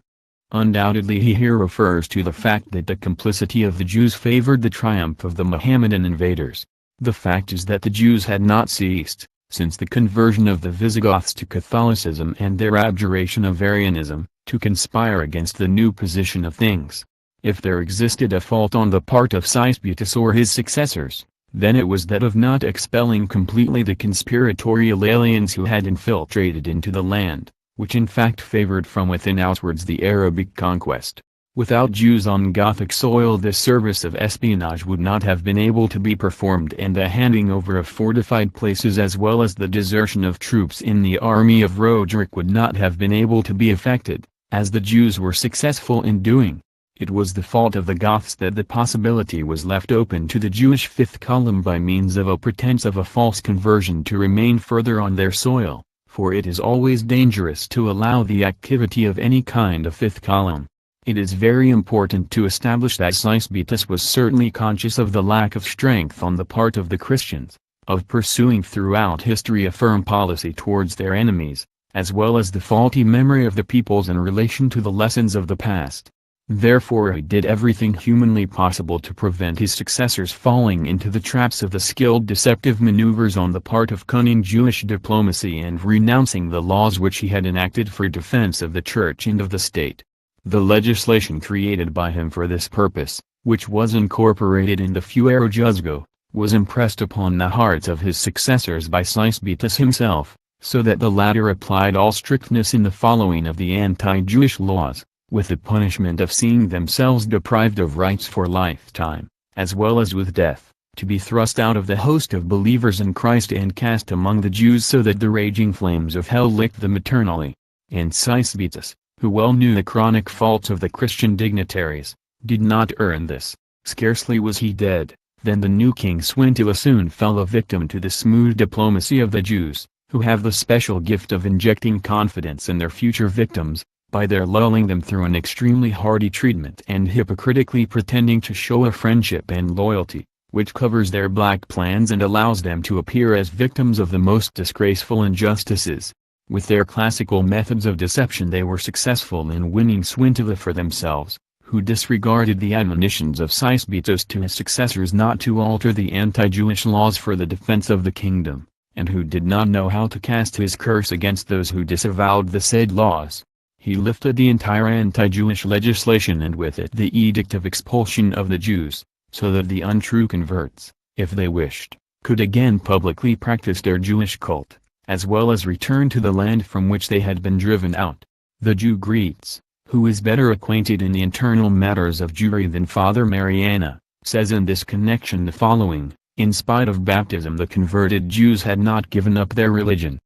Undoubtedly he here refers to the fact that the complicity of the Jews favored the triumph of the Mohammedan invaders. The fact is that the Jews had not ceased, since the conversion of the Visigoths to Catholicism and their abjuration of Arianism, to conspire against the new position of things. If there existed a fault on the part of Sisbetus or his successors, then it was that of not expelling completely the conspiratorial aliens who had infiltrated into the land, which in fact favored from within outwards the Arabic conquest. Without Jews on Gothic soil this service of espionage would not have been able to be performed, and the handing over of fortified places as well as the desertion of troops in the army of Roderick would not have been able to be effected, as the Jews were successful in doing. It was the fault of the Goths that the possibility was left open to the Jewish fifth column by means of a pretense of a false conversion to remain further on their soil, for it is always dangerous to allow the activity of any kind of fifth column. It is very important to establish that Sisbetus was certainly conscious of the lack of strength on the part of the Christians, of pursuing throughout history a firm policy towards their enemies, as well as the faulty memory of the peoples in relation to the lessons of the past. Therefore he did everything humanly possible to prevent his successors falling into the traps of the skilled deceptive maneuvers on the part of cunning Jewish diplomacy and renouncing the laws which he had enacted for defense of the Church and of the state. The legislation created by him for this purpose, which was incorporated in the Fuero Juzgo, was impressed upon the hearts of his successors by Sisbetus himself, so that the latter applied all strictness in the following of the anti-Jewish laws, with the punishment of seeing themselves deprived of rights for lifetime, as well as with death, to be thrust out of the host of believers in Christ and cast among the Jews so that the raging flames of hell licked them eternally. And Sisbetus, who well knew the chronic faults of the Christian dignitaries, did not earn this. Scarcely was he dead, then the new king Swintila soon fell a victim to the smooth diplomacy of the Jews, who have the special gift of injecting confidence in their future victims, by their lulling them through an extremely hardy treatment and hypocritically pretending to show a friendship and loyalty, which covers their black plans and allows them to appear as victims of the most disgraceful injustices. With their classical methods of deception they were successful in winning Swintila for themselves, who disregarded the admonitions of Sisbetus to his successors not to alter the anti-Jewish laws for the defense of the kingdom, and who did not know how to cast his curse against those who disavowed the said laws. He lifted the entire anti-Jewish legislation and with it the edict of expulsion of the Jews, so that the untrue converts, if they wished, could again publicly practice their Jewish cult, as well as return to the land from which they had been driven out. The Jew Greets, who is better acquainted in the internal matters of Jewry than Father Mariana, says in this connection the following: in spite of baptism the converted Jews had not given up their religion.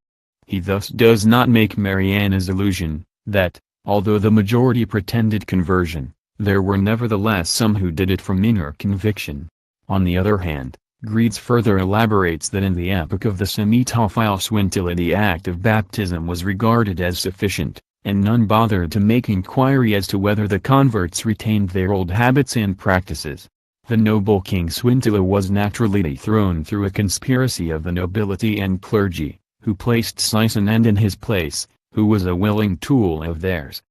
He thus does not make Mariana's allusion, that, although the majority pretended conversion, there were nevertheless some who did it from inner conviction. On the other hand, Greets further elaborates that in the epoch of the Semitophile Swintila the act of baptism was regarded as sufficient, and none bothered to make inquiry as to whether the converts retained their old habits and practices. The noble King Swintila was naturally dethroned through a conspiracy of the nobility and clergy, who placed Sisinand in his place, who was a willing tool of theirs.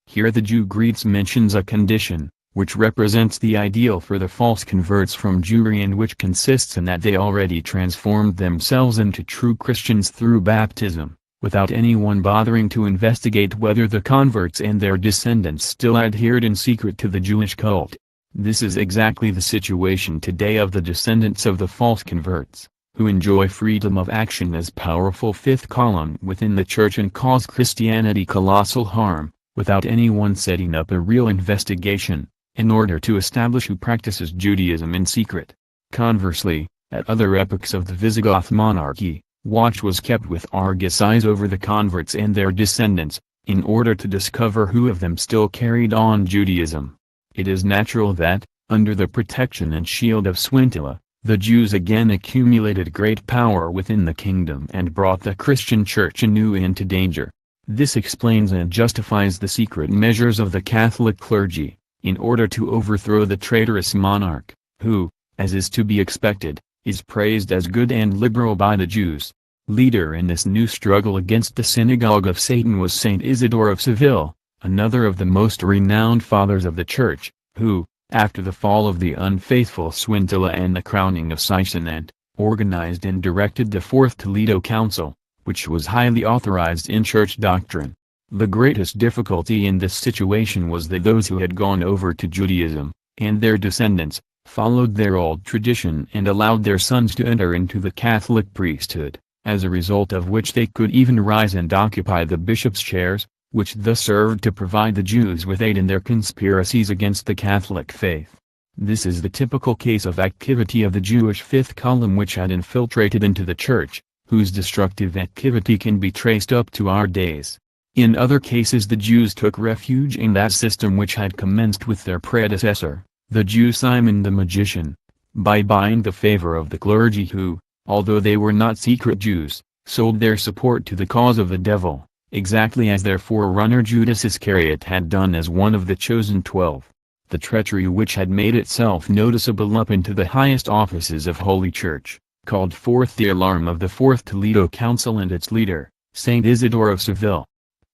Here the Jew Greets mentions a condition, which represents the ideal for the false converts from Jewry and which consists in that they already transformed themselves into true Christians through baptism, without anyone bothering to investigate whether the converts and their descendants still adhered in secret to the Jewish cult. This is exactly the situation today of the descendants of the false converts, who enjoy freedom of action as powerful fifth column within the Church and cause Christianity colossal harm, without anyone setting up a real investigation, in order to establish who practices Judaism in secret. Conversely, At other epochs of the Visigoth monarchy, watch was kept with Argus eyes over the converts and their descendants, in order to discover who of them still carried on Judaism. It is natural that, under the protection and shield of Swintilla, the Jews again accumulated great power within the kingdom and brought the Christian Church anew into danger. This explains and justifies the secret measures of the Catholic clergy, in order to overthrow the traitorous monarch, who, as is to be expected, is praised as good and liberal by the Jews. Leader in this new struggle against the synagogue of Satan was Saint Isidore of Seville, another of the most renowned fathers of the Church, who, after the fall of the unfaithful Swintilla and the crowning of Sisinant, organized and directed the Fourth Toledo Council, which was highly authorized in church doctrine. The greatest difficulty in this situation was that those who had gone over to Judaism, and their descendants, followed their old tradition and allowed their sons to enter into the Catholic priesthood, as a result of which they could even rise and occupy the bishop's chairs, which thus served to provide the Jews with aid in their conspiracies against the Catholic faith. This is the typical case of activity of the Jewish fifth column which had infiltrated into the Church, whose destructive activity can be traced up to our days. In other cases the Jews took refuge in that system which had commenced with their predecessor, the Jew Simon the magician, by buying the favor of the clergy who, although they were not secret Jews, sold their support to the cause of the devil, exactly as their forerunner Judas Iscariot had done as one of the chosen 12. The treachery which had made itself noticeable up into the highest offices of Holy Church, called forth the alarm of the Fourth Toledo Council and its leader, Saint Isidore of Seville.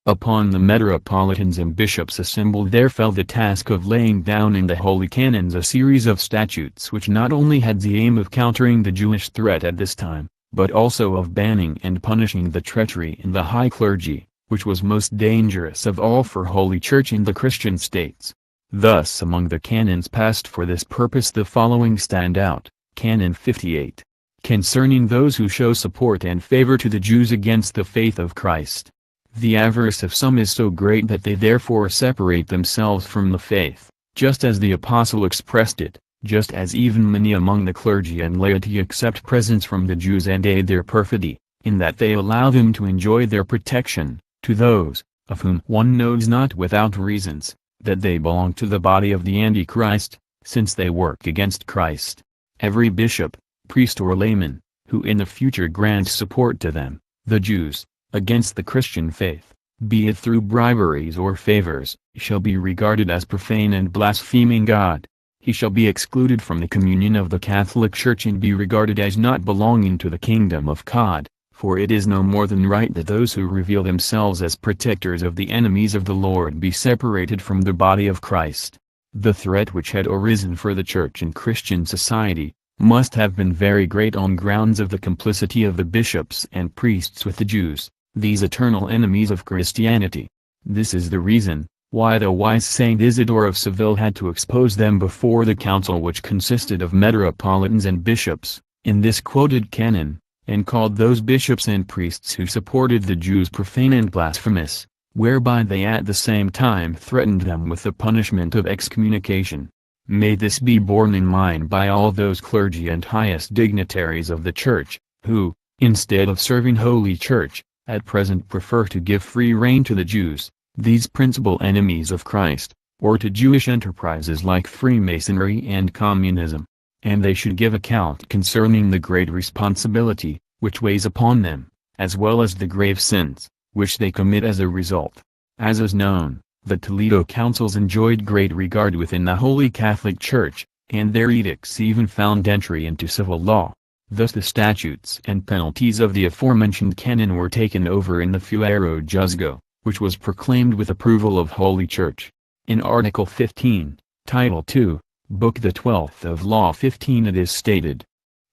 Upon the metropolitans and bishops assembled there fell the task of laying down in the holy canons a series of statutes which not only had the aim of countering the Jewish threat at this time, but also of banning and punishing the treachery in the high clergy, which was most dangerous of all for Holy Church in the Christian states. Thus among the canons passed for this purpose the following stand out: Canon 58. Concerning those who show support and favor to the Jews against the faith of Christ. The avarice of some is so great that they therefore separate themselves from the faith, just as the apostle expressed it, just as even many among the clergy and laity accept presents from the Jews and aid their perfidy, in that they allow them to enjoy their protection, to those, of whom one knows not without reasons, that they belong to the body of the Antichrist, since they work against Christ. Every bishop, priest or layman, who in the future grants support to them, the Jews, against the Christian faith, be it through briberies or favors, shall be regarded as profane and blaspheming God. He shall be excluded from the communion of the Catholic Church and be regarded as not belonging to the kingdom of God, for it is no more than right that those who reveal themselves as protectors of the enemies of the Lord be separated from the body of Christ. The threat which had arisen for the Church and Christian society, must have been very great on grounds of the complicity of the bishops and priests with the Jews, these eternal enemies of Christianity. This is the reason why the wise Saint Isidore of Seville had to expose them before the council, which consisted of metropolitans and bishops, in this quoted canon, and called those bishops and priests who supported the Jews profane and blasphemous, whereby they at the same time threatened them with the punishment of excommunication. May this be borne in mind by all those clergy and highest dignitaries of the Church, who, instead of serving Holy Church, at present prefer to give free rein to the Jews, these principal enemies of Christ, or to Jewish enterprises like Freemasonry and Communism. And they should give account concerning the great responsibility, which weighs upon them, as well as the grave sins, which they commit as a result. As is known, the Toledo councils enjoyed great regard within the Holy Catholic Church, and their edicts even found entry into civil law. Thus the statutes and penalties of the aforementioned canon were taken over in the Fuero Juzgo, which was proclaimed with approval of Holy Church. In Article 15, Title 2, Book the 12th of Law 15 it is stated,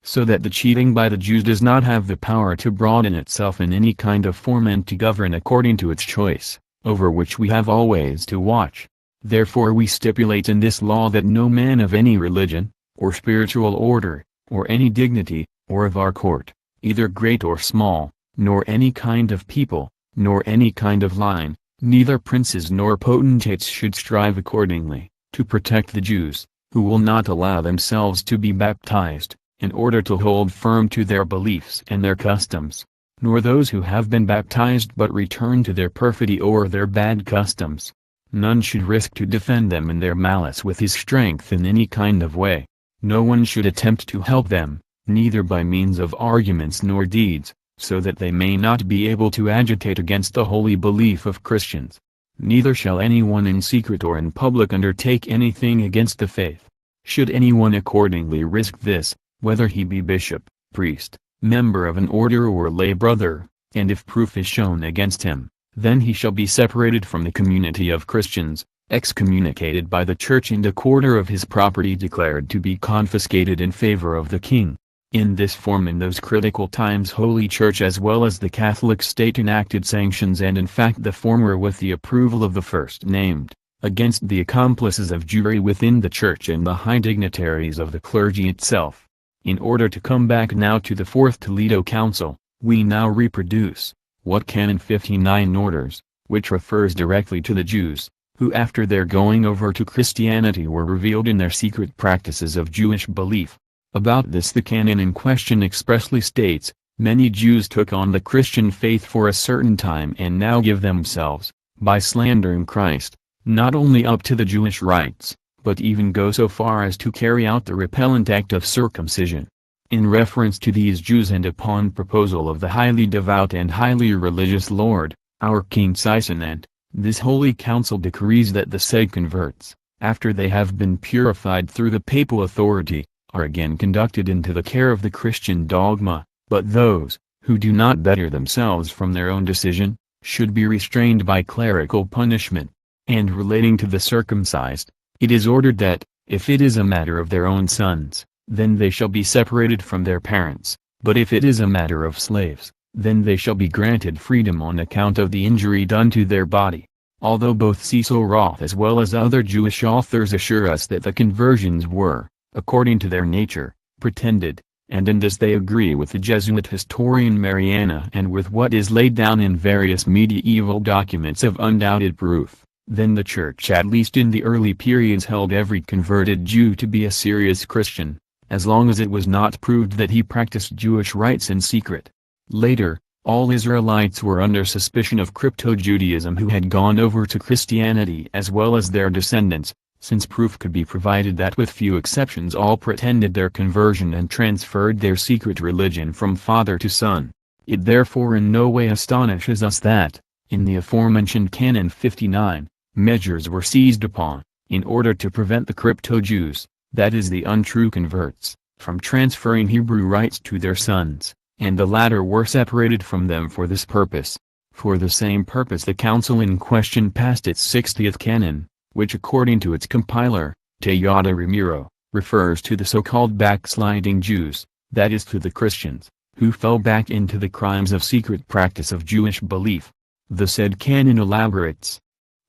so that the cheating by the Jews does not have the power to broaden itself in any kind of form and to govern according to its choice, over which we have always to watch. Therefore we stipulate in this law that no man of any religion, or spiritual order, or any dignity, or of our court, either great or small, nor any kind of people, nor any kind of line, neither princes nor potentates should strive accordingly, to protect the Jews, who will not allow themselves to be baptized, in order to hold firm to their beliefs and their customs, nor those who have been baptized but return to their perfidy or their bad customs. None should risk to defend them in their malice with his strength in any kind of way. No one should attempt to help them, neither by means of arguments nor deeds, so that they may not be able to agitate against the holy belief of Christians. Neither shall anyone in secret or in public undertake anything against the faith. Should anyone accordingly risk this, whether he be bishop, priest, member of an order or lay brother, and if proof is shown against him, then he shall be separated from the community of Christians, excommunicated by the church, and a quarter of his property declared to be confiscated in favor of the king. In this form, in those critical times, Holy Church as well as the Catholic state enacted sanctions, and in fact the former with the approval of the first named, against the accomplices of Jewry within the church and the high dignitaries of the clergy itself. In order to come back now to the Fourth Toledo Council, we now reproduce what Canon 59 orders, which refers directly to the Jews, who after their going over to Christianity were revealed in their secret practices of Jewish belief. About this the canon in question expressly states, "Many Jews took on the Christian faith for a certain time and now give themselves, by slandering Christ, not only up to the Jewish rites, but even go so far as to carry out the repellent act of circumcision." In reference to these Jews and upon proposal of the highly devout and highly religious Lord, our King Sisinant, this holy council decrees that the said converts, after they have been purified through the papal authority, are again conducted into the care of the Christian dogma, but those, who do not better themselves from their own decision, should be restrained by clerical punishment. And relating to the circumcised, it is ordered that, if it is a matter of their own sons, then they shall be separated from their parents, but if it is a matter of slaves, then they shall be granted freedom on account of the injury done to their body. Although both Cecil Roth as well as other Jewish authors assure us that the conversions were, according to their nature, pretended, and in this they agree with the Jesuit historian Mariana and with what is laid down in various medieval documents of undoubted proof, then the Church at least in the early periods held every converted Jew to be a serious Christian, as long as it was not proved that he practiced Jewish rites in secret. Later, all Israelites were under suspicion of crypto-Judaism who had gone over to Christianity as well as their descendants, since proof could be provided that with few exceptions all pretended their conversion and transferred their secret religion from father to son. It therefore in no way astonishes us that, in the aforementioned Canon 59, measures were seized upon, in order to prevent the crypto-Jews, that is the untrue converts, from transferring Hebrew rites to their sons, and the latter were separated from them for this purpose. For the same purpose the council in question passed its 60th canon, which according to its compiler, Tejada Ramiro, refers to the so-called backsliding Jews, that is to the Christians, who fell back into the crimes of secret practice of Jewish belief. The said canon elaborates.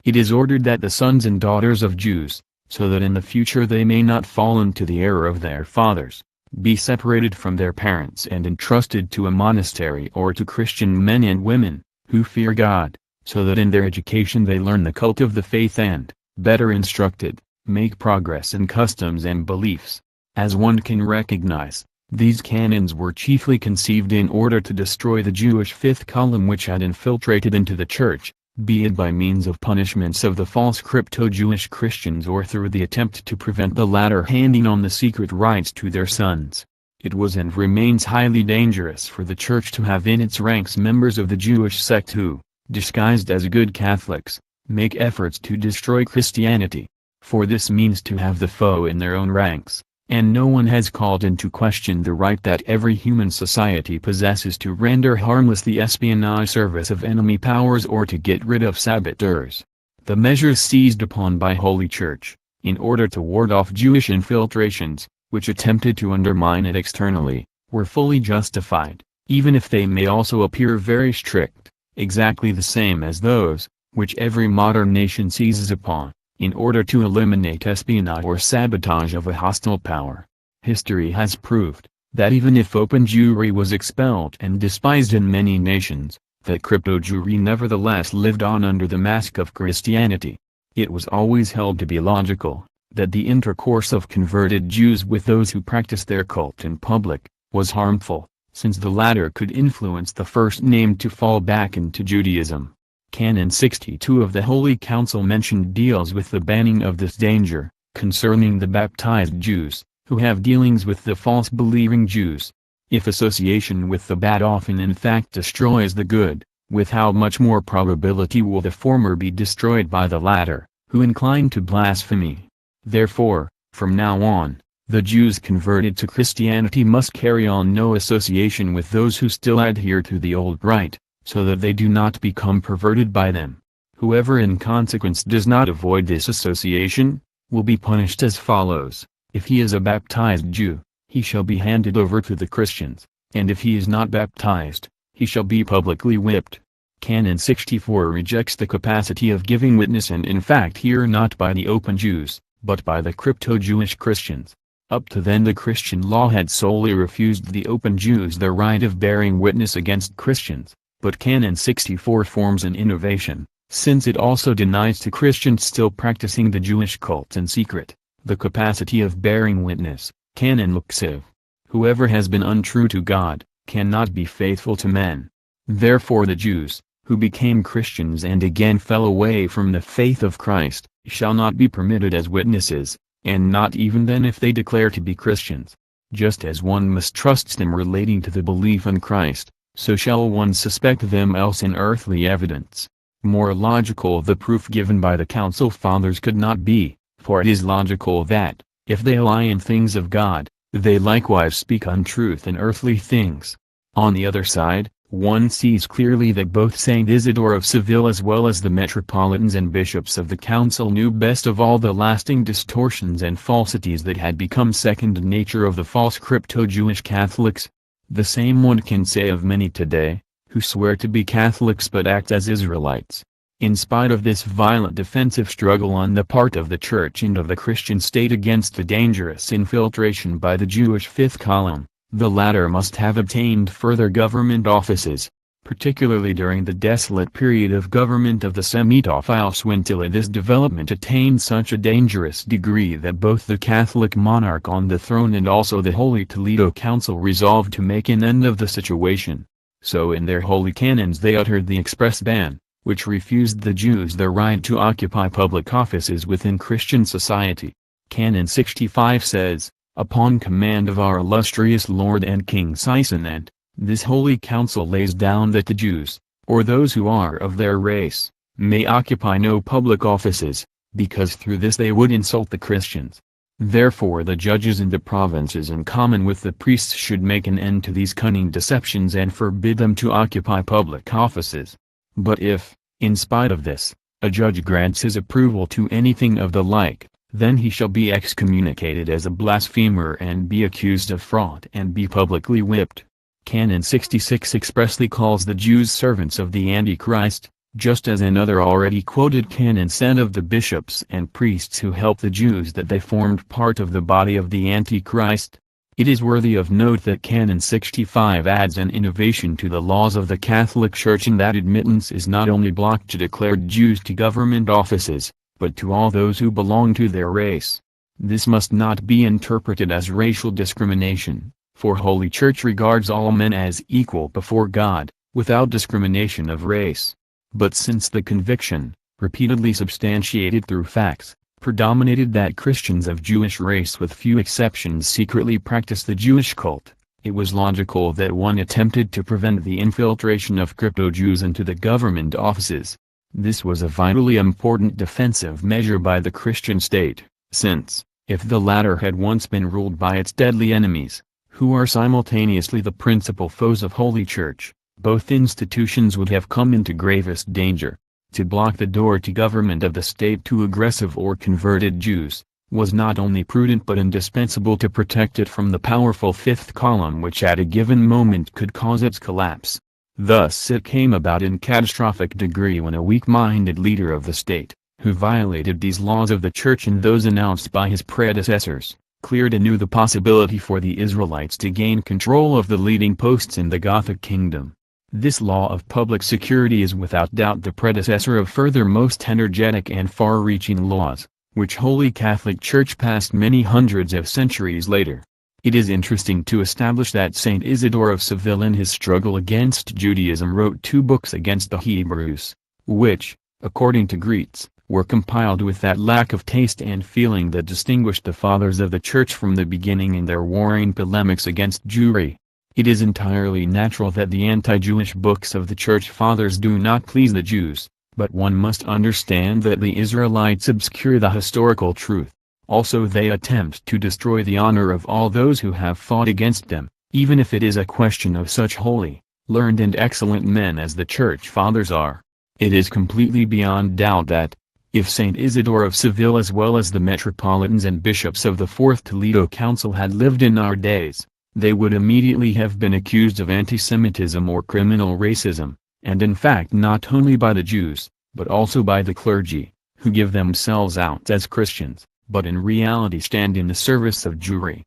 It is ordered that the sons and daughters of Jews, so that in the future they may not fall into the error of their fathers, be separated from their parents and entrusted to a monastery or to Christian men and women, who fear God, so that in their education they learn the cult of the faith and, better instructed, make progress in customs and beliefs. As one can recognize, these canons were chiefly conceived in order to destroy the Jewish fifth column which had infiltrated into the Church, be it by means of punishments of the false crypto-Jewish Christians or through the attempt to prevent the latter handing on the secret rites to their sons. It was and remains highly dangerous for the Church to have in its ranks members of the Jewish sect who, disguised as good Catholics, make efforts to destroy Christianity. For this means to have the foe in their own ranks, and no one has called into question the right that every human society possesses to render harmless the espionage service of enemy powers or to get rid of saboteurs. The measures seized upon by Holy Church, in order to ward off Jewish infiltrations, which attempted to undermine it externally, were fully justified, even if they may also appear very strict, exactly the same as those, which every modern nation seizes upon, in order to eliminate espionage or sabotage of a hostile power. History has proved, that even if open Jewry was expelled and despised in many nations, that crypto-Jewry nevertheless lived on under the mask of Christianity. It was always held to be logical, that the intercourse of converted Jews with those who practiced their cult in public was harmful, since the latter could influence the first named to fall back into Judaism. Canon 62 of the Holy Council mentioned deals with the banning of this danger, concerning the baptized Jews, who have dealings with the false believing Jews. If association with the bad often in fact destroys the good, with how much more probability will the former be destroyed by the latter, who incline to blasphemy. Therefore, from now on, the Jews converted to Christianity must carry on no association with those who still adhere to the old rite, so that they do not become perverted by them. Whoever in consequence does not avoid this association, will be punished as follows. If he is a baptized Jew, he shall be handed over to the Christians, and if he is not baptized, he shall be publicly whipped. Canon 64 rejects the capacity of giving witness, and in fact here not by the open Jews, but by the crypto-Jewish Christians. Up to then the Christian law had solely refused the open Jews the right of bearing witness against Christians, but Canon 64 forms an innovation, since it also denies to Christians still practicing the Jewish cult in secret, the capacity of bearing witness. Canon Luxiv. Whoever has been untrue to God, cannot be faithful to men. Therefore the Jews, who became Christians and again fell away from the faith of Christ, shall not be permitted as witnesses, and not even then if they declare to be Christians. Just as one mistrusts them relating to the belief in Christ, so shall one suspect them else in earthly evidence. More logical the proof given by the Council Fathers could not be, for it is logical that, if they lie in things of God, they likewise speak untruth in earthly things. On the other side, one sees clearly that both Saint Isidore of Seville as well as the metropolitans and bishops of the council knew best of all the lasting distortions and falsities that had become second nature of the false crypto-Jewish Catholics. The same one can say of many today, who swear to be Catholics but act as Israelites. In spite of this violent defensive struggle on the part of the Church and of the Christian state against the dangerous infiltration by the Jewish fifth column, the latter must have obtained further government offices, particularly during the desolate period of government of the Semitophile Swintil. This development attained such a dangerous degree that both the Catholic monarch on the throne and also the Holy Toledo Council resolved to make an end of the situation. So in their holy canons they uttered the express ban, which refused the Jews their right to occupy public offices within Christian society. Canon 65 says, upon command of our illustrious Lord and King Sisinant, this holy council lays down that the Jews, or those who are of their race, may occupy no public offices, because through this they would insult the Christians. Therefore the judges in the provinces in common with the priests should make an end to these cunning deceptions and forbid them to occupy public offices. But if, in spite of this, a judge grants his approval to anything of the like, then he shall be excommunicated as a blasphemer and be accused of fraud and be publicly whipped. Canon 66 expressly calls the Jews servants of the Antichrist, just as another already quoted canon said of the bishops and priests who helped the Jews that they formed part of the body of the Antichrist. It is worthy of note that Canon 65 adds an innovation to the laws of the Catholic Church in that admittance is not only blocked to declared Jews to government offices, but to all those who belong to their race. This must not be interpreted as racial discrimination, for Holy Church regards all men as equal before God, without discrimination of race. But since the conviction, repeatedly substantiated through facts, predominated that Christians of Jewish race with few exceptions secretly practice the Jewish cult, it was logical that one attempted to prevent the infiltration of crypto-Jews into the government offices. This was a vitally important defensive measure by the Christian state, since, if the latter had once been ruled by its deadly enemies, who are simultaneously the principal foes of Holy Church, both institutions would have come into gravest danger. To block the door to government of the state to aggressive or converted Jews, was not only prudent but indispensable to protect it from the powerful fifth column which at a given moment could cause its collapse. Thus it came about in catastrophic degree when a weak-minded leader of the state, who violated these laws of the Church and those announced by his predecessors, cleared anew the possibility for the Israelites to gain control of the leading posts in the Gothic kingdom. This law of public security is without doubt the predecessor of further most energetic and far-reaching laws, which Holy Catholic Church passed many hundreds of centuries later. It is interesting to establish that Saint Isidore of Seville in his struggle against Judaism wrote 2 books against the Hebrews, which, according to Greeks, were compiled with that lack of taste and feeling that distinguished the fathers of the Church from the beginning in their warring polemics against Jewry. It is entirely natural that the anti-Jewish books of the Church Fathers do not please the Jews, but one must understand that the Israelites obscure the historical truth. Also they attempt to destroy the honor of all those who have fought against them, even if it is a question of such holy, learned and excellent men as the Church Fathers are. It is completely beyond doubt that, if Saint Isidore of Seville as well as the metropolitans and bishops of the Fourth Toledo Council had lived in our days, they would immediately have been accused of anti-Semitism or criminal racism, and in fact not only by the Jews, but also by the clergy, who give themselves out as Christians, but in reality stand in the service of Jewry.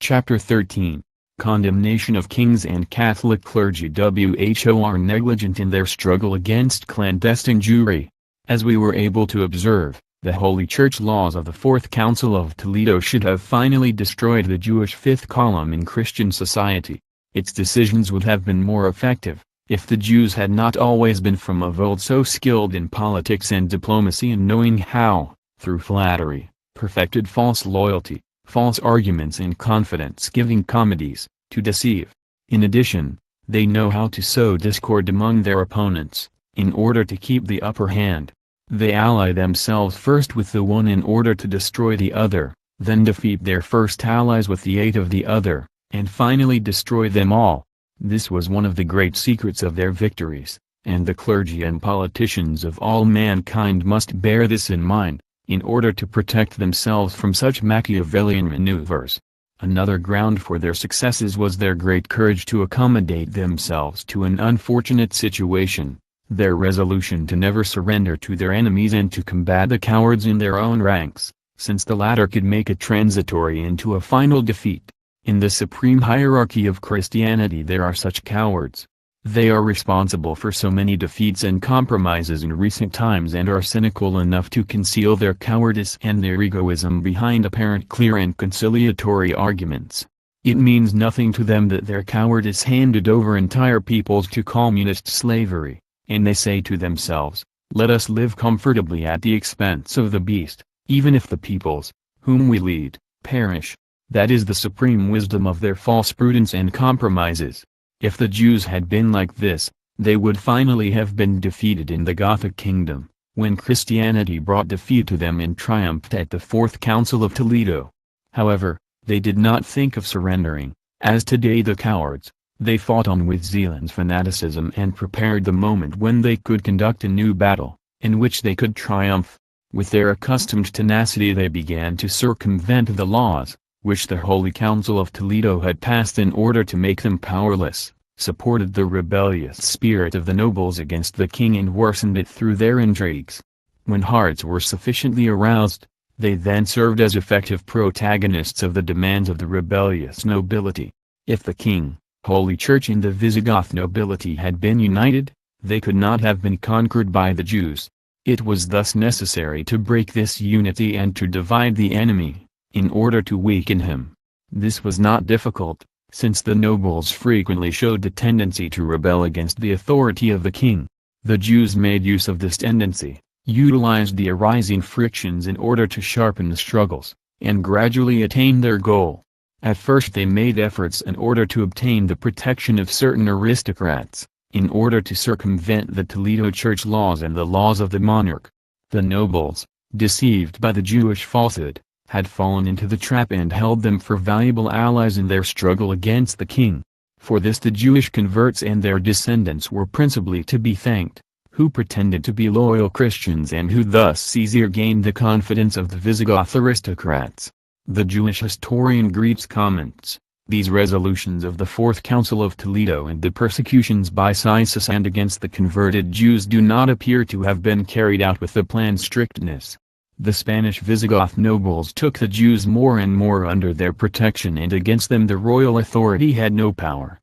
Chapter 13. Condemnation of Kings and Catholic Clergy who are negligent in their struggle against clandestine Jewry. As we were able to observe, the Holy Church laws of the Fourth Council of Toledo should have finally destroyed the Jewish fifth column in Christian society. Its decisions would have been more effective, if the Jews had not always been from of old so skilled in politics and diplomacy and knowing how, through flattery, perfected false loyalty, false arguments and confidence-giving comedies, to deceive. In addition, they know how to sow discord among their opponents, in order to keep the upper hand. They ally themselves first with the one in order to destroy the other, then defeat their first allies with the aid of the other, and finally destroy them all. This was one of the great secrets of their victories, and the clergy and politicians of all mankind must bear this in mind, in order to protect themselves from such Machiavellian maneuvers. Another ground for their successes was their great courage to accommodate themselves to an unfortunate situation, their resolution to never surrender to their enemies and to combat the cowards in their own ranks, since the latter could make a transitory into a final defeat. In the supreme hierarchy of Christianity there are such cowards. They are responsible for so many defeats and compromises in recent times and are cynical enough to conceal their cowardice and their egoism behind apparent clear and conciliatory arguments. It means nothing to them that their cowardice handed over entire peoples to communist slavery, and they say to themselves, "Let us live comfortably at the expense of the beast, even if the peoples, whom we lead, perish." That is the supreme wisdom of their false prudence and compromises. If the Jews had been like this, they would finally have been defeated in the Gothic kingdom, when Christianity brought defeat to them and triumphed at the Fourth Council of Toledo. However, they did not think of surrendering, as today the cowards. They fought on with zeal and fanaticism and prepared the moment when they could conduct a new battle, in which they could triumph. With their accustomed tenacity they began to circumvent the laws, which the Holy Council of Toledo had passed in order to make them powerless, supported the rebellious spirit of the nobles against the king and worsened it through their intrigues. When hearts were sufficiently aroused, they then served as effective protagonists of the demands of the rebellious nobility. If the king, Holy Church and the Visigoth nobility had been united, they could not have been conquered by the Jews. It was thus necessary to break this unity and to divide the enemy, in order to weaken him. This was not difficult, since the nobles frequently showed a tendency to rebel against the authority of the king. The Jews made use of this tendency, utilized the arising frictions in order to sharpen the struggles, and gradually attained their goal. At first they made efforts in order to obtain the protection of certain aristocrats, in order to circumvent the Toledo Church laws and the laws of the monarch. The nobles, deceived by the Jewish falsehood, had fallen into the trap and held them for valuable allies in their struggle against the king. For this the Jewish converts and their descendants were principally to be thanked, who pretended to be loyal Christians and who thus easier gained the confidence of the Visigoth aristocrats. The Jewish historian Greets comments, "These resolutions of the Fourth Council of Toledo and the persecutions by Sysis and against the converted Jews do not appear to have been carried out with the planned strictness. The Spanish Visigoth nobles took the Jews more and more under their protection and against them the royal authority had no power."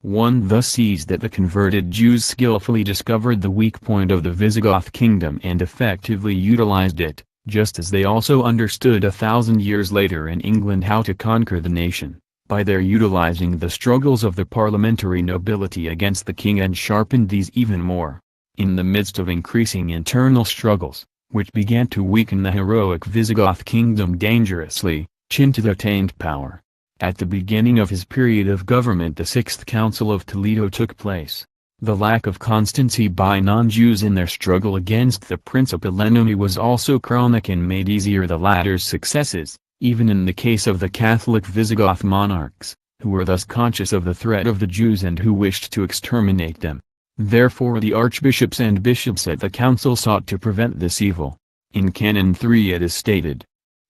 One thus sees that the converted Jews skillfully discovered the weak point of the Visigoth kingdom and effectively utilized it, just as they also understood 1,000 years later in England how to conquer the nation, by their utilizing the struggles of the parliamentary nobility against the king, and sharpened these even more. In the midst of increasing internal struggles, which began to weaken the heroic Visigoth kingdom dangerously, Chintu attained power. At the beginning of his period of government, the Sixth Council of Toledo took place. The lack of constancy by non-Jews in their struggle against the principal enemy was also chronic and made easier the latter's successes, even in the case of the Catholic Visigoth monarchs, who were thus conscious of the threat of the Jews and who wished to exterminate them. Therefore the archbishops and bishops at the council sought to prevent this evil. In Canon 3 it is stated,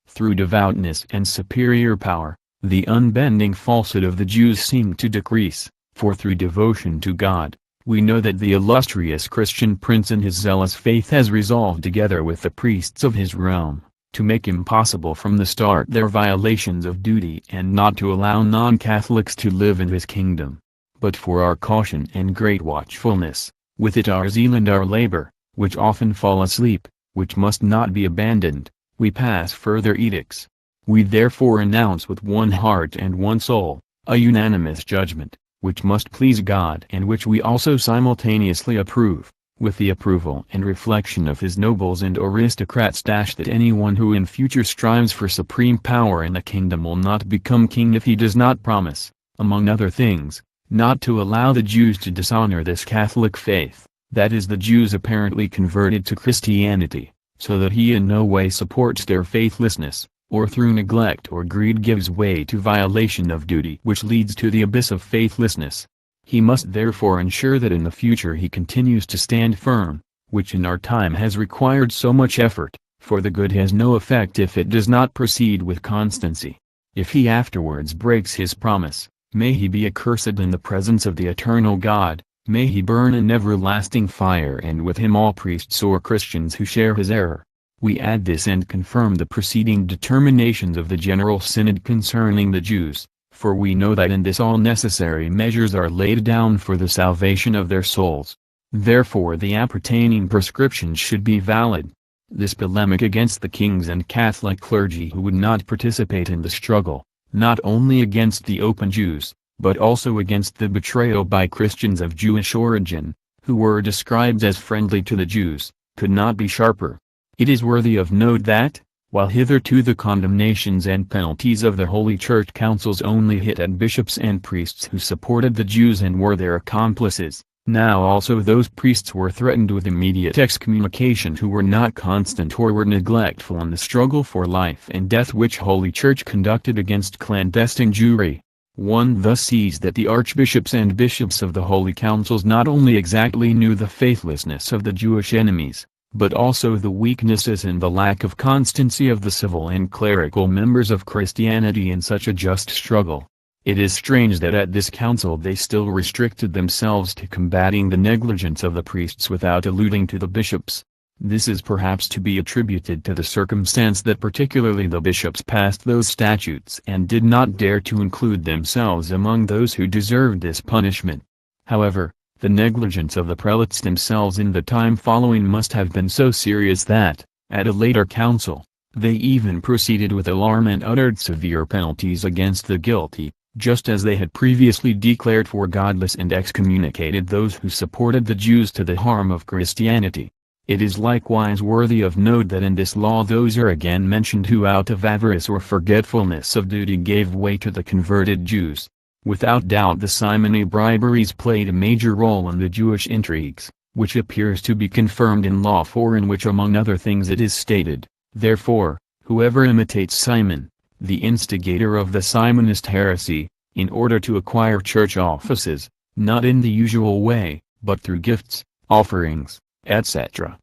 "Through devoutness and superior power, the unbending falsehood of the Jews seemed to decrease, for through devotion to God, we know that the illustrious Christian prince in his zealous faith has resolved together with the priests of his realm, to make impossible from the start their violations of duty and not to allow non-Catholics to live in his kingdom. But for our caution and great watchfulness, with it our zeal and our labor, which often fall asleep, which must not be abandoned, we pass further edicts. We therefore announce with one heart and one soul, a unanimous judgment, which must please God and which we also simultaneously approve, with the approval and reflection of his nobles and aristocrats. That anyone who in future strives for supreme power in the kingdom will not become king if he does not promise, among other things, not to allow the Jews to dishonor this Catholic faith, that is the Jews apparently converted to Christianity, so that he in no way supports their faithlessness, or through neglect or greed gives way to violation of duty which leads to the abyss of faithlessness. He must therefore ensure that in the future he continues to stand firm, which in our time has required so much effort, for the good has no effect if it does not proceed with constancy. If he afterwards breaks his promise, may he be accursed in the presence of the eternal God, may he burn in everlasting fire, and with him all priests or Christians who share his error. We add this and confirm the preceding determinations of the General Synod concerning the Jews, for we know that in this all necessary measures are laid down for the salvation of their souls. Therefore the appertaining prescriptions should be valid. This polemic against the kings and Catholic clergy who would not participate in the struggle, not only against the open Jews, but also against the betrayal by Christians of Jewish origin, who were described as friendly to the Jews, could not be sharper. It is worthy of note that, while hitherto the condemnations and penalties of the Holy Church councils only hit at bishops and priests who supported the Jews and were their accomplices, now also those priests were threatened with immediate excommunication who were not constant or were neglectful in the struggle for life and death which Holy Church conducted against clandestine Jewry. One thus sees that the archbishops and bishops of the Holy Councils not only exactly knew the faithlessness of the Jewish enemies, but also the weaknesses and the lack of constancy of the civil and clerical members of Christianity in such a just struggle. It is strange that at this council they still restricted themselves to combating the negligence of the priests without alluding to the bishops. This is perhaps to be attributed to the circumstance that particularly the bishops passed those statutes and did not dare to include themselves among those who deserved this punishment. However, the negligence of the prelates themselves in the time following must have been so serious that, at a later council, they even proceeded with alarm and uttered severe penalties against the guilty, just as they had previously declared for godless and excommunicated those who supported the Jews to the harm of Christianity. It is likewise worthy of note that in this law those are again mentioned who out of avarice or forgetfulness of duty gave way to the converted Jews. Without doubt the simony briberies played a major role in the Jewish intrigues, which appears to be confirmed in law, for in which among other things it is stated, "Therefore, whoever imitates Simon, the instigator of the Simonist heresy, in order to acquire church offices, not in the usual way, but through gifts, offerings, etc."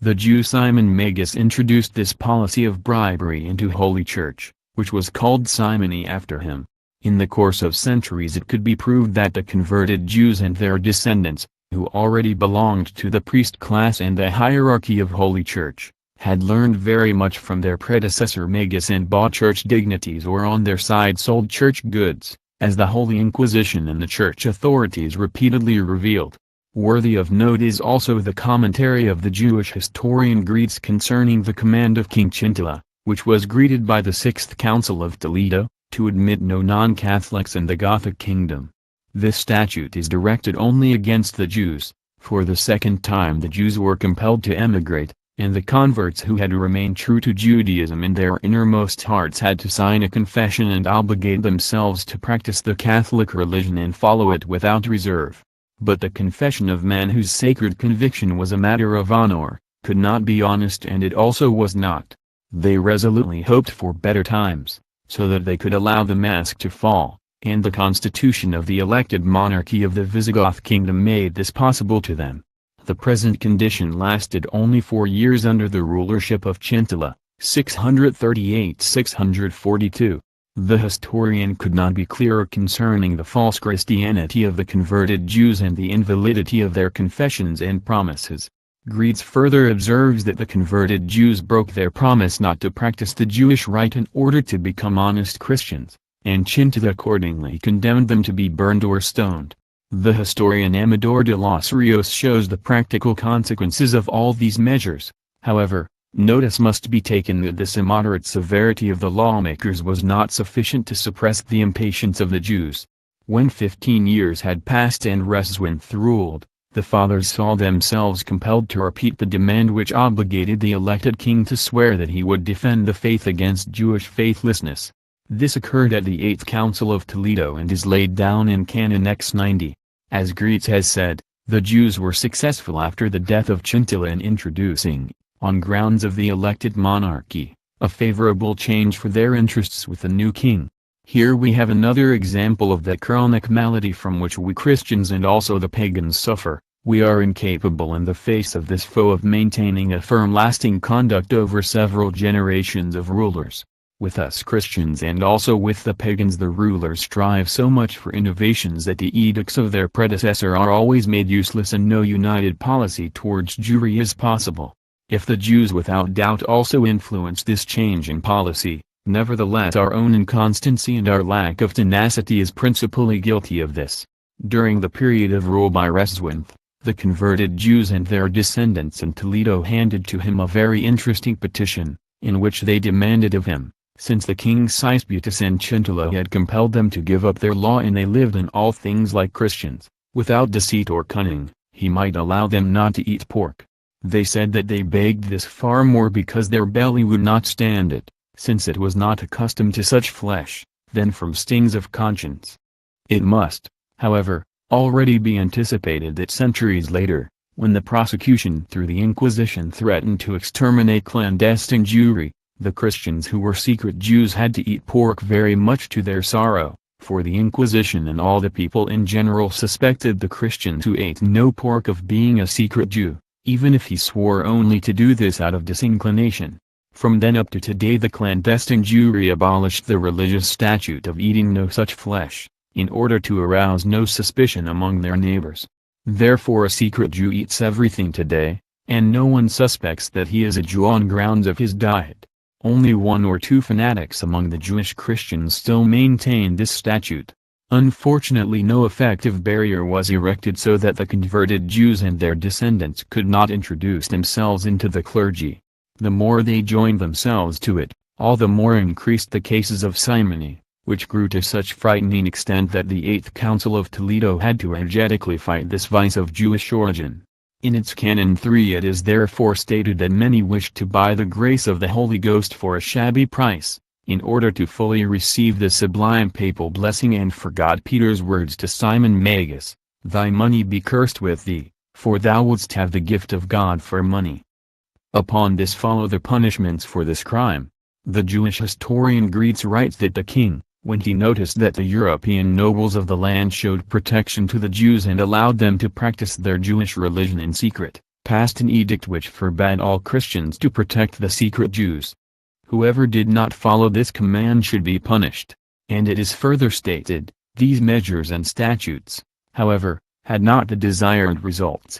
The Jew Simon Magus introduced this policy of bribery into Holy Church, which was called simony after him. In the course of centuries it could be proved that the converted Jews and their descendants, who already belonged to the priest class and the hierarchy of Holy Church, had learned very much from their predecessor Magus and bought church dignities or on their side sold church goods, as the Holy Inquisition and the church authorities repeatedly revealed. Worthy of note is also the commentary of the Jewish historian Greece concerning the command of King Chintila, which was greeted by the Sixth Council of Toledo, to admit no non-Catholics in the Gothic kingdom. This statute is directed only against the Jews. For the second time the Jews were compelled to emigrate, and the converts who had remained true to Judaism in their innermost hearts had to sign a confession and obligate themselves to practice the Catholic religion and follow it without reserve. But the confession of man whose sacred conviction was a matter of honor, could not be honest, and it also was not. They resolutely hoped for better times, so that they could allow the mask to fall, and the constitution of the elected monarchy of the Visigoth kingdom made this possible to them. The present condition lasted only 4 years under the rulership of Chintila, 638–642. The historian could not be clearer concerning the false Christianity of the converted Jews and the invalidity of their confessions and promises. Greece further observes that the converted Jews broke their promise not to practice the Jewish rite in order to become honest Christians, and Chintila accordingly condemned them to be burned or stoned. The historian Amador de los Rios shows the practical consequences of all these measures. However, notice must be taken that this immoderate severity of the lawmakers was not sufficient to suppress the impatience of the Jews. When 15 years had passed and Reswinth ruled, the fathers saw themselves compelled to repeat the demand which obligated the elected king to swear that he would defend the faith against Jewish faithlessness. This occurred at the Eighth Council of Toledo and is laid down in Canon X 90. As Greece has said, the Jews were successful after the death of Chintila in introducing, on grounds of the elected monarchy, a favorable change for their interests with the new king. Here we have another example of that chronic malady from which we Christians and also the pagans suffer. We are incapable in the face of this foe of maintaining a firm lasting conduct over several generations of rulers. With us Christians and also with the pagans the rulers strive so much for innovations that the edicts of their predecessor are always made useless and no united policy towards Jewry is possible. If the Jews without doubt also influence this change in policy, nevertheless our own inconstancy and our lack of tenacity is principally guilty of this. During the period of rule by Reswinth, the converted Jews and their descendants in Toledo handed to him a very interesting petition, in which they demanded of him, since the kings Sisbutus and Chintila had compelled them to give up their law and they lived in all things like Christians, without deceit or cunning, he might allow them not to eat pork. They said that they begged this far more because their belly would not stand it, since it was not accustomed to such flesh, than from stings of conscience. It must, however, already be anticipated that centuries later, when the prosecution through the Inquisition threatened to exterminate clandestine Jewry, the Christians who were secret Jews had to eat pork very much to their sorrow, for the Inquisition and all the people in general suspected the Christian who ate no pork of being a secret Jew, even if he swore only to do this out of disinclination. From then up to today the clandestine Jewry abolished the religious statute of eating no such flesh, in order to arouse no suspicion among their neighbors. Therefore a secret Jew eats everything today, and no one suspects that he is a Jew on grounds of his diet. Only 1 or 2 fanatics among the Jewish Christians still maintain this statute. Unfortunately no effective barrier was erected so that the converted Jews and their descendants could not introduce themselves into the clergy. The more they joined themselves to it, all the more increased the cases of simony, which grew to such frightening extent that the Eighth Council of Toledo had to energetically fight this vice of Jewish origin. In its Canon 3 it is therefore stated that many wished to buy the grace of the Holy Ghost for a shabby price, in order to fully receive the sublime papal blessing and forgot Peter's words to Simon Magus, "Thy money be cursed with thee, for thou wouldst have the gift of God for money." Upon this follow the punishments for this crime. The Jewish historian Greece writes that the king, when he noticed that the European nobles of the land showed protection to the Jews and allowed them to practice their Jewish religion in secret, passed an edict which forbade all Christians to protect the secret Jews. Whoever did not follow this command should be punished, and it is further stated, these measures and statutes, however, had not the desired results.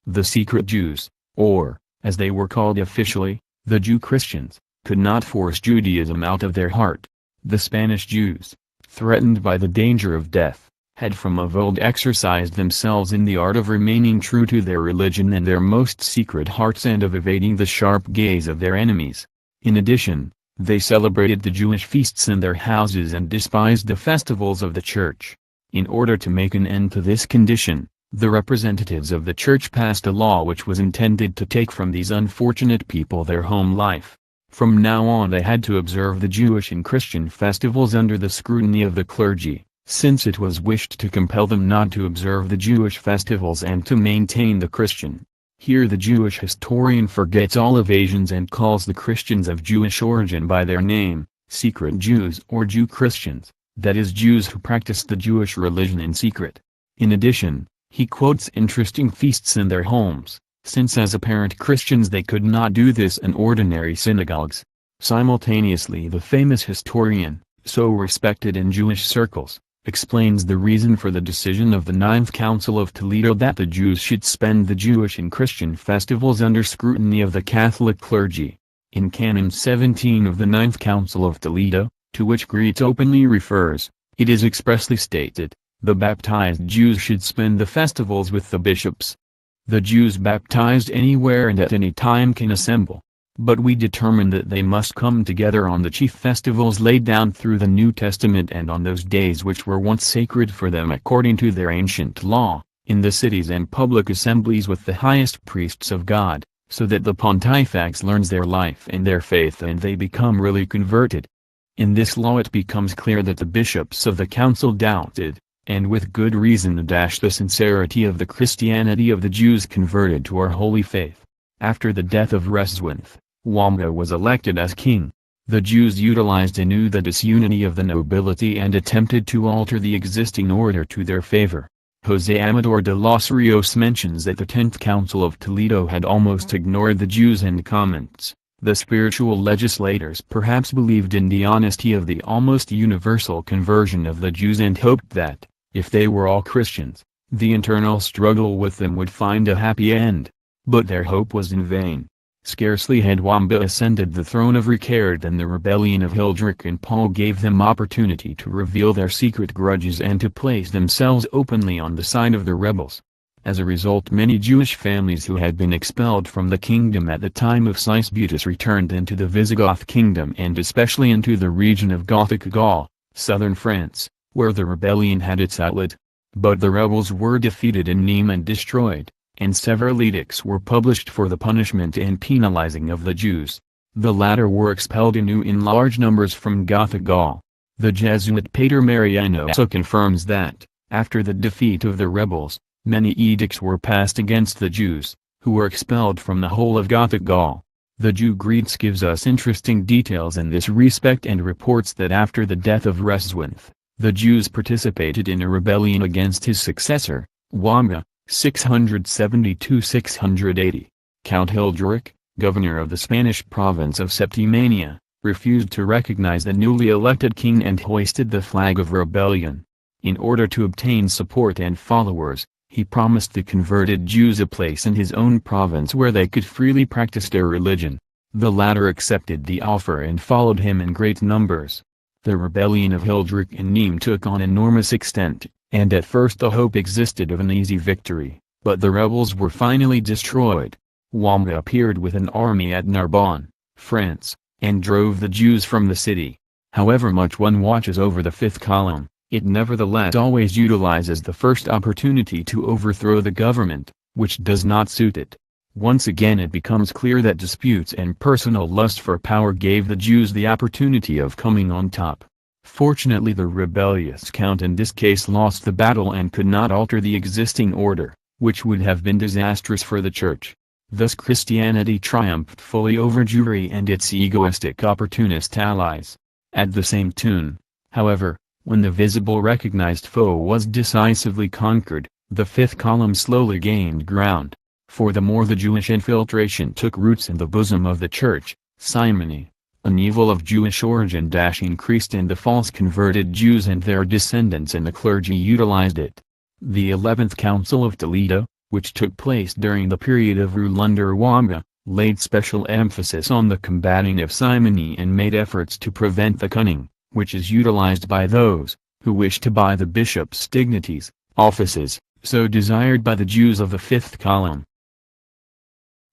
The secret Jews, or, as they were called officially, the Jew Christians, could not force Judaism out of their heart. The Spanish Jews, threatened by the danger of death, had from of old exercised themselves in the art of remaining true to their religion and their most secret hearts and of evading the sharp gaze of their enemies. In addition, they celebrated the Jewish feasts in their houses and despised the festivals of the church. In order to make an end to this condition, the representatives of the church passed a law which was intended to take from these unfortunate people their home life. From now on they had to observe the Jewish and Christian festivals under the scrutiny of the clergy, since it was wished to compel them not to observe the Jewish festivals and to maintain the Christian. Here the Jewish historian forgets all evasions and calls the Christians of Jewish origin by their name, secret Jews or Jew Christians, that is Jews who practiced the Jewish religion in secret. In addition, he quotes interesting feasts in their homes, since as apparent Christians they could not do this in ordinary synagogues. Simultaneously the famous historian, so respected in Jewish circles, explains the reason for the decision of the Ninth Council of Toledo that the Jews should spend the Jewish and Christian festivals under scrutiny of the Catholic clergy. In Canon 17 of the Ninth Council of Toledo, to which Greets openly refers, it is expressly stated, the baptized Jews should spend the festivals with the bishops. The Jews baptized anywhere and at any time can assemble. But we determine that they must come together on the chief festivals laid down through the New Testament and on those days which were once sacred for them according to their ancient law, in the cities and public assemblies with the highest priests of God, so that the Pontifex learns their life and their faith and they become really converted. In this law it becomes clear that the bishops of the council doubted, and with good reason, the sincerity of the Christianity of the Jews converted to our holy faith. After the death of Reswinth, Wamba was elected as king. The Jews utilized anew the disunity of the nobility and attempted to alter the existing order to their favor. José Amador de los Rios mentions that the 10th Council of Toledo had almost ignored the Jews and comments, the spiritual legislators perhaps believed in the honesty of the almost universal conversion of the Jews and hoped that, if they were all Christians, the internal struggle with them would find a happy end. But their hope was in vain. Scarcely had Wamba ascended the throne of Ricard than the rebellion of Hilderic and Paul gave them opportunity to reveal their secret grudges and to place themselves openly on the side of the rebels. As a result, many Jewish families who had been expelled from the kingdom at the time of Sisebutus returned into the Visigoth kingdom and especially into the region of Gothic Gaul, southern France, where the rebellion had its outlet. But the rebels were defeated in Nîmes and destroyed, and several edicts were published for the punishment and penalizing of the Jews. The latter were expelled anew in large numbers from Gothic Gaul. The Jesuit Pater Mariano also confirms that, after the defeat of the rebels, many edicts were passed against the Jews, who were expelled from the whole of Gothic Gaul. The Jew Greets gives us interesting details in this respect and reports that after the death of Reswinth, the Jews participated in a rebellion against his successor, Wamba, 672–680. Count Hilderic, governor of the Spanish province of Septimania, refused to recognize the newly elected king and hoisted the flag of rebellion. In order to obtain support and followers, he promised the converted Jews a place in his own province where they could freely practice their religion. The latter accepted the offer and followed him in great numbers. The rebellion of Hilderic in Nîmes took on enormous extent, and at first the hope existed of an easy victory, but the rebels were finally destroyed. Wamba appeared with an army at Narbonne, France, and drove the Jews from the city. However much one watches over the fifth column, it nevertheless always utilizes the first opportunity to overthrow the government, which does not suit it. Once again it becomes clear that disputes and personal lust for power gave the Jews the opportunity of coming on top. Fortunately the rebellious count in this case lost the battle and could not alter the existing order, which would have been disastrous for the Church. Thus Christianity triumphed fully over Jewry and its egoistic opportunist allies. At the same tune, however, when the visible recognized foe was decisively conquered, the fifth column slowly gained ground. For the more the Jewish infiltration took roots in the bosom of the Church, simony, an evil of Jewish origin increased and the false converted Jews and their descendants and the clergy utilized it. The 11th Council of Toledo, which took place during the period of rule under Wamba, laid special emphasis on the combating of simony and made efforts to prevent the cunning, which is utilized by those, who wished to buy the bishop's dignities, offices, so desired by the Jews of the fifth column.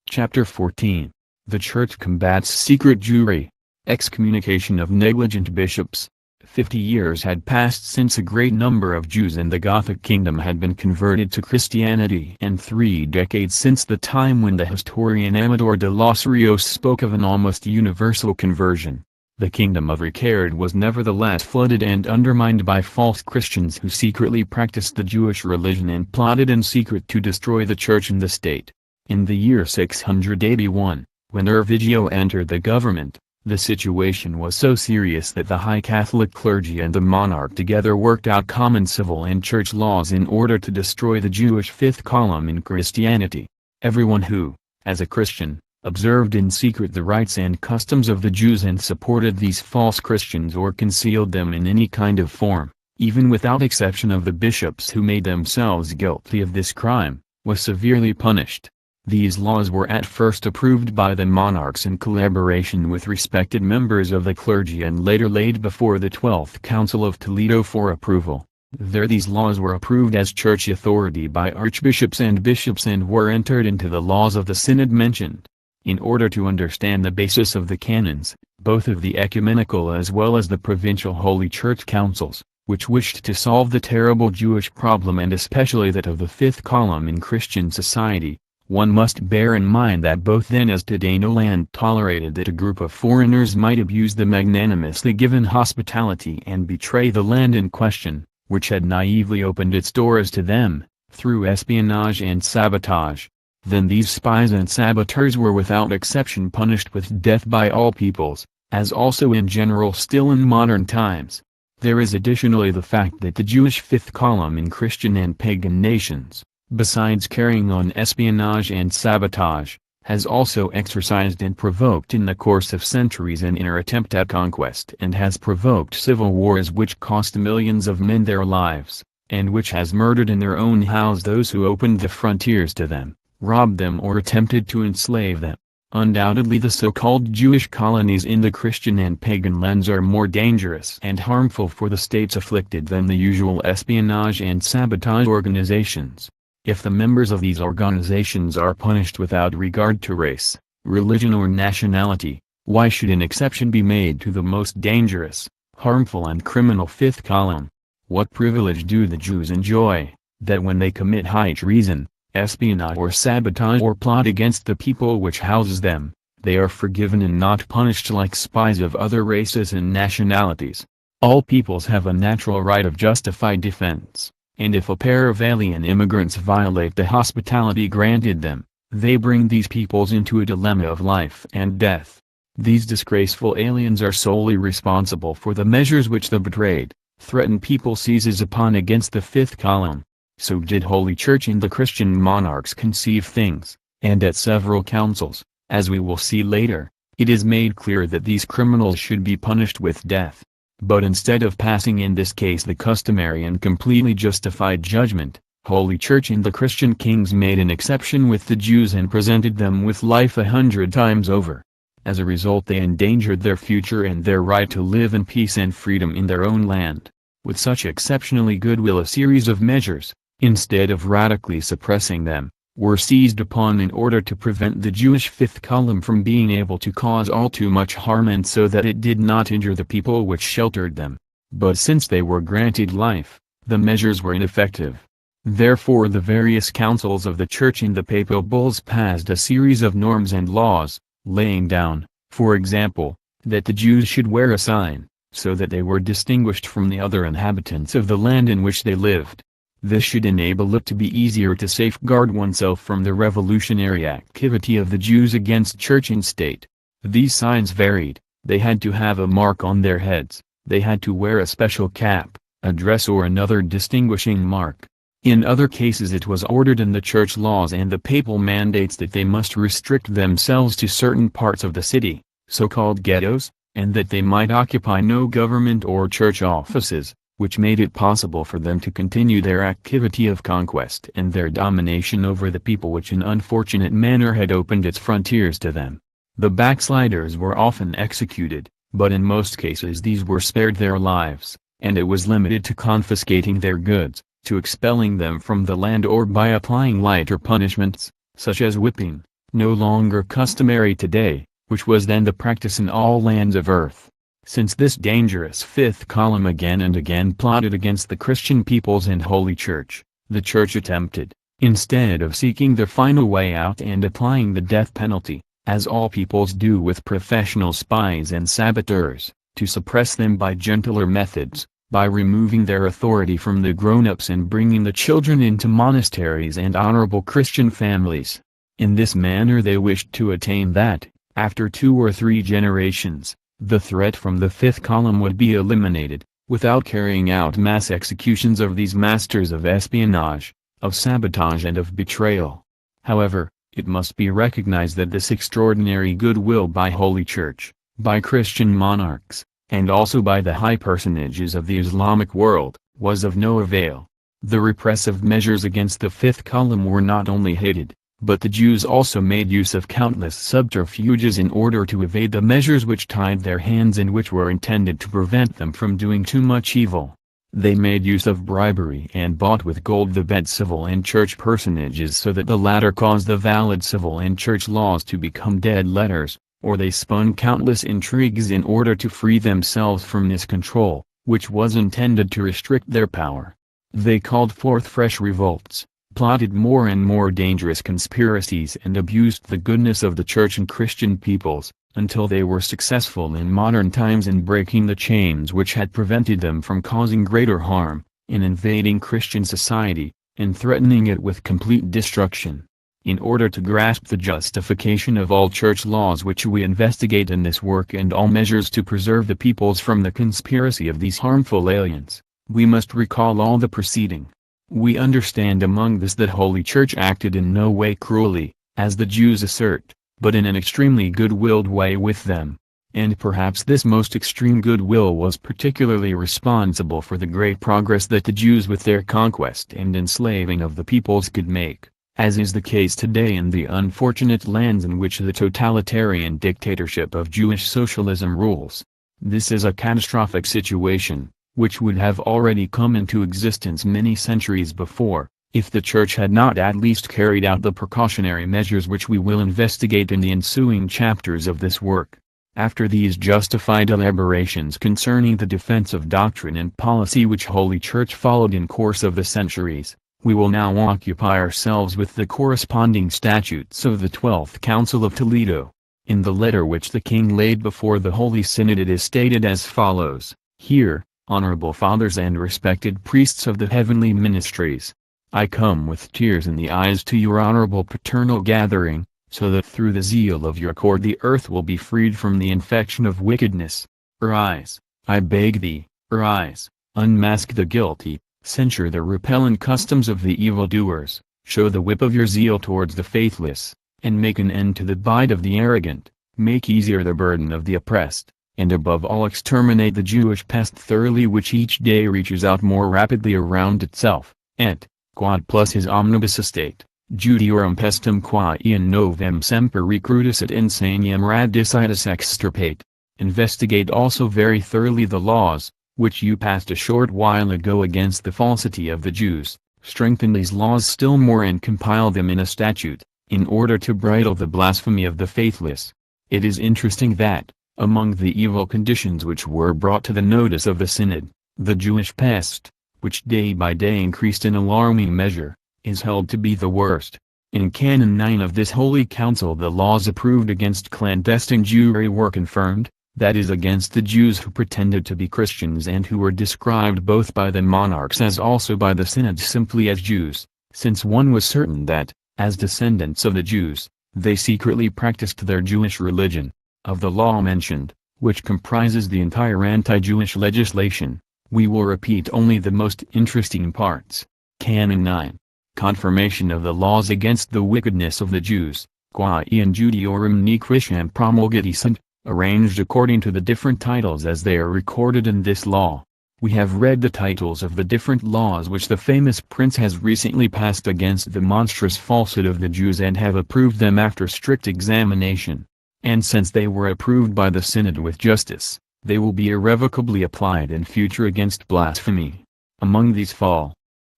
Chapter 14. The Church combats secret Jewry. Excommunication of negligent bishops. 50 years had passed since a great number of Jews in the Gothic kingdom had been converted to Christianity, and 3 decades since the time when the historian Amador de los Rios spoke of an almost universal conversion. The kingdom of Ricard was nevertheless flooded and undermined by false Christians who secretly practiced the Jewish religion and plotted in secret to destroy the church and the state. In the year 681, when Urvigio entered the government, the situation was so serious that the high Catholic clergy and the monarch together worked out common civil and church laws in order to destroy the Jewish fifth column in Christianity. Everyone who, as a Christian, observed in secret the rites and customs of the Jews and supported these false Christians or concealed them in any kind of form, even without exception of the bishops who made themselves guilty of this crime, was severely punished. These laws were at first approved by the monarchs in collaboration with respected members of the clergy and later laid before the 12th Council of Toledo for approval. There these laws were approved as church authority by archbishops and bishops and were entered into the laws of the synod mentioned. In order to understand the basis of the canons, both of the ecumenical as well as the provincial Holy Church councils, which wished to solve the terrible Jewish problem and especially that of the fifth column in Christian society, one must bear in mind that both then as today no land tolerated that a group of foreigners might abuse the magnanimously given hospitality and betray the land in question, which had naively opened its doors to them, through espionage and sabotage. Then these spies and saboteurs were without exception punished with death by all peoples, as also in general still in modern times. There is additionally the fact that the Jewish fifth column in Christian and pagan nations, besides carrying on espionage and sabotage, has also exercised and provoked in the course of centuries an inner attempt at conquest and has provoked civil wars which cost millions of men their lives, and which has murdered in their own house those who opened the frontiers to them, robbed them or attempted to enslave them. Undoubtedly the so-called Jewish colonies in the Christian and pagan lands are more dangerous and harmful for the states afflicted than the usual espionage and sabotage organizations. If the members of these organizations are punished without regard to race, religion or nationality, why should an exception be made to the most dangerous, harmful and criminal fifth column? What privilege do the Jews enjoy, that when they commit high treason, espionage or sabotage or plot against the people which houses them, they are forgiven and not punished like spies of other races and nationalities? All peoples have a natural right of justified defense. And if a pair of alien immigrants violate the hospitality granted them, they bring these peoples into a dilemma of life and death. These disgraceful aliens are solely responsible for the measures which the betrayed, threatened people seizes upon against the fifth column. So did Holy Church and the Christian monarchs conceive things, and at several councils, as we will see later, it is made clear that these criminals should be punished with death. But instead of passing in this case the customary and completely justified judgment, Holy Church and the Christian kings made an exception with the Jews and presented them with life 100 times over. As a result they endangered their future and their right to live in peace and freedom in their own land. With such exceptionally goodwill a series of measures, instead of radically suppressing them, were seized upon in order to prevent the Jewish fifth column from being able to cause all too much harm and so that it did not injure the people which sheltered them. But since they were granted life, the measures were ineffective. Therefore the various councils of the Church and the papal bulls passed a series of norms and laws, laying down, for example, that the Jews should wear a sign, so that they were distinguished from the other inhabitants of the land in which they lived. This should enable it to be easier to safeguard oneself from the revolutionary activity of the Jews against church and state. These signs varied. They had to have a mark on their heads, they had to wear a special cap, a dress or another distinguishing mark. In other cases it was ordered in the church laws and the papal mandates that they must restrict themselves to certain parts of the city, so-called ghettos, and that they might occupy no government or church offices, which made it possible for them to continue their activity of conquest and their domination over the people which in unfortunate manner had opened its frontiers to them. The backsliders were often executed, but in most cases these were spared their lives, and it was limited to confiscating their goods, to expelling them from the land, or by applying lighter punishments, such as whipping, no longer customary today, which was then the practice in all lands of earth. Since this dangerous fifth column again and again plotted against the Christian peoples and Holy Church, the Church attempted, instead of seeking the final way out and applying the death penalty, as all peoples do with professional spies and saboteurs, to suppress them by gentler methods, by removing their authority from the grown-ups and bringing the children into monasteries and honorable Christian families. In this manner they wished to attain that, after 2 or 3 generations, the threat from the fifth column would be eliminated, without carrying out mass executions of these masters of espionage, of sabotage and of betrayal. However, it must be recognized that this extraordinary goodwill by Holy Church, by Christian monarchs, and also by the high personages of the Islamic world, was of no avail. The repressive measures against the fifth column were not only hated, but the Jews also made use of countless subterfuges in order to evade the measures which tied their hands and which were intended to prevent them from doing too much evil. They made use of bribery and bought with gold the bad civil and church personages, so that the latter caused the valid civil and church laws to become dead letters, or they spun countless intrigues in order to free themselves from this control, which was intended to restrict their power. They called forth fresh revolts, plotted more and more dangerous conspiracies, and abused the goodness of the Church and Christian peoples, until they were successful in modern times in breaking the chains which had prevented them from causing greater harm, in invading Christian society, and threatening it with complete destruction. In order to grasp the justification of all church laws which we investigate in this work and all measures to preserve the peoples from the conspiracy of these harmful aliens, we must recall all the preceding. We understand among this that Holy Church acted in no way cruelly, as the Jews assert, but in an extremely good-willed way with them. And perhaps this most extreme goodwill was particularly responsible for the great progress that the Jews with their conquest and enslaving of the peoples could make, as is the case today in the unfortunate lands in which the totalitarian dictatorship of Jewish socialism rules. This is a catastrophic situation, which would have already come into existence many centuries before, if the Church had not at least carried out the precautionary measures which we will investigate in the ensuing chapters of this work. After these justified elaborations concerning the defense of doctrine and policy which Holy Church followed in course of the centuries, we will now occupy ourselves with the corresponding statutes of the 12th Council of Toledo. In the letter which the king laid before the Holy Synod it is stated as follows: "Here, honorable fathers and respected priests of the heavenly ministries, I come with tears in the eyes to your honorable paternal gathering, so that through the zeal of your court the earth will be freed from the infection of wickedness. Arise, I beg thee, arise, unmask the guilty, censure the repellent customs of the evildoers, show the whip of your zeal towards the faithless, and make an end to the bite of the arrogant, make easier the burden of the oppressed, and above all exterminate the Jewish pest thoroughly, which each day reaches out more rapidly around itself, et quod plus his omnibus estate, Judiorum pestum qua in novem semper recrutus et insaniam radicitus extirpate." Investigate also very thoroughly the laws, which you passed a short while ago against the falsity of the Jews, strengthen these laws still more and compile them in a statute, in order to bridle the blasphemy of the faithless. It is interesting that, among the evil conditions which were brought to the notice of the Synod, the Jewish pest, which day by day increased in alarming measure, is held to be the worst. In Canon 9 of this Holy Council the laws approved against clandestine Jewry were confirmed, that is against the Jews who pretended to be Christians and who were described both by the monarchs as also by the Synod simply as Jews, since one was certain that, as descendants of the Jews, they secretly practiced their Jewish religion. Of the law mentioned, which comprises the entire anti-Jewish legislation, we will repeat only the most interesting parts. Canon 9. Confirmation of the laws against the wickedness of the Jews, qua in Judiorum nequitiam promulgati sunt, arranged according to the different titles as they are recorded in this law. We have read the titles of the different laws which the famous prince has recently passed against the monstrous falsehood of the Jews and have approved them after strict examination. And since they were approved by the Synod with justice, They will be irrevocably applied in future against blasphemy. Among these fall.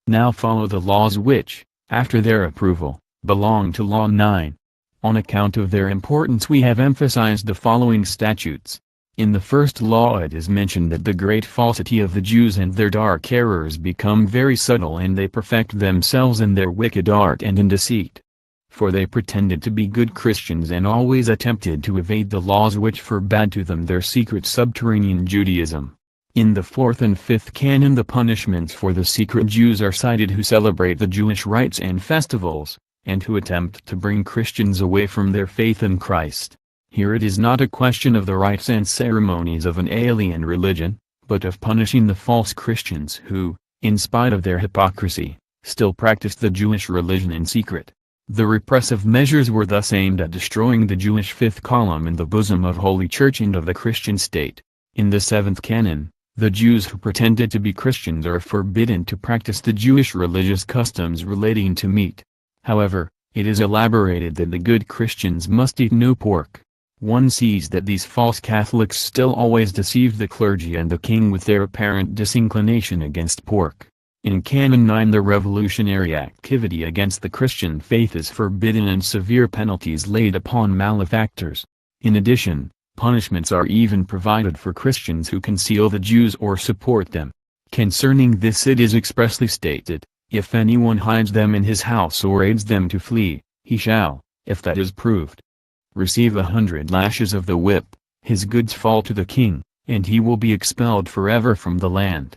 Now follow the laws which, after their approval, belong to Law 9. On account of their importance we have emphasized the following statutes. In the first law it is mentioned that the great falsity of the Jews and their dark errors become very subtle, and they perfect themselves in their wicked art and in deceit. For they pretended to be good Christians and always attempted to evade the laws which forbade to them their secret subterranean Judaism. In the fourth and fifth canon the punishments for the secret Jews are cited who celebrate the Jewish rites and festivals, and who attempt to bring Christians away from their faith in Christ. Here it is not a question of the rites and ceremonies of an alien religion, but of punishing the false Christians who, in spite of their hypocrisy, still practiced the Jewish religion in secret. The repressive measures were thus aimed at destroying the Jewish fifth column in the bosom of Holy Church and of the Christian state. In the seventh canon, the Jews who pretended to be Christians are forbidden to practice the Jewish religious customs relating to meat. However, it is elaborated that the good Christians must eat no pork. One sees that these false Catholics still always deceive the clergy and the king with their apparent disinclination against pork. In Canon 9 the revolutionary activity against the Christian faith is forbidden and severe penalties laid upon malefactors. In addition, punishments are even provided for Christians who conceal the Jews or support them. Concerning this it is expressly stated, if anyone hides them in his house or aids them to flee, he shall, if that is proved, receive 100 lashes of the whip, his goods fall to the king, and he will be expelled forever from the land.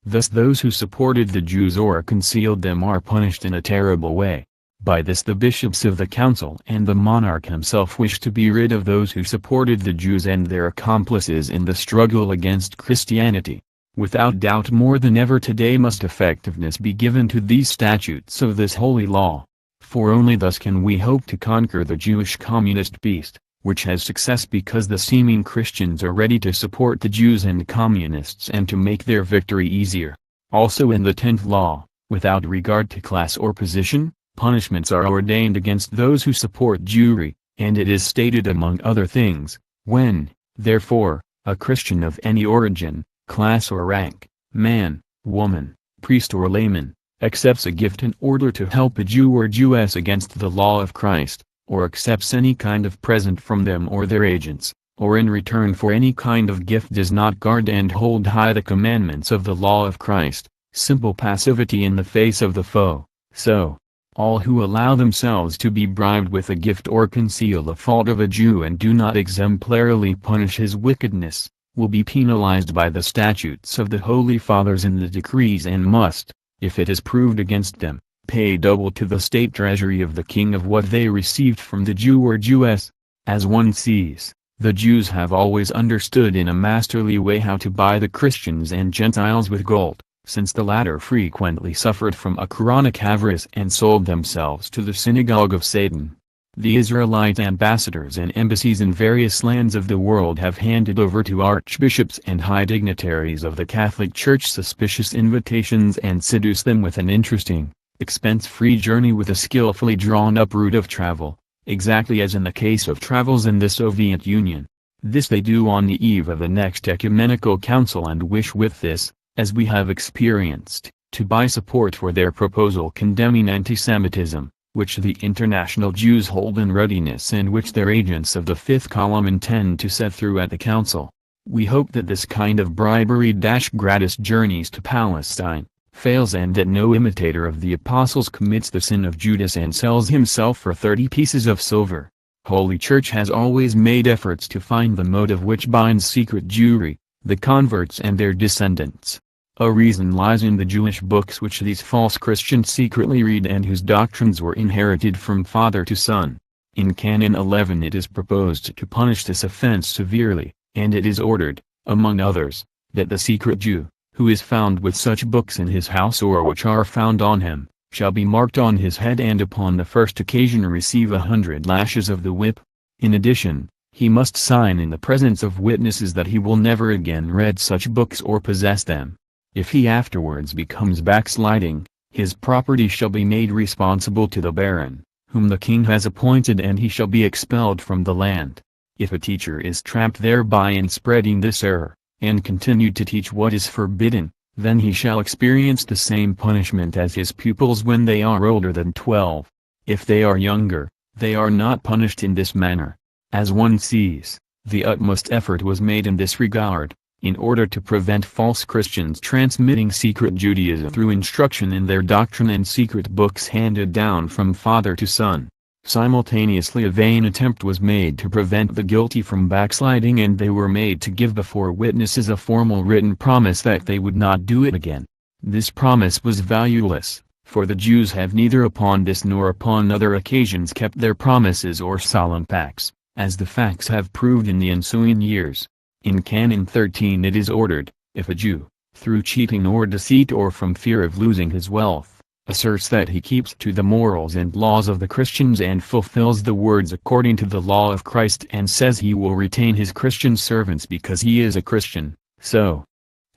Thus those who supported the Jews or concealed them are punished in a terrible way. By this the bishops of the council and the monarch himself wish to be rid of those who supported the Jews and their accomplices in the struggle against Christianity. Without doubt more than ever today must effectiveness be given to these statutes of this holy law. For only thus can we hope to conquer the Jewish communist beast, which has success because the seeming Christians are ready to support the Jews and communists and to make their victory easier. Also in the 10th law, without regard to class or position, punishments are ordained against those who support Jewry, and it is stated among other things, when, therefore, a Christian of any origin, class or rank, man, woman, priest or layman, accepts a gift in order to help a Jew or Jewess against the law of Christ, or accepts any kind of present from them or their agents, or in return for any kind of gift does not guard and hold high the commandments of the law of Christ, simple passivity in the face of the foe, so, all who allow themselves to be bribed with a gift or conceal the fault of a Jew and do not exemplarily punish his wickedness, will be penalized by the statutes of the Holy Fathers and the decrees and must, if it is proved against them, pay double to the state treasury of the king of what they received from the Jew or Jewess. As one sees, the Jews have always understood in a masterly way how to buy the Christians and Gentiles with gold, since the latter frequently suffered from a chronic avarice and sold themselves to the synagogue of Satan. The Israelite ambassadors and embassies in various lands of the world have handed over to archbishops and high dignitaries of the Catholic Church suspicious invitations and seduce them with an interesting, expense-free journey with a skillfully drawn-up route of travel, exactly as in the case of travels in the Soviet Union. This they do on the eve of the next ecumenical council and wish with this, as we have experienced, to buy support for their proposal condemning antisemitism, which the international Jews hold in readiness and which their agents of the fifth column intend to set through at the council. We hope that this kind of bribery-gratis journeys to Palestine fails and that no imitator of the apostles commits the sin of Judas and sells himself for 30 pieces of silver. Holy Church has always made efforts to find the motive which binds secret Jewry, the converts and their descendants. A reason lies in the Jewish books which these false Christians secretly read and whose doctrines were inherited from father to son. In Canon 11 it is proposed to punish this offense severely, and it is ordered, among others, that the secret Jew, who is found with such books in his house or which are found on him, shall be marked on his head and upon the first occasion receive 100 lashes of the whip. In addition, he must sign in the presence of witnesses that he will never again read such books or possess them. If he afterwards becomes backsliding, his property shall be made responsible to the baron, whom the king has appointed, and he shall be expelled from the land. If a teacher is trapped thereby in spreading this error, and continue to teach what is forbidden, then he shall experience the same punishment as his pupils when they are older than 12. If they are younger, they are not punished in this manner. As one sees, the utmost effort was made in this regard, in order to prevent false Christians transmitting secret Judaism through instruction in their doctrine and secret books handed down from father to son. Simultaneously a vain attempt was made to prevent the guilty from backsliding, and they were made to give before witnesses a formal written promise that they would not do it again. This promise was valueless, for the Jews have neither upon this nor upon other occasions kept their promises or solemn pacts, as the facts have proved in the ensuing years. In Canon 13 it is ordered, if a Jew, through cheating or deceit or from fear of losing his wealth, asserts that he keeps to the morals and laws of the Christians and fulfills the words according to the law of Christ, and says he will retain his Christian servants because he is a Christian, so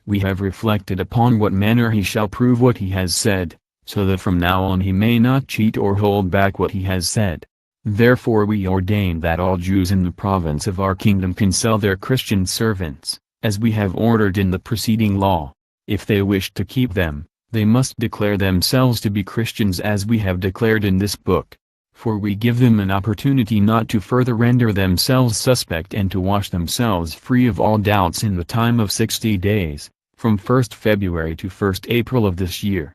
we have reflected upon what manner he shall prove what he has said, so that from now on he may not cheat or hold back what he has said. Therefore we ordain that all Jews in the province of our kingdom can sell their Christian servants, as we have ordered in the preceding law. If they wish to keep them, they must declare themselves to be Christians as we have declared in this book. For we give them an opportunity not to further render themselves suspect and to wash themselves free of all doubts in the time of 60 days, from 1st February to 1st April of this year.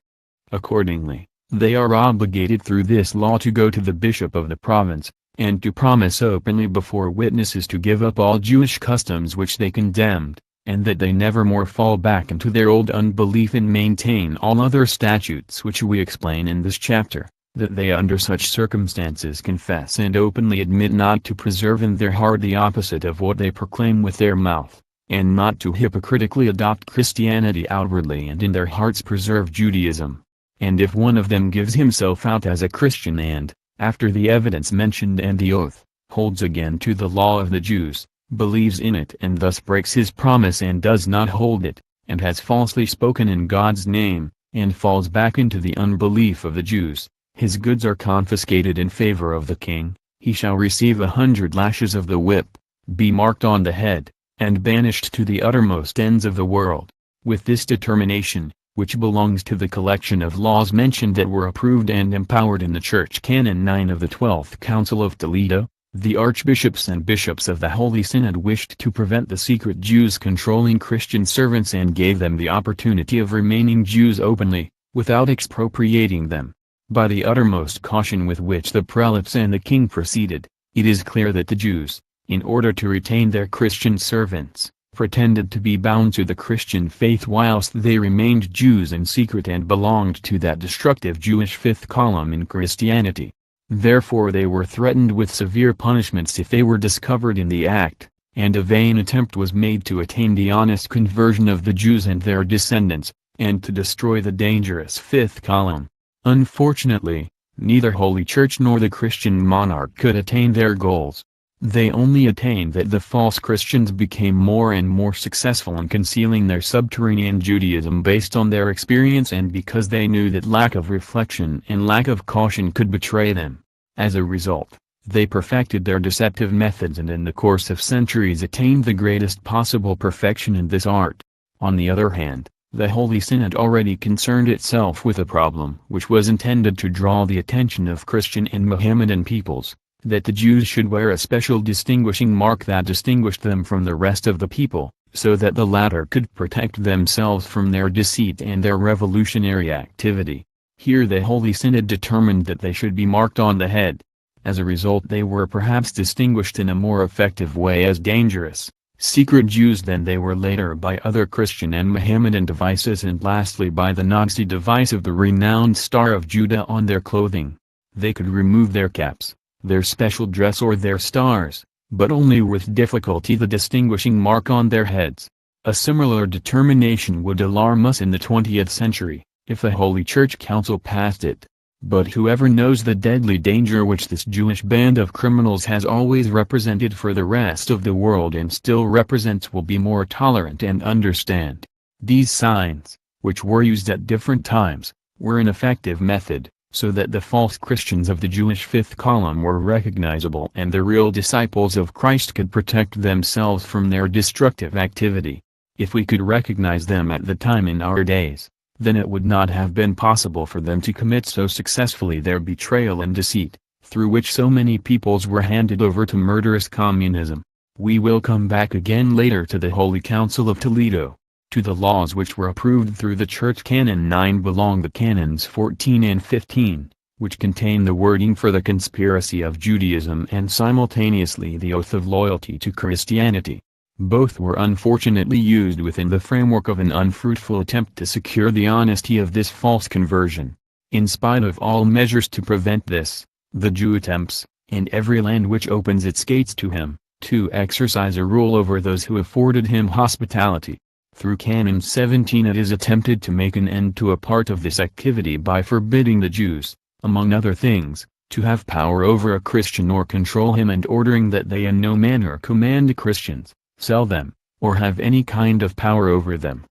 Accordingly, they are obligated through this law to go to the bishop of the province, and to promise openly before witnesses to give up all Jewish customs which they condemned, and that they never more fall back into their old unbelief and maintain all other statutes which we explain in this chapter, that they under such circumstances confess and openly admit not to preserve in their heart the opposite of what they proclaim with their mouth, and not to hypocritically adopt Christianity outwardly and in their hearts preserve Judaism. And if one of them gives himself out as a Christian and, after the evidence mentioned and the oath, holds again to the law of the Jews, believes in it and thus breaks his promise and does not hold it, and has falsely spoken in God's name, and falls back into the unbelief of the Jews, his goods are confiscated in favor of the king, he shall receive 100 lashes of the whip, be marked on the head, and banished to the uttermost ends of the world. With this determination, which belongs to the collection of laws mentioned that were approved and empowered in the Church Canon 9 of the 12th Council of Toledo, the archbishops and bishops of the Holy Synod wished to prevent the secret Jews controlling Christian servants and gave them the opportunity of remaining Jews openly, without expropriating them. By the uttermost caution with which the prelates and the king proceeded, it is clear that the Jews, in order to retain their Christian servants, pretended to be bound to the Christian faith whilst they remained Jews in secret and belonged to that destructive Jewish fifth column in Christianity. Therefore they were threatened with severe punishments if they were discovered in the act, and a vain attempt was made to attain the honest conversion of the Jews and their descendants, and to destroy the dangerous fifth column. Unfortunately, neither Holy Church nor the Christian monarch could attain their goals. They only attained that the false Christians became more and more successful in concealing their subterranean Judaism based on their experience and because they knew that lack of reflection and lack of caution could betray them. As a result, they perfected their deceptive methods and in the course of centuries attained the greatest possible perfection in this art. On the other hand, the Holy Synod already concerned itself with a problem which was intended to draw the attention of Christian and Mohammedan peoples, that the Jews should wear a special distinguishing mark that distinguished them from the rest of the people, so that the latter could protect themselves from their deceit and their revolutionary activity. Here the Holy Synod determined that they should be marked on the head. As a result they were perhaps distinguished in a more effective way as dangerous, secret Jews than they were later by other Christian and Mohammedan devices, and lastly by the Nazi device of the renowned Star of Judah on their clothing. They could remove their caps, their special dress or their stars, but only with difficulty the distinguishing mark on their heads. A similar determination would alarm us in the 20th century, if the Holy Church Council passed it. But whoever knows the deadly danger which this Jewish band of criminals has always represented for the rest of the world and still represents will be more tolerant and understand. These signs, which were used at different times, were an effective method, so that the false Christians of the Jewish fifth column were recognizable and the real disciples of Christ could protect themselves from their destructive activity. If we could recognize them at the time in our days, then it would not have been possible for them to commit so successfully their betrayal and deceit, through which so many peoples were handed over to murderous communism. We will come back again later to the Holy Council of Toledo. To the laws which were approved through the Church Canon 9 belong the Canons 14 and 15, which contain the wording for the conspiracy of Judaism and simultaneously the oath of loyalty to Christianity. Both were unfortunately used within the framework of an unfruitful attempt to secure the honesty of this false conversion. In spite of all measures to prevent this, the Jew attempts, in every land which opens its gates to him, to exercise a rule over those who afforded him hospitality. Through Canon 17 it is attempted to make an end to a part of this activity by forbidding the Jews, among other things, to have power over a Christian or control him and ordering that they in no manner command Christians, sell them, or have any kind of power over them.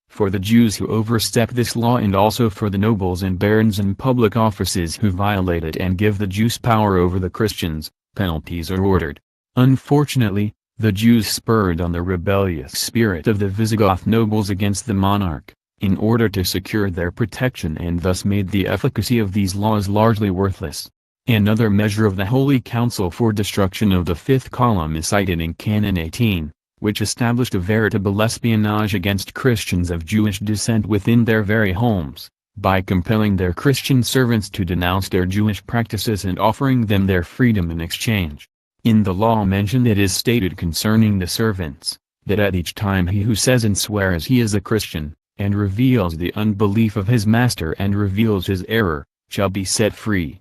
For the Jews who overstep this law and also for the nobles and barons in public offices who violate it and give the Jews power over the Christians, penalties are ordered. Unfortunately, the Jews spurred on the rebellious spirit of the Visigoth nobles against the monarch, in order to secure their protection and thus made the efficacy of these laws largely worthless. Another measure of the Holy Council for destruction of the fifth column is cited in Canon 18, which established a veritable espionage against Christians of Jewish descent within their very homes, by compelling their Christian servants to denounce their Jewish practices and offering them their freedom in exchange. In the law mentioned it is stated concerning the servants, that at each time he who says and swears he is a Christian, and reveals the unbelief of his master and reveals his error, shall be set free.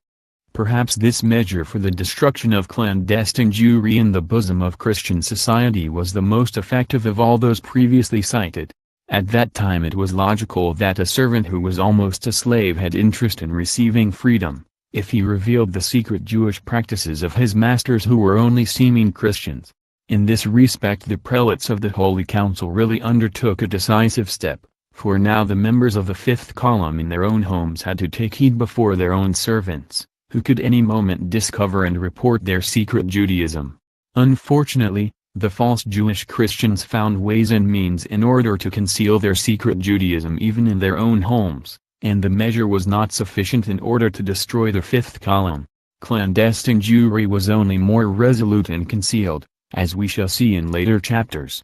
Perhaps this measure for the destruction of clandestine Jewry in the bosom of Christian society was the most effective of all those previously cited. At that time it was logical that a servant who was almost a slave had interest in receiving freedom, if he revealed the secret Jewish practices of his masters who were only seeming Christians. In this respect the prelates of the Holy Council really undertook a decisive step, for now the members of the fifth column in their own homes had to take heed before their own servants, who could any moment discover and report their secret Judaism. Unfortunately, the false Jewish Christians found ways and means in order to conceal their secret Judaism even in their own homes, and the measure was not sufficient in order to destroy the fifth column. Clandestine Jewry was only more resolute and concealed, as we shall see in later chapters.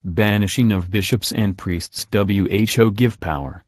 Banishing of bishops and priests. Who give power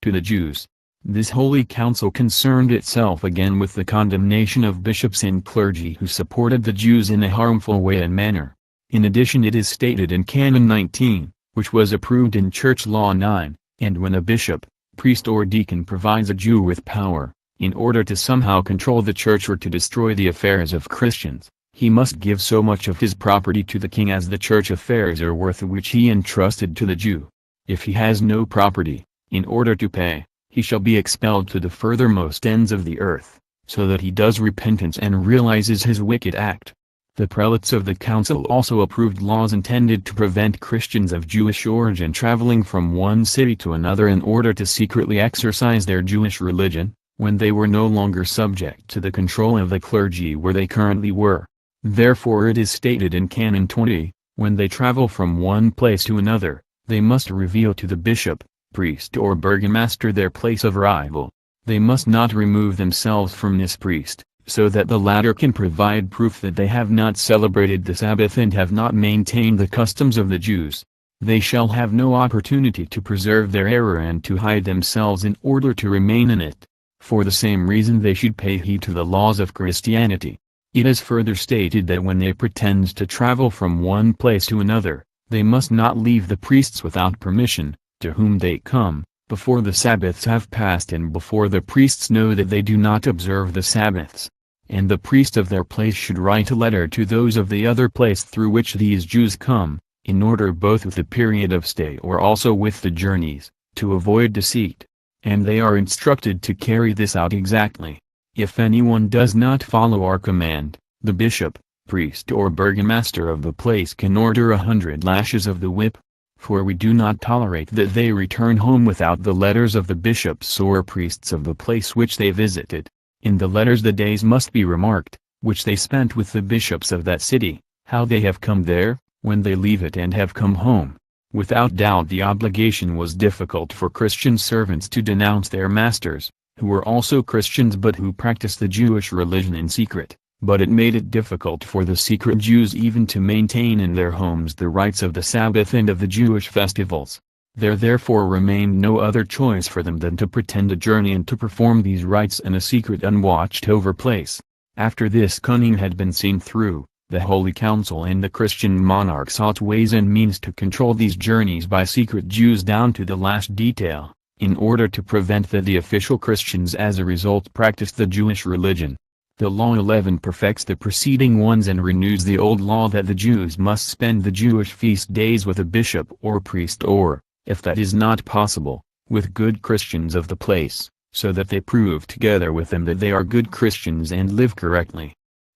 to the Jews. This Holy Council concerned itself again with the condemnation of bishops and clergy who supported the Jews in a harmful way and manner. In addition it is stated in Canon 19, which was approved in Church Law 9, and when a bishop, priest or deacon provides a Jew with power, in order to somehow control the church or to destroy the affairs of Christians, he must give so much of his property to the king as the church affairs are worth which he entrusted to the Jew. If he has no property, in order to pay, he shall be expelled to the furthermost ends of the earth, so that he does repentance and realizes his wicked act. The prelates of the council also approved laws intended to prevent Christians of Jewish origin traveling from one city to another in order to secretly exercise their Jewish religion, when they were no longer subject to the control of the clergy where they currently were. Therefore it is stated in Canon 20, when they travel from one place to another, they must reveal to the bishop, priest or burgomaster their place of arrival. They must not remove themselves from this priest, so that the latter can provide proof that they have not celebrated the Sabbath and have not maintained the customs of the Jews. They shall have no opportunity to preserve their error and to hide themselves in order to remain in it. For the same reason they should pay heed to the laws of Christianity. It is further stated that when they pretend to travel from one place to another, they must not leave the priests without permission, to whom they come, before the Sabbaths have passed and before the priests know that they do not observe the Sabbaths. And the priest of their place should write a letter to those of the other place through which these Jews come, in order both with the period of stay or also with the journeys, to avoid deceit. And they are instructed to carry this out exactly. If anyone does not follow our command, the bishop, priest or burgomaster of the place can order 100 lashes of the whip. for we do not tolerate that they return home without the letters of the bishops or priests of the place which they visited. In the letters the days must be remarked, which they spent with the bishops of that city, how they have come there, when they leave it and have come home. Without doubt the obligation was difficult for Christian servants to denounce their masters, who were also Christians but who practiced the Jewish religion in secret, but it made it difficult for the secret Jews even to maintain in their homes the rites of the Sabbath and of the Jewish festivals. There therefore remained no other choice for them than to pretend a journey and to perform these rites in a secret unwatched-over place. After this cunning had been seen through, the Holy Council and the Christian monarch sought ways and means to control these journeys by secret Jews down to the last detail, in order to prevent that the official Christians as a result practiced the Jewish religion. The Law 11 perfects the preceding ones and renews the old law that the Jews must spend the Jewish feast days with a bishop or priest or, if that is not possible, with good Christians of the place, so that they prove together with them that they are good Christians and live correctly.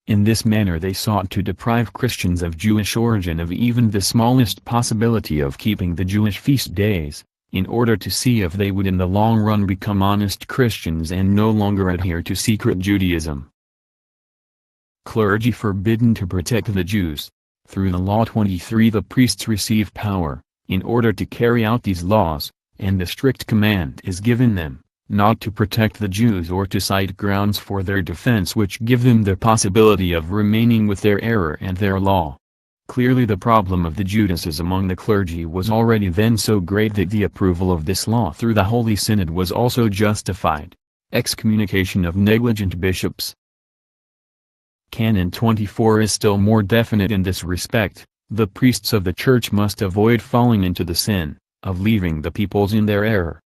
In this manner they sought to deprive Christians of Jewish origin of even the smallest possibility of keeping the Jewish feast days, in order to see if they would in the long run become honest Christians and no longer adhere to secret Judaism. Clergy forbidden to protect the Jews. Through the Law 23 the priests receive power, in order to carry out these laws, and the strict command is given them, not to protect the Jews or to cite grounds for their defense which give them the possibility of remaining with their error and their law. Clearly the problem of the Judases among the clergy was already then so great that the approval of this law through the Holy Synod was also justified. Excommunication of negligent bishops. Canon 24 is still more definite in this respect. The priests of the Church must avoid falling into the sin of leaving the peoples in their error.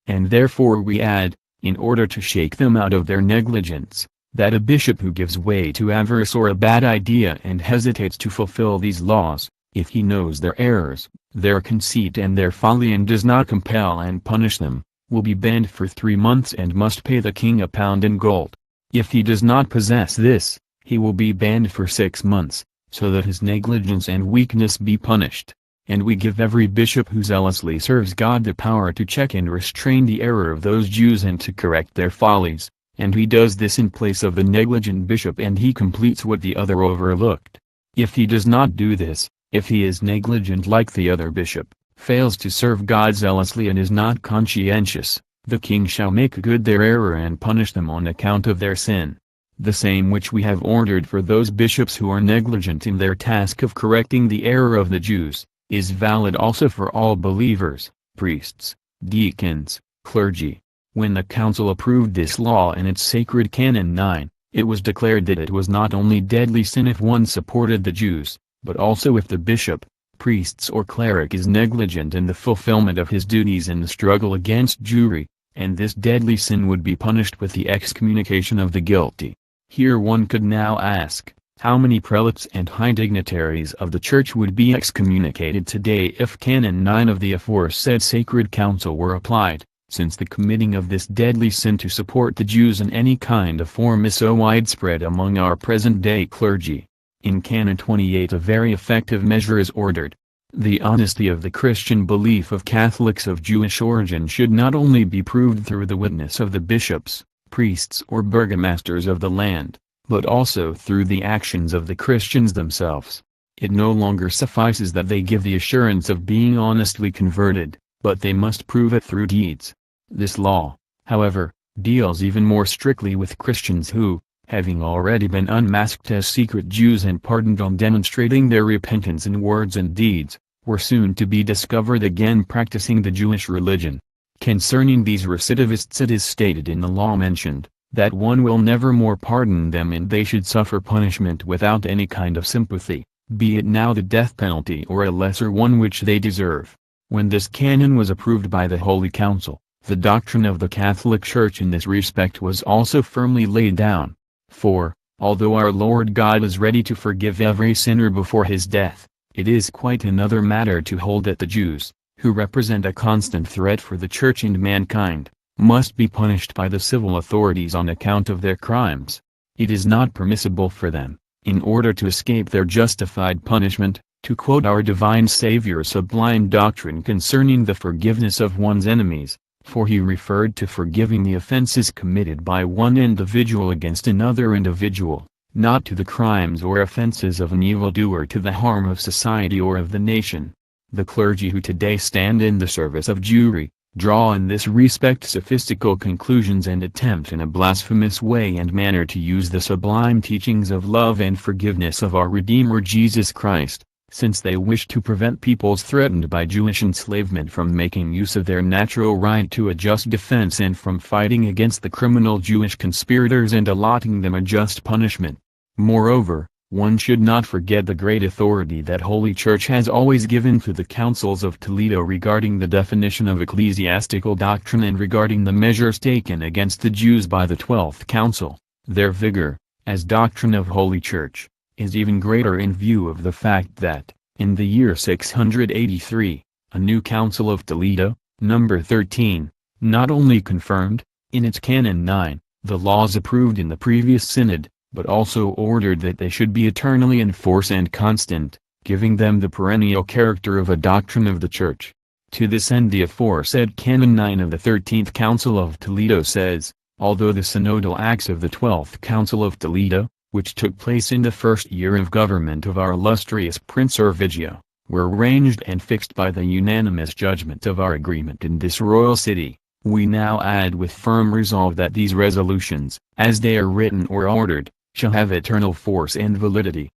And therefore we add, in order to shake them out of their negligence, that a bishop who gives way to avarice or a bad idea and hesitates to fulfill these laws, if he knows their errors, their conceit and their folly and does not compel and punish them, will be banned for 3 months and must pay the king a pound in gold. If he does not possess this, he will be banned for 6 months, so that his negligence and weakness be punished. And we give every bishop who zealously serves God the power to check and restrain the error of those Jews and to correct their follies, and he does this in place of the negligent bishop and he completes what the other overlooked. If he does not do this, if he is negligent like the other bishop, fails to serve God zealously and is not conscientious, the king shall make good their error and punish them on account of their sin. The same which we have ordered for those bishops who are negligent in their task of correcting the error of the Jews, is valid also for all believers, priests, deacons, clergy. When the council approved this law in its sacred Canon 9, it was declared that it was not only deadly sin if one supported the Jews, but also if the bishop, priests or cleric is negligent in the fulfillment of his duties in the struggle against Jewry, and this deadly sin would be punished with the excommunication of the guilty. Here one could now ask, how many prelates and high dignitaries of the Church would be excommunicated today if Canon 9 of the aforesaid Sacred Council were applied, since the committing of this deadly sin to support the Jews in any kind of form is so widespread among our present-day clergy? In Canon 28 a very effective measure is ordered. The honesty of the Christian belief of Catholics of Jewish origin should not only be proved through the witness of the bishops, priests or burgomasters of the land, but also through the actions of the Christians themselves. It no longer suffices that they give the assurance of being honestly converted, but they must prove it through deeds. This law, however, deals even more strictly with Christians who, having already been unmasked as secret Jews and pardoned on demonstrating their repentance in words and deeds, were soon to be discovered again practicing the Jewish religion. Concerning these recidivists it is stated in the law mentioned, that one will never more pardon them and they should suffer punishment without any kind of sympathy, be it now the death penalty or a lesser one which they deserve. When this canon was approved by the Holy Council, the doctrine of the Catholic Church in this respect was also firmly laid down. For, although our Lord God is ready to forgive every sinner before his death, it is quite another matter to hold that the Jews, who represent a constant threat for the Church and mankind, must be punished by the civil authorities on account of their crimes. It is not permissible for them, in order to escape their justified punishment, To quote our divine Savior's sublime doctrine concerning the forgiveness of one's enemies, for he referred to forgiving the offenses committed by one individual against another individual, not to the crimes or offenses of an evildoer to the harm of society or of the nation. The clergy who today stand in the service of Jewry, draw in this respect sophistical conclusions and attempt in a blasphemous way and manner to use the sublime teachings of love and forgiveness of our Redeemer Jesus Christ, since they wish to prevent peoples threatened by Jewish enslavement from making use of their natural right to a just defense and from fighting against the criminal Jewish conspirators and allotting them a just punishment. Moreover, one should not forget the great authority that Holy Church has always given to the councils of Toledo regarding the definition of ecclesiastical doctrine and regarding the measures taken against the Jews by the 12th Council. Their vigor, as doctrine of Holy Church, is even greater in view of the fact that, in the year 683, a new Council of Toledo, number 13, not only confirmed, in its Canon 9, the laws approved in the previous synod, but also ordered that they should be eternally in force and constant, giving them the perennial character of a doctrine of the Church. To this end the aforesaid Canon 9 of the 13th Council of Toledo says, although the synodal acts of the 12th Council of Toledo, which took place in the first year of government of our illustrious Prince Ervigio, were arranged and fixed by the unanimous judgment of our agreement in this royal city, we now add with firm resolve that these resolutions, as they are written or ordered, shall have eternal force and validity.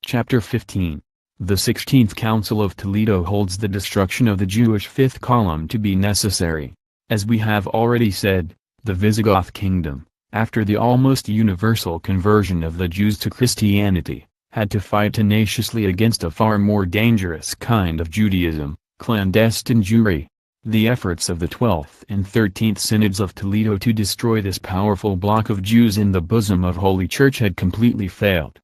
Chapter 15. The 16th Council of Toledo holds the destruction of the Jewish fifth column to be necessary. As we have already said, the Visigoth kingdom, after the almost universal conversion of the Jews to Christianity, had to fight tenaciously against a far more dangerous kind of Judaism, clandestine Jewry. The efforts of the 12th and 13th Synods of Toledo to destroy this powerful block of Jews in the bosom of Holy Church had completely failed.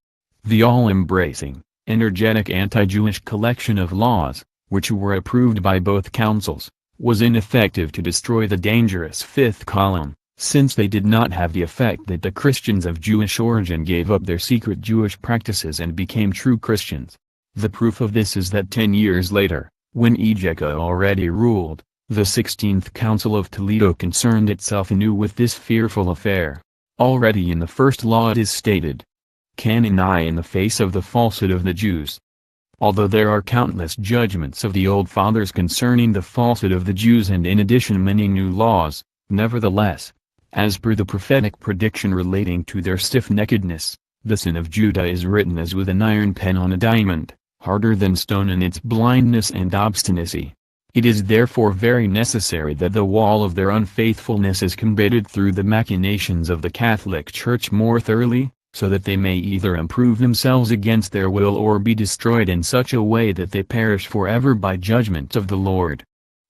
The all-embracing, energetic anti-Jewish collection of laws, which were approved by both councils, was ineffective to destroy the dangerous fifth column, since they did not have the effect that the Christians of Jewish origin gave up their secret Jewish practices and became true Christians. The proof of this is that 10 years later, when Ejeca already ruled, the 16th Council of Toledo concerned itself anew with this fearful affair. Already in the first law it is stated, Canon I, in the face of the falsehood of the Jews. Although there are countless judgments of the old fathers concerning the falsehood of the Jews and in addition many new laws, nevertheless, as per the prophetic prediction relating to their stiff-neckedness, the sin of Judah is written as with an iron pen on a diamond, harder than stone in its blindness and obstinacy. It is therefore very necessary that the wall of their unfaithfulness is combated through the machinations of the Catholic Church more thoroughly, so that they may either improve themselves against their will or be destroyed in such a way that they perish forever by judgment of the Lord.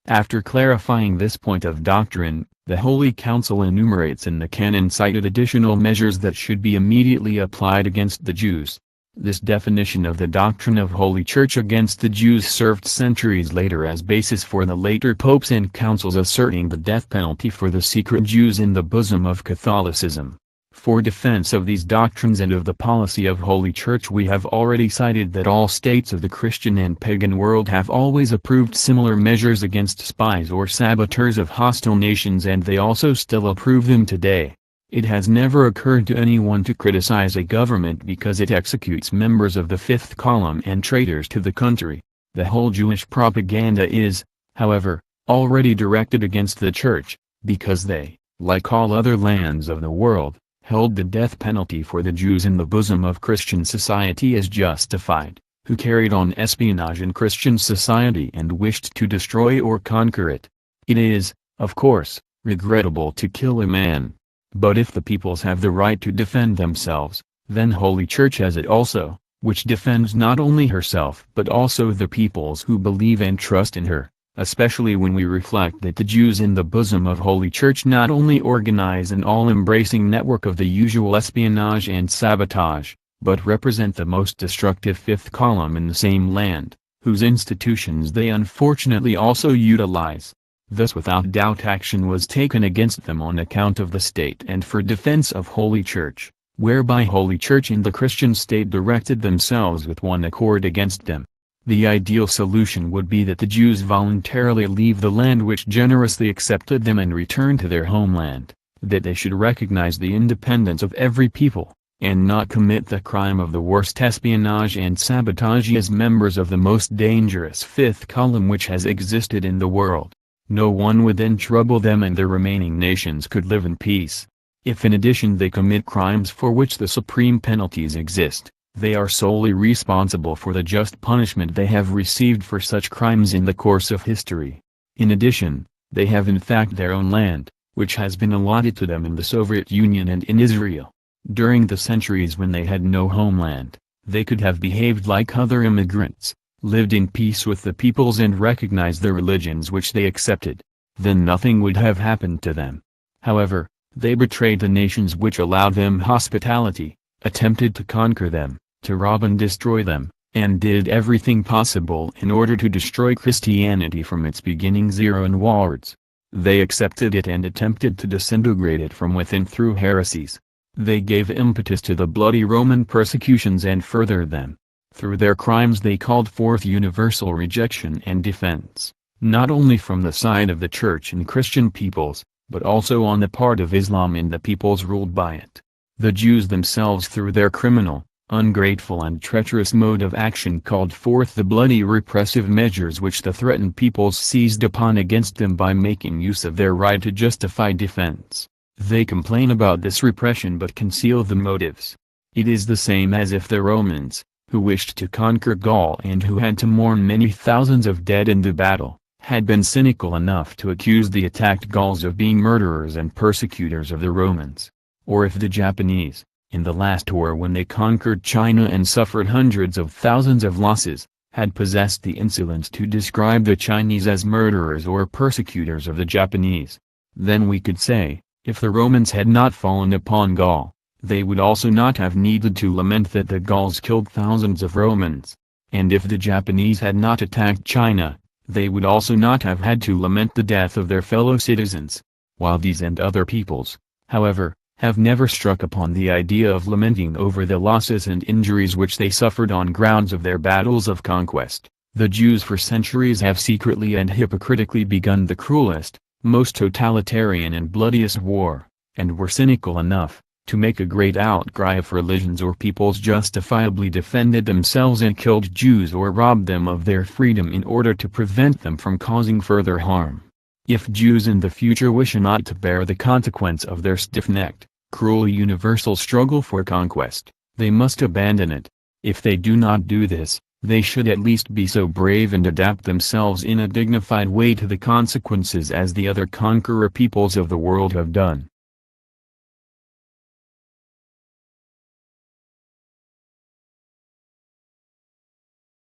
After clarifying this point of doctrine, the Holy Council enumerates in the canon cited additional measures that should be immediately applied against the Jews. This definition of the doctrine of Holy Church against the Jews served centuries later as basis for the later popes and councils asserting the death penalty for the secret Jews in the bosom of Catholicism. For defense of these doctrines and of the policy of Holy Church we have already cited that all states of the Christian and pagan world have always approved similar measures against spies or saboteurs of hostile nations and they also still approve them today. It has never occurred to anyone to criticize a government because it executes members of the fifth column and traitors to the country. The whole Jewish propaganda is, however, already directed against the Church, because they, like all other lands of the world, held the death penalty for the Jews in the bosom of Christian society as justified, who carried on espionage in Christian society and wished to destroy or conquer it. It is, of course, regrettable to kill a man. But if the peoples have the right to defend themselves, then Holy Church has it also, which defends not only herself but also the peoples who believe and trust in her, especially when we reflect that the Jews in the bosom of Holy Church not only organize an all-embracing network of the usual espionage and sabotage, but represent the most destructive fifth column in the same land, whose institutions they unfortunately also utilize. Thus without doubt action was taken against them on account of the state and for defense of Holy Church, whereby Holy Church and the Christian state directed themselves with one accord against them. The ideal solution would be that the Jews voluntarily leave the land which generously accepted them and return to their homeland, that they should recognize the independence of every people, and not commit the crime of the worst espionage and sabotage as members of the most dangerous fifth column which has existed in the world. No one would then trouble them and the remaining nations could live in peace. If in addition they commit crimes for which the supreme penalties exist, they are solely responsible for the just punishment they have received for such crimes in the course of history. In addition, they have in fact their own land, which has been allotted to them in the Soviet Union and in Israel. During the centuries when they had no homeland, they could have behaved like other immigrants, lived in peace with the peoples and recognized the religions which they accepted. Then nothing would have happened to them. However, they betrayed the nations which allowed them hospitality, attempted to conquer them, to rob and destroy them, and did everything possible in order to destroy Christianity from its beginnings onwards. They accepted it and attempted to disintegrate it from within through heresies. They gave impetus to the bloody Roman persecutions and furthered them. Through their crimes they called forth universal rejection and defense, not only from the side of the Church and Christian peoples, but also on the part of Islam and the peoples ruled by it. The Jews themselves through their criminal, ungrateful and treacherous mode of action called forth the bloody repressive measures which the threatened peoples seized upon against them by making use of their right to justify defense. They complain about this repression but conceal the motives. It is the same as if the Romans, who wished to conquer Gaul and who had to mourn many thousands of dead in the battle, had been cynical enough to accuse the attacked Gauls of being murderers and persecutors of the Romans. Or if the Japanese, in the last war when they conquered China and suffered hundreds of thousands of losses, had possessed the insolence to describe the Chinese as murderers or persecutors of the Japanese, then we could say, if the Romans had not fallen upon Gaul, they would also not have needed to lament that the Gauls killed thousands of Romans. And if the Japanese had not attacked China, they would also not have had to lament the death of their fellow citizens. While these and other peoples, however, have never struck upon the idea of lamenting over the losses and injuries which they suffered on grounds of their battles of conquest, the Jews for centuries have secretly and hypocritically begun the cruelest, most totalitarian and bloodiest war, and were cynical enough to make a great outcry if religions or peoples justifiably defended themselves and killed Jews or robbed them of their freedom in order to prevent them from causing further harm. If Jews in the future wish not to bear the consequence of their stiff-necked, cruel universal struggle for conquest, they must abandon it. If they do not do this, they should at least be so brave and adapt themselves in a dignified way to the consequences as the other conqueror peoples of the world have done.